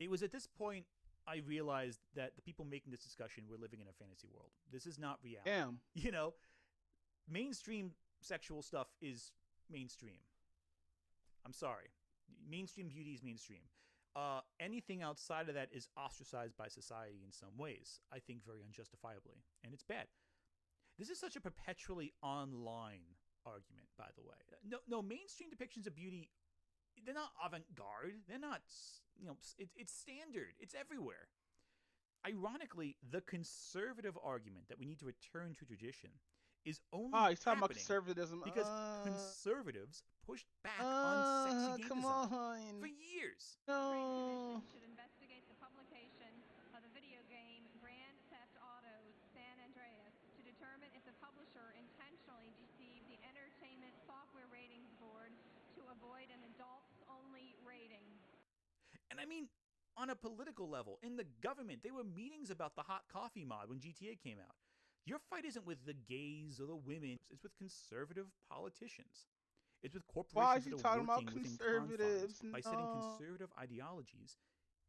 It was at this point I realized that the people making this discussion were living in a fantasy world. This is not reality. Damn. Mainstream sexual stuff is mainstream. I'm sorry. Mainstream beauty is mainstream. Anything outside of that is ostracized by society in some ways, I think very unjustifiably, and it's bad. This is such a perpetually online argument, by the way. No, mainstream depictions of beauty, they're not avant-garde. They're not, it's standard. It's everywhere. Ironically, the conservative argument that we need to return to tradition is only he's talking about conservatism. Because conservatives pushed back on sexy game design for years. No. Should investigate the publication of the video game Grand Theft Auto San Andreas to determine if the publisher intentionally deceived the Entertainment Software Ratings Board to avoid an adults-only rating. And I mean, on a political level, in the government, there were meetings about the hot coffee mod when GTA came out. Your fight isn't with the gays or the women. It's with conservative politicians. It's with corporations that are working within confines by setting conservative ideologies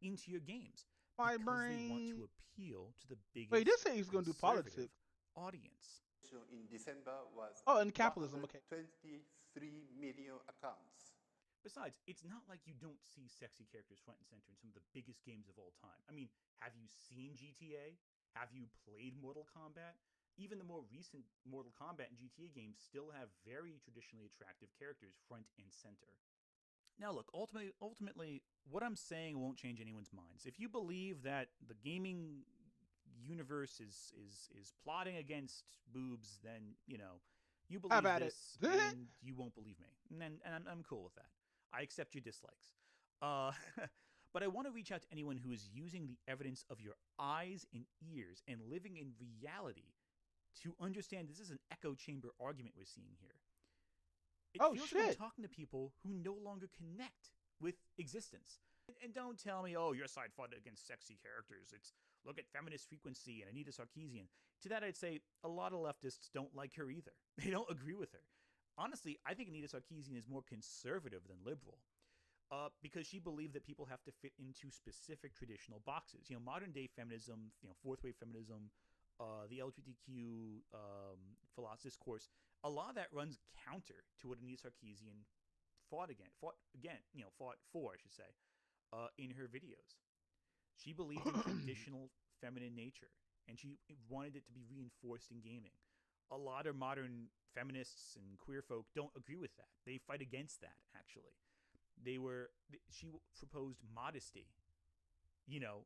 into your games. My because brain. they want to appeal to the biggest Wait, this say he's gonna do politics. Audience. In December was in capitalism, okay. 23 million accounts. Besides, it's not like you don't see sexy characters front and center in some of the biggest games of all time. I mean, have you seen GTA? Have you played Mortal Kombat? Even the more recent Mortal Kombat and GTA games still have very traditionally attractive characters front and center. Now look, ultimately, what I'm saying won't change anyone's minds. If you believe that the gaming universe is plotting against boobs, then, you believe this and you won't believe me. And I'm cool with that. I accept your dislikes. But I want to reach out to anyone who is using the evidence of your eyes and ears and living in reality to understand this is an echo chamber argument we're seeing here. It feels like I'm talking to people who no longer connect with existence. And don't tell me, oh, your side fought against sexy characters. It's look at feminist frequency and Anita Sarkeesian. To that, I'd say a lot of leftists don't like her either. They don't agree with her. Honestly, I think Anita Sarkeesian is more conservative than liberal. Because she believed that people have to fit into specific traditional boxes. You know, modern day feminism, you know, fourth wave feminism, the LGBTQ philosophy discourse, a lot of that runs counter to what Anita Sarkeesian fought for, I should say, in her videos. She believed in traditional feminine nature, and she wanted it to be reinforced in gaming. A lot of modern feminists and queer folk don't agree with that. They fight against that, actually. She proposed modesty. You know,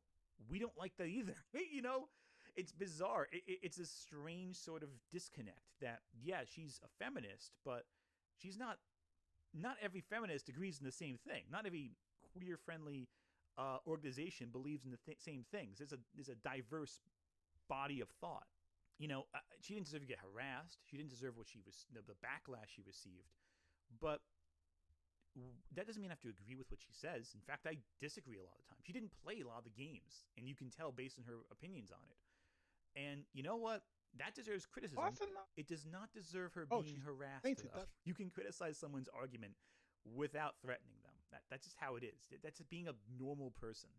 we don't like that either. You know, it's bizarre. It's a strange sort of disconnect that, yeah, she's a feminist, but she's not every feminist agrees in the same thing. Not every queer-friendly organization believes in the same things. There's a diverse body of thought. You know, she didn't deserve to get harassed. She didn't deserve the backlash she received. But that doesn't mean I have to agree with what she says. In fact, I disagree a lot of the time. She didn't play a lot of the games, and you can tell based on her opinions on it. And you know what? That deserves criticism. It does not deserve her being harassed enough. You can criticize someone's argument without threatening them. That's just how it is. That's just being a normal person.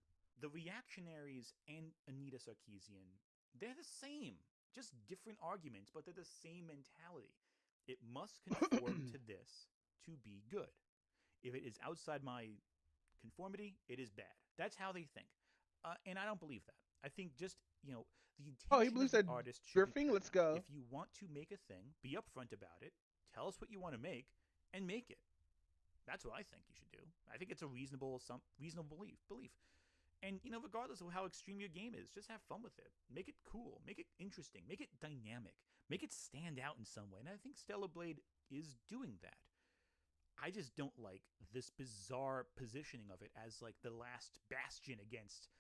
The reactionaries and Anita Sarkeesian, they're the same. Just different arguments, but they're the same mentality. It must conform to this to be good. If it is outside my conformity, it is bad. That's how they think. And I don't believe that. I think just, you know, the intention he believes of that the artist should be drifting? clear. Let's go. If you want to make a thing, be upfront about it. Tell us what you want to make and make it. That's what I think you should do. I think it's a reasonable belief. And, you know, regardless of how extreme your game is, just have fun with it. Make it cool. Make it interesting. Make it dynamic. Make it stand out in some way. And I think Stellar Blade is doing that. I just don't like this bizarre positioning of it as like the last bastion against,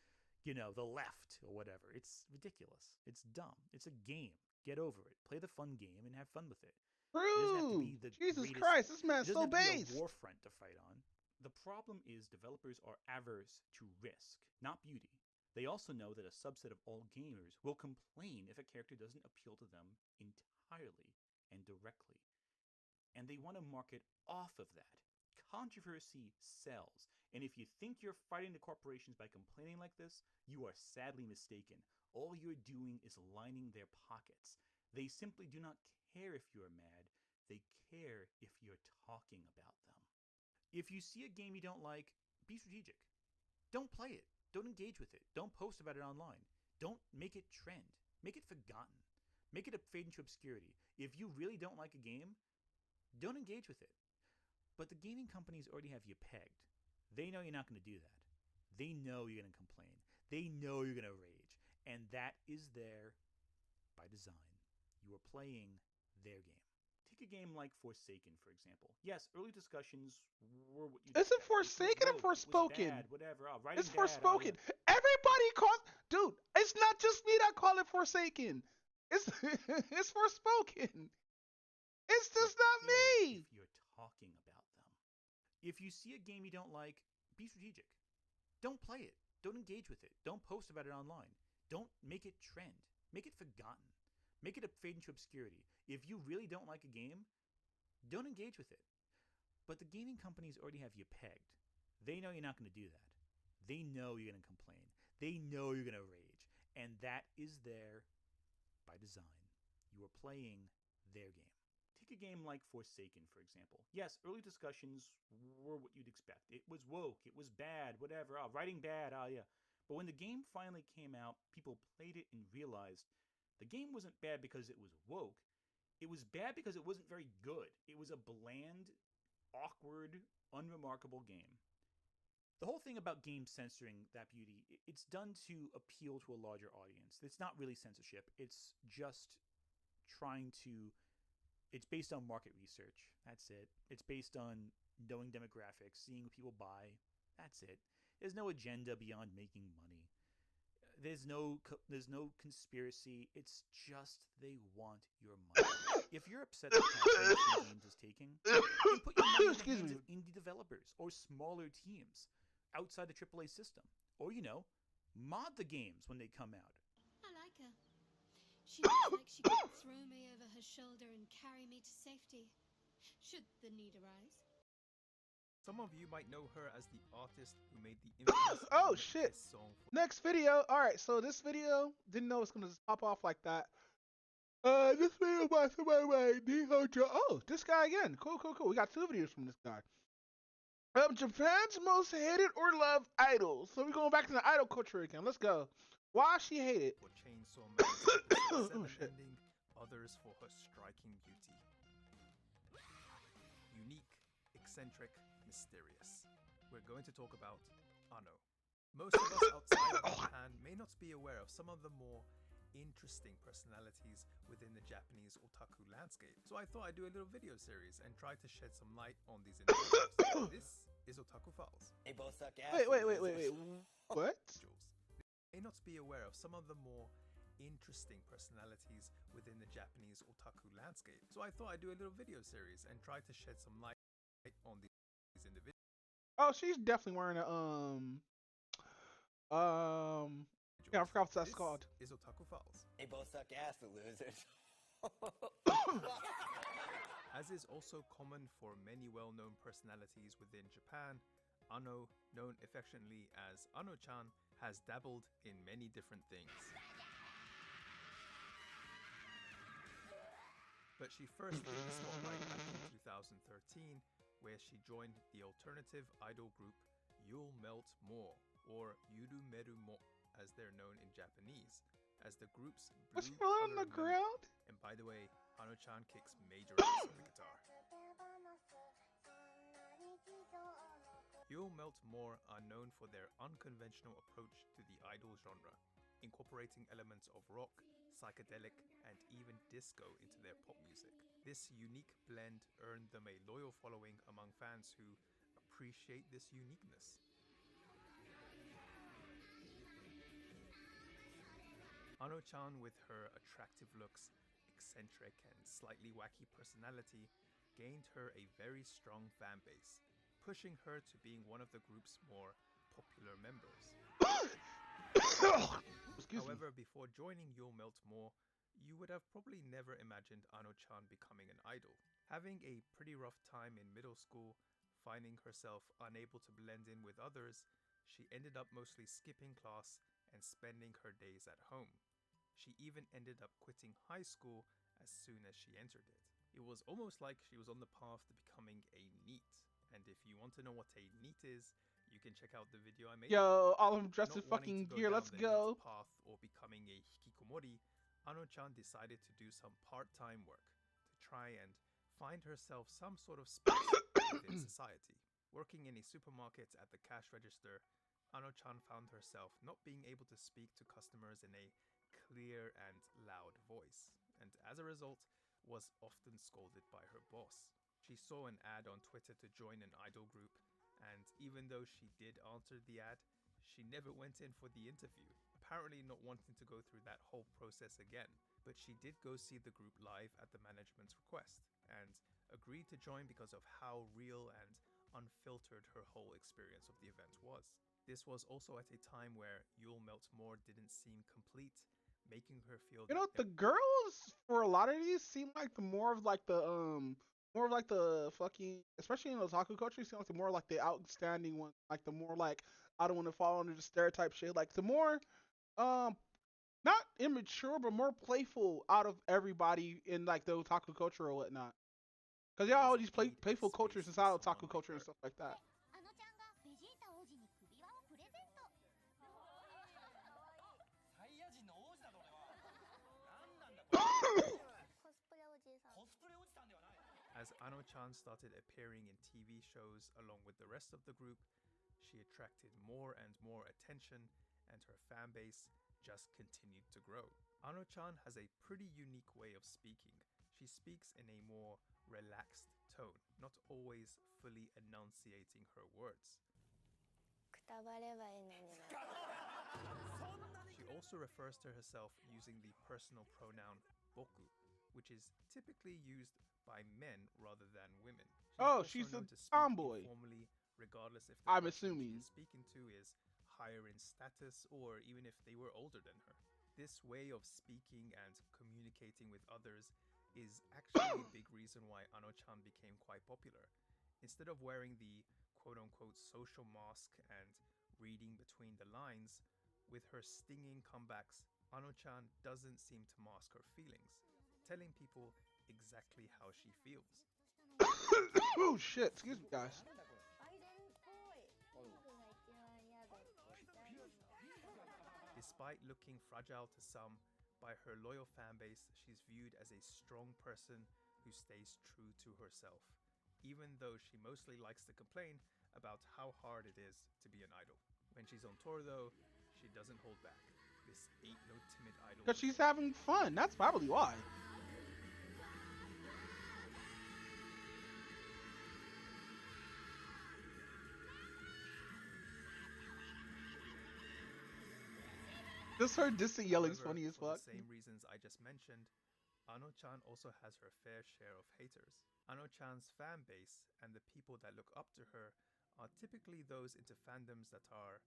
you know, the left or whatever. It's ridiculous. It's dumb. It's a game. Get over it. Play the fun game and have fun with it. It doesn't have to be the Jesus greatest- Christ, this man's it so doesn't have to be based. a war front to fight on. The problem is developers are averse to risk, not beauty. They also know that a subset of all gamers will complain if a character doesn't appeal to them entirely and directly. And they want to market off of that. Controversy sells. And if you think you're fighting the corporations by complaining like this, you are sadly mistaken. All you're doing is lining their pockets. They simply do not care if you're mad. They care if you're talking about them. If you see a game you don't like, be strategic. Don't play it. Don't engage with it. Don't post about it online. Don't make it trend. Make it forgotten. Make it fade into obscurity. If you really don't like a game, don't engage with it. But the gaming companies already have you pegged. They know you're not going to do that. They know you're going to complain. They know you're going to rage. And that is there by design. You are playing their game. Take a game like Forsaken, for example. Yes, early discussions were what you... Isn't Forsaken or Forspoken? Whatever. It's Forspoken. Everybody calls... Dude, it's not just me that call it Forsaken. It's it's Forspoken. It's just not me. If you're talking about them. If you see a game you don't like, be strategic. Don't play it. Don't engage with it. Don't post about it online. Don't make it trend. Make it forgotten. Make it fade into obscurity. If you really don't like a game, don't engage with it. But the gaming companies already have you pegged. They know you're not going to do that. They know you're going to complain. They know you're going to rage. And that is there by design. You are playing their game. Take a game like Forsaken, for example. Yes, early discussions were what you'd expect. It was woke. It was bad. Whatever. Writing bad. Yeah. But when the game finally came out, people played it and realized the game wasn't bad because it was woke. It was bad because it wasn't very good. It was a bland, awkward, unremarkable game. The whole thing about games censoring that beauty, it's done to appeal to a larger audience. It's not really censorship. It's just trying to... It's based on market research. That's it. It's based on knowing demographics, seeing what people buy. That's it. There's no agenda beyond making money. There's no conspiracy. It's just they want your money. If you're upset that Games is taking, then put your money in the hands of indie developers or smaller teams. outside the AAA system. Or, mod the games when they come out. I like her. She looks like she could throw me over her shoulder and carry me to safety, should the need arise. Some of you might know her as the artist who made the infamous Oh shit! song. Next video. All right, so this video didn't know it's gonna just pop off like that. This video by somebody named Nihojo. Oh, this guy again. Cool. We got 2 videos from this guy. Japan's most hated or loved idols. So we're going back to the idol culture again. Let's go. Why she hated? For Chainsaw Man, Oh shit. ending, others for her striking beauty. Unique, eccentric, mysterious. We're going to talk about Ano. Most of us outside of Japan may not be aware of some of the more interesting personalities within the Japanese otaku landscape. So I thought I'd do a little video series and try to shed some light on these individuals. This is Otaku Files. They both suck ass. Wait. What? May not be aware of some of the more interesting personalities within the Japanese otaku landscape. So I thought I'd do a little video series and try to shed some light on these individuals. Oh, she's definitely wearing a yeah, I forgot what that's called. Is Otaku Files. They both suck ass, the losers. As is also common for many well-known personalities within Japan, Ano, known affectionately as Ano-chan, has dabbled in many different things. But she first hit the spotlight back in 2013, where she joined the alternative idol group You'll Melt More, or Yuru Meru Mo, as they're known in Japanese, as the group's Was she blue on the color member. ground? And by the way, Ano-chan kicks major ass on the guitar. You'll Melt More are known for their unconventional approach to the idol genre, incorporating elements of rock, psychedelic, and even disco into their pop music. This unique blend earned them a loyal following among fans who appreciate this uniqueness. Ano-chan, with her attractive looks, eccentric, and slightly wacky personality, gained her a very strong fan base, pushing her to being one of the group's more popular members. However, before joining You'll Melt More, you would have probably never imagined Ano-chan becoming an idol. Having a pretty rough time in middle school, finding herself unable to blend in with others, she ended up mostly skipping class and spending her days at home. She even ended up quitting high school as soon as she entered it. It was almost like she was on the path to becoming a NEET. And if you want to know what a NEET is, you can check out the video I made. Yo, all of them dressed in Not wanting fucking to gear. down Let's the go. NEET path or becoming a hikikomori, Ano-chan decided to do some part-time work to try and find herself some sort of space within society. Working in a supermarket at the cash register, Ano-chan found herself not being able to speak to customers in a clear and loud voice, and as a result, was often scolded by her boss. She saw an ad on Twitter to join an idol group, and even though she did answer the ad, she never went in for the interview, apparently not wanting to go through that whole process again. But she did go see the group live at the management's request, and agreed to join because of how real and unfiltered her whole experience of the event was. This was also at a time where You'll Melt More didn't seem complete, making her feel You know, the girls for a lot of these seem like the more of like the fucking, especially in the otaku culture, seem like the more like the outstanding one, like the more like I don't want to fall under the stereotype shit, like the more not immature but more playful out of everybody in like the otaku culture or whatnot. Cause you all these playful cultures inside otaku culture and stuff like that. As Ano-chan started appearing in TV shows along with the rest of the group, she attracted more and more attention, and her fan base just continued to grow. Ano-chan has a pretty unique way of speaking. She speaks in a more relaxed tone, not always fully enunciating her words. She also refers to herself using the personal pronoun boku, which is typically used by men rather than women. Oh, also she's a known to speak tomboy. informally regardless if the I'm person she assuming. is speaking to is higher in status or even if they were older than her. This way of speaking and communicating with others is actually a big reason why Ano-chan became quite popular. Instead of wearing the quote-unquote social mask and reading between the lines, with her stinging comebacks, Ano-chan doesn't seem to mask her feelings, telling people exactly how she feels. Oh shit, excuse me guys. Despite looking fragile to some, by her loyal fanbase, she's viewed as a strong person who stays true to herself, even though she mostly likes to complain about how hard it is to be an idol. When she's on tour though, she doesn't hold back. This ain't no timid idol. Because she's having fun, that's probably why. Just her distant yelling is However, funny as for fuck. the same reasons I just mentioned, Ano-chan also has her fair share of haters. Ano-chan's fan base and the people that look up to her are typically those into fandoms that are,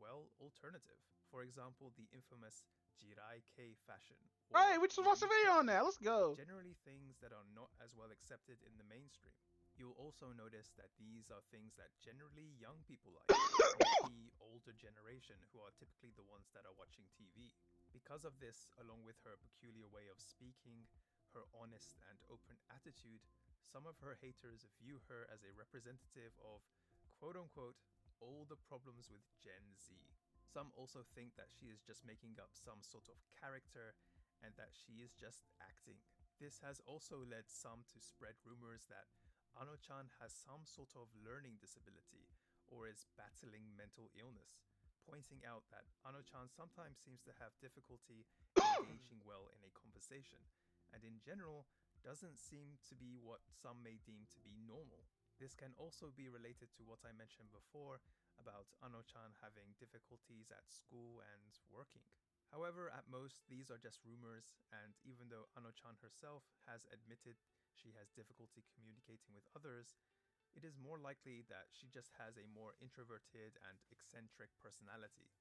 well, alternative. For example, the infamous Jirai K fashion. or Right, we just watched a video on that. Let's go. Generally things that are not as well accepted in the mainstream. You'll also notice that these are things that generally young people like, not the older generation who are typically the ones that are watching TV. Because of this, along with her peculiar way of speaking, her honest and open attitude, some of her haters view her as a representative of quote-unquote all the problems with Gen Z. Some also think that she is just making up some sort of character and that she is just acting. This has also led some to spread rumors that Ano-chan has some sort of learning disability or is battling mental illness, pointing out that Ano-chan sometimes seems to have difficulty engaging well in a conversation, and in general doesn't seem to be what some may deem to be normal. This can also be related to what I mentioned before about Ano-chan having difficulties at school and working. However, at most, these are just rumors, and even though Ano-chan herself has admitted she has difficulty communicating with others, it is more likely that she just has a more introverted and eccentric personality.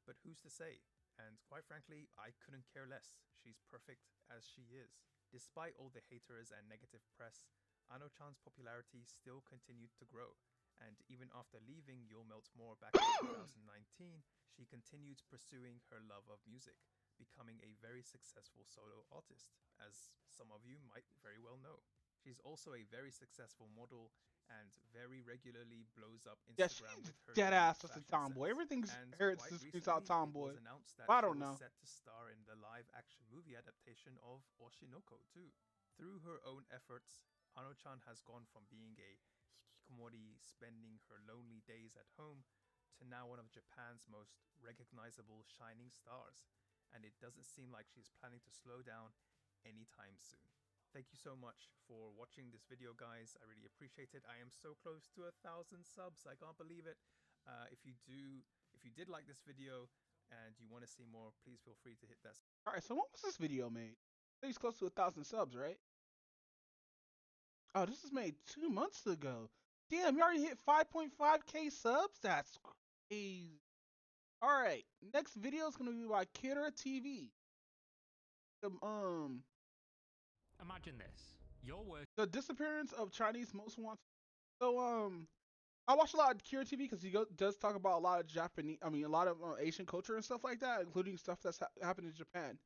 But who's to say? And quite frankly, I couldn't care less. She's perfect as she is. Despite all the haters and negative press, Ano-chan's popularity still continued to grow, and even after leaving You'll Melt More back in 2019, she continued pursuing her love of music, becoming a very successful solo artist, as some of you might very well know. She's also a very successful model and very regularly blows up Yeah, Instagram she's with her dead unique ass just a fashion tomboy. sense. Everything's And her quite screams out recently, tomboy. It was announced that I she don't was know. set to star in the live-action movie adaptation of Oshinoko too. Through her own efforts, Ano-chan has gone from being a hikikomori spending her lonely days at home to now one of Japan's most recognizable shining stars, and it doesn't seem like she's planning to slow down anytime soon. Thank you so much for watching this video, guys. I really appreciate it. I am so close to 1,000 subs. I can't believe it. If you did like this video and you want to see more, please feel free to hit that. All right, so when was this video made? He's close to 1,000 subs, right? Oh, this was made 2 months ago. Damn, you already hit 5.5k subs? That's crazy. All right, next video is gonna be by Kira TV. Imagine this. Your work. The disappearance of Chinese most wanted. So I watch a lot of Kira TV because he does talk about a lot of Japanese, a lot of Asian culture and stuff like that, including stuff that's happened in Japan.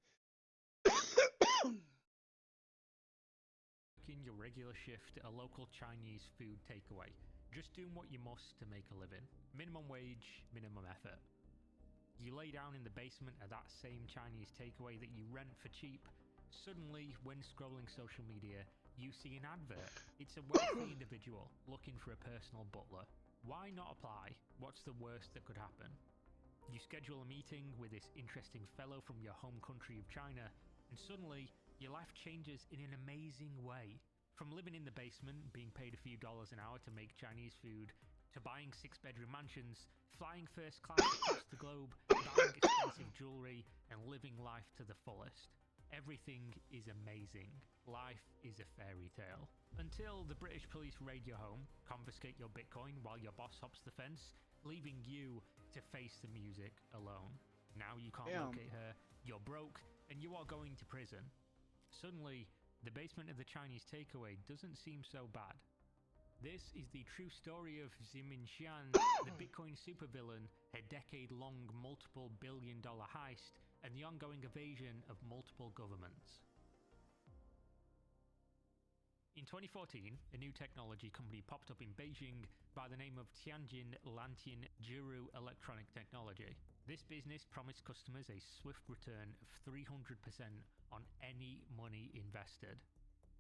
In your regular shift at a local Chinese food takeaway, just doing what you must to make a living. Minimum wage, minimum effort. You lay down in the basement of that same Chinese takeaway that you rent for cheap. Suddenly, when scrolling social media, you see an advert. It's a wealthy individual looking for a personal butler. Why not apply? What's the worst that could happen? You schedule a meeting with this interesting fellow from your home country of China, and suddenly, your life changes in an amazing way. From living in the basement, being paid a few dollars an hour to make Chinese food, to buying 6-bedroom mansions, flying first class across the globe, buying expensive jewelry, and living life to the fullest. everything is amazing. Life is a fairy tale. Until the British police raid your home, confiscate your Bitcoin while your boss hops the fence, leaving you to face the music alone. Now you can't locate her, you're broke, and you are going to prison. Suddenly, the basement of the Chinese takeaway doesn't seem so bad. This is the true story of Zimin Xian, the Bitcoin supervillain, her decade-long multiple billion-dollar heist, and the ongoing evasion of multiple governments. In 2014, a new technology company popped up in Beijing by the name of Tianjin Lantian Jiru Electronic Technology. This business promised customers a swift return of 300% on any money invested.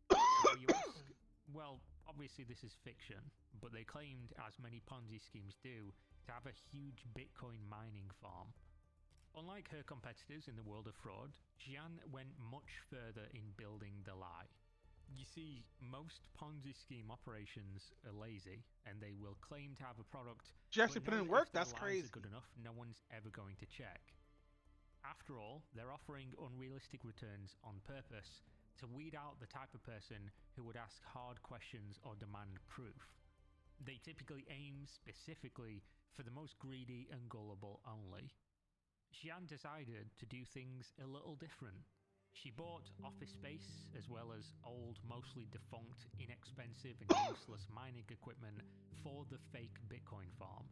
How, you ask? Well, obviously this is fiction, but they claimed, as many Ponzi schemes do, to have a huge Bitcoin mining farm. Unlike her competitors in the world of fraud, Xian went much further in building the lie. You see, most Ponzi scheme operations are lazy, and they will claim to have a product. She actually put in work? That's crazy. Good enough, no one's ever going to check. After all, they're offering unrealistic returns on purpose to weed out the type of person who would ask hard questions or demand proof. They typically aim specifically for the most greedy and gullible only. Xian decided to do things a little different. She bought office space as well as old, mostly defunct, inexpensive and useless mining equipment for the fake Bitcoin farm.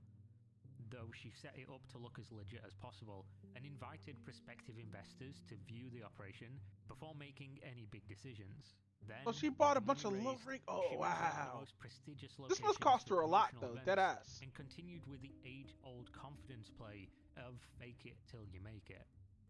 Though she set it up to look as legit as possible and invited prospective investors to view the operation before making any big decisions. Then, she bought a bunch of low ring. Oh wow! This must cost her a lot though, dead ass. And continued with the age-old confidence play of fake it till you make it.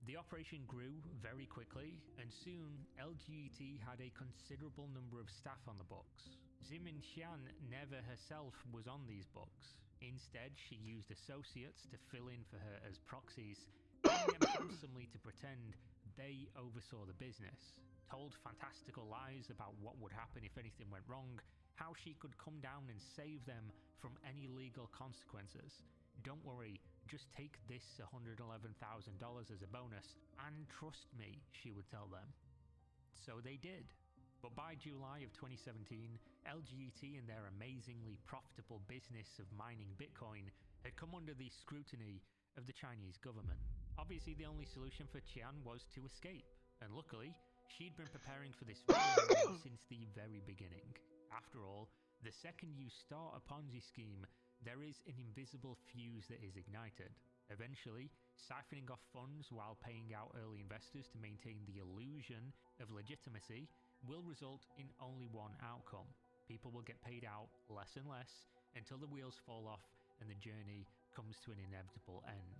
The operation grew very quickly, and soon LGET had a considerable number of staff on the books. Zimin Xian never herself was on these books. Instead, she used associates to fill in for her as proxies, paying them handsomely to pretend they oversaw the business, told fantastical lies about what would happen if anything went wrong, how she could come down and save them from any legal consequences. Don't worry, just take this $111,000 as a bonus, and trust me, she would tell them. So they did. But by July of 2017, LGET and their amazingly profitable business of mining Bitcoin had come under the scrutiny of the Chinese government. Obviously, the only solution for Qian was to escape, and luckily, she'd been preparing for this since the very beginning. After all, the second you start a Ponzi scheme, there is an invisible fuse that is ignited. Eventually, siphoning off funds while paying out early investors to maintain the illusion of legitimacy will result in only one outcome. People will get paid out less and less until the wheels fall off and the journey comes to an inevitable end.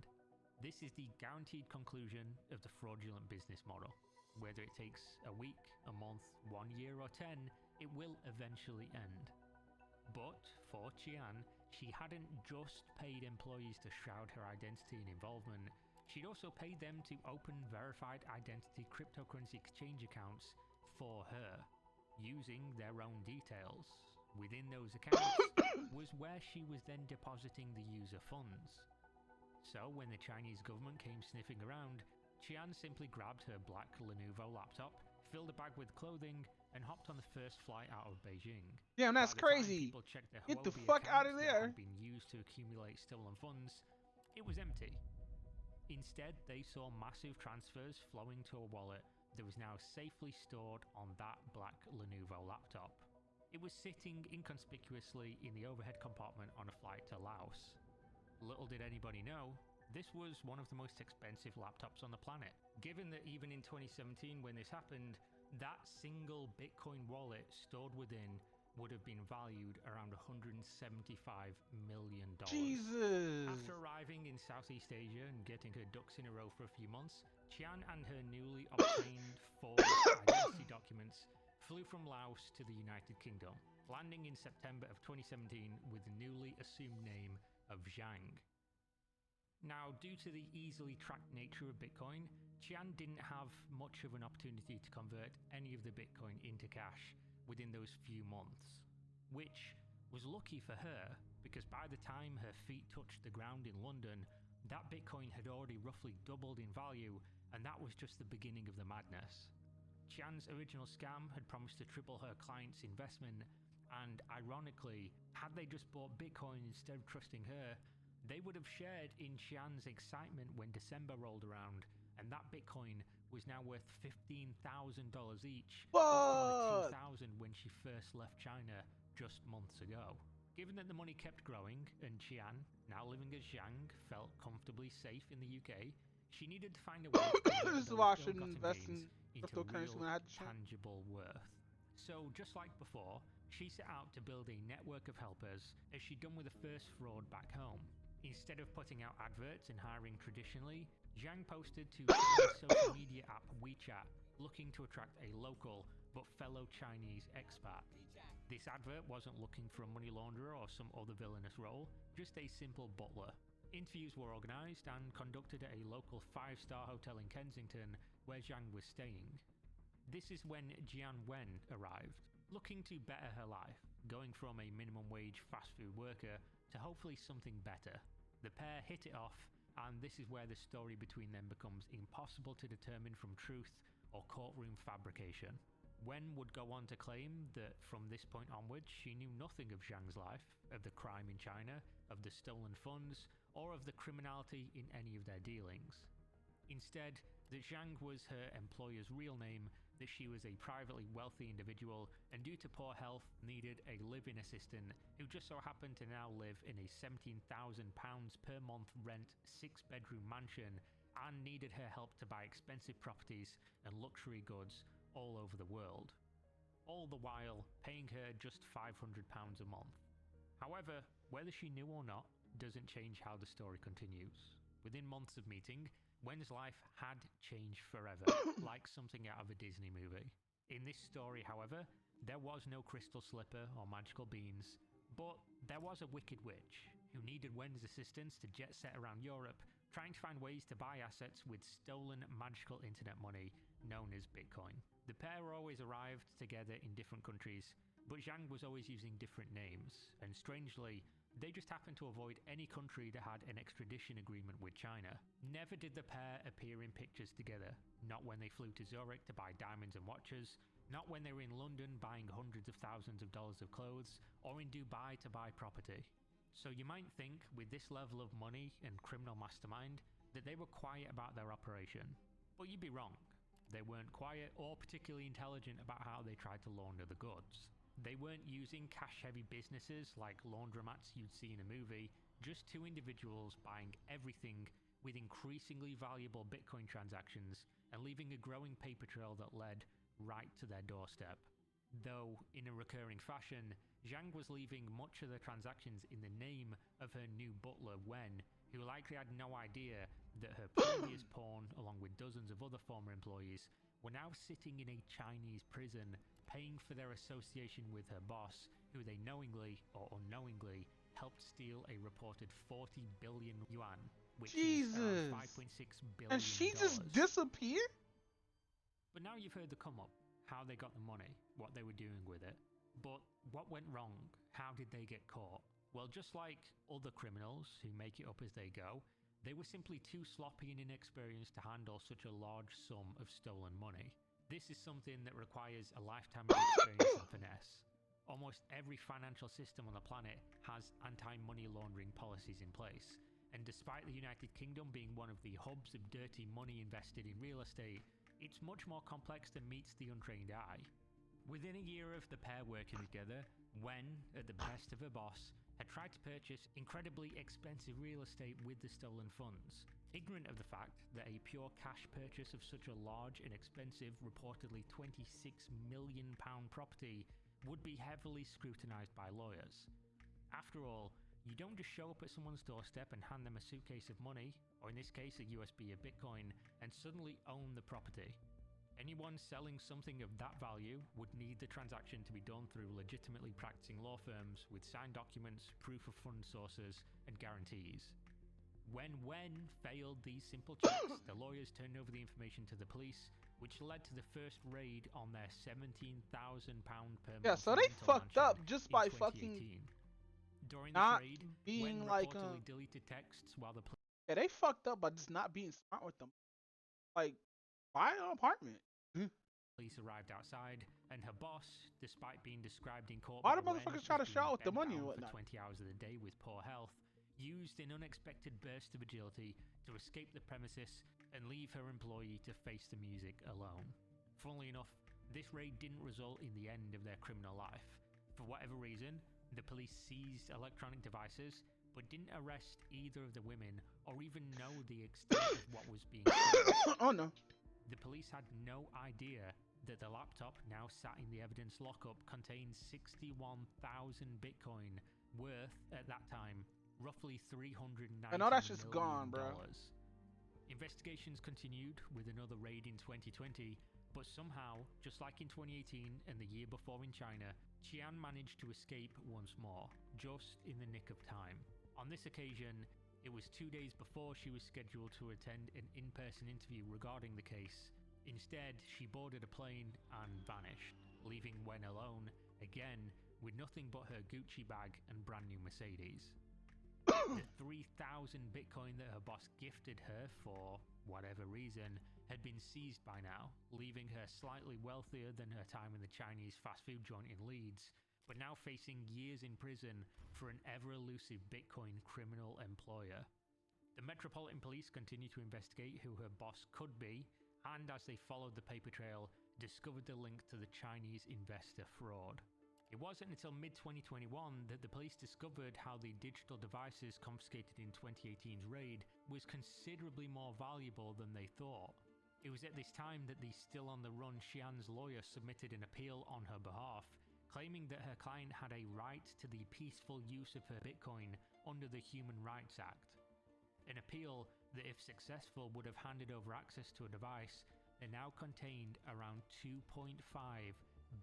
This is the guaranteed conclusion of the fraudulent business model. Whether it takes a week, a month, 1 year or 10, it will eventually end. But for Qian, she hadn't just paid employees to shroud her identity and involvement, she'd also paid them to open verified identity cryptocurrency exchange accounts for her, using their own details. Within those accounts was where she was then depositing the user funds. So when the Chinese government came sniffing around, Qian simply grabbed her black Lenovo laptop, filled a bag with clothing, and hopped on the first flight out of Beijing. Damn, that's crazy. Get the fuck out of there. Had been used to accumulate stolen funds. It was empty. Instead, they saw massive transfers flowing to a wallet that was now safely stored on that black Lenovo laptop. It was sitting inconspicuously in the overhead compartment on a flight to Laos. Little did anybody know, this was one of the most expensive laptops on the planet. Given that even in 2017 when this happened, that single Bitcoin wallet stored within would have been valued around $175 million. Jesus! After arriving in Southeast Asia and getting her ducks in a row for a few months, Qian and her newly obtained forged identity documents flew from Laos to the United Kingdom, landing in September of 2017 with the newly assumed name of Zhang. Now, due to the easily tracked nature of Bitcoin, Qian didn't have much of an opportunity to convert any of the Bitcoin into cash within those few months, which was lucky for her because by the time her feet touched the ground in London, that Bitcoin had already roughly doubled in value, and that was just the beginning of the madness. Qian's original scam had promised to triple her client's investment, and ironically, had they just bought Bitcoin instead of trusting her, they would have shared in Qian's excitement when December rolled around, and that Bitcoin was now worth $15,000 each, up from the $2,000 when she first left China just months ago. Given that the money kept growing, and Qian, now living as Zhang, felt comfortably safe in the UK, she needed to find a way to convert This is those why I shouldn't ill-gotten invest gains in into cryptocurrency when I real, had the chance. tangible worth. So, just like before, she set out to build a network of helpers, as she'd done with the first fraud back home. Instead of putting out adverts and hiring traditionally, Zhang posted to the social media app WeChat, looking to attract a local but fellow Chinese expat. This advert wasn't looking for a money launderer or some other villainous role, just a simple butler. Interviews were organised and conducted at a local 5-star hotel in Kensington, where Zhang was staying. This is when Jian Wen arrived, looking to better her life, going from a minimum wage fast food worker to hopefully something better. The pair hit it off, and this is where the story between them becomes impossible to determine from truth or courtroom fabrication. Wen would go on to claim that from this point onwards she knew nothing of Zhang's life, of the crime in China, of the stolen funds, or of the criminality in any of their dealings. Instead, that Zhang was her employer's real name, that she was a privately wealthy individual and due to poor health needed a live-in assistant who just so happened to now live in a £17,000 per month rent 6-bedroom mansion and needed her help to buy expensive properties and luxury goods all over the world. All the while paying her just £500 a month. However, whether she knew or not doesn't change how the story continues. Within months of meeting, Wen's life had changed forever, like something out of a Disney movie. In this story, however, there was no crystal slipper or magical beans, but there was a wicked witch who needed Wen's assistance to jet set around Europe, trying to find ways to buy assets with stolen magical internet money known as Bitcoin. The pair always arrived together in different countries, but Zhang was always using different names, and strangely, they just happened to avoid any country that had an extradition agreement with China. Never did the pair appear in pictures together, not when they flew to Zurich to buy diamonds and watches, not when they were in London buying hundreds of thousands of dollars of clothes, or in Dubai to buy property. So you might think, with this level of money and criminal mastermind, that they were quiet about their operation. But you'd be wrong. They weren't quiet or particularly intelligent about how they tried to launder the goods. They weren't using cash-heavy businesses like laundromats you'd see in a movie, just two individuals buying everything with increasingly valuable Bitcoin transactions and leaving a growing paper trail that led right to their doorstep. Though, in a recurring fashion, Zhang was leaving much of the transactions in the name of her new butler Wen, who likely had no idea that her previous pawn, along with dozens of other former employees, were now sitting in a Chinese prison, paying for their association with her boss, who they knowingly or unknowingly helped steal a reported 40 billion yuan, which is around $5.6 billion. And she just disappeared? But now you've heard the come up, how they got the money, what they were doing with it. But what went wrong? How did they get caught? Well, just like other criminals who make it up as they go, they were simply too sloppy and inexperienced to handle such a large sum of stolen money. This is something that requires a lifetime of experience and finesse. Almost every financial system on the planet has anti-money laundering policies in place, and despite the United Kingdom being one of the hubs of dirty money invested in real estate, it's much more complex than meets the untrained eye. Within a year of the pair working together, Wen, at the behest of her boss, had tried to purchase incredibly expensive real estate with the stolen funds, ignorant of the fact that a pure cash purchase of such a large and expensive, reportedly £26 million property would be heavily scrutinised by lawyers. After all, you don't just show up at someone's doorstep and hand them a suitcase of money, or in this case a USB of Bitcoin, and suddenly own the property. Anyone selling something of that value would need the transaction to be done through legitimately practicing law firms with signed documents, proof of fund sources, and guarantees. When Wen failed these simple checks, the lawyers turned over the information to the police, which led to the first raid on their £17,000 per month. Yeah, so they fucked up just by fucking During not this raid, being Wen like reportedly deleted texts while the Yeah, they fucked up by just not being smart with them. Like, buy an apartment. Police arrived outside, and her boss, despite being described in court Why by do Wen motherfuckers as try to being show out with the bed money and bound whatnot? for 20 hours of the day with poor health, used an unexpected burst of agility to escape the premises and leave her employee to face the music alone. Funnily enough, this raid didn't result in the end of their criminal life. For whatever reason, the police seized electronic devices, but didn't arrest either of the women or even know the extent of what was being seized. Oh no. The police had no idea that the laptop now sat in the evidence lockup contained 61,000 Bitcoin, worth, at that time, roughly $390 I know that shit's gone, bro. Investigations continued with another raid in 2020, but somehow, just like in 2018 and the year before in China, Qian managed to escape once more, just in the nick of time. On this occasion, it was 2 days before she was scheduled to attend an in-person interview regarding the case. Instead, she boarded a plane and vanished, leaving Wen alone, again, with nothing but her Gucci bag and brand new Mercedes. The 3,000 Bitcoin that her boss gifted her for whatever reason had been seized by now, leaving her slightly wealthier than her time in the Chinese fast food joint in Leeds, but now facing years in prison for an ever-elusive Bitcoin criminal employer. The Metropolitan Police continue to investigate who her boss could be, and as they followed the paper trail, discovered the link to the Chinese investor fraud. It wasn't until mid-2021 that the police discovered how the digital devices confiscated in 2018's raid was considerably more valuable than they thought. It was at this time that the still-on-the-run Xian's lawyer submitted an appeal on her behalf, claiming that her client had a right to the peaceful use of her Bitcoin under the Human Rights Act. An appeal that, if successful, would have handed over access to a device that now contained around $2.5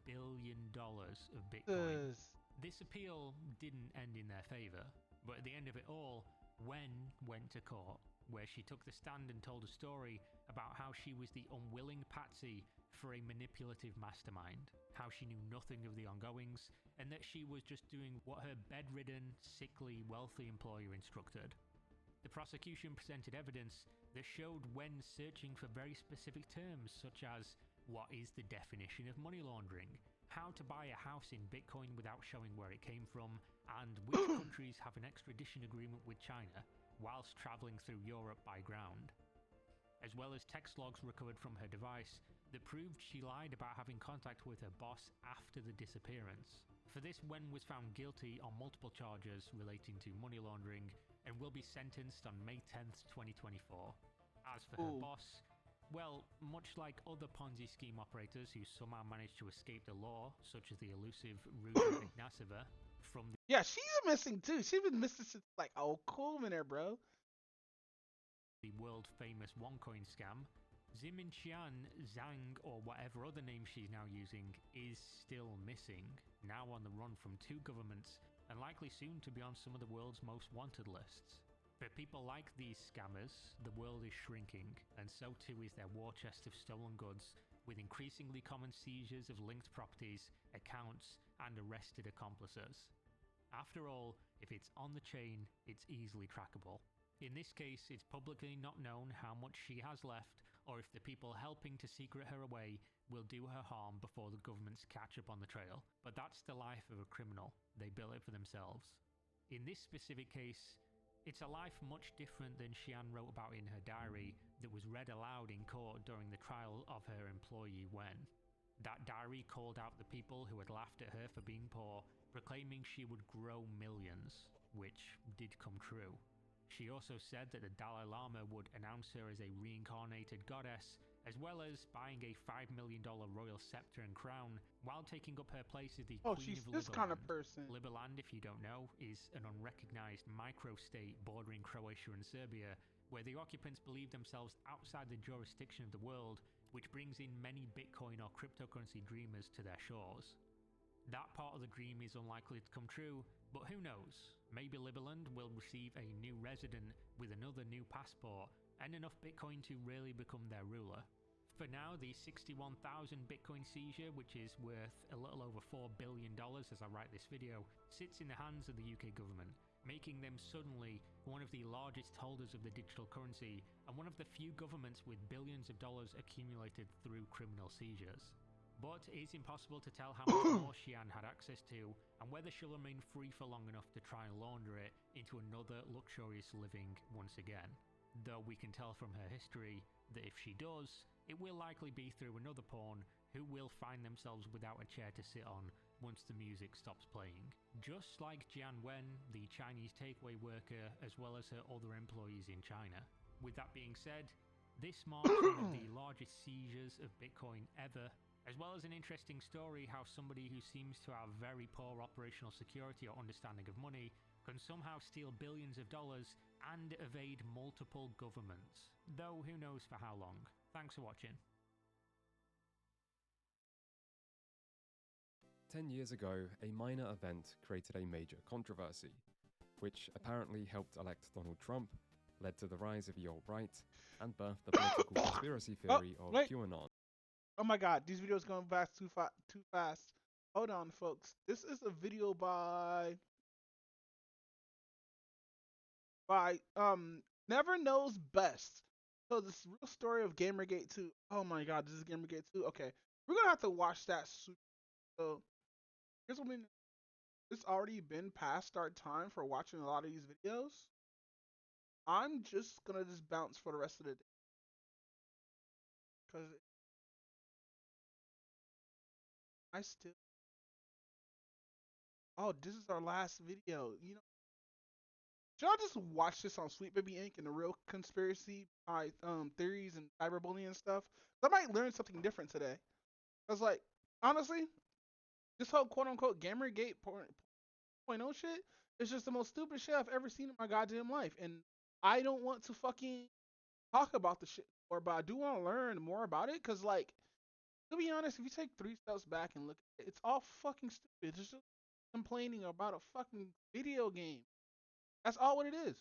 billion of Bitcoin. This appeal didn't end in their favor, but at the end of it all, Wen went to court, where she took the stand and told a story about how she was the unwilling patsy for a manipulative mastermind, how she knew nothing of the ongoings, and that she was just doing what her bedridden, sickly, wealthy employer instructed. The prosecution presented evidence that showed Wen searching for very specific terms, such as what is the definition of money laundering, how to buy a house in Bitcoin without showing where it came from, and which countries have an extradition agreement with China whilst travelling through Europe by ground, as well as text logs recovered from her device that proved she lied about having contact with her boss after the disappearance. For this, Wen was found guilty on multiple charges relating to money laundering and will be sentenced on May 10th, 2024. As for her boss, well, much like other Ponzi scheme operators who somehow managed to escape the law, such as the elusive Ruja Ignasova, from the Yeah, she's missing too. She's been missing since like cool minute, bro. The world famous OneCoin scam, Zimin Qian Zhang, or whatever other name she's now using, is still missing, now on the run from two governments, and likely soon to be on some of the world's most wanted lists. For people like these scammers, the world is shrinking, and so too is their war chest of stolen goods, with increasingly common seizures of linked properties, accounts, and arrested accomplices. After all, if it's on the chain, it's easily trackable. In this case, it's publicly not known how much she has left, or if the people helping to secret her away will do her harm before the governments catch up on the trail. But that's the life of a criminal. They built it for themselves. In this specific case, it's a life much different than Xian wrote about in her diary that was read aloud in court during the trial of her employee Wen. That diary called out the people who had laughed at her for being poor, proclaiming she would grow millions, which did come true. She also said that the Dalai Lama would announce her as a reincarnated goddess, as well as buying a $5 million royal scepter and crown, while taking up her place as the Queen she's of this kind of Liberland. person. Liberland, if you don't know, is an unrecognized microstate bordering Croatia and Serbia, where the occupants believe themselves outside the jurisdiction of the world, which brings in many Bitcoin or cryptocurrency dreamers to their shores. That part of the dream is unlikely to come true, but who knows? Maybe Liberland will receive a new resident with another new passport and enough Bitcoin to really become their ruler. For now, the 61,000 Bitcoin seizure, which is worth a little over $4 billion as I write this video, sits in the hands of the UK government, making them suddenly one of the largest holders of the digital currency and one of the few governments with billions of dollars accumulated through criminal seizures. But it's impossible to tell how much more Xi'an had access to and whether she'll remain free for long enough to try and launder it into another luxurious living once again. Though we can tell from her history that if she does, it will likely be through another pawn who will find themselves without a chair to sit on once the music stops playing. Just like Jian Wen, the Chinese takeaway worker, as well as her other employees in China. With that being said, this marks one of the largest seizures of Bitcoin ever, as well as an interesting story how somebody who seems to have very poor operational security or understanding of money can somehow steal billions of dollars and evade multiple governments. Though who knows for how long. Thanks for watching. 10 years ago, a minor event created a major controversy, which apparently helped elect Donald Trump, led to the rise of the alt-right, and birthed the political conspiracy theory of QAnon. Oh my god, these videos going fast too fast. Hold on, folks. This is a video by Never Knows Best. So this real story of Gamergate 2. Oh my god, this is Gamergate 2. Okay, we're gonna have to watch that soon. So here's what it's already been past our time for watching a lot of these videos. I'm just gonna bounce for the rest of the day. Cause I still. Oh, this is our last video. You know, should I just watch this on Sweet Baby Inc. and the real conspiracy theories and cyberbullying and stuff? I might learn something different today. Cause like honestly, this whole quote unquote Gamergate 0.0 shit is just the most stupid shit I've ever seen in my goddamn life, and I don't want to fucking talk about the shit more, but I do want to learn more about it. Cause like, to be honest, if you take 3 steps back and look at it, it's all fucking stupid. It's just complaining about a fucking video game. That's all what it is.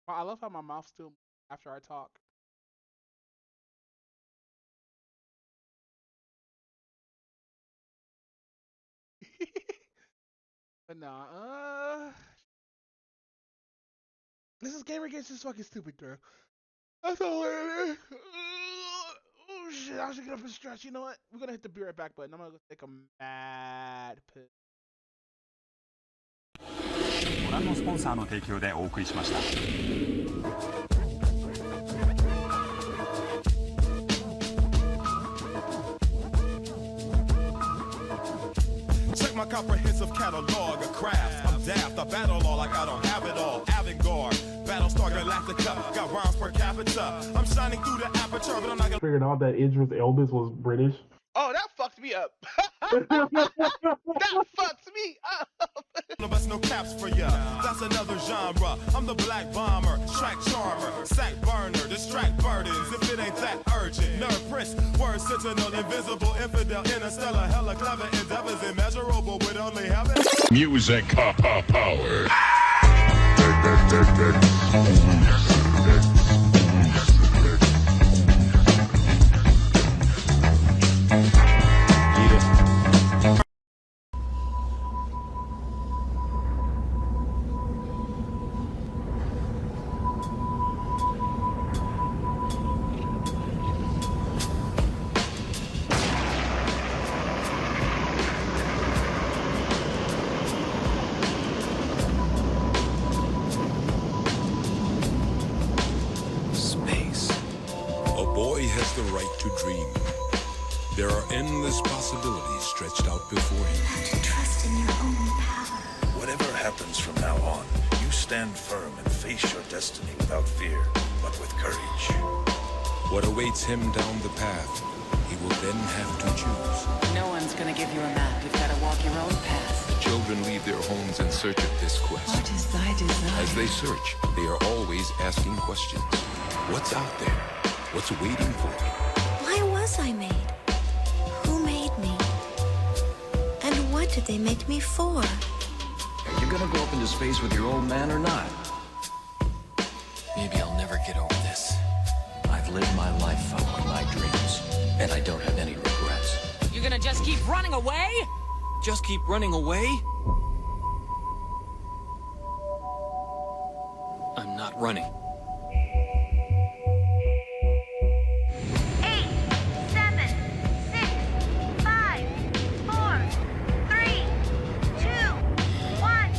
I love how my mouth still moves after I talk. But nah, this is Gamergate just fucking stupid, girl. That's all it is. Oh shit, I should get up and stretch. You know what? We're gonna hit the be right back button. I'm gonna go take a mad piss. ご覧のスポンサーの提供でお送りしました。Check my comprehensive catalog of crafts. I'm daft, I battle all like I don't have it all. Avantgarde, Battlestar Galactica, got rhymes per capita. I'm shining through the aperture, but I'm not gonna. Figured out that Idris Elba was British. Oh, that fucked me up. That fucked me up. None of us no caps for ya. That's another genre. I'm the black bomber, track charmer, sack burner, distract burdens. If it ain't that urgent, nerve prince, word sentinel, invisible, infidel, interstellar, hella clever endeavors, immeasurable with only heaven. Music power. The right to dream. There are endless possibilities stretched out before him. To trust in your own power. Whatever happens from now on, you stand firm and face your destiny without fear, but with courage. What awaits him down the path, he will then have to choose. No one's gonna give you a map. You've got to walk your own path. The children leave their homes in search of this quest. What is thy desire? As they search, they are always asking questions. What's out there? What's waiting for me? Why was I made? Who made me? And what did they make me for? Are you gonna go up into space with your old man or not? Maybe I'll never get over this. I've lived my life following my dreams, and I don't have any regrets. You're gonna just keep running away? Just keep running away? running. 8, 7, 6, 5, 4, 3, 2, 1,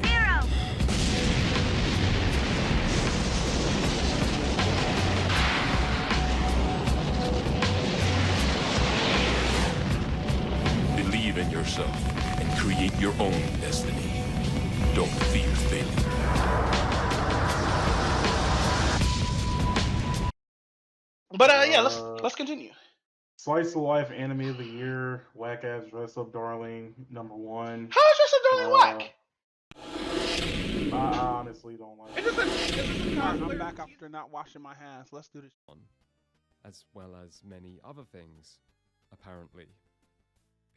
0. Believe in yourself and create your own destiny. Don't fear failure. But yeah, let's continue. Slice of Life Anime of the Year, Whack Ass Dress Up Darling, number 1. How is Dress Up Darling whack? I honestly don't like it. I'm back after not washing my hands. Let's do this. As well as many other things, apparently.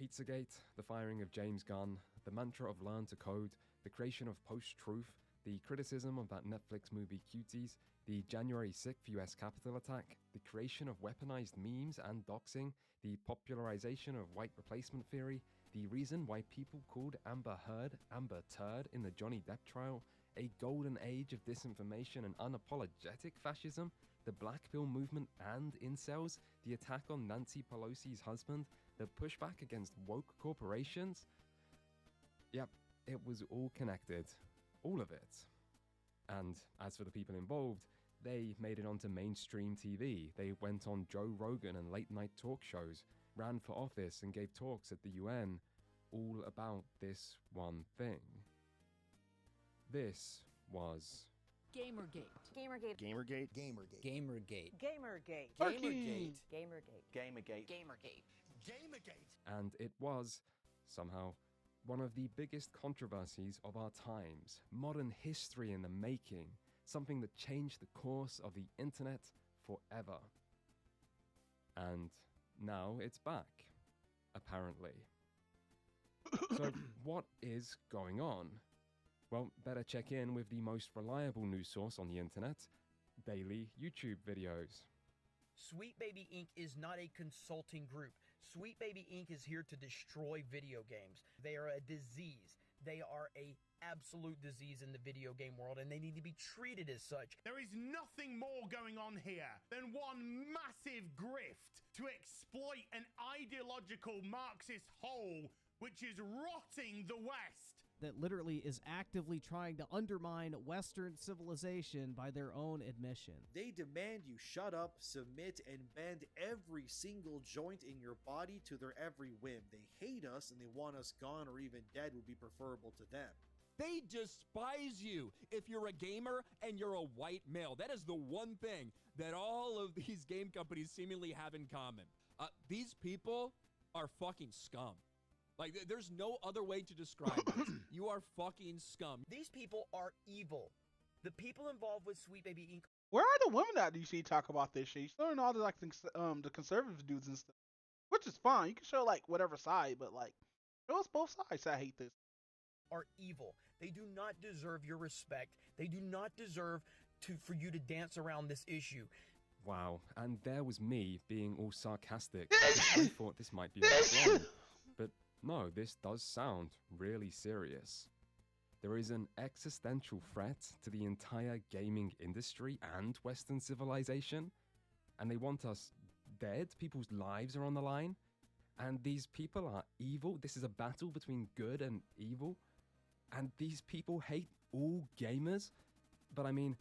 Pizzagate, the firing of James Gunn, the mantra of Learn to Code, the creation of Post-Truth, the criticism of that Netflix movie Cuties, the January 6th US Capitol attack, the creation of weaponized memes and doxing, the popularization of white replacement theory, the reason why people called Amber Heard Amber Turd in the Johnny Depp trial, a golden age of disinformation and unapologetic fascism, the Black Pill movement and incels, the attack on Nancy Pelosi's husband, the pushback against woke corporations. Yep, it was all connected. All of it. And as for the people involved, they made it onto mainstream TV. They went on Joe Rogan and late night talk shows, ran for office and gave talks at the UN, all about this one thing. This was Gamergate. Gamergate. Gamergate. Gamergate. Gamergate. Gamergate. Gamergate. Gamergate. Gamergate. Gamergate. And it was, somehow, one of the biggest controversies of our times. Modern history in the making. Something that changed the course of the internet forever. And now it's back, apparently. So, what is going on? Well, better check in with the most reliable news source on the internet, daily YouTube videos. Sweet Baby Inc. is not a consulting group. Sweet Baby Inc. is here to destroy video games. They are a disease. They are a absolute disease in the video game world, and they need to be treated as such. There is nothing more going on here than one massive grift to exploit an ideological Marxist hole which is rotting the West. That literally is actively trying to undermine Western civilization by their own admission. They demand you shut up, submit, and bend every single joint in your body to their every whim. They hate us and they want us gone or even dead would be preferable to them. They despise you if you're a gamer and you're a white male. That is the one thing that all of these game companies seemingly have in common. These people are fucking scum. Like, there's no other way to describe this. You are fucking scum. These people are evil. The people involved with Sweet Baby Inc. Where are the women at? You see talk about this shit. You showing all the like the conservative dudes and stuff, which is fine. You can show like whatever side, but like show us both sides. I hate this. Are evil. They do not deserve your respect. They do not deserve for you to dance around this issue. Wow, and there was me being all sarcastic. I thought this might be wrong, but no, this does sound really serious. There is an existential threat to the entire gaming industry and Western civilization, and they want us dead. People's lives are on the line, and these people are evil. This is a battle between good and evil, and these people hate all gamers. But I mean,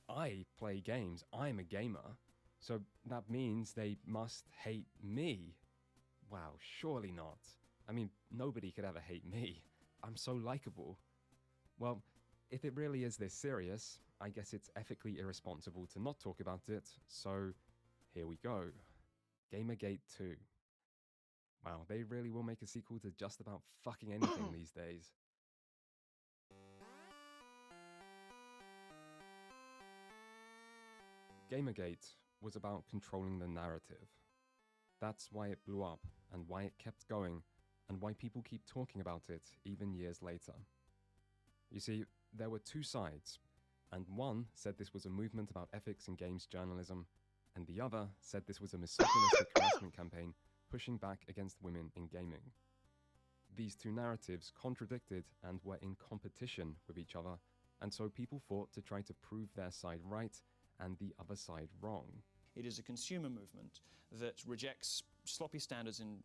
I play games. I'm a gamer, so that means they must hate me. Wow, surely not. I mean, nobody could ever hate me. I'm so likable. Well, if it really is this serious, I guess it's ethically irresponsible to not talk about it, so here we go. Gamergate 2. Wow, they really will make a sequel to just about fucking anything these days. Gamergate was about controlling the narrative. That's why it blew up, and why it kept going, and why people keep talking about it even years later. You see, there were two sides, and one said this was a movement about ethics in games journalism, and the other said this was a misogynistic harassment campaign pushing back against women in gaming. These two narratives contradicted and were in competition with each other, and so people fought to try to prove their side right and the other side wrong. It is a consumer movement that rejects sloppy standards in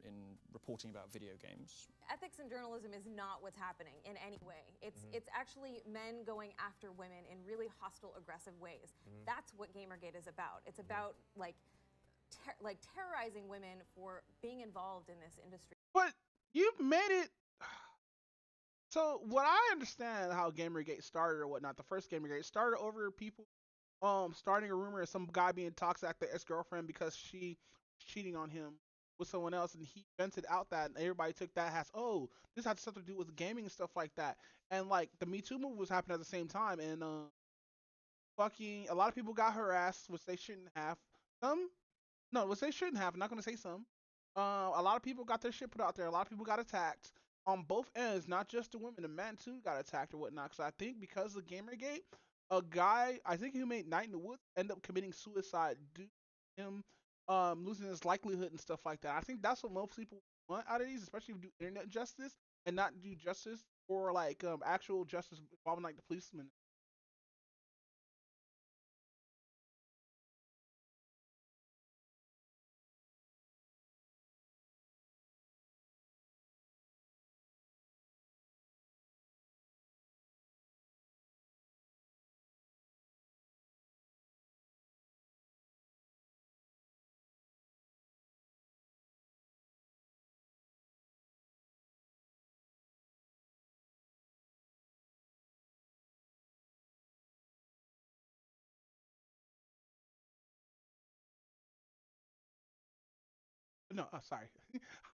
reporting about video games. Ethics in journalism is not what's happening in any way. It's actually men going after women in really hostile, aggressive ways. That's what Gamergate is about. It's about like terrorizing women for being involved in this industry. But you've made it. So what I understand how Gamergate started or whatnot, the first Gamergate started over people starting a rumor of some guy being toxic at the ex-girlfriend because she was cheating on him with someone else, and he vented out that, and everybody took that as, oh, this has something to do with gaming and stuff like that. And like the Me Too movement was happening at the same time, and a lot of people got harassed, which they shouldn't have. Which they shouldn't have. I'm not gonna say some. A lot of people got their shit put out there. A lot of people got attacked on both ends, not just the women. The men too got attacked or whatnot. So I think because of Gamergate, a guy, I think who made Night in the Woods, ended up committing suicide due to him losing his livelihood and stuff like that. I think that's what most people want out of these, especially if you do internet justice and not do justice or like actual justice involving like the policemen. No, sorry.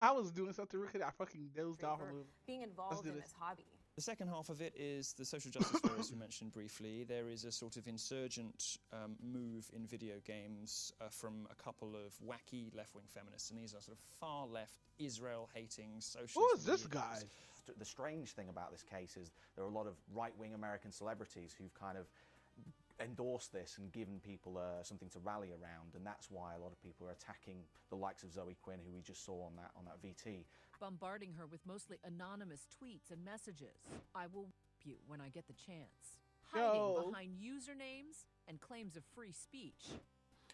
I was doing something real quick. I fucking dozed off a little. Being involved in this hobby. The second half of it is the social justice war, as we mentioned briefly. There is a sort of insurgent move in video games from a couple of wacky left-wing feminists, and these are sort of far-left, Israel-hating socialist. Who is this guy? The strange thing about this case is there are a lot of right-wing American celebrities who've kind of endorsed this and given people something to rally around, and that's why a lot of people are attacking the likes of Zoe Quinn, who we just saw on that VT. Bombarding her with mostly anonymous tweets and messages. I will whip you when I get the chance. Hiding behind usernames and claims of free speech.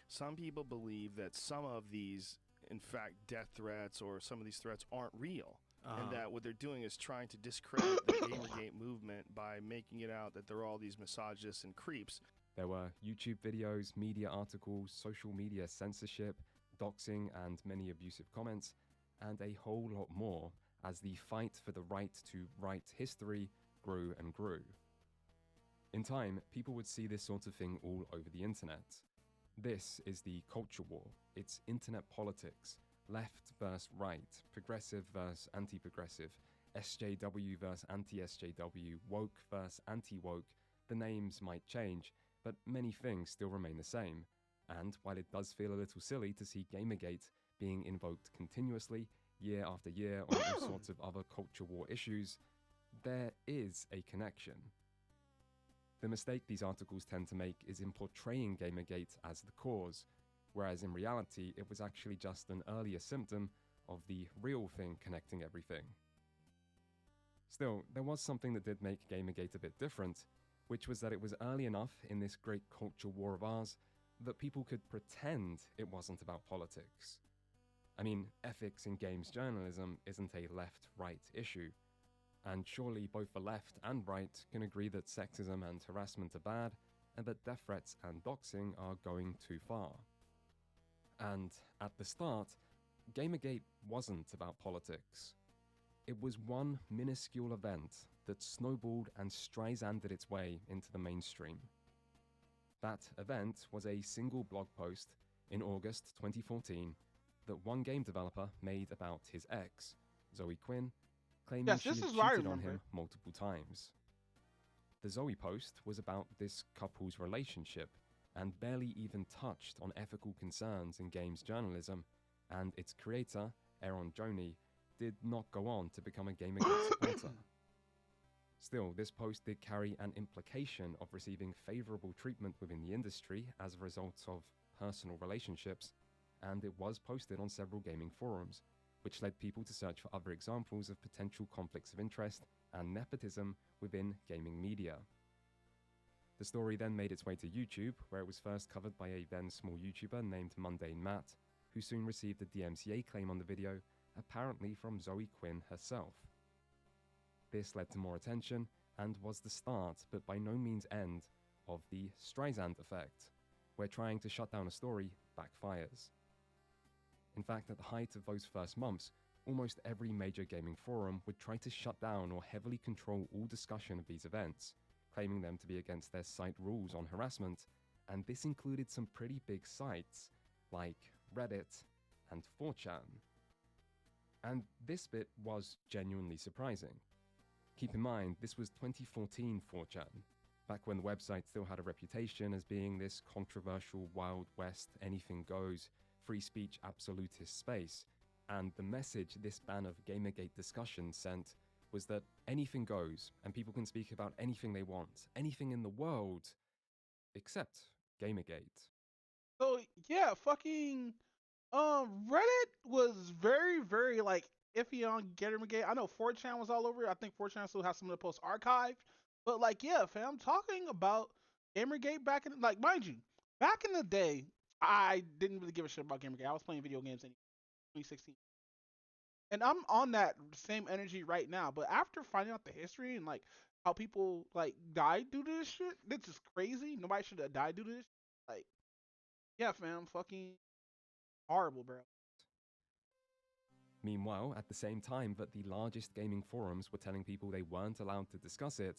Some people believe that some of these, in fact, death threats or some of these threats aren't real. And that what they're doing is trying to discredit the Gamergate movement by making it out that there are all these misogynists and creeps. There were YouTube videos, media articles, social media censorship, doxing, and many abusive comments, and a whole lot more as the fight for the right to write history grew and grew. In time, people would see this sort of thing all over the internet. This is the culture war. It's internet politics. Left versus right, progressive versus anti-progressive, SJW versus anti-SJW, woke versus anti-woke. The names might change, but many things still remain the same. And while it does feel a little silly to see Gamergate being invoked continuously, year after year, on all sorts of other culture war issues, there is a connection. The mistake these articles tend to make is in portraying Gamergate as the cause, whereas in reality it was actually just an earlier symptom of the real thing connecting everything. Still, there was something that did make Gamergate a bit different, which was that it was early enough in this great culture war of ours that people could pretend it wasn't about politics. I mean, ethics in games journalism isn't a left-right issue, and surely both the left and right can agree that sexism and harassment are bad, and that death threats and doxing are going too far. And at the start, Gamergate wasn't about politics. It was one minuscule event that snowballed and Streisanded its way into the mainstream. That event was a single blog post in August 2014 that one game developer made about his ex, Zoe Quinn, claiming she had cheated on him multiple times. The Zoe post was about this couple's relationship and barely even touched on ethical concerns in games journalism, and its creator, Aaron Joni, did not go on to become a Gamergate supporter. Still, this post did carry an implication of receiving favorable treatment within the industry as a result of personal relationships, and it was posted on several gaming forums, which led people to search for other examples of potential conflicts of interest and nepotism within gaming media. The story then made its way to YouTube, where it was first covered by a then small YouTuber named Mundane Matt, who soon received a DMCA claim on the video, apparently from Zoe Quinn herself. This led to more attention and was the start, but by no means end, of the Streisand effect, where trying to shut down a story backfires. In fact, at the height of those first months, almost every major gaming forum would try to shut down or heavily control all discussion of these events, claiming them to be against their site rules on harassment, and this included some pretty big sites like Reddit and 4chan. And this bit was genuinely surprising. Keep in mind, this was 2014 4chan, back when the website still had a reputation as being this controversial Wild West, anything goes, free speech absolutist space, and the message this ban of Gamergate discussion sent was that anything goes, and people can speak about anything they want, anything in the world, except Gamergate. So yeah, fucking Reddit was very, very like iffy on Gamergate. I know 4chan was all over it. I think 4chan still has some of the posts archived. But like, yeah, fam, talking about Gamergate back in, like, mind you, back in the day, I didn't really give a shit about Gamergate. I was playing video games in 2016. And I'm on that same energy right now. But after finding out the history and like how people like died due to this shit, this is crazy. Nobody should have died due to this. Like, yeah, fam, fucking horrible, bro. Meanwhile, at the same time that the largest gaming forums were telling people they weren't allowed to discuss it,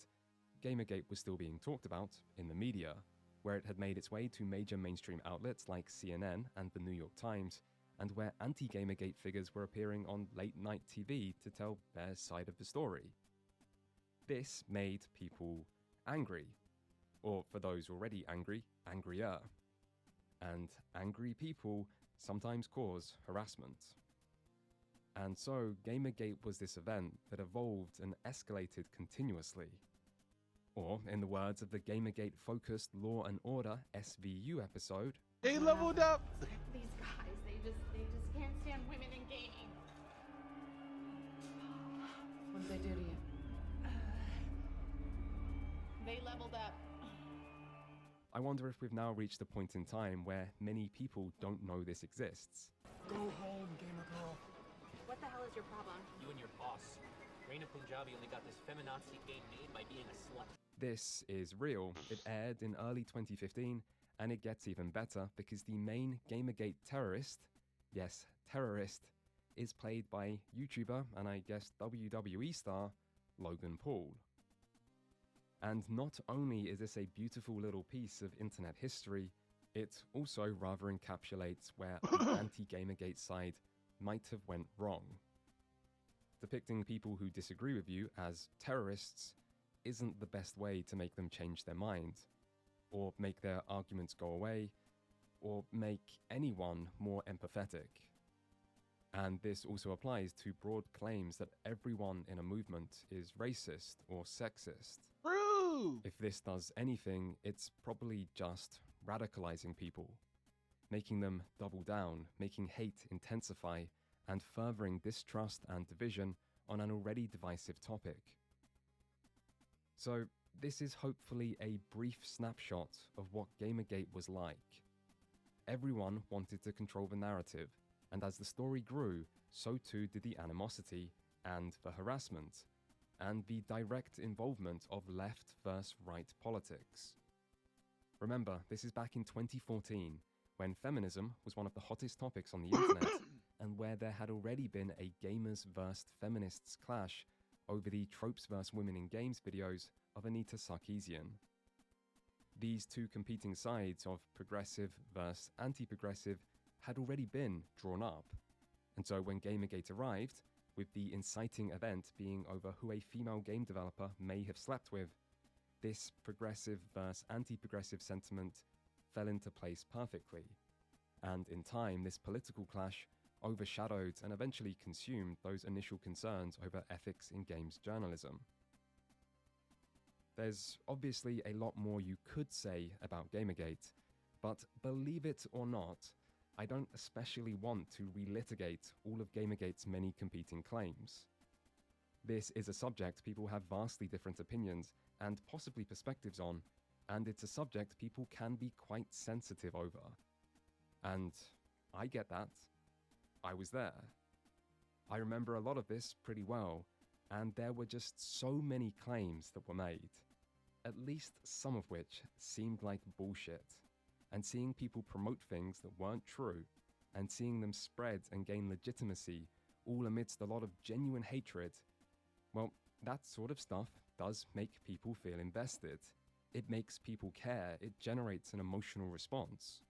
Gamergate was still being talked about in the media, where it had made its way to major mainstream outlets like CNN and the New York Times, and where anti-Gamergate figures were appearing on late-night TV to tell their side of the story. This made people angry, or for those already angry, angrier. And angry people sometimes cause harassment. And so, Gamergate was this event that evolved and escalated continuously. Or, in the words of the Gamergate-focused Law and Order SVU episode, they leveled up! These guys, they just can't stand women in gaming. What did they do to you? They leveled up. I wonder if we've now reached a point in time where many people don't know this exists. Go home, gamer girl. What the hell is your problem? You and your boss. Reina Punjabi only got this feminazi game made by being a slut. This is real. It aired in early 2015, and it gets even better because the main Gamergate terrorist, yes, terrorist, is played by YouTuber and I guess WWE star Logan Paul. And not only is this a beautiful little piece of internet history, it also rather encapsulates where the anti-Gamergate side might have went wrong. Depicting people who disagree with you as terrorists isn't the best way to make them change their mind, or make their arguments go away, or make anyone more empathetic. And this also applies to broad claims that everyone in a movement is racist or sexist. True! If this does anything, it's probably just radicalizing people, making them double down, making hate intensify, and furthering distrust and division on an already divisive topic. So, this is hopefully a brief snapshot of what Gamergate was like. Everyone wanted to control the narrative, and as the story grew, so too did the animosity and the harassment, and the direct involvement of left versus right politics. Remember, this is back in 2014, when feminism was one of the hottest topics on the internet, and where there had already been a gamers versus feminists clash over the tropes versus women in games videos of Anita Sarkeesian. These two competing sides of progressive versus anti-progressive had already been drawn up, and so when Gamergate arrived, with the inciting event being over who a female game developer may have slept with, this progressive versus anti-progressive sentiment fell into place perfectly, and in time this political clash overshadowed and eventually consumed those initial concerns over ethics in games journalism. There's obviously a lot more you could say about Gamergate, but believe it or not, I don't especially want to relitigate all of Gamergate's many competing claims. This is a subject people have vastly different opinions and possibly perspectives on, and it's a subject people can be quite sensitive over. And I get that. I was there. I remember a lot of this pretty well, and there were just so many claims that were made, at least some of which seemed like bullshit. And seeing people promote things that weren't true, and seeing them spread and gain legitimacy, all amidst a lot of genuine hatred, well, that sort of stuff does make people feel invested. It makes people care. It generates an emotional response.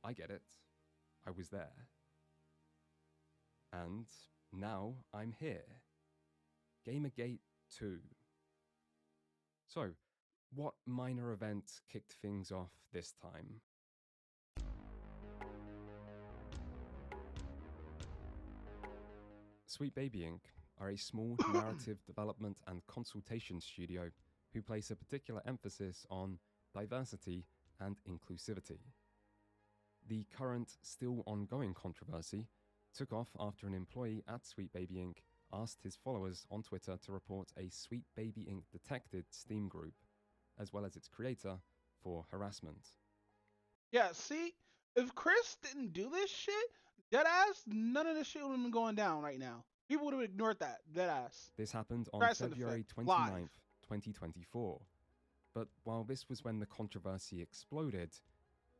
I get it. I was there. And now I'm here. Gamergate 2. So, what minor event kicked things off this time? Sweet Baby Inc. are a small narrative development and consultation studio who place a particular emphasis on diversity and inclusivity. The current, still ongoing controversy took off after an employee at Sweet Baby Inc. asked his followers on Twitter to report a Sweet Baby Inc. detected Steam group, as well as its creator, for harassment. Yeah, see, if Chris didn't do this shit, deadass, none of this shit would have been going down right now. People would have ignored that, deadass. This happened on Press and February effect, 29th, live. 2024. But while this was when the controversy exploded,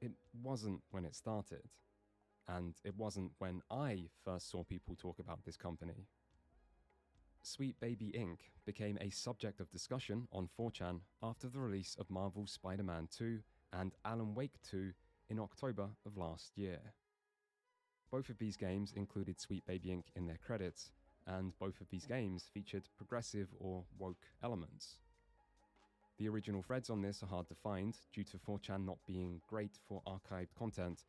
it wasn't when it started. And it wasn't when I first saw people talk about this company. Sweet Baby Inc. became a subject of discussion on 4chan after the release of Marvel's Spider-Man 2 and Alan Wake 2 in October of last year. Both of these games included Sweet Baby Inc. in their credits, and both of these games featured progressive or woke elements. The original threads on this are hard to find due to 4chan not being great for archived content,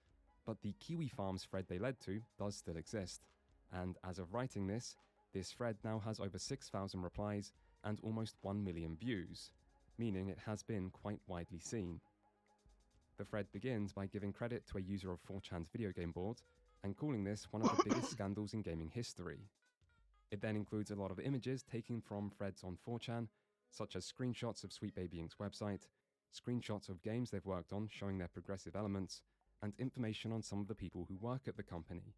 but the Kiwi Farms thread they led to does still exist, and as of writing this thread now has over 6,000 replies and almost 1 million views, meaning it has been quite widely seen. The thread begins by giving credit to a user of 4chan's video game board and calling this one of the biggest scandals in gaming history. It then includes a lot of images taken from threads on 4chan, such as screenshots of Sweet Baby Inc.'s website, screenshots of games they've worked on showing their progressive elements, and information on some of the people who work at the company,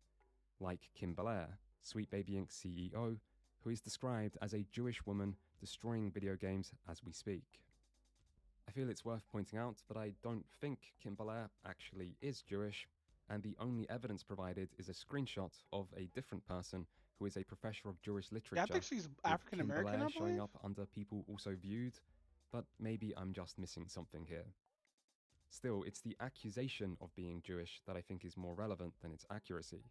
like Kim Belair, Sweet Baby Inc.'s CEO, who is described as a Jewish woman destroying video games as we speak. I feel it's worth pointing out that I don't think Kim Belair actually is Jewish, and the only evidence provided is a screenshot of a different person who is a professor of Jewish literature. Yeah, I think she's African American, Kim I Belair showing believe. up under people also viewed, but maybe I'm just missing something here. Still, it's the accusation of being Jewish that I think is more relevant than its accuracy.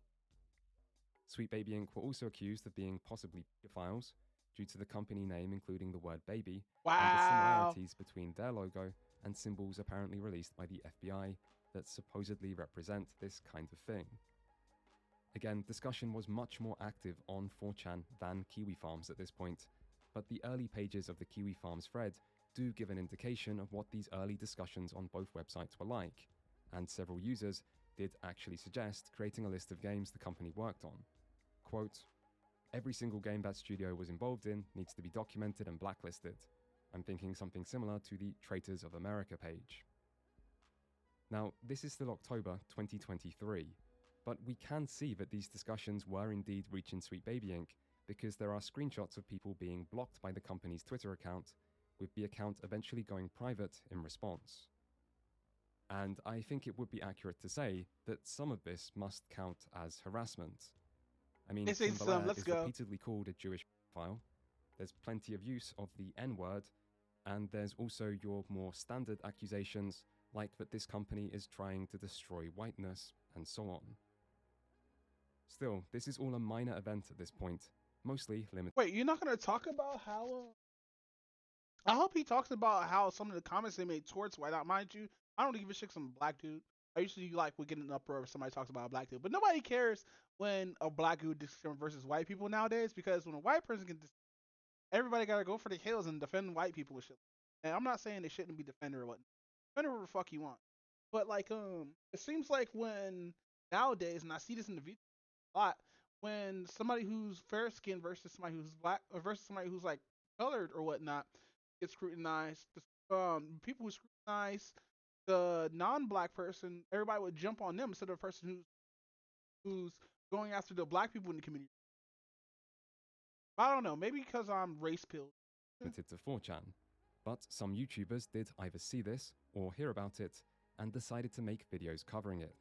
Sweet Baby Inc. were also accused of being possibly pedophiles due to the company name including the word baby and the similarities between their logo and symbols apparently released by the FBI that supposedly represent this kind of thing. Again, discussion was much more active on 4chan than Kiwi Farms at this point, but the early pages of the Kiwi Farms thread do give an indication of what these early discussions on both websites were like, and several users did actually suggest creating a list of games the company worked on. Quote, "Every single game that studio was involved in needs to be documented and blacklisted. I'm thinking something similar to the Traitors of America page." Now, this is still October 2023, but we can see that these discussions were indeed reaching Sweet Baby Inc. because there are screenshots of people being blocked by the company's Twitter account, with the account eventually going private in response. And I think it would be accurate to say that some of this must count as harassment. I mean, Kim Belair is repeatedly called a Jewish pedophile, there's plenty of use of the N-word, and there's also your more standard accusations like that this company is trying to destroy whiteness, and so on. Still, this is all a minor event at this point, mostly limited. Wait, you're not gonna talk about how? I hope he talks about how some of the comments they made towards White Out. Mind you, I don't give a shit some black dude. I usually like would get an uproar if somebody talks about a black dude, but nobody cares when a black dude discriminates versus white people nowadays, because when a white person can, everybody gotta go for the hills and defend white people and shit. And I'm not saying they shouldn't be defended or whatnot. Defend whatever the fuck you want, but like it seems like when nowadays, and I see this in the video a lot, when somebody who's fair skinned versus somebody who's black or versus somebody who's like colored or whatnot gets scrutinized, people who scrutinize the non-black person, everybody would jump on them instead of a person who's going after the black people in the community. I don't know, maybe because I'm race pilled. Limited to 4chan, but some YouTubers did either see this or hear about it and decided to make videos covering it.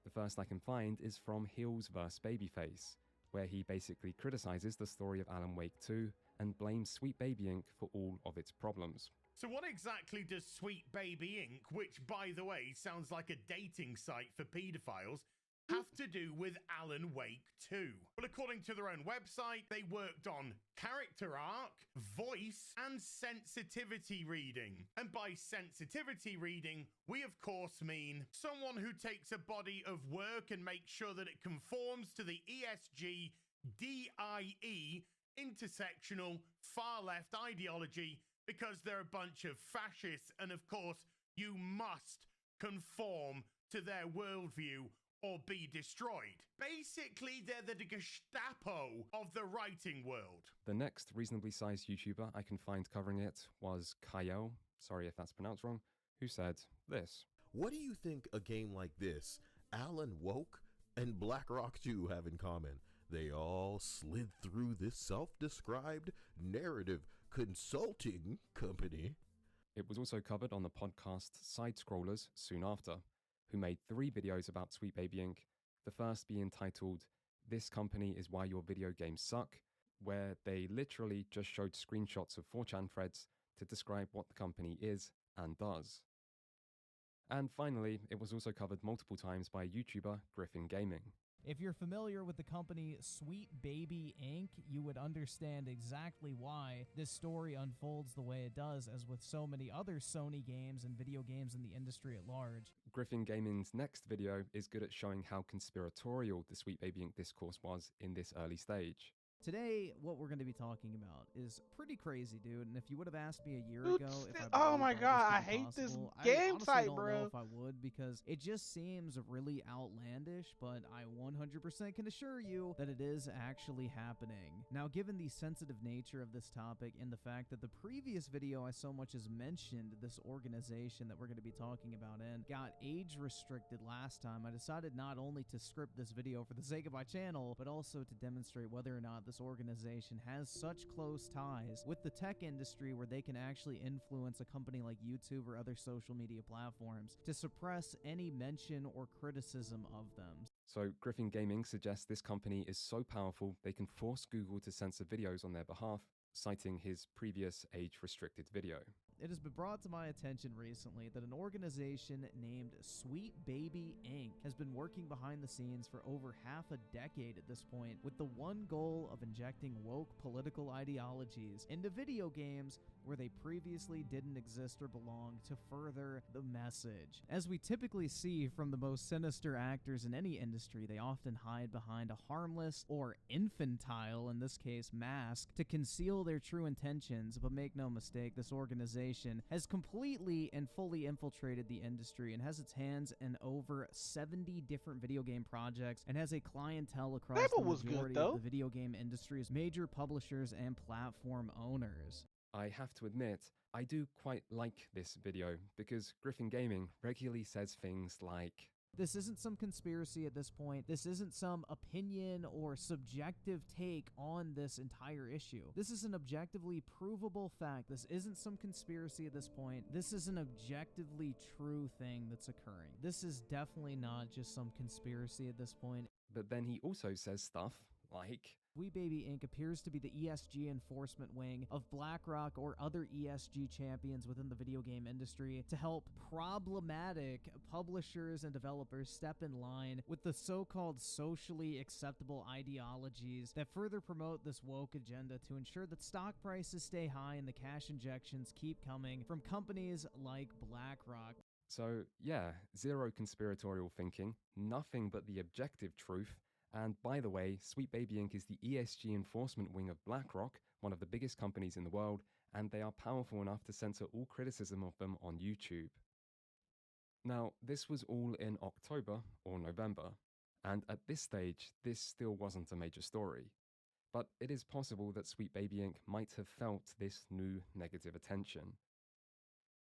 The first I can find is from Heels vs Babyface, where he basically criticizes the story of Alan Wake 2 and blames Sweet Baby Inc. for all of its problems. So what exactly does Sweet Baby Inc., which by the way sounds like a dating site for paedophiles, have to do with Alan Wake 2? Well, according to their own website, they worked on character arc, voice, and sensitivity reading. And by sensitivity reading, we of course mean someone who takes a body of work and makes sure that it conforms to the ESG DIE intersectional far-left ideology, because they're a bunch of fascists, and of course, you must conform to their worldview or be destroyed. Basically, they're the Gestapo of the writing world. The next reasonably sized YouTuber I can find covering it was Kyle, sorry if that's pronounced wrong, who said this. What do you think a game like this, Alan Woke, and BlackRock 2 have in common? They all slid through this self-described narrative consulting company. It was also covered on the podcast Side Scrollers soon after, who made 3 videos about Sweet Baby Inc., the first being titled This Company is Why Your Video Games Suck, where they literally just showed screenshots of 4chan threads to describe what the company is and does. And finally, it was also covered multiple times by YouTuber Griffin Gaming. If you're familiar with the company Sweet Baby Inc., you would understand exactly why this story unfolds the way it does, as with so many other Sony games and video games in the industry at large. Griffin Gaming's next video is good at showing how conspiratorial the Sweet Baby Inc. discourse was in this early stage. Today, what we're going to be talking about is pretty crazy, dude. And if you would have asked me a year ago if I oh my god, I hate this game type, bro. I don't know if I would, because it just seems really outlandish, but I 100% can assure you that it is actually happening. Now, given the sensitive nature of this topic and the fact that the previous video I so much as mentioned this organization that we're going to be talking about in got age restricted last time, I decided not only to script this video for the sake of my channel, but also to demonstrate whether or not this organization has such close ties with the tech industry where they can actually influence a company like YouTube or other social media platforms to suppress any mention or criticism of them. So Griffin Gaming suggests this company is so powerful they can force Google to censor videos on their behalf, citing his previous age-restricted video. It has been brought to my attention recently that an organization named Sweet Baby Inc. has been working behind the scenes for over half a decade at this point, with the one goal of injecting woke political ideologies into video games where they previously didn't exist or belong, to further the message. As we typically see from the most sinister actors in any industry, they often hide behind a harmless or infantile, in this case, mask to conceal their true intentions. But make no mistake, this organization has completely and fully infiltrated the industry and has its hands in over 70 different video game projects and has a clientele across the majority of the video game industry's major publishers and platform owners. I have to admit, I do quite like this video because Griffin Gaming regularly says things like, this isn't some conspiracy at this point. This isn't some opinion or subjective take on this entire issue. This is an objectively provable fact. This isn't some conspiracy at this point. This is an objectively true thing that's occurring. This is definitely not just some conspiracy at this point. But then he also says stuff like, Sweet Baby Inc. appears to be the ESG enforcement wing of BlackRock or other ESG champions within the video game industry to help problematic publishers and developers step in line with the so-called socially acceptable ideologies that further promote this woke agenda to ensure that stock prices stay high and the cash injections keep coming from companies like BlackRock. So yeah, zero conspiratorial thinking, nothing but the objective truth. And by the way, Sweet Baby Inc. is the ESG enforcement wing of BlackRock, one of the biggest companies in the world, and they are powerful enough to censor all criticism of them on YouTube. Now, this was all in October or November, and at this stage, this still wasn't a major story. But it is possible that Sweet Baby Inc. might have felt this new negative attention.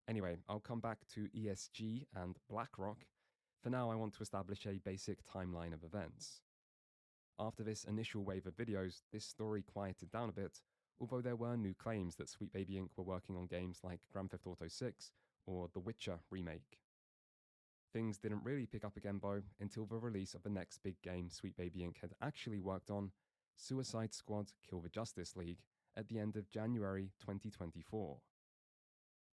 Anyway, I'll come back to ESG and BlackRock. For now, I want to establish a basic timeline of events. After this initial wave of videos, this story quieted down a bit, although there were new claims that Sweet Baby Inc. were working on games like Grand Theft Auto 6 or The Witcher remake. Things didn't really pick up again, though, until the release of the next big game Sweet Baby Inc. had actually worked on, Suicide Squad Kill the Justice League, at the end of January 2024.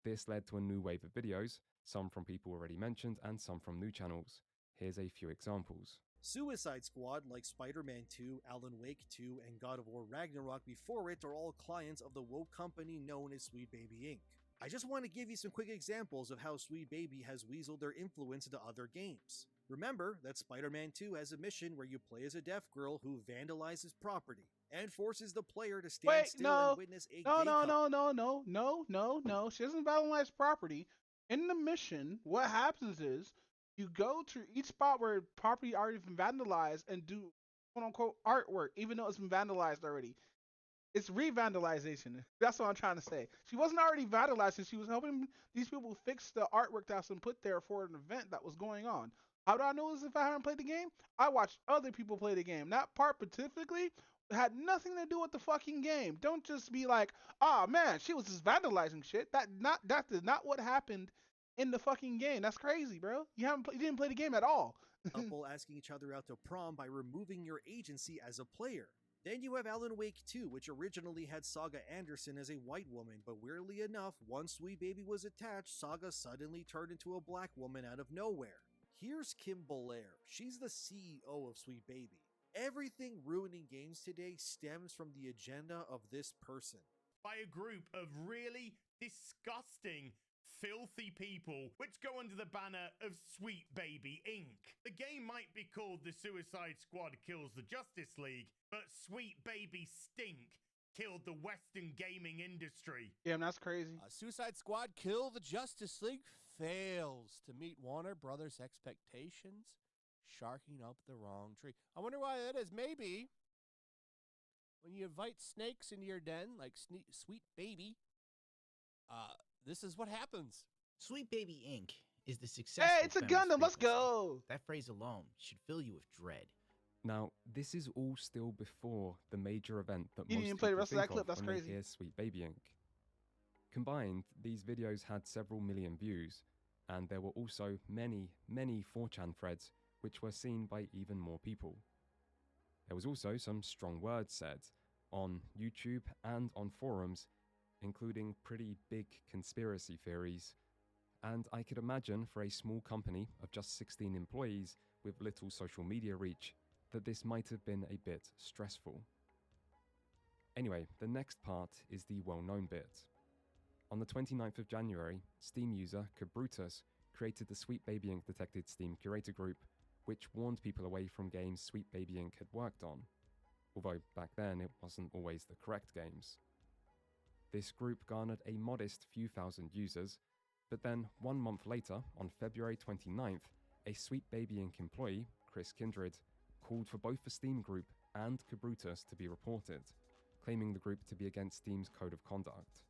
This led to a new wave of videos, some from people already mentioned and some from new channels. Here's a few examples. Suicide Squad, like Spider-Man 2, Alan Wake 2, and God of War Ragnarok before it, are all clients of the woke company known as Sweet Baby Inc. I just want to give you some quick examples of how Sweet Baby has weaseled their influence into other games. Remember that Spider-Man 2 has a mission where you play as a deaf girl who vandalizes property and forces the player to stand still and witness a gay No. She doesn't vandalize property. In the mission, what happens is you go to each spot where property already been vandalized and do quote-unquote artwork, even though it's been vandalized already. It's re-vandalization. That's what I'm trying to say. She wasn't already vandalizing. She was helping these people fix the artwork that's been put there for an event that was going on. How do I know this if I haven't played the game? I watched other people play the game. That part specifically had nothing to do with the fucking game. Don't just be like, ah, man, she was just vandalizing shit. That is not what happened in the fucking game. That's crazy, bro. You didn't play the game at all. Couple asking each other out to prom by removing your agency as a player. Then you have Alan Wake 2, which originally had Saga Anderson as a white woman, but weirdly enough, once Sweet Baby was attached, Saga suddenly turned into a black woman out of nowhere. Here's Kim Belair. She's the CEO of Sweet Baby. Everything ruining games today stems from the agenda of this person. By a group of really disgusting, filthy people which go under the banner of Sweet Baby Inc. The game might be called The Suicide Squad Kills the Justice League, but Sweet Baby Stink killed the Western gaming industry. Yeah, that's crazy. Suicide Squad Kill the Justice League fails to meet Warner Brothers' expectations, sharking up the wrong tree. I wonder why that is. Maybe when you invite snakes into your den, like Sweet Baby, this is what happens. Sweet Baby Inc. is the successful. Hey, it's a Gundam. Let's go. That phrase alone should fill you with dread. Now, this is all still before the major event that You didn't most even play the people rest of that think clip. That's when they crazy. hear Sweet Baby Inc. Combined, these videos had several million views, and there were also many 4chan threads which were seen by even more people. There was also some strong words said on YouTube and on forums, including pretty big conspiracy theories, and I could imagine for a small company of just 16 employees with little social media reach that this might have been a bit stressful. Anyway, the next part is the well-known bit. On the 29th of January, Steam user Cabrutus created the Sweet Baby Inc. Detected Steam Curator Group, which warned people away from games Sweet Baby Inc. had worked on, although back then it wasn't always the correct games. This group garnered a modest few thousand users, but then 1 month later, on February 29th, a Sweet Baby Inc. employee, Chris Kindred, called for both the Steam group and Cabrutus to be reported, claiming the group to be against Steam's code of conduct.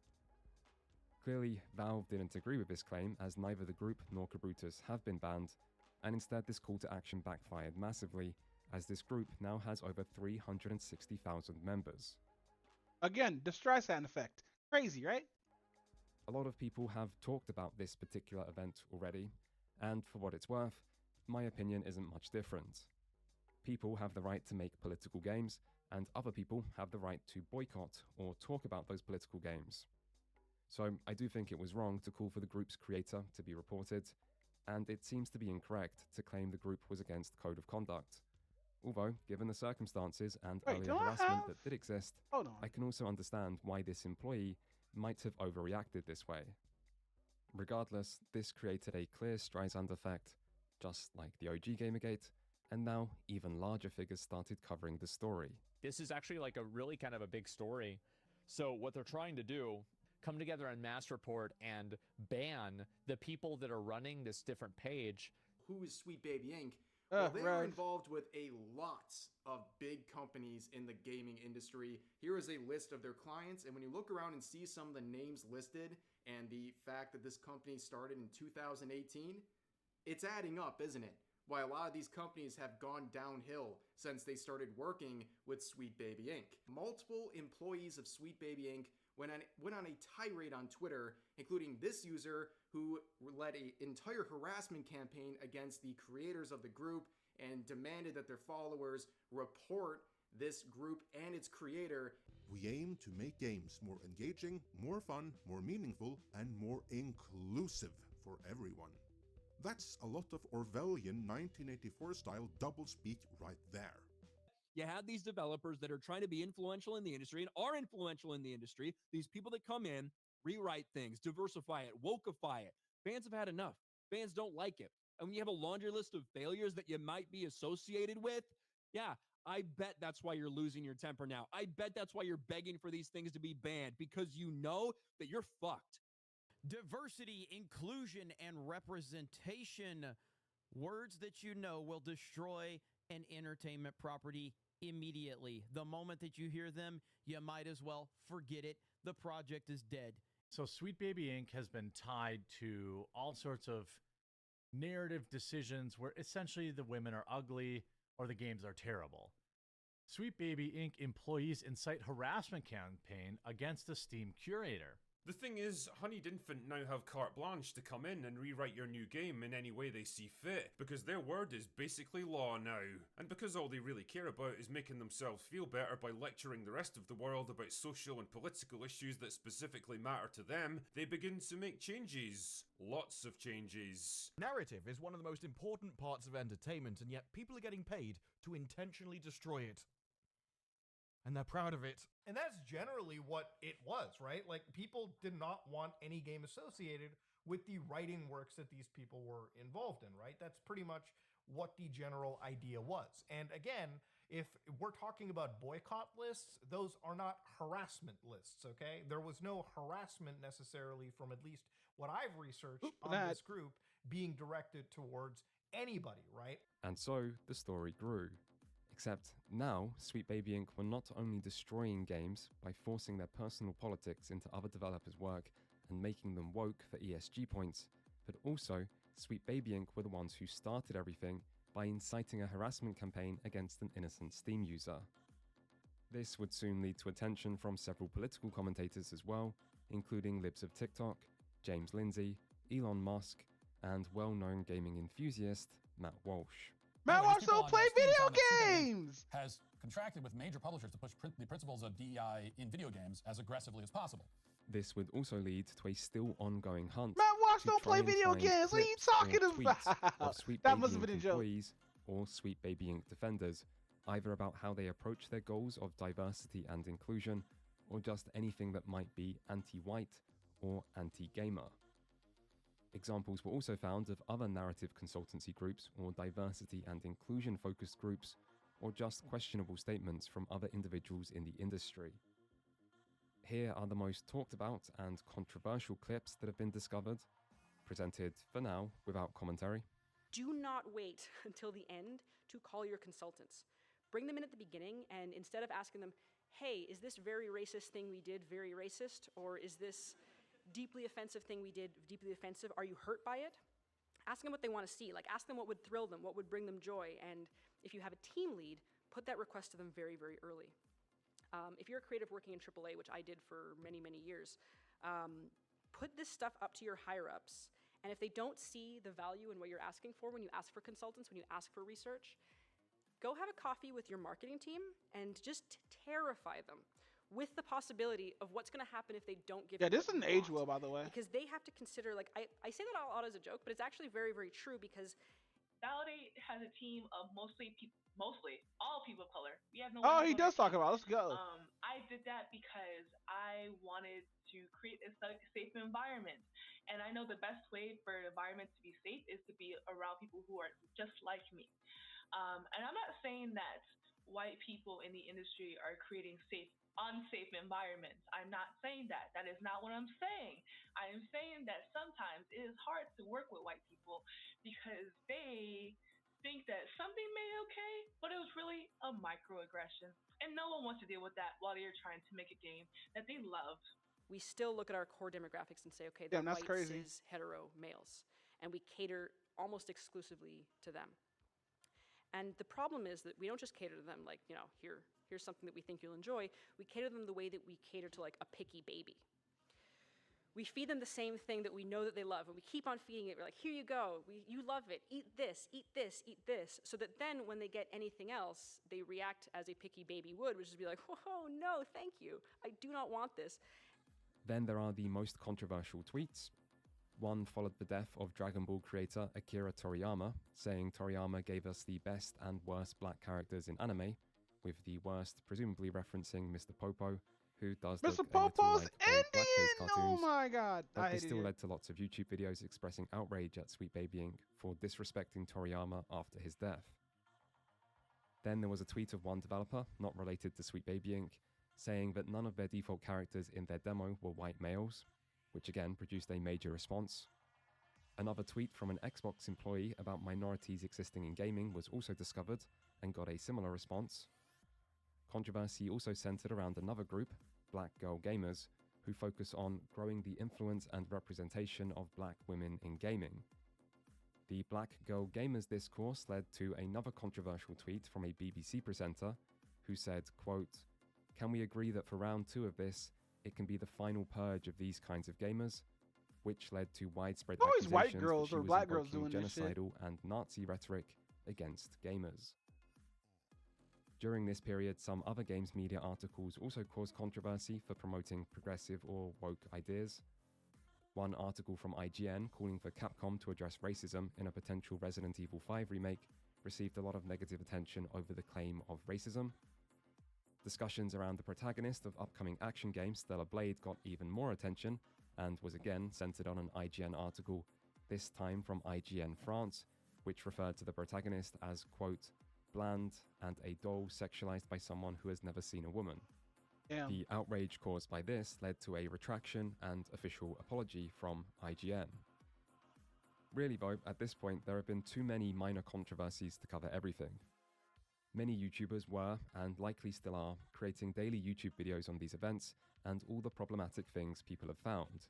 Clearly, Valve didn't agree with this claim, as neither the group nor Cabrutus have been banned, and instead this call to action backfired massively, as this group now has over 360,000 members. Again, the Streisand effect. Crazy, right? A lot of people have talked about this particular event already, and for what it's worth, my opinion isn't much different. People have the right to make political games, and other people have the right to boycott or talk about those political games. So I do think it was wrong to call for the group's creator to be reported, and it seems to be incorrect to claim the group was against code of conduct. Although, given the circumstances and earlier harassment that did exist, I can also understand why this employee might have overreacted this way. Regardless, this created a clear Streisand effect, just like the OG Gamergate, and now even larger figures started covering the story. This is actually like a really kind of a big story. So what they're trying to do, come together and mass report and ban the people that are running this different page. Who is Sweet Baby Inc.? Well, they are involved with a lot of big companies in the gaming industry. Here is a list of their clients, and when you look around and see some of the names listed and the fact that this company started in 2018, it's adding up, isn't it? Why a lot of these companies have gone downhill since they started working with Sweet Baby Inc. Multiple employees of Sweet Baby Inc. went on a tirade on Twitter, including this user who led an entire harassment campaign against the creators of the group and demanded that their followers report this group and its creator. We aim to make games more engaging, more fun, more meaningful, and more inclusive for everyone. That's a lot of Orwellian 1984 style doublespeak right there. You have these developers that are trying to be influential in the industry and are influential in the industry. These people that come in, rewrite things, diversify it, wokeify it. Fans have had enough. Fans don't like it. And when you have a laundry list of failures that you might be associated with, yeah, I bet that's why you're losing your temper now. I bet that's why you're begging for these things to be banned, because you know that you're fucked. Diversity, inclusion, and representation. Words that you know will destroy an entertainment property immediately. The moment that you hear them, you might as well forget it. The project is dead. So Sweet Baby Inc. has been tied to all sorts of narrative decisions where essentially the women are ugly or the games are terrible. Sweet Baby Inc. employees incite harassment campaign against the Steam curator. The thing is, Honeyed Infant now have carte blanche to come in and rewrite your new game in any way they see fit, because their word is basically law now. And because all they really care about is making themselves feel better by lecturing the rest of the world about social and political issues that specifically matter to them, they begin to make changes. Lots of changes. Narrative is one of the most important parts of entertainment, and yet people are getting paid to intentionally destroy it. And they're proud of it. And that's generally what it was, right? Like, people did not want any game associated with the writing works that these people were involved in, right? That's pretty much what the general idea was. And again, if we're talking about boycott lists, those are not harassment lists, okay? There was no harassment necessarily from at least what I've researched on this group being directed towards anybody, right? And so the story grew. Except now, Sweet Baby Inc. were not only destroying games by forcing their personal politics into other developers' work and making them woke for ESG points, but also Sweet Baby Inc. were the ones who started everything by inciting a harassment campaign against an innocent Steam user. This would soon lead to attention from several political commentators as well, including Libs of TikTok, James Lindsay, Elon Musk, and well-known gaming enthusiast Matt Walsh. Matt Walsh don't play video games! Has contracted with major publishers to push the principles of DEI in video games as aggressively as possible. This would also lead to a still ongoing hunt. Matt Walsh don't play video games. What are you talking about? That must have been a joke. Or Sweet Baby Inc. defenders, either about how they approach their goals of diversity and inclusion, or just anything that might be anti-white or anti-gamer. Examples were also found of other narrative consultancy groups or diversity and inclusion focused groups, or just questionable statements from other individuals in the industry. Here are the most talked about and controversial clips that have been discovered, presented for now without commentary. Do not wait until the end to call your consultants. Bring them in at the beginning, and instead of asking them, hey, is this very racist thing we did very racist, or is this deeply offensive thing we did deeply offensive, are you hurt by it? Ask them what they want to see. Like, ask them what would thrill them, what would bring them joy. And if you have a team lead, put that request to them very, very early. If you're a creative working in AAA, which I did for many, many years, put this stuff up to your higher-ups. And if they don't see the value in what you're asking for when you ask for consultants, when you ask for research, go have a coffee with your marketing team and just terrify them with the possibility of what's going to happen if they don't give you this what doesn't you age want. well, by the way. Because they have to consider, like, I say that all out as a joke, but it's actually very, very true, because Validate has a team of mostly all people of color. We have no. Oh, he does talk about it. Let's go. I did that because I wanted to create a safe environment, and I know the best way for an environment to be safe is to be around people who are just like me. And I'm not saying that white people in the industry are creating unsafe environments. I'm not saying that. That is not what I'm saying. I am saying that sometimes it is hard to work with white people because they think that something made it okay, but it was really a microaggression. And no one wants to deal with that while they're trying to make a game that they love. We still look at our core demographics and say, okay, Yeah, they're that's white, crazy. cis, hetero males. And we cater almost exclusively to them. And the problem is that we don't just cater to them like, you know, here's something that we think you'll enjoy. We cater to them the way that we cater to like a picky baby. We feed them the same thing that we know that they love, and we keep on feeding it. We're like, here you go, you love it, eat this, eat this, eat this, so that then when they get anything else, they react as a picky baby would, which is be like, oh no, thank you, I do not want this. Then there are the most controversial tweets. One followed the death of Dragon Ball creator Akira Toriyama, saying Toriyama gave us the best and worst black characters in anime, with the worst presumably referencing Mr. Popo, who does look Mr. a little Popo's like old blackface Indian! cartoons. Oh my god. But I this hated still it. led to lots of YouTube videos expressing outrage at Sweet Baby Inc. for disrespecting Toriyama after his death. Then there was a tweet of one developer, not related to Sweet Baby Inc., saying that none of their default characters in their demo were white males, which again produced a major response. Another tweet from an Xbox employee about minorities existing in gaming was also discovered and got a similar response. Controversy also centered around another group, Black Girl Gamers, who focus on growing the influence and representation of black women in gaming. The Black Girl Gamers discourse led to another controversial tweet from a BBC presenter who said, quote, "Can we agree that for round 2 of this, it can be the final purge of these kinds of gamers?" Which led to widespread Always white accusations girls that she or was black girls invoking doing this shit. genocidal and Nazi rhetoric against gamers. During this period, some other games media articles also caused controversy for promoting progressive or woke ideas. One article from IGN calling for Capcom to address racism in a potential Resident Evil 5 remake received a lot of negative attention over the claim of racism. Discussions around the protagonist of upcoming action game Stellar Blade got even more attention and was again centered on an IGN article, this time from IGN France, which referred to the protagonist as, quote, bland and a doll sexualized by someone who has never seen a woman. Damn. The outrage caused by this led to a retraction and official apology from IGN. Really though, at this point there have been too many minor controversies to cover everything. Many YouTubers were, and likely still are, creating daily YouTube videos on these events and all the problematic things people have found,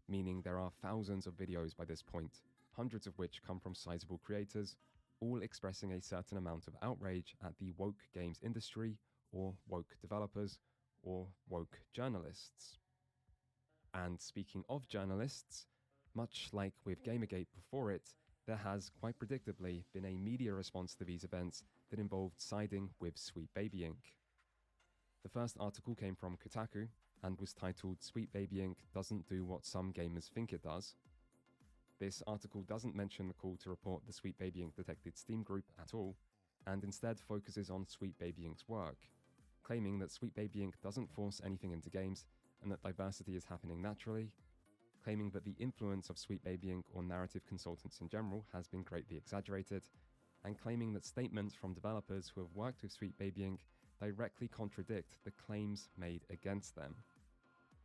meaning there are thousands of videos by this point, hundreds of which come from sizable creators, all expressing a certain amount of outrage at the woke games industry, or woke developers, or woke journalists. And speaking of journalists, much like with Gamergate before it, there has, quite predictably, been a media response to these events that involved siding with Sweet Baby Inc. The first article came from Kotaku, and was titled Sweet Baby Inc. doesn't do what some gamers think it does. This article doesn't mention the call to report the Sweet Baby Inc. detected Steam group at all, and instead focuses on Sweet Baby Inc.'s work, claiming that Sweet Baby Inc. doesn't force anything into games and that diversity is happening naturally, claiming that the influence of Sweet Baby Inc. on narrative consultants in general has been greatly exaggerated, and claiming that statements from developers who have worked with Sweet Baby Inc. directly contradict the claims made against them.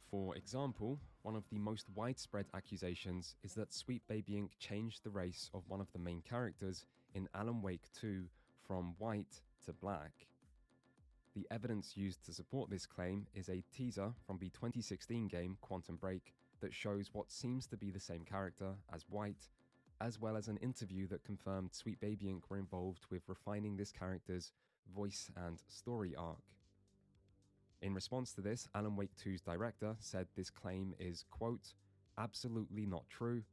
For example, one of the most widespread accusations is that Sweet Baby Inc. changed the race of one of the main characters in Alan Wake 2 from white to black. The evidence used to support this claim is a teaser from the 2016 game Quantum Break that shows what seems to be the same character as white, as well as an interview that confirmed Sweet Baby Inc. were involved with refining this character's voice and story arc. In response to this, Alan Wake 2's director said this claim is, quote, absolutely not true,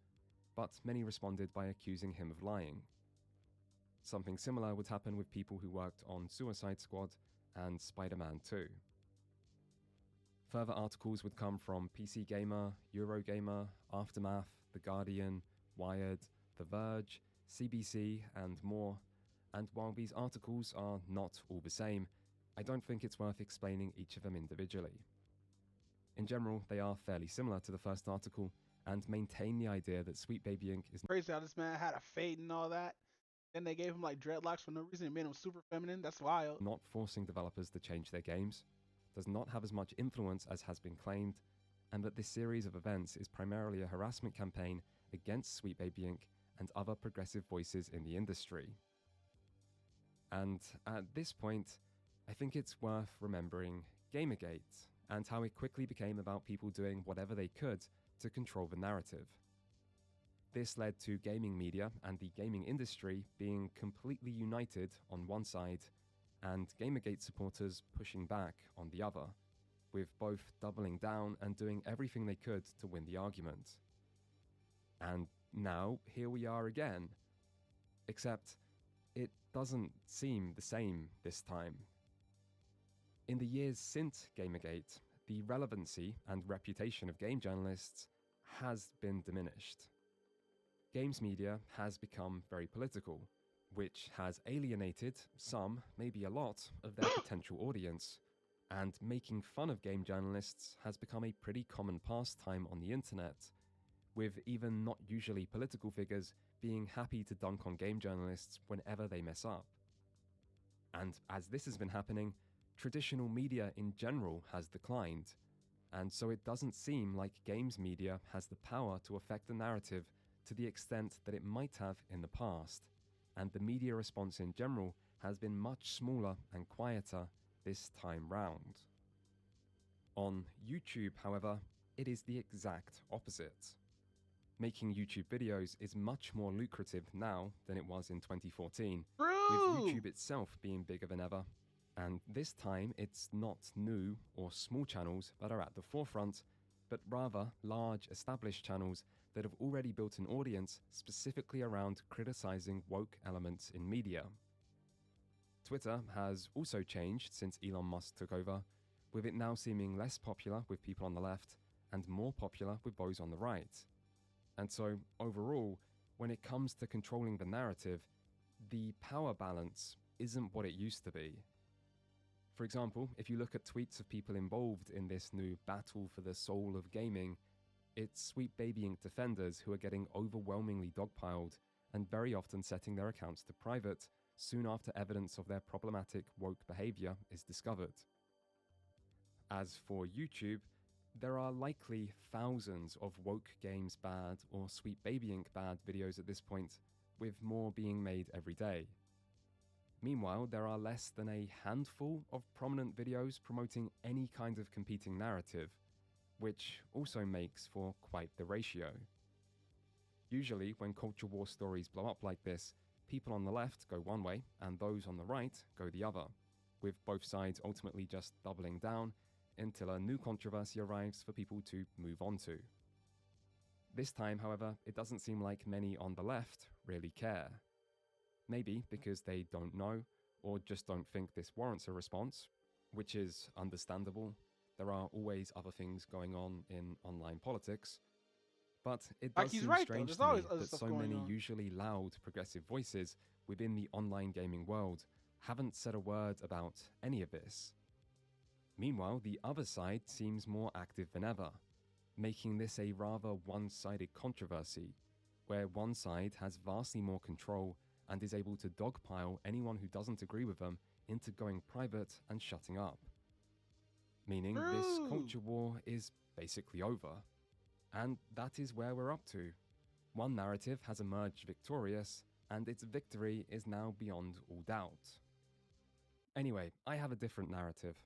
but many responded by accusing him of lying. Something similar would happen with people who worked on Suicide Squad and Spider-Man 2. Further articles would come from PC Gamer, Eurogamer, Aftermath, The Guardian, Wired, The Verge, CBC, and more. And while these articles are not all the same, I don't think it's worth explaining each of them individually. In general, they are fairly similar to the first article, and maintain the idea that Sweet Baby Inc. is Crazy how this man had a fade and all that. Then they gave him like dreadlocks for no reason and made him super feminine. That's wild. not forcing developers to change their games, does not have as much influence as has been claimed, and that this series of events is primarily a harassment campaign against Sweet Baby Inc. and other progressive voices in the industry. And at this point, I think it's worth remembering Gamergate and how it quickly became about people doing whatever they could to control the narrative. This led to gaming media and the gaming industry being completely united on one side and Gamergate supporters pushing back on the other, with both doubling down and doing everything they could to win the argument. And now, here we are again. Except, it doesn't seem the same this time. In the years since Gamergate, the relevancy and reputation of game journalists has been diminished. Games media has become very political, which has alienated some, maybe a lot, of their potential audience, and making fun of game journalists has become a pretty common pastime on the internet, with even not usually political figures being happy to dunk on game journalists whenever they mess up. And as this has been happening, traditional media in general has declined, and so it doesn't seem like games media has the power to affect the narrative to the extent that it might have in the past, and the media response in general has been much smaller and quieter this time round. On YouTube, however, it is the exact opposite. Making YouTube videos is much more lucrative now than it was in 2014, with YouTube itself being bigger than ever. And this time, it's not new or small channels that are at the forefront, but rather large established channels that have already built an audience specifically around criticizing woke elements in media. Twitter has also changed since Elon Musk took over, with it now seeming less popular with people on the left and more popular with those on the right. And so, overall, when it comes to controlling the narrative, the power balance isn't what it used to be. For example, if you look at tweets of people involved in this new battle for the soul of gaming, it's Sweet Baby Inc. defenders who are getting overwhelmingly dogpiled and very often setting their accounts to private soon after evidence of their problematic woke behavior is discovered. As for YouTube, there are likely thousands of woke games bad or Sweet Baby Inc. bad videos at this point, with more being made every day. Meanwhile, there are less than a handful of prominent videos promoting any kind of competing narrative, which also makes for quite the ratio. Usually, when culture war stories blow up like this, people on the left go one way and those on the right go the other, with both sides ultimately just doubling down until a new controversy arrives for people to move on to. This time, however, it doesn't seem like many on the left really care. Maybe because they don't know, or just don't think this warrants a response, which is understandable. There are always other things going on in online politics. But it does seem strange to me that so many usually loud progressive voices within the online gaming world haven't said a word about any of this. Meanwhile, the other side seems more active than ever, making this a rather one-sided controversy, where one side has vastly more control and is able to dogpile anyone who doesn't agree with them into going private and shutting up. Meaning this culture war is basically over. And that is where we're up to. One narrative has emerged victorious, and its victory is now beyond all doubt. Anyway, I have a different narrative,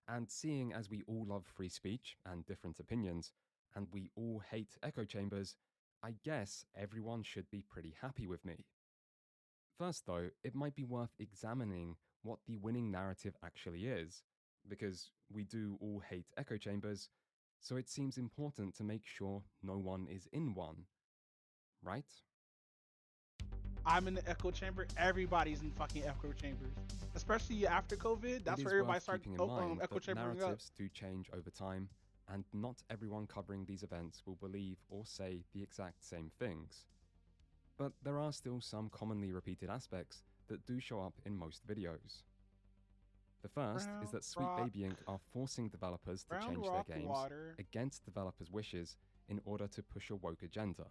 and seeing as we all love free speech and different opinions, and we all hate echo chambers, I guess everyone should be pretty happy with me. First though, it might be worth examining what the winning narrative actually is, because we do all hate echo chambers, so it seems important to make sure no one is in one, right? I'm in the echo chamber. Everybody's in fucking echo chambers, especially after COVID. That's where everybody started echo chambering up. Narratives do change over time, and not everyone covering these events will believe or say the exact same things. But there are still some commonly repeated aspects that do show up in most videos. The first is that Sweet Baby Inc. are forcing developers to change their games against developers' wishes in order to push a woke agenda.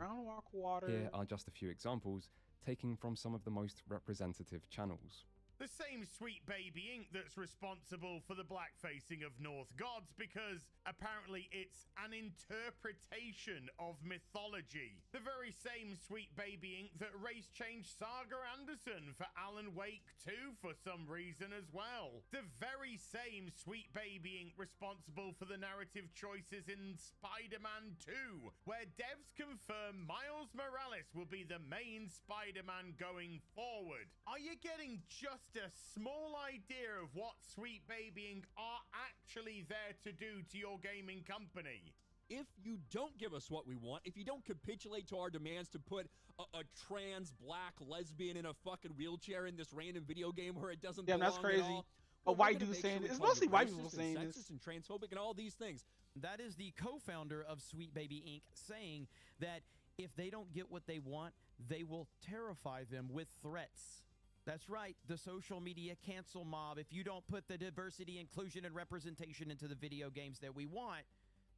Here are just a few examples taken from some of the most representative channels. The same Sweet Baby Inc. that's responsible for the blackfacing of North gods because apparently it's an interpretation of mythology. The very same Sweet Baby Inc. that race changed Saga Anderson for Alan Wake 2 for some reason as well. The very same Sweet Baby Inc. responsible for the narrative choices in Spider-Man 2, where devs confirm Miles Morales will be the main Spider-Man going forward. Are you getting just a small idea of what Sweet Baby Inc. are actually there to do to your gaming company? If you don't give us what we want, if you don't capitulate to our demands to put a trans black lesbian in a fucking wheelchair in this random video game where it doesn't belong that's crazy. at all, A well, white we're gonna dude make saying sure we it's call mostly you white people racist saying and this. sexist and transphobic and all these things. That is the co-founder of Sweet Baby Inc. saying that if they don't get what they want, they will terrify them with threats. That's right, the social media cancel mob. If you don't put the diversity, inclusion, and representation into the video games that we want,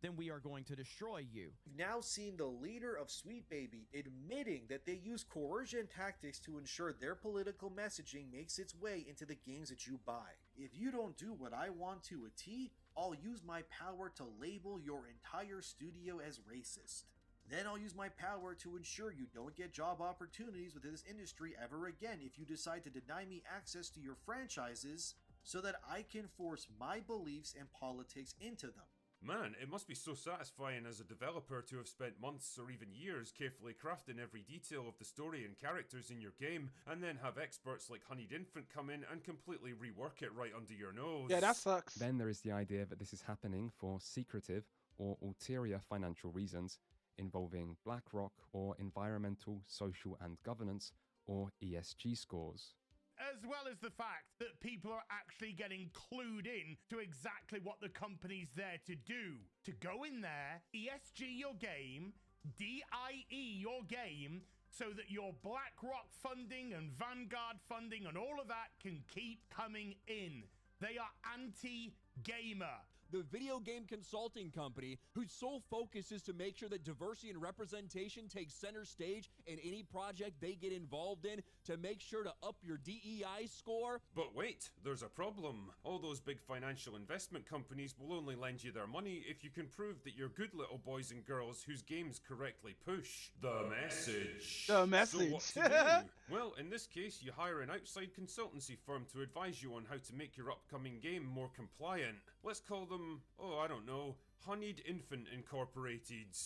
then we are going to destroy you. We've now seen the leader of Sweet Baby admitting that they use coercion tactics to ensure their political messaging makes its way into the games that you buy. If you don't do what I want to a T, I'll use my power to label your entire studio as racist. Then I'll use my power to ensure you don't get job opportunities within this industry ever again if you decide to deny me access to your franchises so that I can force my beliefs and politics into them. Man, it must be so satisfying as a developer to have spent months or even years carefully crafting every detail of the story and characters in your game, and then have experts like Honeyed Infant come in and completely rework it right under your nose. Yeah, that sucks. Then there is the idea that this is happening for secretive or ulterior financial reasons involving BlackRock or environmental, social and governance or ESG scores. As well as the fact that people are actually getting clued in to exactly what the company's there to do. To go in there, ESG your game, DIE your game, so that your BlackRock funding and Vanguard funding and all of that can keep coming in. They are anti-gamer. The video game consulting company whose sole focus is to make sure that diversity and representation takes center stage in any project they get involved in to make sure to up your DEI score. But wait, there's a problem. All those big financial investment companies will only lend you their money if you can prove that you're good little boys and girls whose games correctly push the message. The message. So what to do? Well, in this case, you hire an outside consultancy firm to advise you on how to make your upcoming game more compliant. Let's call them, I don't know, Honeyed Infant Incorporated.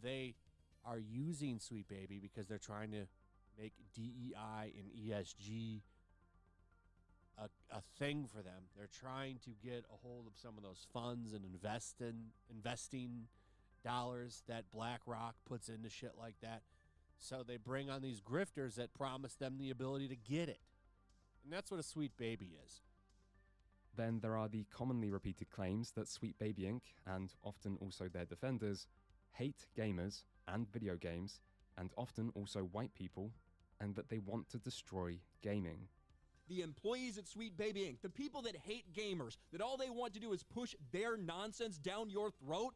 They are using Sweet Baby because they're trying to make DEI and ESG a thing for them. They're trying to get a hold of some of those funds and investing dollars that BlackRock puts into shit like that. So they bring on these grifters that promise them the ability to get it. And that's what a Sweet Baby is. Then there are the commonly repeated claims that Sweet Baby Inc., and often also their defenders, hate gamers and video games, and often also white people, and that they want to destroy gaming. The employees at Sweet Baby Inc., the people that hate gamers, that all they want to do is push their nonsense down your throat,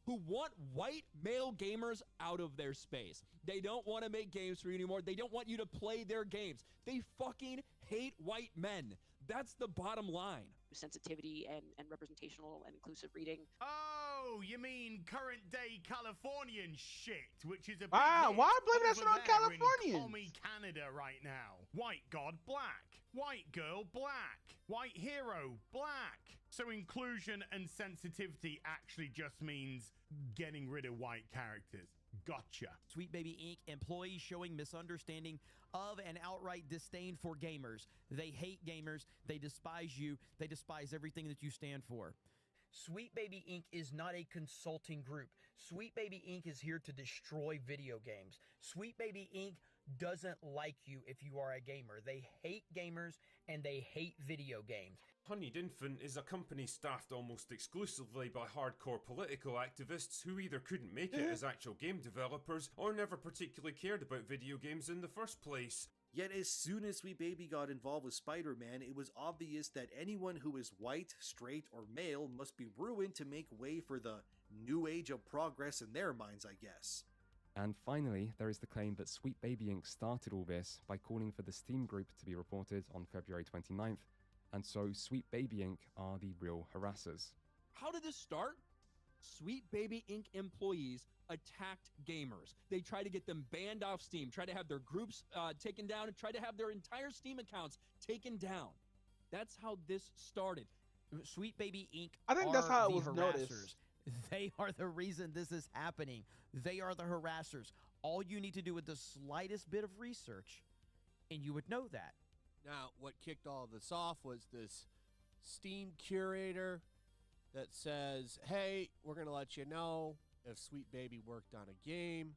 who want white male gamers out of their space. They don't want to make games for you anymore. They don't want you to play their games. They fucking hate white men. That's the bottom line. Sensitivity and representational and inclusive reading. Oh, you mean current day Californian shit, which is a big Why blame that hit shit on over there in Californians? commie Canada right now. White god black, white girl black, white hero black. So inclusion and sensitivity actually just means getting rid of white characters. Gotcha. Sweet Baby Inc. employees showing misunderstanding of and outright disdain for gamers. They hate gamers. They despise you. They despise everything that you stand for. Sweet Baby Inc. is not a consulting group. Sweet Baby Inc. is here to destroy video games. Sweet Baby Inc. doesn't like you if you are a gamer. They hate gamers and they hate video games. Honeyed Infant is a company staffed almost exclusively by hardcore political activists who either couldn't make it as actual game developers or never particularly cared about video games in the first place. Yet as soon as Sweet Baby got involved with Spider-Man, it was obvious that anyone who is white, straight, or male must be ruined to make way for the new age of progress in their minds, I guess. And finally, there is the claim that Sweet Baby Inc. started all this by calling for the Steam group to be reported on February 29th, and so Sweet Baby Inc. are the real harassers. How did this start? Sweet Baby Inc. employees attacked gamers. They tried to get them banned off Steam, tried to have their groups taken down, and tried to have their entire Steam accounts taken down. That's how this started. Sweet Baby Inc. I think that's are how it the was harassers. noticed. They are the reason this is happening. They are the harassers. All you need to do with the slightest bit of research, and you would know that. Now, what kicked all of this off was this Steam curator that says, hey, we're going to let you know if Sweet Baby worked on a game.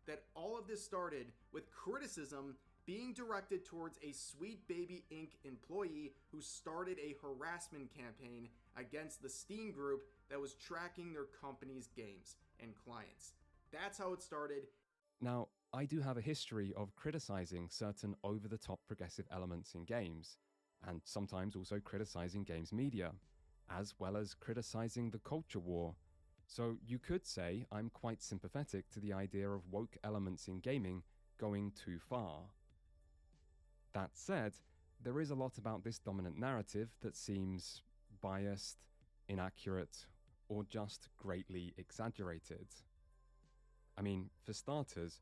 That all of this started with criticism being directed towards a Sweet Baby Inc. employee who started a harassment campaign against the Steam group that was tracking their company's games and clients. That's how it started. Now, I do have a history of criticizing certain over-the-top progressive elements in games, and sometimes also criticizing games media, as well as criticizing the culture war. So you could say I'm quite sympathetic to the idea of woke elements in gaming going too far. That said, there is a lot about this dominant narrative that seems biased, inaccurate, or just greatly exaggerated. I mean, for starters,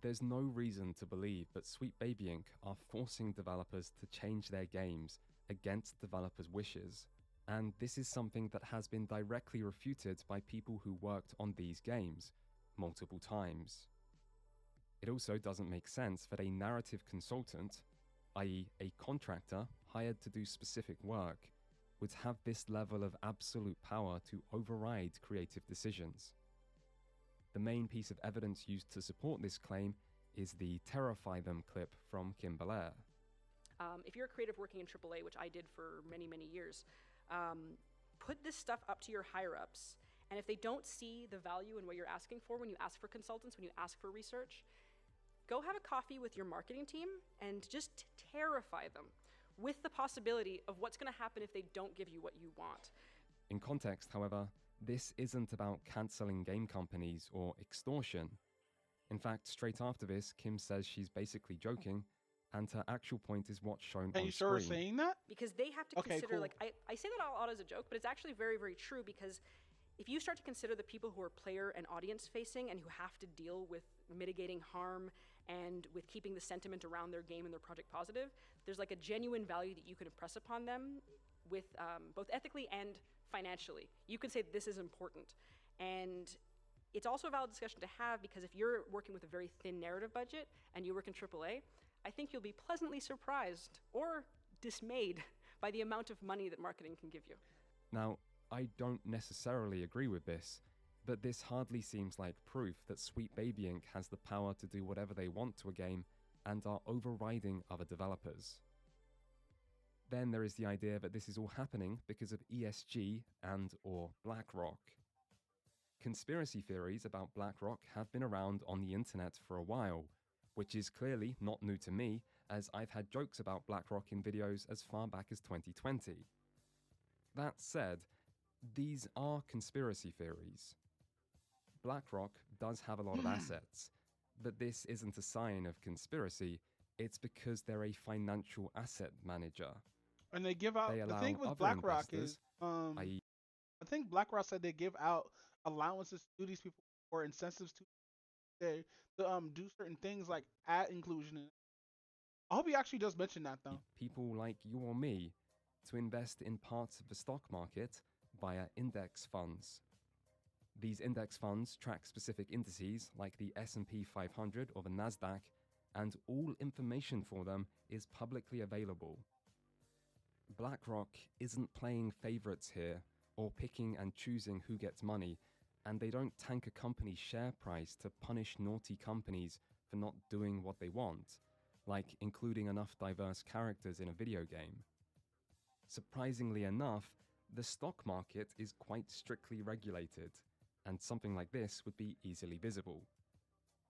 there's no reason to believe that Sweet Baby Inc. are forcing developers to change their games against developers' wishes, and this is something that has been directly refuted by people who worked on these games multiple times. It also doesn't make sense that a narrative consultant, i.e. a contractor hired to do specific work, would have this level of absolute power to override creative decisions. The main piece of evidence used to support this claim is the Terrify Them clip from Kim Belair. If you're a creative working in AAA, which I did for many, many years, put this stuff up to your higher-ups, and if they don't see the value in what you're asking for when you ask for consultants, when you ask for research, go have a coffee with your marketing team and just terrify them with the possibility of what's going to happen if they don't give you what you want. In context, however, this isn't about cancelling game companies or extortion. In fact, straight after this, Kim says she's basically joking, and her actual point is what's shown on screen. Are you sure saying that? Because they have to consider, like, I say that all out as a joke, but it's actually very, very true, because if you start to consider the people who are player and audience facing and who have to deal with mitigating harm and with keeping the sentiment around their game and their project positive, there's like a genuine value that you can impress upon them with both ethically and financially. You can say this is important. And it's also a valid discussion to have, because if you're working with a very thin narrative budget and you work in AAA, I think you'll be pleasantly surprised or dismayed by the amount of money that marketing can give you. Now, I don't necessarily agree with this, but this hardly seems like proof that Sweet Baby Inc. has the power to do whatever they want to a game and are overriding other developers. Then there is the idea that this is all happening because of ESG and/or BlackRock. Conspiracy theories about BlackRock have been around on the internet for a while, which is clearly not new to me, as I've had jokes about BlackRock in videos as far back as 2020. That said, these are conspiracy theories. BlackRock does have a lot of assets, but this isn't a sign of conspiracy, it's because they're a financial asset manager. And they give out, the thing with BlackRock is, I think BlackRock said they give out allowances to these people or incentives to do certain things like ad inclusion. I hope he actually does mention that though. People like you or me to invest in parts of the stock market via index funds. These index funds track specific indices like the S&P 500 or the Nasdaq, and all information for them is publicly available. BlackRock isn't playing favorites here or picking and choosing who gets money, and they don't tank a company's share price to punish naughty companies for not doing what they want, like including enough diverse characters in a video game. Surprisingly enough, the stock market is quite strictly regulated, and something like this would be easily visible.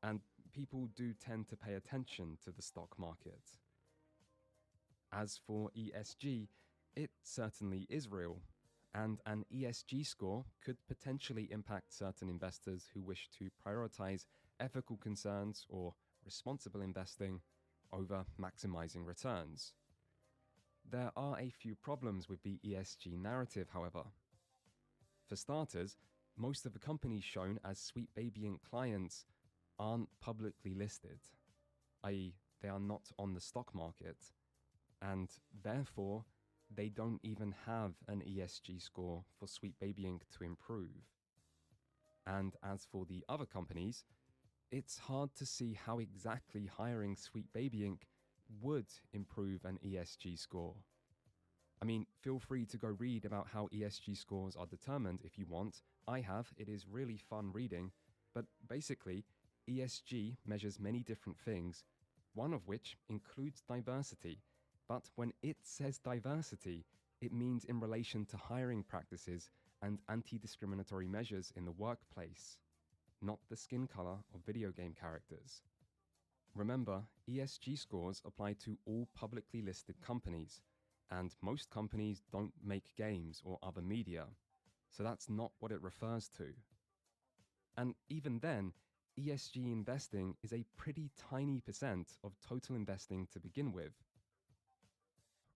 And people do tend to pay attention to the stock market. As for ESG, it certainly is real, and an ESG score could potentially impact certain investors who wish to prioritize ethical concerns or responsible investing over maximizing returns. There are a few problems with the ESG narrative, however. For starters, most of the companies shown as Sweet Baby Inc. clients aren't publicly listed, i.e., they are not on the stock market, and therefore, they don't even have an ESG score for Sweet Baby Inc. to improve. And as for the other companies, it's hard to see how exactly hiring Sweet Baby Inc. would improve an ESG score. I mean, feel free to go read about how ESG scores are determined if you want. I have, it is really fun reading, but basically, ESG measures many different things, one of which includes diversity. But when it says diversity, it means in relation to hiring practices and anti-discriminatory measures in the workplace, not the skin color of video game characters. Remember, ESG scores apply to all publicly listed companies, and most companies don't make games or other media, so that's not what it refers to. And even then, ESG investing is a pretty tiny percent of total investing to begin with.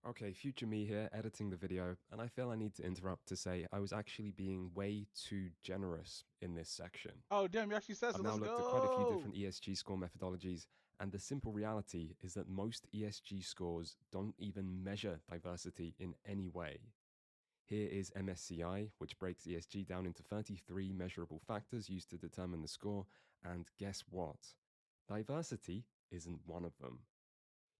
Okay, future me here, editing the video, and I feel I need to interrupt to say I was actually being way too generous in this section. Oh, damn, you actually says it. I've now Let's looked go. at quite a few different ESG score methodologies, and the simple reality is that most ESG scores don't even measure diversity in any way. Here is MSCI, which breaks ESG down into 33 measurable factors used to determine the score, and guess what? Diversity isn't one of them.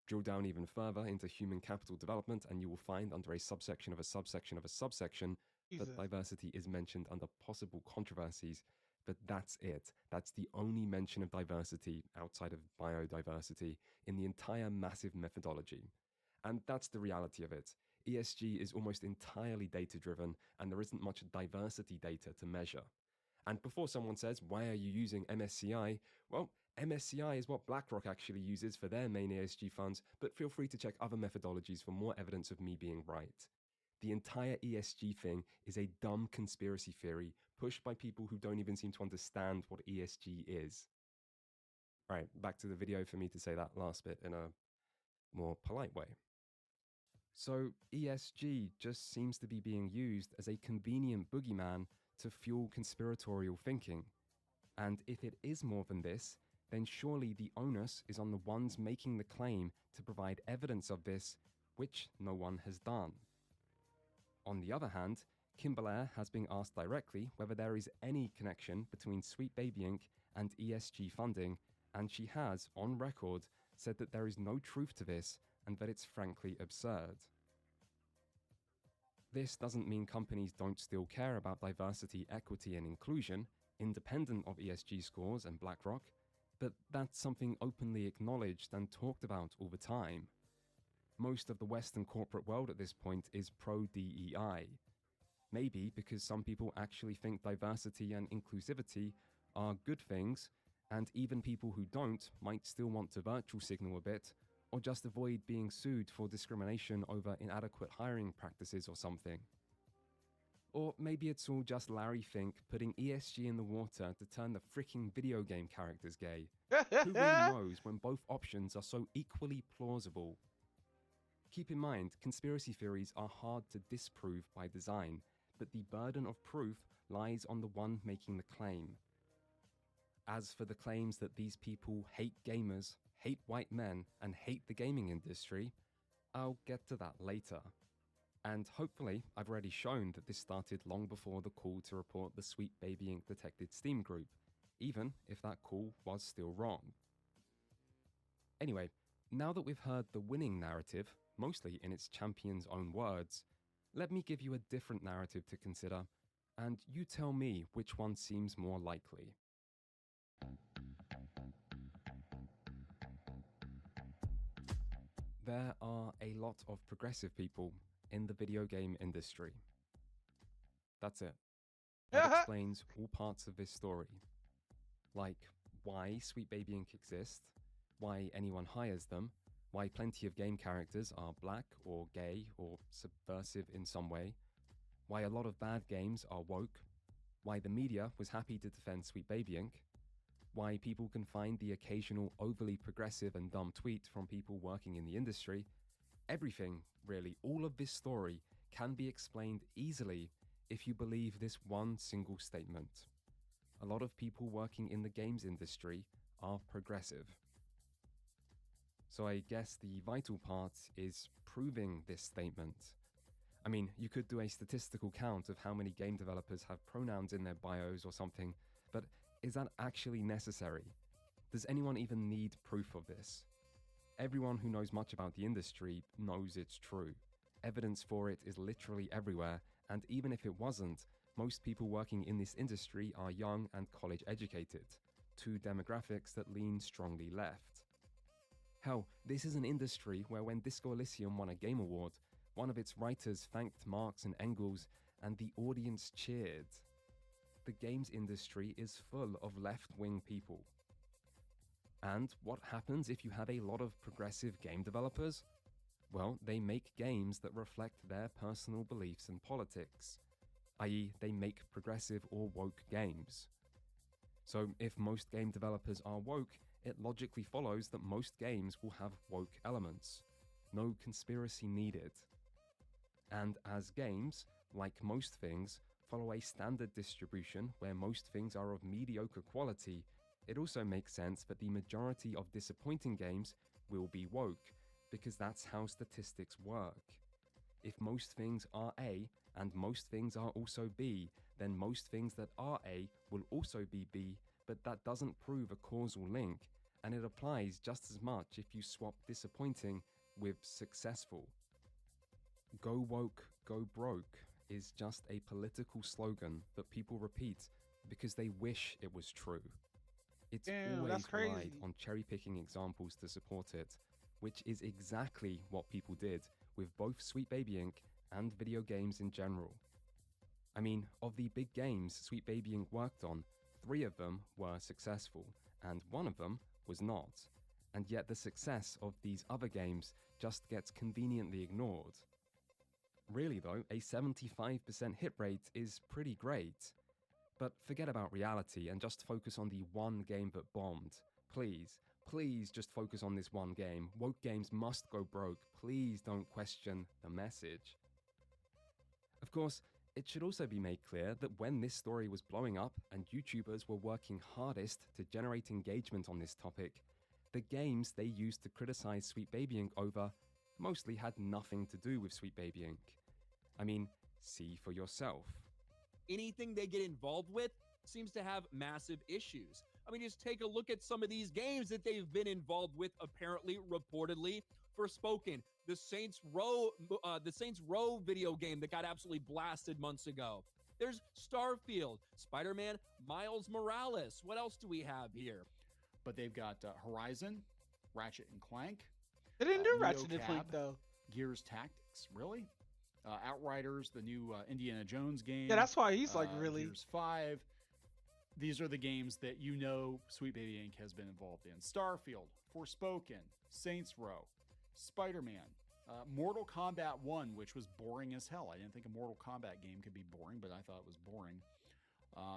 Drill down even further into human capital development, and you will find under a subsection of a subsection of a subsection that diversity is mentioned under possible controversies, but that's it. That's the only mention of diversity outside of biodiversity in the entire massive methodology. And that's the reality of it. ESG is almost entirely data-driven, and there isn't much diversity data to measure. And before someone says, why are you using MSCI? Well, MSCI is what BlackRock actually uses for their main ESG funds, but feel free to check other methodologies for more evidence of me being right. The entire ESG thing is a dumb conspiracy theory pushed by people who don't even seem to understand what ESG is. Right, back to the video for me to say that last bit in a more polite way. So ESG just seems to be being used as a convenient boogeyman to fuel conspiratorial thinking. And if it is more than this, then surely the onus is on the ones making the claim to provide evidence of this, which no one has done. On the other hand, Kim Belair has been asked directly whether there is any connection between Sweet Baby Inc. and ESG funding, and she has, on record, said that there is no truth to this and that it's frankly absurd. This doesn't mean companies don't still care about diversity, equity, and inclusion, independent of ESG scores and BlackRock, but that's something openly acknowledged and talked about all the time. Most of the Western corporate world at this point is pro-DEI. Maybe because some people actually think diversity and inclusivity are good things, and even people who don't might still want to virtue signal a bit, or just avoid being sued for discrimination over inadequate hiring practices or something. Or maybe it's all just Larry Fink putting ESG in the water to turn the freaking video game characters gay. Who really knows when both options are so equally plausible? Keep in mind, conspiracy theories are hard to disprove by design, but the burden of proof lies on the one making the claim. As for the claims that these people hate gamers, hate white men, and hate the gaming industry, I'll get to that later. And hopefully, I've already shown that this started long before the call to report the Sweet Baby Inc. detected Steam group, even if that call was still wrong. Anyway, now that we've heard the winning narrative, mostly in its champion's own words, let me give you a different narrative to consider, and you tell me which one seems more likely. There are a lot of progressive people in the video game industry. That's it. That explains all parts of this story. Like why Sweet Baby Inc. exists, why anyone hires them, why plenty of game characters are black or gay or subversive in some way, why a lot of bad games are woke, why the media was happy to defend Sweet Baby Inc., why people can find the occasional overly progressive and dumb tweet from people working in the industry, everything, really, all of this story can be explained easily if you believe this one single statement. A lot of people working in the games industry are progressive. So I guess the vital part is proving this statement. I mean, you could do a statistical count of how many game developers have pronouns in their bios or something, but is that actually necessary? Does anyone even need proof of this? Everyone who knows much about the industry knows it's true. Evidence for it is literally everywhere, and even if it wasn't, most people working in this industry are young and college educated, two demographics that lean strongly left. Hell, this is an industry where when Disco Elysium won a Game Award, one of its writers thanked Marx and Engels, and the audience cheered. The games industry is full of left-wing people. And what happens if you have a lot of progressive game developers? Well, they make games that reflect their personal beliefs and politics, i.e. they make progressive or woke games. So if most game developers are woke, it logically follows that most games will have woke elements. No conspiracy needed. And as games, like most things, follow a standard distribution where most things are of mediocre quality, it also makes sense that the majority of disappointing games will be woke, because that's how statistics work. If most things are A and most things are also B, then most things that are A will also be B, but that doesn't prove a causal link, and it applies just as much if you swap disappointing with successful. Go woke, go broke is just a political slogan that people repeat because they wish it was true. It's always relied on cherry-picking examples to support it, which is exactly what people did with both Sweet Baby Inc. and video games in general. I mean, of the big games Sweet Baby Inc. worked on, 3 of them were successful, and 1 of them was not. And yet the success of these other games just gets conveniently ignored. Really though, a 75% hit rate is pretty great. But forget about reality and just focus on the one game that bombed. Please just focus on this one game. Woke games must go broke. Please don't question the message. Of course, it should also be made clear that when this story was blowing up and YouTubers were working hardest to generate engagement on this topic, the games they used to criticize Sweet Baby Inc. over mostly had nothing to do with Sweet Baby Inc. I mean, see for yourself. Anything they get involved with seems to have massive issues. I mean, just take a look at some of these games that they've been involved with, apparently, reportedly, Forspoken, the Saints Row video game that got absolutely blasted months ago. There's Starfield, Spider-Man, Miles Morales. What else do we have here? But they've got Horizon, Ratchet and Clank. They didn't do Ratchet and Clank though. Gears Tactics, really? Outriders, the new Indiana Jones game. Yeah, that's why he's like really. Gears 5. These are the games that you know Sweet Baby Inc. has been involved in. Starfield, Forspoken, Saints Row, Spider-Man, Mortal Kombat 1, which was boring as hell. I didn't think a Mortal Kombat game could be boring, but I thought it was boring.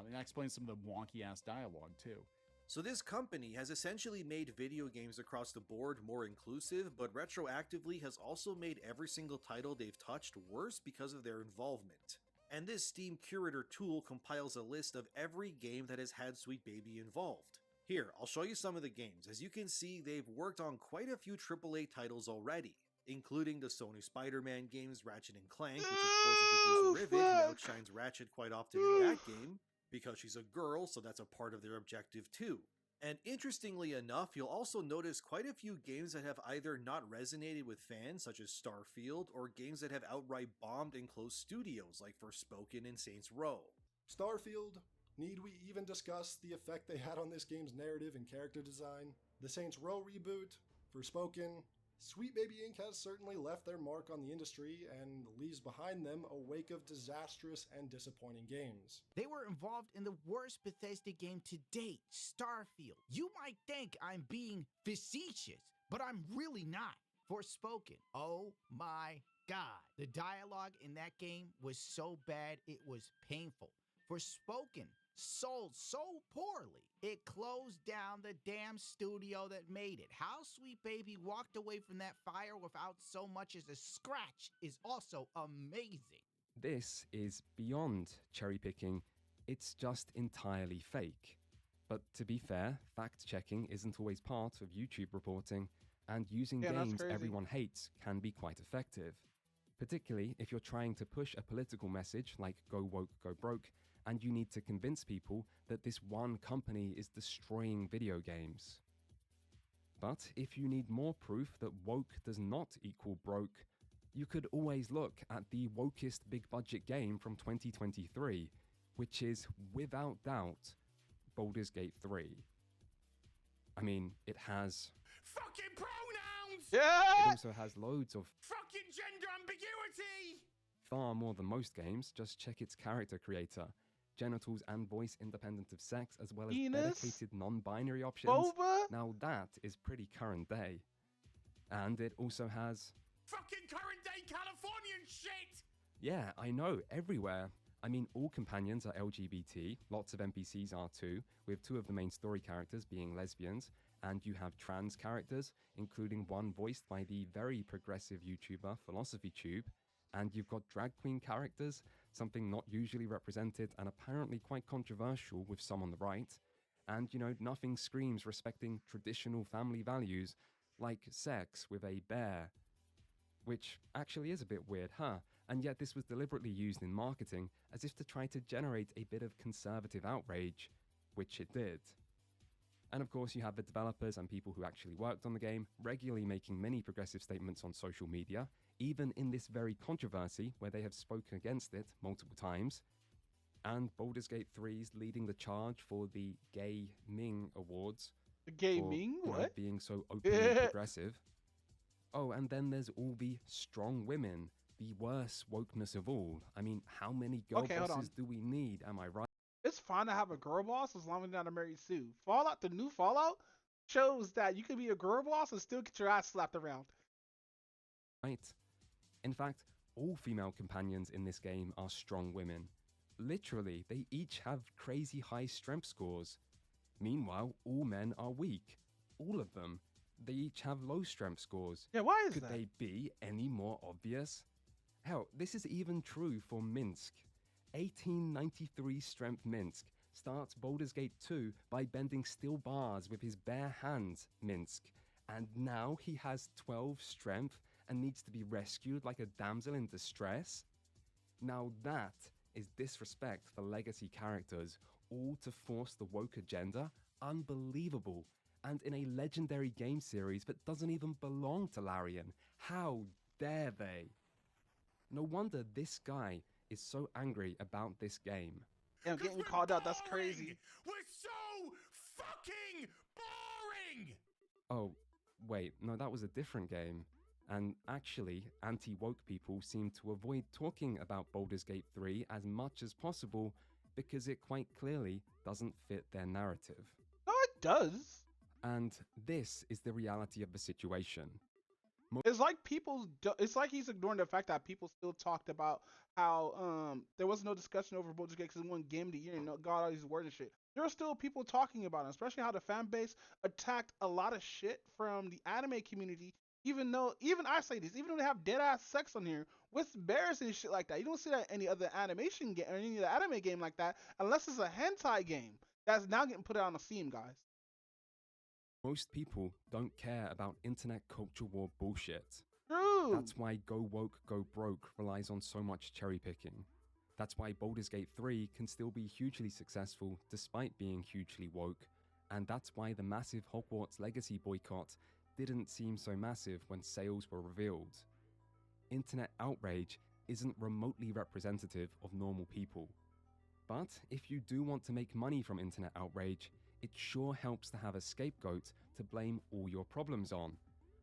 And that explains some of the wonky-ass dialogue, too. So this company has essentially made video games across the board more inclusive, but retroactively has also made every single title they've touched worse because of their involvement. And this Steam Curator tool compiles a list of every game that has had Sweet Baby involved. Here, I'll show you some of the games. As you can see, they've worked on quite a few AAA titles already, including the Sony Spider-Man games Ratchet and Clank, which of course introduced Rivet, who outshines Ratchet quite often in that game, because she's a girl, so that's a part of their objective too. And interestingly enough, you'll also notice quite a few games that have either not resonated with fans, such as Starfield, or games that have outright bombed in closed studios, like Forspoken and Saints Row. Starfield? Need we even discuss the effect they had on this game's narrative and character design? The Saints Row reboot? Forspoken? Sweet Baby Inc. has certainly left their mark on the industry and leaves behind them a wake of disastrous and disappointing games. They were involved in the worst Bethesda game to date, Starfield. You might think I'm being facetious, but I'm really not. Forspoken. Oh my God. The dialogue in that game was so bad it was painful. Forspoken sold so poorly, it closed down the damn studio that made it. How Sweet Baby walked away from that fire without so much as a scratch is also amazing. This is beyond cherry picking, it's just entirely fake. But to be fair, fact checking isn't always part of YouTube reporting, and using games everyone hates can be quite effective. Particularly if you're trying to push a political message like Go Woke, Go Broke, and you need to convince people that this one company is destroying video games. But if you need more proof that woke does not equal broke, you could always look at the wokest big budget game from 2023, which is, without doubt, Baldur's Gate 3. I mean, it has... Fucking pronouns! It also has loads of Fucking gender ambiguity! far more than most games. Just check its character creator. Genitals and voice independent of sex, as well as dedicated non-binary options. Boba? Now that is pretty current day. And it also has... Fucking current day Californian shit! Yeah, I know, everywhere. I mean, all companions are LGBT, lots of NPCs are too, with 2 of the main story characters being lesbians, and you have trans characters, including one voiced by the very progressive YouTuber PhilosophyTube, and you've got drag queen characters, something not usually represented and apparently quite controversial with some on the right, and, you know, nothing screams respecting traditional family values like sex with a bear. Which actually is a bit weird, huh? And yet this was deliberately used in marketing as if to try to generate a bit of conservative outrage, which it did. And of course you have the developers and people who actually worked on the game regularly making many progressive statements on social media, even in this very controversy where they have spoken against it multiple times. And Baldur's Gate 3's leading the charge for the Gay Ming Awards. The Gay for, Ming? you know, What? being so openly progressive. Oh, and then there's all the strong women, the worst wokeness of all. I mean, how many girl bosses do we need? Am I right? It's fine to have a girl boss as long as you're not a married Sue. Fallout, the new Fallout, shows that you can be a girl boss and still get your ass slapped around. Right. In fact, all female companions in this game are strong women. Literally, they each have crazy high strength scores. Meanwhile, all men are weak. All of them. They each have low strength scores. Yeah, why is Could that? they be any more obvious? Hell, this is even true for Minsk. 1893 strength Minsk starts Baldur's Gate 2 by bending steel bars with his bare hands, Minsk. And now he has 12 strength and needs to be rescued like a damsel in distress? Now that is disrespect for legacy characters, all to force the woke agenda? Unbelievable. And in a legendary game series that doesn't even belong to Larian. How dare they? No wonder this guy is so angry about this game. Yeah, getting called out, that's crazy. We're so fucking boring! Oh, wait, no, that was a different game. And actually, anti-woke people seem to avoid talking about Baldur's Gate 3 as much as possible because it quite clearly doesn't fit their narrative. No, it does. And this is the reality of the situation. It's like it's like he's ignoring the fact that people still talked about how there was no discussion over Baldur's Gate because it won Game of the Year and got all these awards and shit. There are still people talking about it, especially how the fan base attacked a lot of shit from the anime community. Even I say this, even though they have dead ass sex on here with bears and shit like that, you don't see that in any other animation game or any other anime game like that unless it's a hentai game that's now getting put out on Steam, guys. Most people don't care about internet culture war bullshit. True. That's why Go Woke, Go Broke relies on so much cherry picking. That's why Baldur's Gate 3 can still be hugely successful despite being hugely woke. And that's why the massive Hogwarts Legacy boycott didn't seem so massive when sales were revealed. Internet outrage isn't remotely representative of normal people. But if you do want to make money from internet outrage, it sure helps to have a scapegoat to blame all your problems on.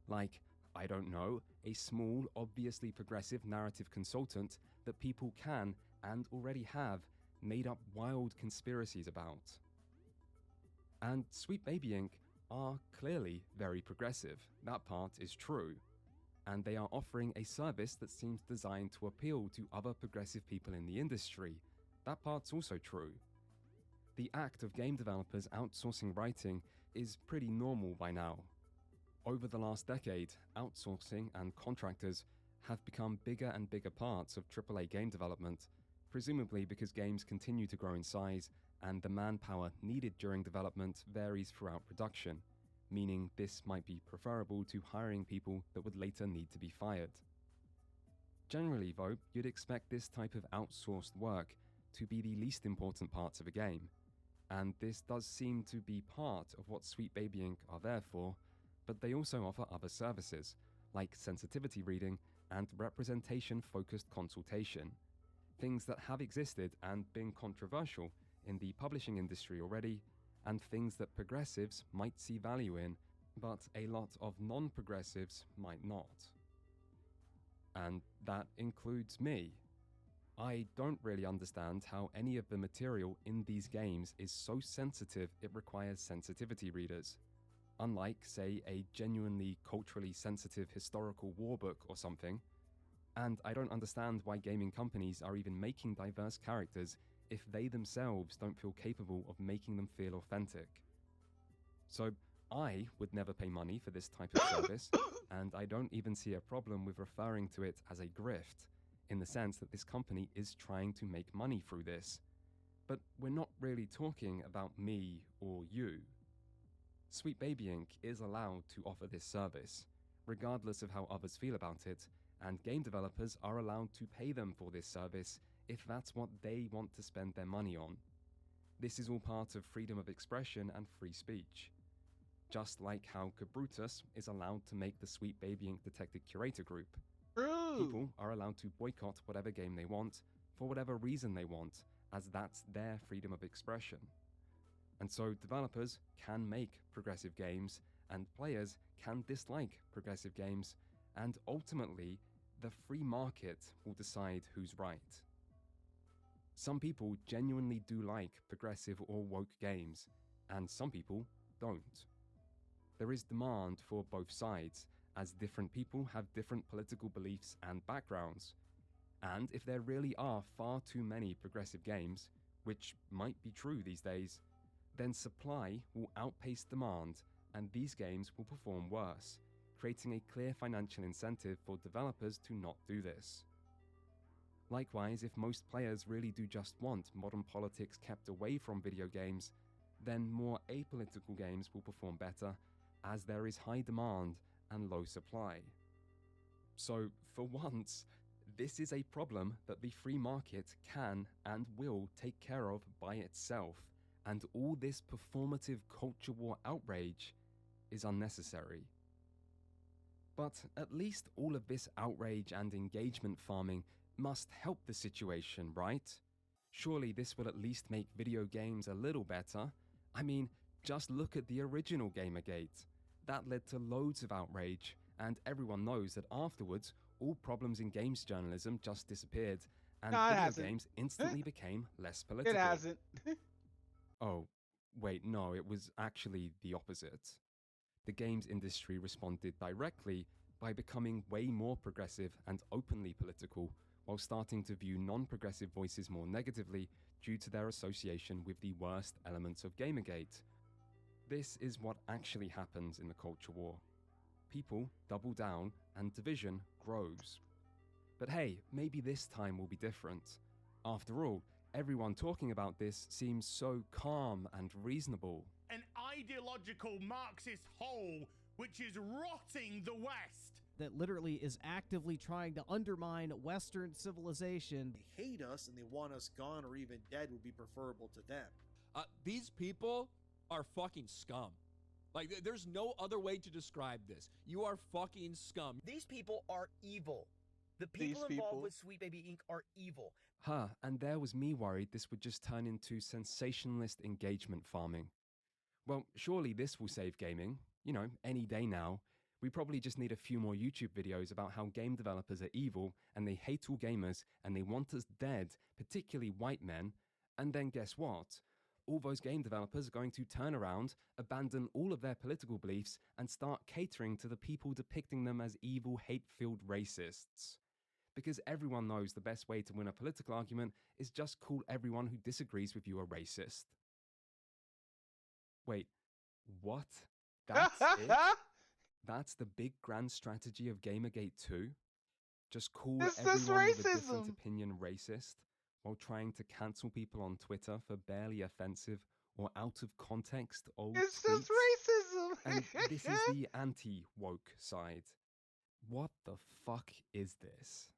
Like, I don't know, a small, obviously progressive narrative consultant that people can, and already have, made up wild conspiracies about. And Sweet Baby Inc. are clearly very progressive, that part is true. And they are offering a service that seems designed to appeal to other progressive people in the industry. that part's also true. The act of game developers outsourcing writing is pretty normal by now. Over the last decade, outsourcing and contractors have become bigger and bigger parts of AAA game development, presumably because games continue to grow in size and the manpower needed during development varies throughout production, meaning this might be preferable to hiring people that would later need to be fired. Generally, though, you'd expect this type of outsourced work to be the least important parts of a game, and this does seem to be part of what Sweet Baby Inc. are there for, but they also offer other services, like sensitivity reading and representation-focused consultation, things that have existed and been controversial in the publishing industry already, and things that progressives might see value in, but a lot of non-progressives might not. And that includes me. I don't really understand how any of the material in these games is so sensitive it requires sensitivity readers. Unlike, say, a genuinely culturally sensitive historical war book or something. And I don't understand why gaming companies are even making diverse characters if they themselves don't feel capable of making them feel authentic. So I would never pay money for this type of service, and I don't even see a problem with referring to it as a grift, in the sense that this company is trying to make money through this. But we're not really talking about me or you. Sweet Baby Inc. is allowed to offer this service, regardless of how others feel about it, and game developers are allowed to pay them for this service if that's what they want to spend their money on. This is all part of freedom of expression and free speech. Just like how Cabrutus is allowed to make the Sweet Baby Inc. Detective Curator group. People are allowed to boycott whatever game they want, for whatever reason they want, as that's their freedom of expression. And so developers can make progressive games, and players can dislike progressive games, and ultimately, the free market will decide who's right. Some people genuinely do like progressive or woke games, and some people don't. There is demand for both sides, as different people have different political beliefs and backgrounds. And if there really are far too many progressive games, which might be true these days, then supply will outpace demand, and these games will perform worse, creating a clear financial incentive for developers to not do this. Likewise, if most players really do just want modern politics kept away from video games, then more apolitical games will perform better, as there is high demand and low supply. So, for once, this is a problem that the free market can and will take care of by itself, and all this performative culture war outrage is unnecessary. But at least all of this outrage and engagement farming must help the situation, right? Surely this will at least make video games a little better. I mean, just look at the original Gamergate. That led to loads of outrage, and everyone knows that afterwards, all problems in games journalism just disappeared, and video games instantly became less political. It hasn't. Oh, wait, no, it was actually the opposite. The games industry responded directly by becoming way more progressive and openly political, while starting to view non-progressive voices more negatively due to their association with the worst elements of Gamergate. This is what actually happens in the culture war. People double down and division grows. But hey, maybe this time will be different. After all, everyone talking about this seems so calm and reasonable. An ideological Marxist hole which is rotting the West. That literally is actively trying to undermine Western civilization. They hate us and they want us gone or even dead would be preferable to them. These people are fucking scum. Like, there's no other way to describe this. You are fucking scum. These people are evil. The people involved with Sweet Baby Inc. are evil. And there was me worried this would just turn into sensationalist engagement farming. Well, surely this will save gaming. You know, any day now. We probably just need a few more YouTube videos about how game developers are evil and they hate all gamers and they want us dead, particularly white men. And then guess what? All those game developers are going to turn around, abandon all of their political beliefs, and start catering to the people depicting them as evil, hate-filled racists. because everyone knows the best way to win a political argument is just call everyone who disagrees with you a racist. Wait, what? That's it? That's the big grand strategy of Gamergate 2? Just call everyone with a different opinion racist, while trying to cancel people on Twitter for barely offensive or out of context old It's tweets? just racism! And this is the anti-woke side. What the fuck is this?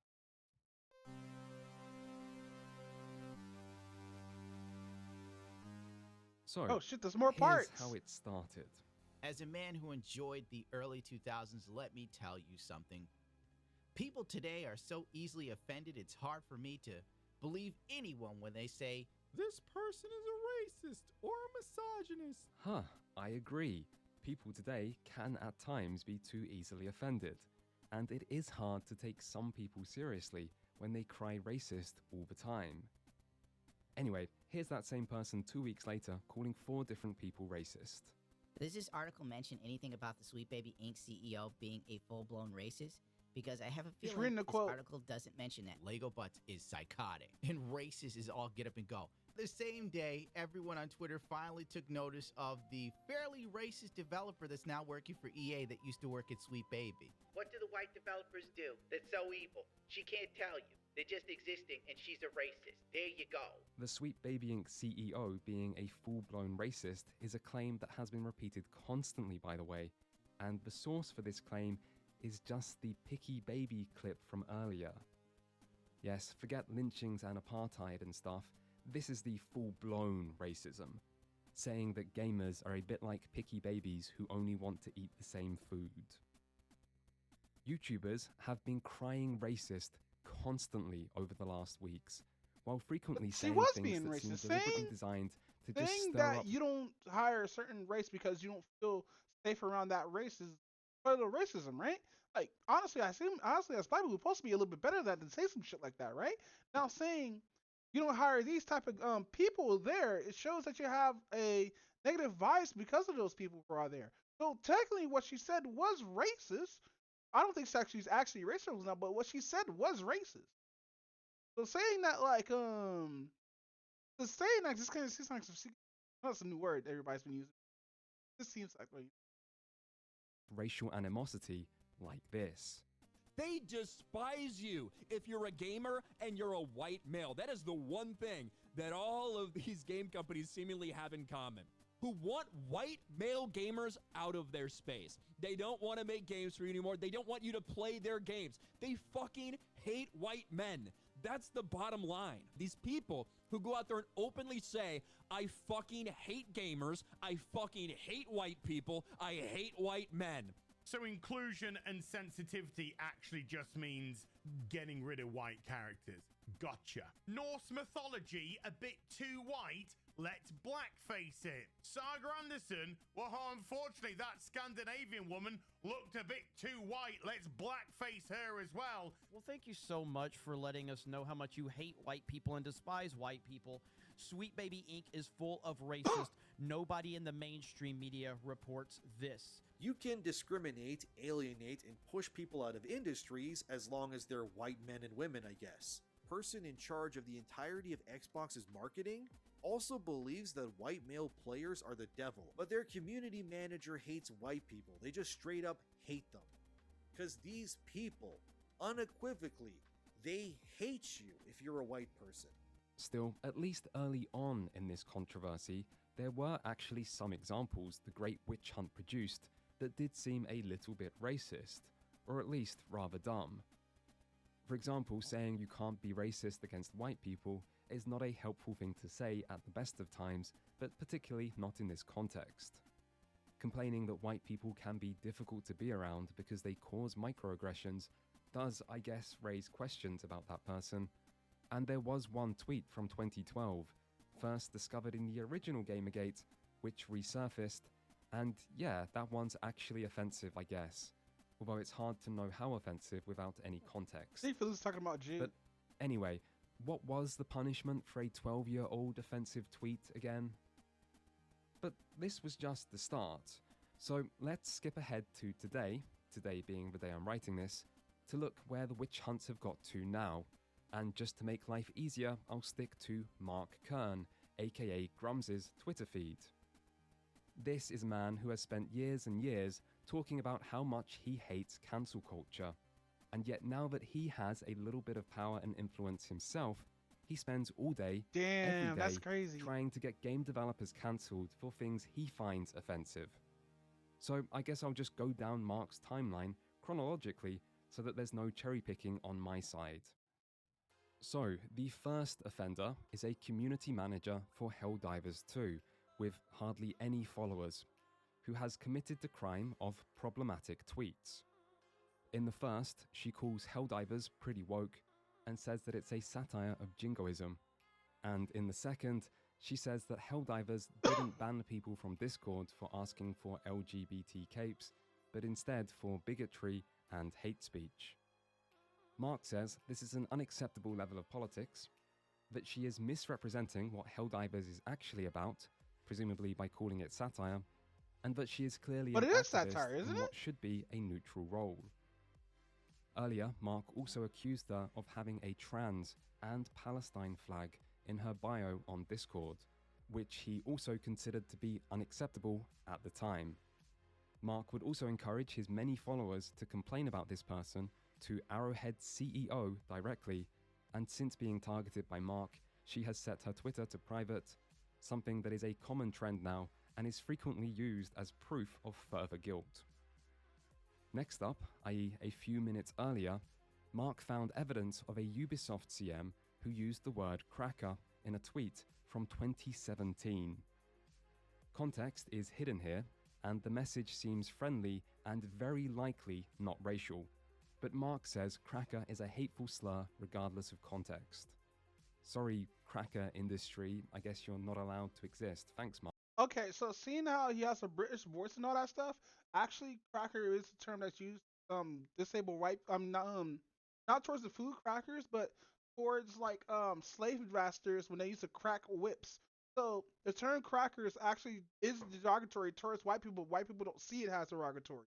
So, oh shit, there's more here's parts. how it started. As a man who enjoyed the early 2000s, let me tell you something. People today are so easily offended, it's hard for me to believe anyone when they say, this person is a racist or a misogynist. Huh, I agree. People today can at times be too easily offended. And it is hard to take some people seriously when they cry racist all the time. Anyway, here's that same person 2 weeks later calling 4 different people racist. Does this article mention anything about the Sweet Baby Inc. CEO being a full-blown racist? Because I have a feeling this article doesn't mention that. Lego Butts is psychotic, and racist is all get up and go. The same day, everyone on Twitter finally took notice of the fairly racist developer that's now working for EA that used to work at Sweet Baby. What do the white developers do that's so evil? She can't tell you. They're just existing, and she's a racist. There you go. The Sweet Baby Inc. CEO being a full-blown racist is a claim that has been repeated constantly, by the way, and the source for this claim is just the Picky Baby clip from earlier. Yes, forget lynchings and apartheid and stuff. This is the full-blown racism, saying that gamers are a bit like picky babies who only want to eat the same food. YouTubers have been crying racist constantly over the last weeks, while frequently saying things that seem deliberately designed to just saying stir that up. you don't hire a certain race because you don't feel safe around that race is part of racism, right? Like, honestly, as black people, we're supposed to be a little bit better at that than say some shit like that, right? Now, saying you don't hire these type of people there, it shows that you have a negative bias because of those people who are there. So technically, what she said was racist. I don't think she's actually racist now, but what she said was racist. So saying that, like, saying that just kind of seems like that's a new word everybody's been using. This seems like Racial animosity like this. They despise you if you're a gamer and you're a white male. That is the one thing that all of these game companies seemingly have in common. Who want white male gamers out of their space. They don't want to make games for you anymore. They don't want you to play their games. They fucking hate white men. That's the bottom line. These people who go out there and openly say, I fucking hate gamers. I fucking hate white people. I hate white men. So inclusion and sensitivity actually just means getting rid of white characters. Gotcha. Norse mythology a bit too white? Let's blackface it. Saga Anderson, well, unfortunately, that Scandinavian woman looked a bit too white. Let's blackface her as well. Well, thank you so much for letting us know how much you hate white people and despise white people. Sweet Baby Inc. is full of racist. Nobody in the mainstream media reports this. You can discriminate, alienate, and push people out of industries as long as they're white men and women, I guess. Person in charge of the entirety of Xbox's marketing also believes that white male players are the devil, but their community manager hates white people. They just straight up hate them. Because these people, unequivocally, they hate you if you're a white person. Still, at least early on in this controversy, there were actually some examples the Great Witch Hunt produced that did seem a little bit racist, or at least rather dumb. For example, saying you can't be racist against white people is not a helpful thing to say at the best of times, but particularly not in this context. Complaining that white people can be difficult to be around because they cause microaggressions does, I guess, raise questions about that person. And there was one tweet from 2012, first discovered in the original Gamergate, which resurfaced, and yeah, that one's actually offensive, I guess. Although it's hard to know how offensive without any context. See, Phil's talking about Jade. But anyway, what was the punishment for a 12-year-old offensive tweet again? But this was just the start. So let's skip ahead to today being the day I'm writing this, to look where the witch hunts have got to now. And just to make life easier, I'll stick to Mark Kern, aka Grums's Twitter feed. This is a man who has spent years and years talking about how much he hates cancel culture. And yet now that he has a little bit of power and influence himself, he spends all day, every day, that's crazy, trying to get game developers cancelled for things he finds offensive. So I guess I'll just go down Mark's timeline chronologically so that there's no cherry picking on my side. So, the first offender is a community manager for Helldivers 2, with hardly any followers, who has committed the crime of problematic tweets. In the first, she calls Helldivers pretty woke, and says that it's a satire of jingoism. And in the second, she says that Helldivers didn't ban people from Discord for asking for LGBT capes, but instead for bigotry and hate speech. Mark says this is an unacceptable level of politics, that she is misrepresenting what Helldivers is actually about, presumably by calling it satire, and that she is clearly But an it is activist satire, isn't in it? what should be a neutral role. Earlier, Mark also accused her of having a trans and Palestine flag in her bio on Discord, which he also considered to be unacceptable at the time. Mark would also encourage his many followers to complain about this person to Arrowhead's CEO directly, and since being targeted by Mark, she has set her Twitter to private, something that is a common trend now and is frequently used as proof of further guilt. Next up, i.e. a few minutes earlier, Mark found evidence of a Ubisoft CM who used the word cracker in a tweet from 2017. Context is hidden here, and the message seems friendly and very likely not racial, but Mark says cracker is a hateful slur regardless of context. Sorry, cracker industry, I guess you're not allowed to exist. Thanks, Mark. Okay, so seeing how he has a British voice and all that stuff, actually, cracker is a term that's used disable white not towards the food crackers, but towards like slave masters when they used to crack whips. So the term crackers actually is derogatory towards white people. White people don't see it as derogatory.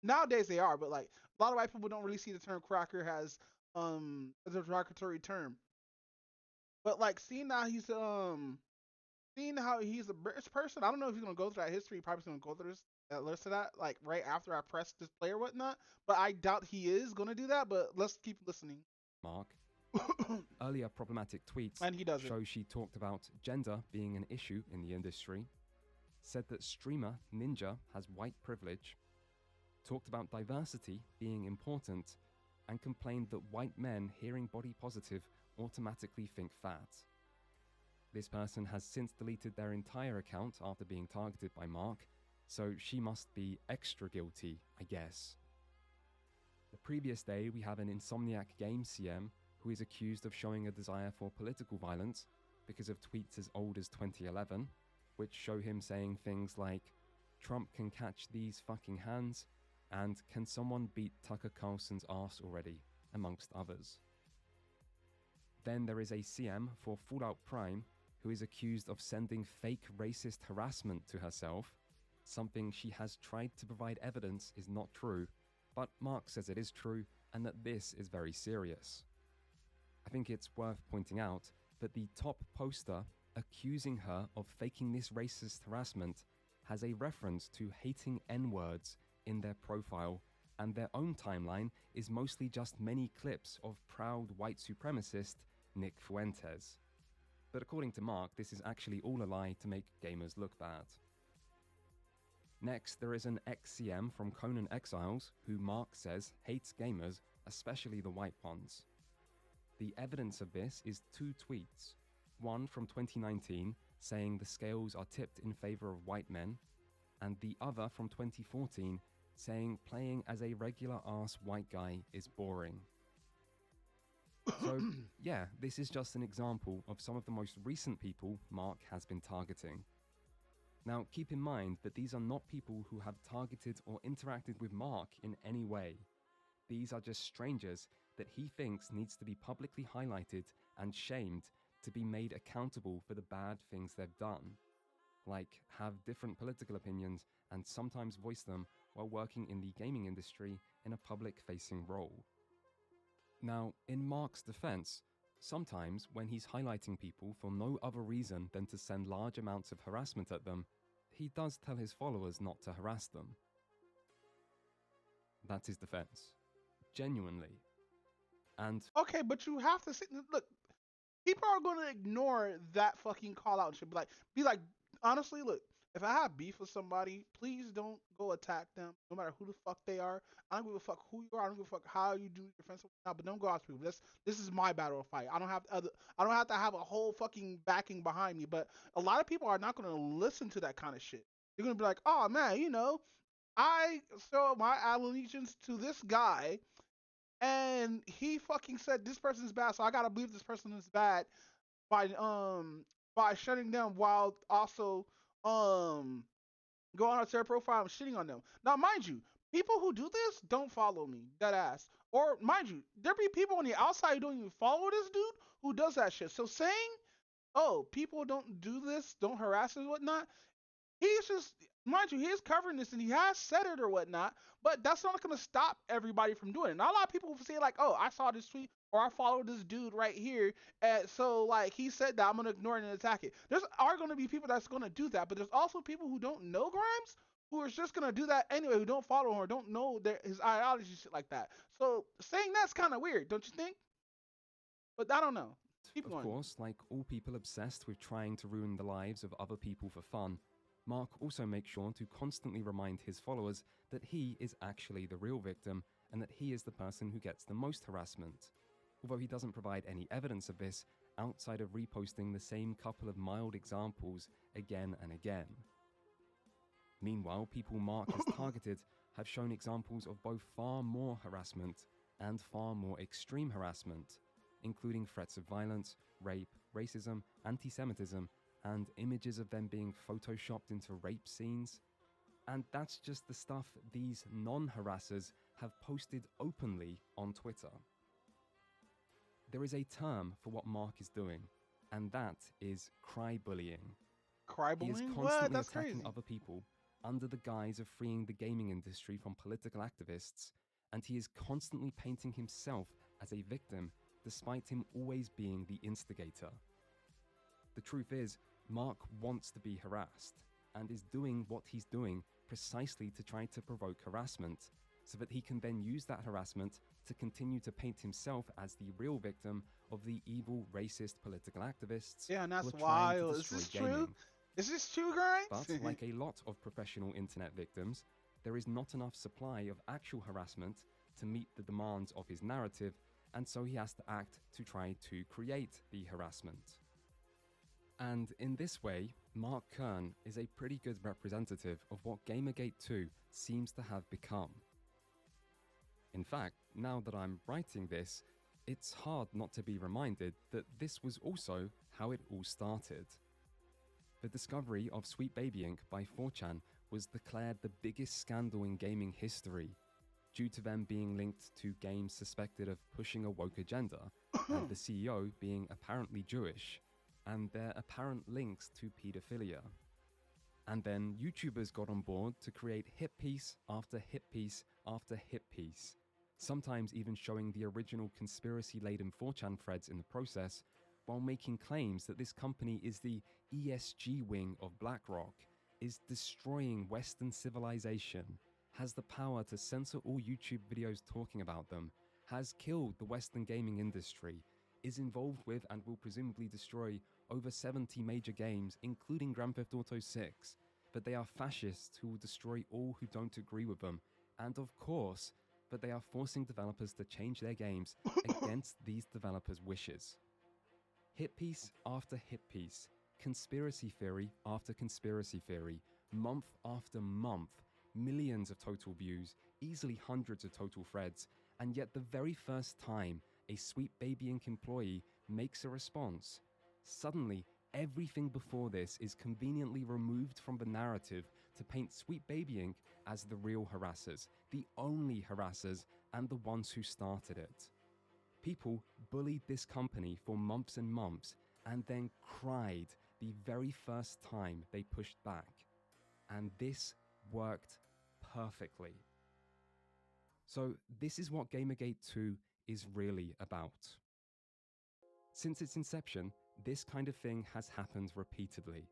Nowadays they are, but like a lot of white people don't really see the term cracker as a derogatory term. But like seeing how he's a British person, I don't know if he's gonna go through that history. He probably gonna go through that list of that like right after I press this play or whatnot. But I doubt he is gonna do that. But let's keep listening. Mark. Earlier problematic tweets And he doesn't. show she talked about gender being an issue in the industry, said that streamer Ninja has white privilege, talked about diversity being important, and complained that white men hearing body positive automatically think fat. This person has since deleted their entire account after being targeted by Mark, so she must be extra guilty, I guess. The previous day, we have an Insomniac Games CM who is accused of showing a desire for political violence because of tweets as old as 2011, which show him saying things like, Trump can catch these fucking hands, and can someone beat Tucker Carlson's ass already, amongst others. Then there is a CM for Fallout Prime who is accused of sending fake racist harassment to herself, something she has tried to provide evidence is not true, but Mark says it is true and that this is very serious. I think it's worth pointing out that the top poster accusing her of faking this racist harassment has a reference to hating N-words in their profile, and their own timeline is mostly just many clips of proud white supremacist Nick Fuentes. But according to Mark, this is actually all a lie to make gamers look bad. Next, there is an ex-CM from Conan Exiles who Mark says hates gamers, especially the white ones. The evidence of this is 2 tweets, one from 2019 saying the scales are tipped in favor of white men, and the other from 2014 saying playing as a regular ass white guy is boring. So, yeah, this is just an example of some of the most recent people Mark has been targeting. Now, keep in mind that these are not people who have targeted or interacted with Mark in any way. These are just strangers that he thinks needs to be publicly highlighted and shamed to be made accountable for the bad things they've done, like have different political opinions and sometimes voice them while working in the gaming industry in a public-facing role. Now, in Mark's defense, sometimes when he's highlighting people for no other reason than to send large amounts of harassment at them, he does tell his followers not to harass them. That's his defense. Genuinely. And okay, but you have to see, look, people are going to ignore that fucking call out and shit. Be like, honestly, look, if I have beef with somebody, please don't go attack them, no matter who the fuck they are. I don't give a fuck who you are. I don't give a fuck how you do your defense, but don't go after people. This is my battle fight. I don't have to have a whole fucking backing behind me. But a lot of people are not going to listen to that kind of shit. They're going to be like, oh man, I show my allegiance to this guy, and he fucking said this person's bad, so I gotta believe this person is bad by shutting them while also going on their profile and shitting on them. Now, mind you, people who do this don't follow me, dead ass. Or mind you, there be people on the outside who don't even follow this dude who does that shit. So saying, oh, people don't do this, don't harass and whatnot, he's just, mind you, he is covering this and he has said it or whatnot, but that's not going to stop everybody from doing it. Not a lot of people say like, oh, I saw this tweet or I followed this dude right here, and so like he said that, I'm going to ignore it and attack it. There's are going to be people that's going to do that, but there's also people who don't know Grimes who are just going to do that anyway, who don't follow him or don't know his ideology, shit like that. So saying that's kind of weird, don't you think? But I don't know. Of course, like all people obsessed with trying to ruin the lives of other people for fun, Mark also makes sure to constantly remind his followers that he is actually the real victim and that he is the person who gets the most harassment, although he doesn't provide any evidence of this outside of reposting the same couple of mild examples again and again. Meanwhile, people Mark has targeted have shown examples of both far more harassment and far more extreme harassment, including threats of violence, rape, racism, anti-Semitism, and images of them being photoshopped into rape scenes. And that's just the stuff these non-harassers have posted openly on Twitter. There is a term for what Mark is doing, and that is cry-bullying. Cry-bullying? He is constantly What? That's attacking crazy. other people under the guise of freeing the gaming industry from political activists, and he is constantly painting himself as a victim, despite him always being the instigator. The truth is, Mark wants to be harassed, and is doing what he's doing precisely to try to provoke harassment, so that he can then use that harassment to continue to paint himself as the real victim of the evil, racist political activists. Yeah, and that's who are trying to wild. Is destroy this gaming. true? Is this true, Grimes? But like a lot of professional internet victims, there is not enough supply of actual harassment to meet the demands of his narrative, and so he has to act to try to create the harassment. And in this way, Mark Kern is a pretty good representative of what Gamergate 2 seems to have become. In fact, now that I'm writing this, it's hard not to be reminded that this was also how it all started. The discovery of Sweet Baby Inc. by 4chan was declared the biggest scandal in gaming history, due to them being linked to games suspected of pushing a woke agenda, and the CEO being apparently Jewish, and their apparent links to pedophilia. And then YouTubers got on board to create hit piece after hit piece after hit piece, sometimes even showing the original conspiracy-laden 4chan threads in the process, while making claims that this company is the ESG wing of BlackRock, is destroying Western civilization, has the power to censor all YouTube videos talking about them, has killed the Western gaming industry, is involved with and will presumably destroy over 70 major games, including Grand Theft Auto 6, but they are fascists who will destroy all who don't agree with them, and of course, but they are forcing developers to change their games against these developers' wishes. Hit piece after hit piece, conspiracy theory after conspiracy theory, month after month, millions of total views, easily hundreds of total threads, and yet the very first time a Sweet Baby Inc. employee makes a response, suddenly everything before this is conveniently removed from the narrative to paint Sweet Baby Inc. as the real harassers, the only harassers, and the ones who started it. People bullied this company for months and months, and then cried the very first time they pushed back. And this worked perfectly. So this is what Gamergate 2 is really about. Since its inception, this kind of thing has happened repeatedly.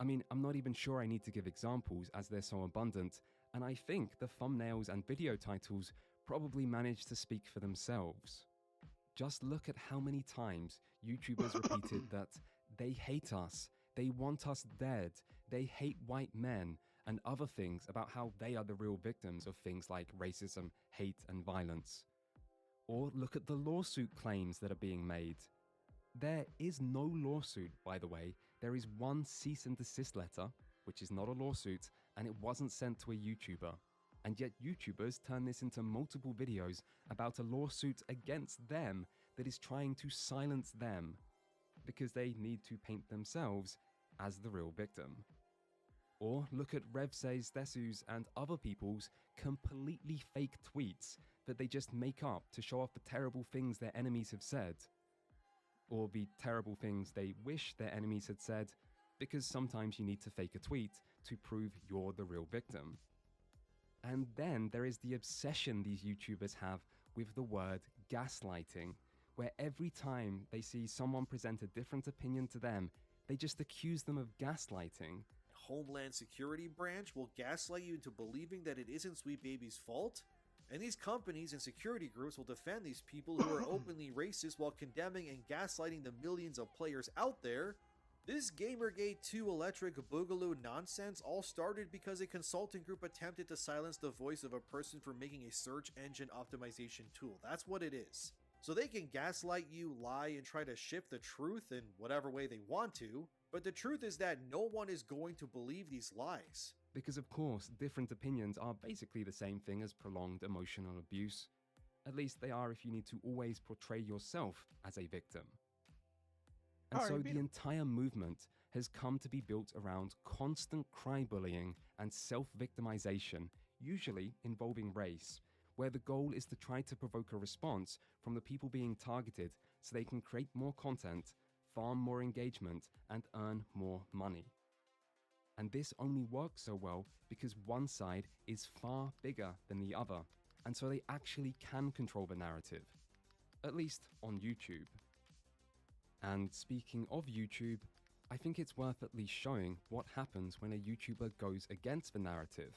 I mean, I'm not even sure I need to give examples as they're so abundant, and I think the thumbnails and video titles probably manage to speak for themselves. Just look at how many times YouTubers repeated that they hate us, they want us dead, they hate white men, and other things about how they are the real victims of things like racism, hate, and violence. Or look at the lawsuit claims that are being made. There is no lawsuit, by the way. There is one cease and desist letter, which is not a lawsuit, and it wasn't sent to a YouTuber. And yet YouTubers turn this into multiple videos about a lawsuit against them that is trying to silence them, because they need to paint themselves as the real victim. Or look at Revsay's, Thesu's, and other people's completely fake tweets that they just make up to show off the terrible things their enemies have said. Or the terrible things they wish their enemies had said, because sometimes you need to fake a tweet to prove you're the real victim. And then there is the obsession these YouTubers have with the word gaslighting, where every time they see someone present a different opinion to them, they just accuse them of gaslighting. Homeland Security branch will gaslight you into believing that it isn't Sweet Baby's fault? And these companies and security groups will defend these people who are openly racist while condemning and gaslighting the millions of players out there. This Gamergate 2 Electric Boogaloo nonsense all started because a consulting group attempted to silence the voice of a person for making a search engine optimization tool. That's what it is. So they can gaslight you, lie, and try to shift the truth in whatever way they want to, but the truth is that no one is going to believe these lies. Because of course, different opinions are basically the same thing as prolonged emotional abuse. At least they are if you need to always portray yourself as a victim. And so the entire movement has come to be built around constant cry-bullying and self-victimization, usually involving race, where the goal is to try to provoke a response from the people being targeted so they can create more content, farm more engagement, and earn more money. And this only works so well because one side is far bigger than the other, and so they actually can control the narrative, at least on YouTube. And speaking of YouTube, I think it's worth at least showing what happens when a YouTuber goes against the narrative,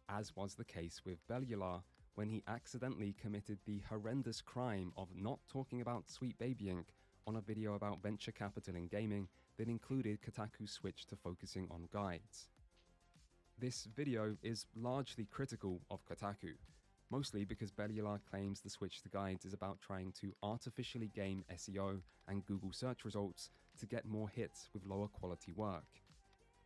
as was the case with Bellular when he accidentally committed the horrendous crime of not talking about Sweet Baby Inc. on a video about venture capital in gaming that included Kotaku's switch to focusing on guides. This video is largely critical of Kotaku, mostly because Bellular claims the switch to guides is about trying to artificially game SEO and Google search results to get more hits with lower quality work.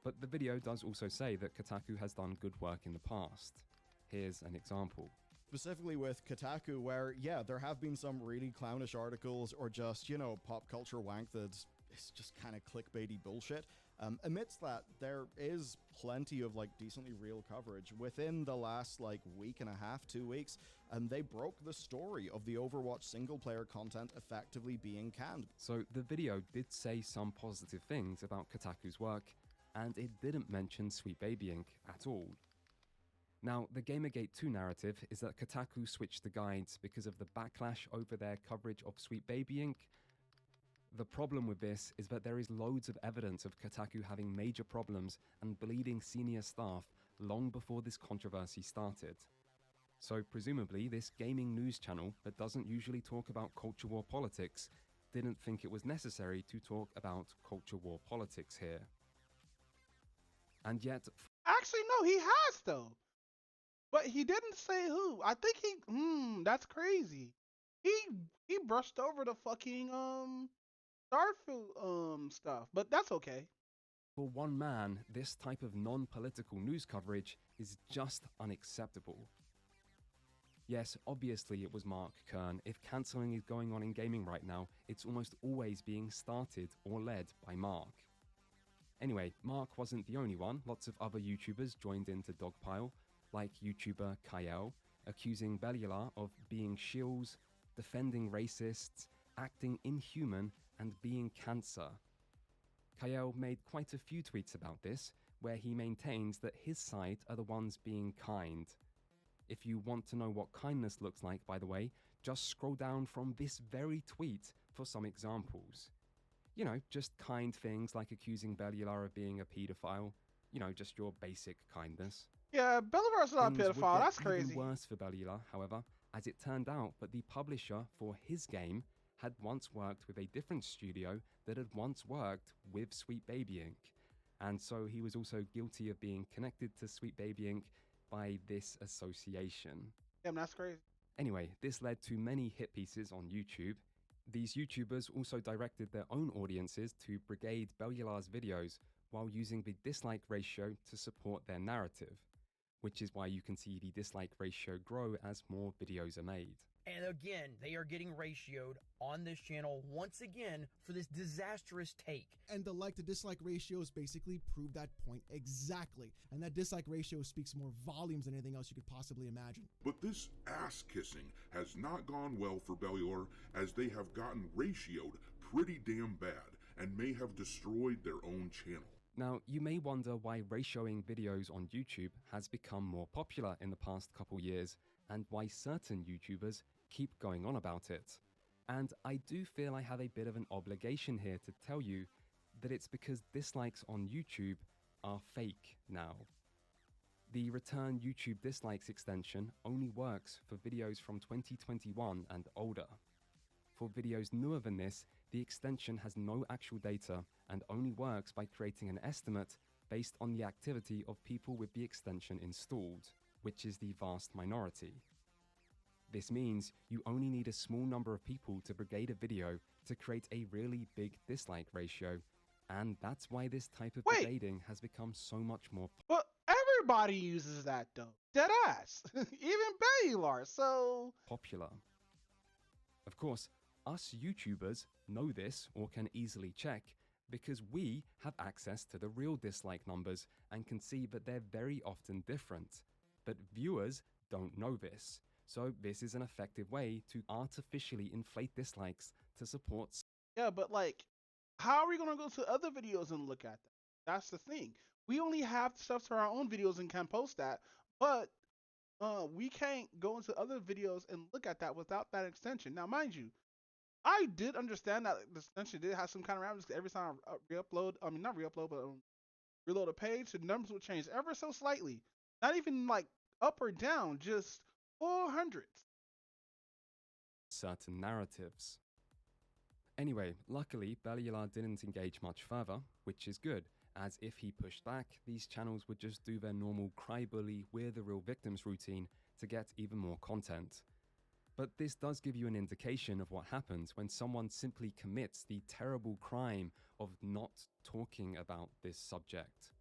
But the video does also say that Kotaku has done good work in the past. Here's an example. Specifically with Kotaku, where, yeah, there have been some really clownish articles or just, you know, pop culture wank that's just kind of clickbaity bullshit. Amidst that, there is plenty of, like, decently real coverage. Within the last, like, week and a half, 2 weeks, they broke the story of the Overwatch single-player content effectively being canned. So the video did say some positive things about Kotaku's work, and it didn't mention Sweet Baby Inc. at all. Now, the Gamergate 2 narrative is that Kotaku switched the guides because of the backlash over their coverage of Sweet Baby Inc. The problem with this is that there is loads of evidence of Kotaku having major problems and bleeding senior staff long before this controversy started. So presumably this gaming news channel that doesn't usually talk about culture war politics didn't think it was necessary to talk about culture war politics here. And yet... Actually, no, he has though. But he didn't say who. I think that's crazy. He brushed over the fucking Starfield stuff, but that's okay. For one man, this type of non-political news coverage is just unacceptable. Yes, obviously it was Mark Kern. If cancelling is going on in gaming right now, it's almost always being started or led by Mark. Anyway, Mark wasn't the only one. Lots of other YouTubers joined into Dogpile, like YouTuber Kyle, accusing Bellular of being shills, defending racists, acting inhuman, and being cancer. Kyle made quite a few tweets about this, where he maintains that his side are the ones being kind. If you want to know what kindness looks like, by the way, just scroll down from this very tweet for some examples. You know, just kind things like accusing Bellular of being a paedophile. You know, just your basic kindness. Yeah, Bellular's not a Things would pedophile. get That's crazy. Even worse for Bellular, however, as it turned out that the publisher for his game had once worked with a different studio that had once worked with Sweet Baby Inc. And so he was also guilty of being connected to Sweet Baby Inc. by this association. Damn, that's crazy. Anyway, this led to many hit pieces on YouTube. These YouTubers also directed their own audiences to brigade Bellular's videos while using the dislike ratio to support their narrative, which is why you can see the dislike ratio grow as more videos are made. And again, they are getting ratioed on this channel once again for this disastrous take. And the like to dislike ratios basically prove that point exactly. And that dislike ratio speaks more volumes than anything else you could possibly imagine. But this ass kissing has not gone well for Bellular, as they have gotten ratioed pretty damn bad and may have destroyed their own channel. Now, you may wonder why ratioing videos on YouTube has become more popular in the past couple years, and why certain YouTubers keep going on about it. And I do feel I have a bit of an obligation here to tell you that it's because dislikes on YouTube are fake now. The return YouTube dislikes extension only works for videos from 2021 and older. For videos newer than this, the extension has no actual data and only works by creating an estimate based on the activity of people with the extension installed, which is the vast minority. This means you only need a small number of people to brigade a video to create a really big dislike ratio, and that's why this type of brigading has become so much more Well, everybody uses that though. Deadass. Even Bellular, so popular. Of course, us YouTubers know this or can easily check because we have access to the real dislike numbers and can see that they're very often different. But viewers don't know this. So this is an effective way to artificially inflate dislikes to support. yeah, but like, how are we gonna go to other videos and look at that? That's the thing. We only have stuff to our own videos and can post that, but we can't go into other videos and look at that without that extension. Now, mind you, I did understand that the extension did have some kind of randomness. Every time I re-upload, I mean not re-upload, but reload a page, the numbers would change ever so slightly. Not even like up or down, just 400s. Certain narratives. Anyway, luckily, Bellular didn't engage much further, which is good, as if he pushed back, these channels would just do their normal cry-bully, we're the real victims routine to get even more content. But this does give you an indication of what happens when someone simply commits the terrible crime of not talking about this subject.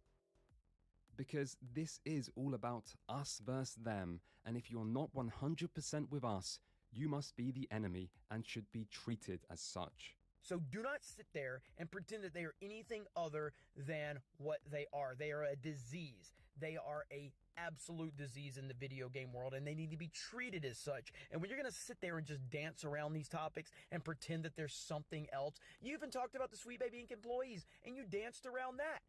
Because this is all about us versus them, and if you're not 100% with us, you must be the enemy and should be treated as such. So do not sit there and pretend that they are anything other than what they are. They are a disease. They are a absolute disease in the video game world, and they need to be treated as such. And when you're going to sit there and just dance around these topics and pretend that there's something else, you even talked about the Sweet Baby Inc. employees, and you danced around that.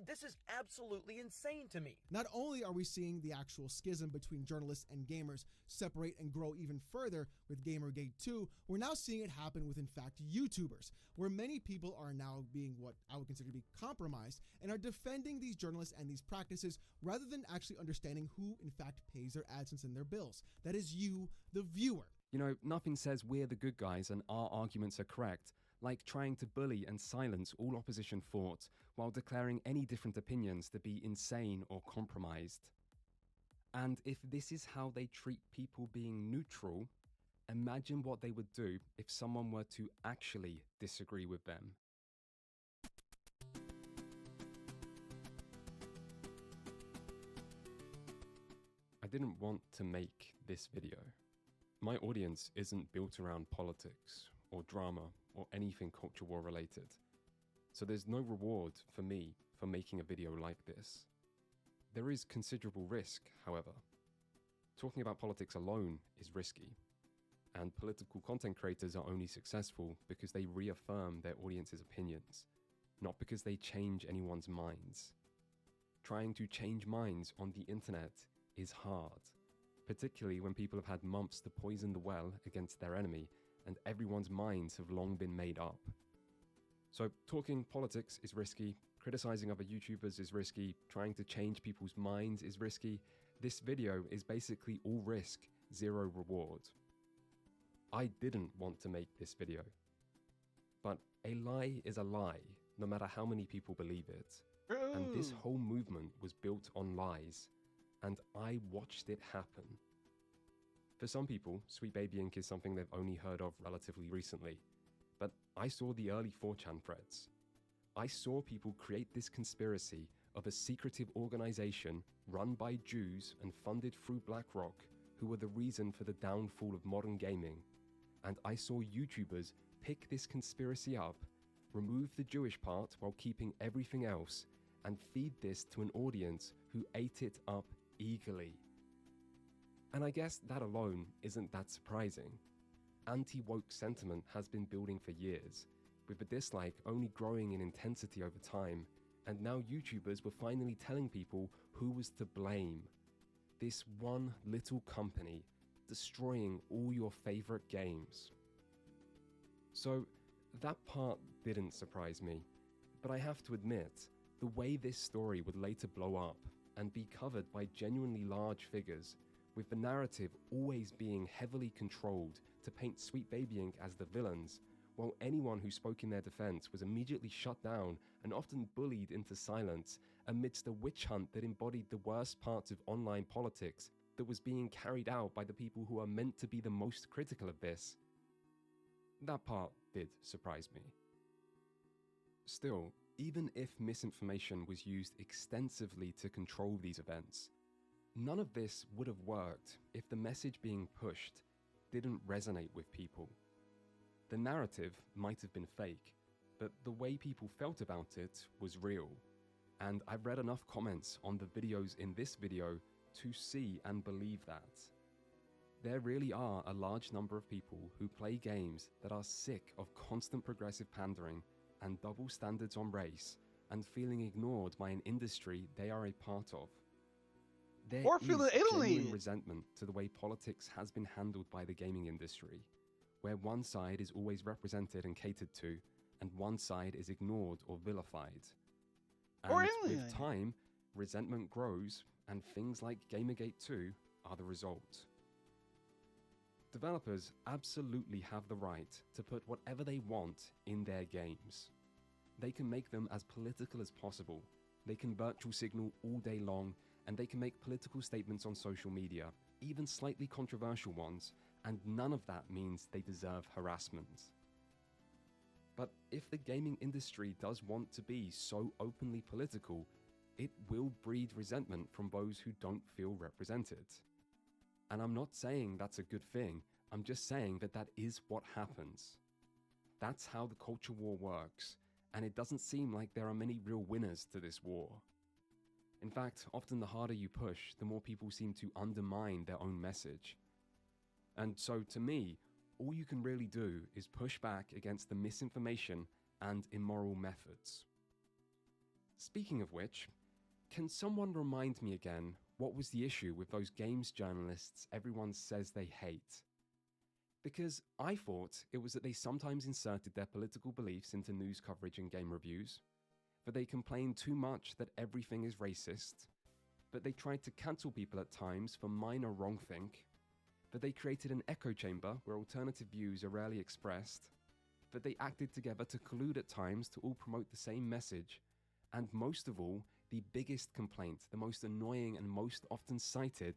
This is absolutely insane to me. Not only are we seeing the actual schism between journalists and gamers separate and grow even further with Gamergate 2, we're now seeing it happen with, in fact, YouTubers, where many people are now being what I would consider to be compromised and are defending these journalists and these practices rather than actually understanding who, in fact, pays their AdSense and their bills. That is you, the viewer. You know, nothing says we're the good guys and our arguments are correct, like trying to bully and silence all opposition thought while declaring any different opinions to be insane or compromised. And if this is how they treat people being neutral, imagine what they would do if someone were to actually disagree with them. I didn't want to make this video. My audience isn't built around politics or drama or anything culture war related. So there's no reward for me for making a video like this. There is considerable risk, however. Talking about politics alone is risky, and political content creators are only successful because they reaffirm their audience's opinions, not because they change anyone's minds. Trying to change minds on the internet is hard, particularly when people have had months to poison the well against their enemy, and everyone's minds have long been made up. So talking politics is risky, criticizing other YouTubers is risky, trying to change people's minds is risky. This video is basically all risk, zero reward. I didn't want to make this video. But a lie is a lie, no matter how many people believe it. And this whole movement was built on lies, and I watched it happen. For some people, Sweet Baby Inc. is something they've only heard of relatively recently, but I saw the early 4chan threads. I saw people create this conspiracy of a secretive organization run by Jews and funded through BlackRock, who were the reason for the downfall of modern gaming. And I saw YouTubers pick this conspiracy up, remove the Jewish part while keeping everything else, and feed this to an audience who ate it up eagerly. And I guess that alone isn't that surprising. Anti-woke sentiment has been building for years, with the dislike only growing in intensity over time, and now YouTubers were finally telling people who was to blame. This one little company destroying all your favorite games. So that part didn't surprise me, but I have to admit, the way this story would later blow up and be covered by genuinely large figures, with the narrative always being heavily controlled to paint Sweet Baby Inc. as the villains, while anyone who spoke in their defense was immediately shut down and often bullied into silence amidst a witch hunt that embodied the worst parts of online politics that was being carried out by the people who are meant to be the most critical of this. That part did surprise me. Still, even if misinformation was used extensively to control these events, none of this would have worked if the message being pushed didn't resonate with people. The narrative might have been fake, but the way people felt about it was real, and I've read enough comments on the videos in this video to see and believe that. There really are a large number of people who play games that are sick of constant progressive pandering and double standards on race and feeling ignored by an industry they are a part of. There Or is feeling genuine alienated. resentment to the way politics has been handled by the gaming industry, where one side is always represented and catered to, and one side is ignored or vilified. Or And with alienated. time, resentment grows, and things like Gamergate 2 are the result. Developers absolutely have the right to put whatever they want in their games. They can make them as political as possible, they can virtual signal all day long, and they can make political statements on social media, even slightly controversial ones, and none of that means they deserve harassment. But if the gaming industry does want to be so openly political, it will breed resentment from those who don't feel represented. And I'm not saying that's a good thing, I'm just saying that that is what happens. That's how the culture war works, and it doesn't seem like there are many real winners to this war. In fact, often the harder you push, the more people seem to undermine their own message. And so to me, all you can really do is push back against the misinformation and immoral methods. Speaking of which, can someone remind me again what was the issue with those games journalists everyone says they hate? Because I thought it was that they sometimes inserted their political beliefs into news coverage and game reviews, that they complained too much that everything is racist, that they tried to cancel people at times for minor wrongthink, that they created an echo chamber where alternative views are rarely expressed, that they acted together to collude at times to all promote the same message, and most of all, the biggest complaint, the most annoying and most often cited,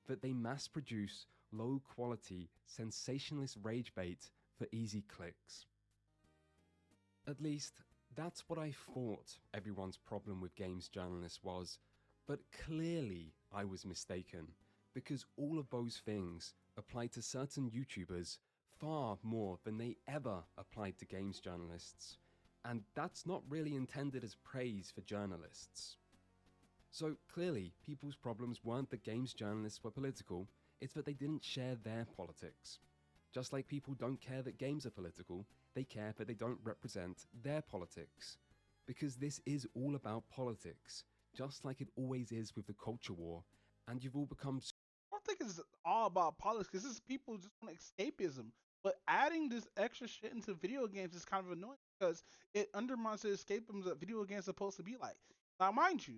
that they mass produce low-quality, sensationalist rage bait for easy clicks. At least, that's what I thought everyone's problem with games journalists was, but clearly I was mistaken, because all of those things apply to certain YouTubers far more than they ever applied to games journalists, and that's not really intended as praise for journalists. So clearly, people's problems weren't that games journalists were political, it's that they didn't share their politics. Just like people don't care that games are political, they care but they don't represent their politics. Because this is all about politics, just like it always is with the culture war, and you've all become don't think it's all about politics. This is people just want escapism. But adding this extra shit into video games is kind of annoying because it undermines the escapism that video games are supposed to be like. Now, mind you,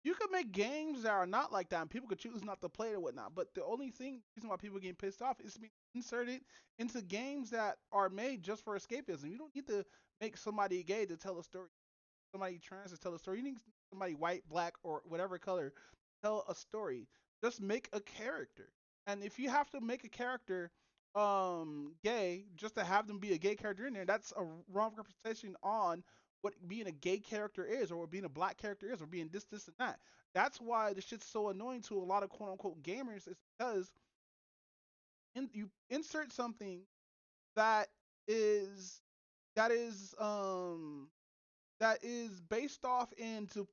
you could make games that are not like that, and people could choose not to play it or whatnot. But the only reason why people get pissed off is being inserted into games that are made just for escapism. You don't need to make somebody gay to tell a story, somebody trans to tell a story. You need somebody white, black, or whatever color to tell a story. Just make a character. And if you have to make a character gay just to have them be a gay character in there, that's a wrong representation on what being a gay character is, or what being a black character is, or being this, and that. That's why the shit's so annoying to a lot of quote unquote gamers, is because you insert something that is based off into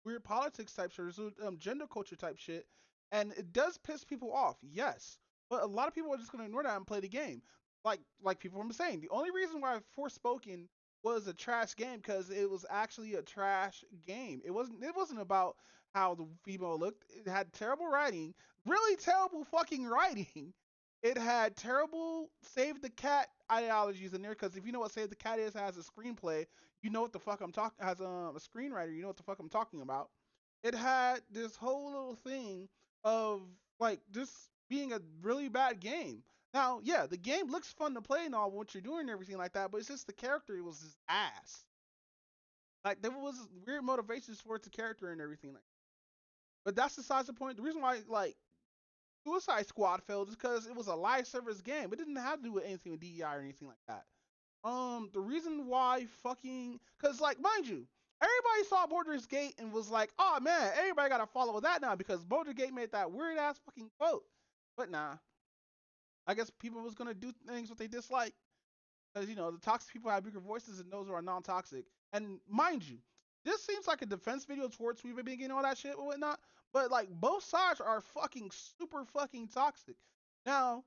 weird politics type shit, gender culture type shit, and it does piss people off, yes. But a lot of people are just gonna ignore that and play the game. Like people were saying, the only reason why Forspoken was a trash game because it was actually a trash game. It wasn't about how the female looked. It had terrible writing, really terrible fucking writing. It had terrible Save the Cat ideologies in there, because if you know what Save the Cat is, has a screenplay, you know what the fuck I'm talking. Has a screenwriter, you know what the fuck I'm talking about. It had this whole little thing of like just being a really bad game. Now, yeah, the game looks fun to play and all what you're doing and everything like that, but it's just the character was just ass. Like, there was weird motivations for its character and everything like that. But that's besides the point. The reason why, like, Suicide Squad failed is because it was a live service game. It didn't have to do with anything with DEI or anything like that. The reason why because, like, mind you, everybody saw Baldur's Gate and was like, oh, man, everybody got to follow that now because Baldur's Gate made that weird-ass fucking quote. But nah. I guess people was gonna do things what they dislike, because you know the toxic people have bigger voices than those who are non-toxic. And mind you, this seems like a defense video towards Sweet Baby and all that shit and whatnot. But like both sides are fucking super fucking toxic. Now,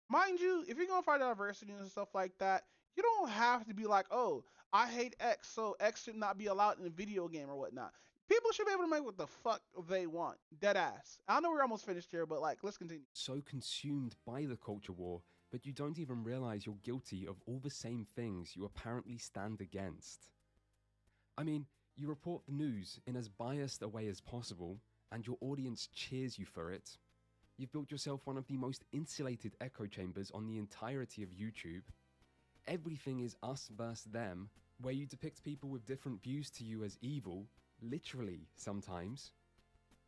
mind you, if you're gonna fight diversity and stuff like that, you don't have to be like, oh, I hate X, so X should not be allowed in a video game or whatnot. People should be able to make what the fuck they want. Dead ass. I know we're almost finished here, but like, let's continue. So consumed by the culture war, but you don't even realize you're guilty of all the same things you apparently stand against. I mean, you report the news in as biased a way as possible, and your audience cheers you for it. You've built yourself one of the most insulated echo chambers on the entirety of YouTube. Everything is us versus them, where you depict people with different views to you as evil, literally, sometimes.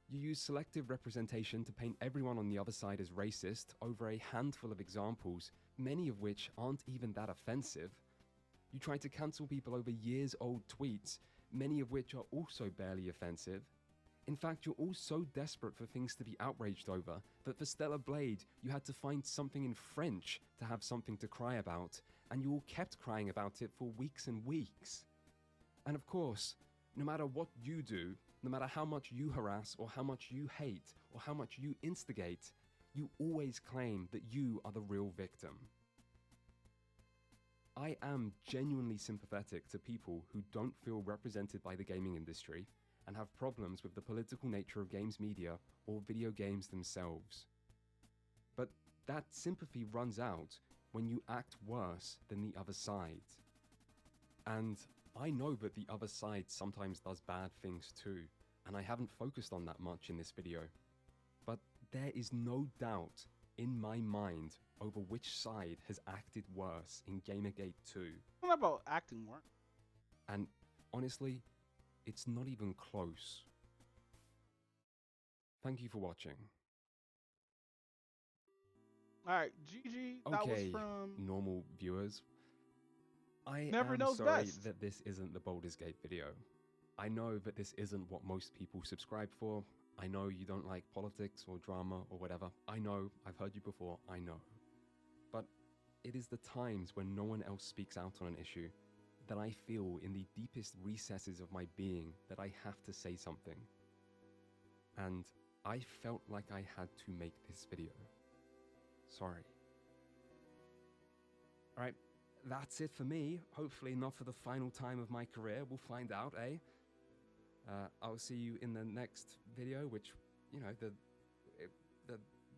You use selective representation to paint everyone on the other side as racist over a handful of examples, many of which aren't even that offensive. You try to cancel people over years-old tweets, many of which are also barely offensive. In fact, you're all so desperate for things to be outraged over that for Stellar Blade, you had to find something in French to have something to cry about, and you all kept crying about it for weeks and weeks. And of course, no matter what you do, no matter how much you harass or how much you hate or how much you instigate, you always claim that you are the real victim. I am genuinely sympathetic to people who don't feel represented by the gaming industry and have problems with the political nature of games media or video games themselves. But that sympathy runs out when you act worse than the other side. And I know that the other side sometimes does bad things too, and I haven't focused on that much in this video. But there is no doubt in my mind over which side has acted worse in Gamergate 2. It's not about acting worse. And honestly, it's not even close. Thank you for watching. Alright, GG, that was from normal viewers. I Never am knows sorry best. that this isn't the Baldur's Gate video. I know that this isn't what most people subscribe for. I know you don't like politics or drama or whatever. I know, I've heard you before, I know. But it is the times when no one else speaks out on an issue that I feel in the deepest recesses of my being that I have to say something. And I felt like I had to make this video. Sorry. Alright, that's it for me. Hopefully not for the final time of my career. We'll find out, eh? I'll see you in the next video, which, you know, the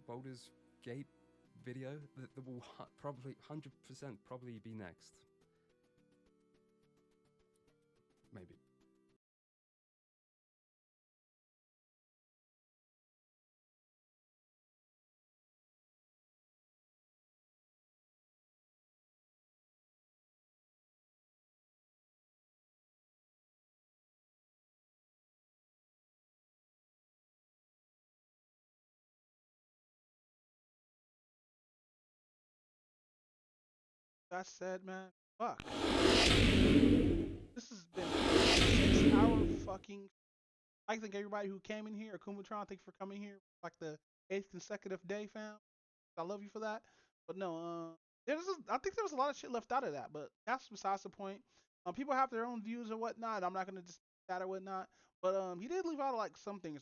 Baldur's Gate video that will probably 100% probably be next. Maybe. That said, man, fuck. This has been a 6-hour fucking. I thank everybody who came in here. Akumatron, thank you for coming here. Like the 8th consecutive day, fam. I love you for that. But no, I think there was a lot of shit left out of that. But that's besides the point. People have their own views or whatnot. I'm not gonna just that or whatnot. But he did leave out like some things.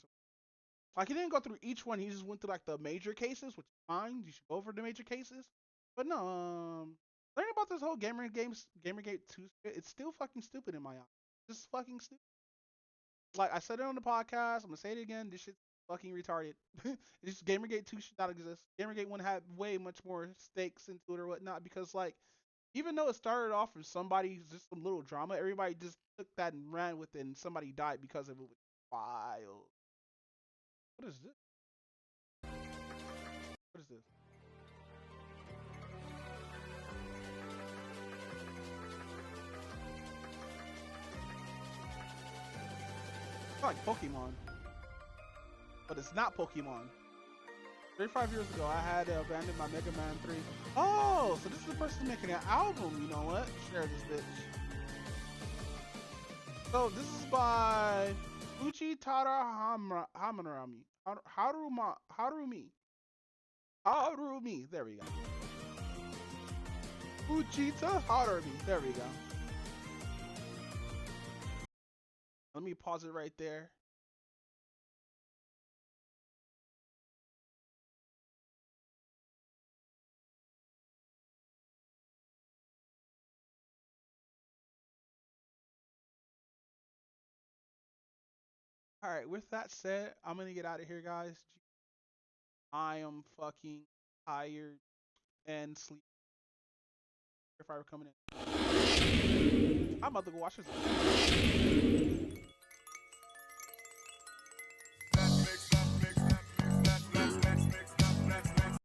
Like he didn't go through each one. He just went through like the major cases, which is fine. You should go over the major cases. But no, learning about this whole Gamergate 2 it's still fucking stupid in my eyes. Just fucking stupid. Like I said it on the podcast, I'm gonna say it again. This shit's fucking retarded. This Gamergate 2 should not exist. Gamergate 1 had way much more stakes into it or whatnot because like even though it started off from somebody's just some little drama, everybody just took that and ran with it and somebody died because of it. Wild. What is this? What is this? It's like Pokemon, but it's not Pokemon. 35 years ago, I had to abandon my Mega Man 3. Oh, so this is the person making an album. You know what? Share this bitch. So this is by Uchitada Hamarami. Harumi. There we go. Uchita Harumi. There we go. Let me pause it right there. All right, with that said, I'm going to get out of here, guys. I am fucking tired and sleepy. If I were coming in, I'm about to go watch this.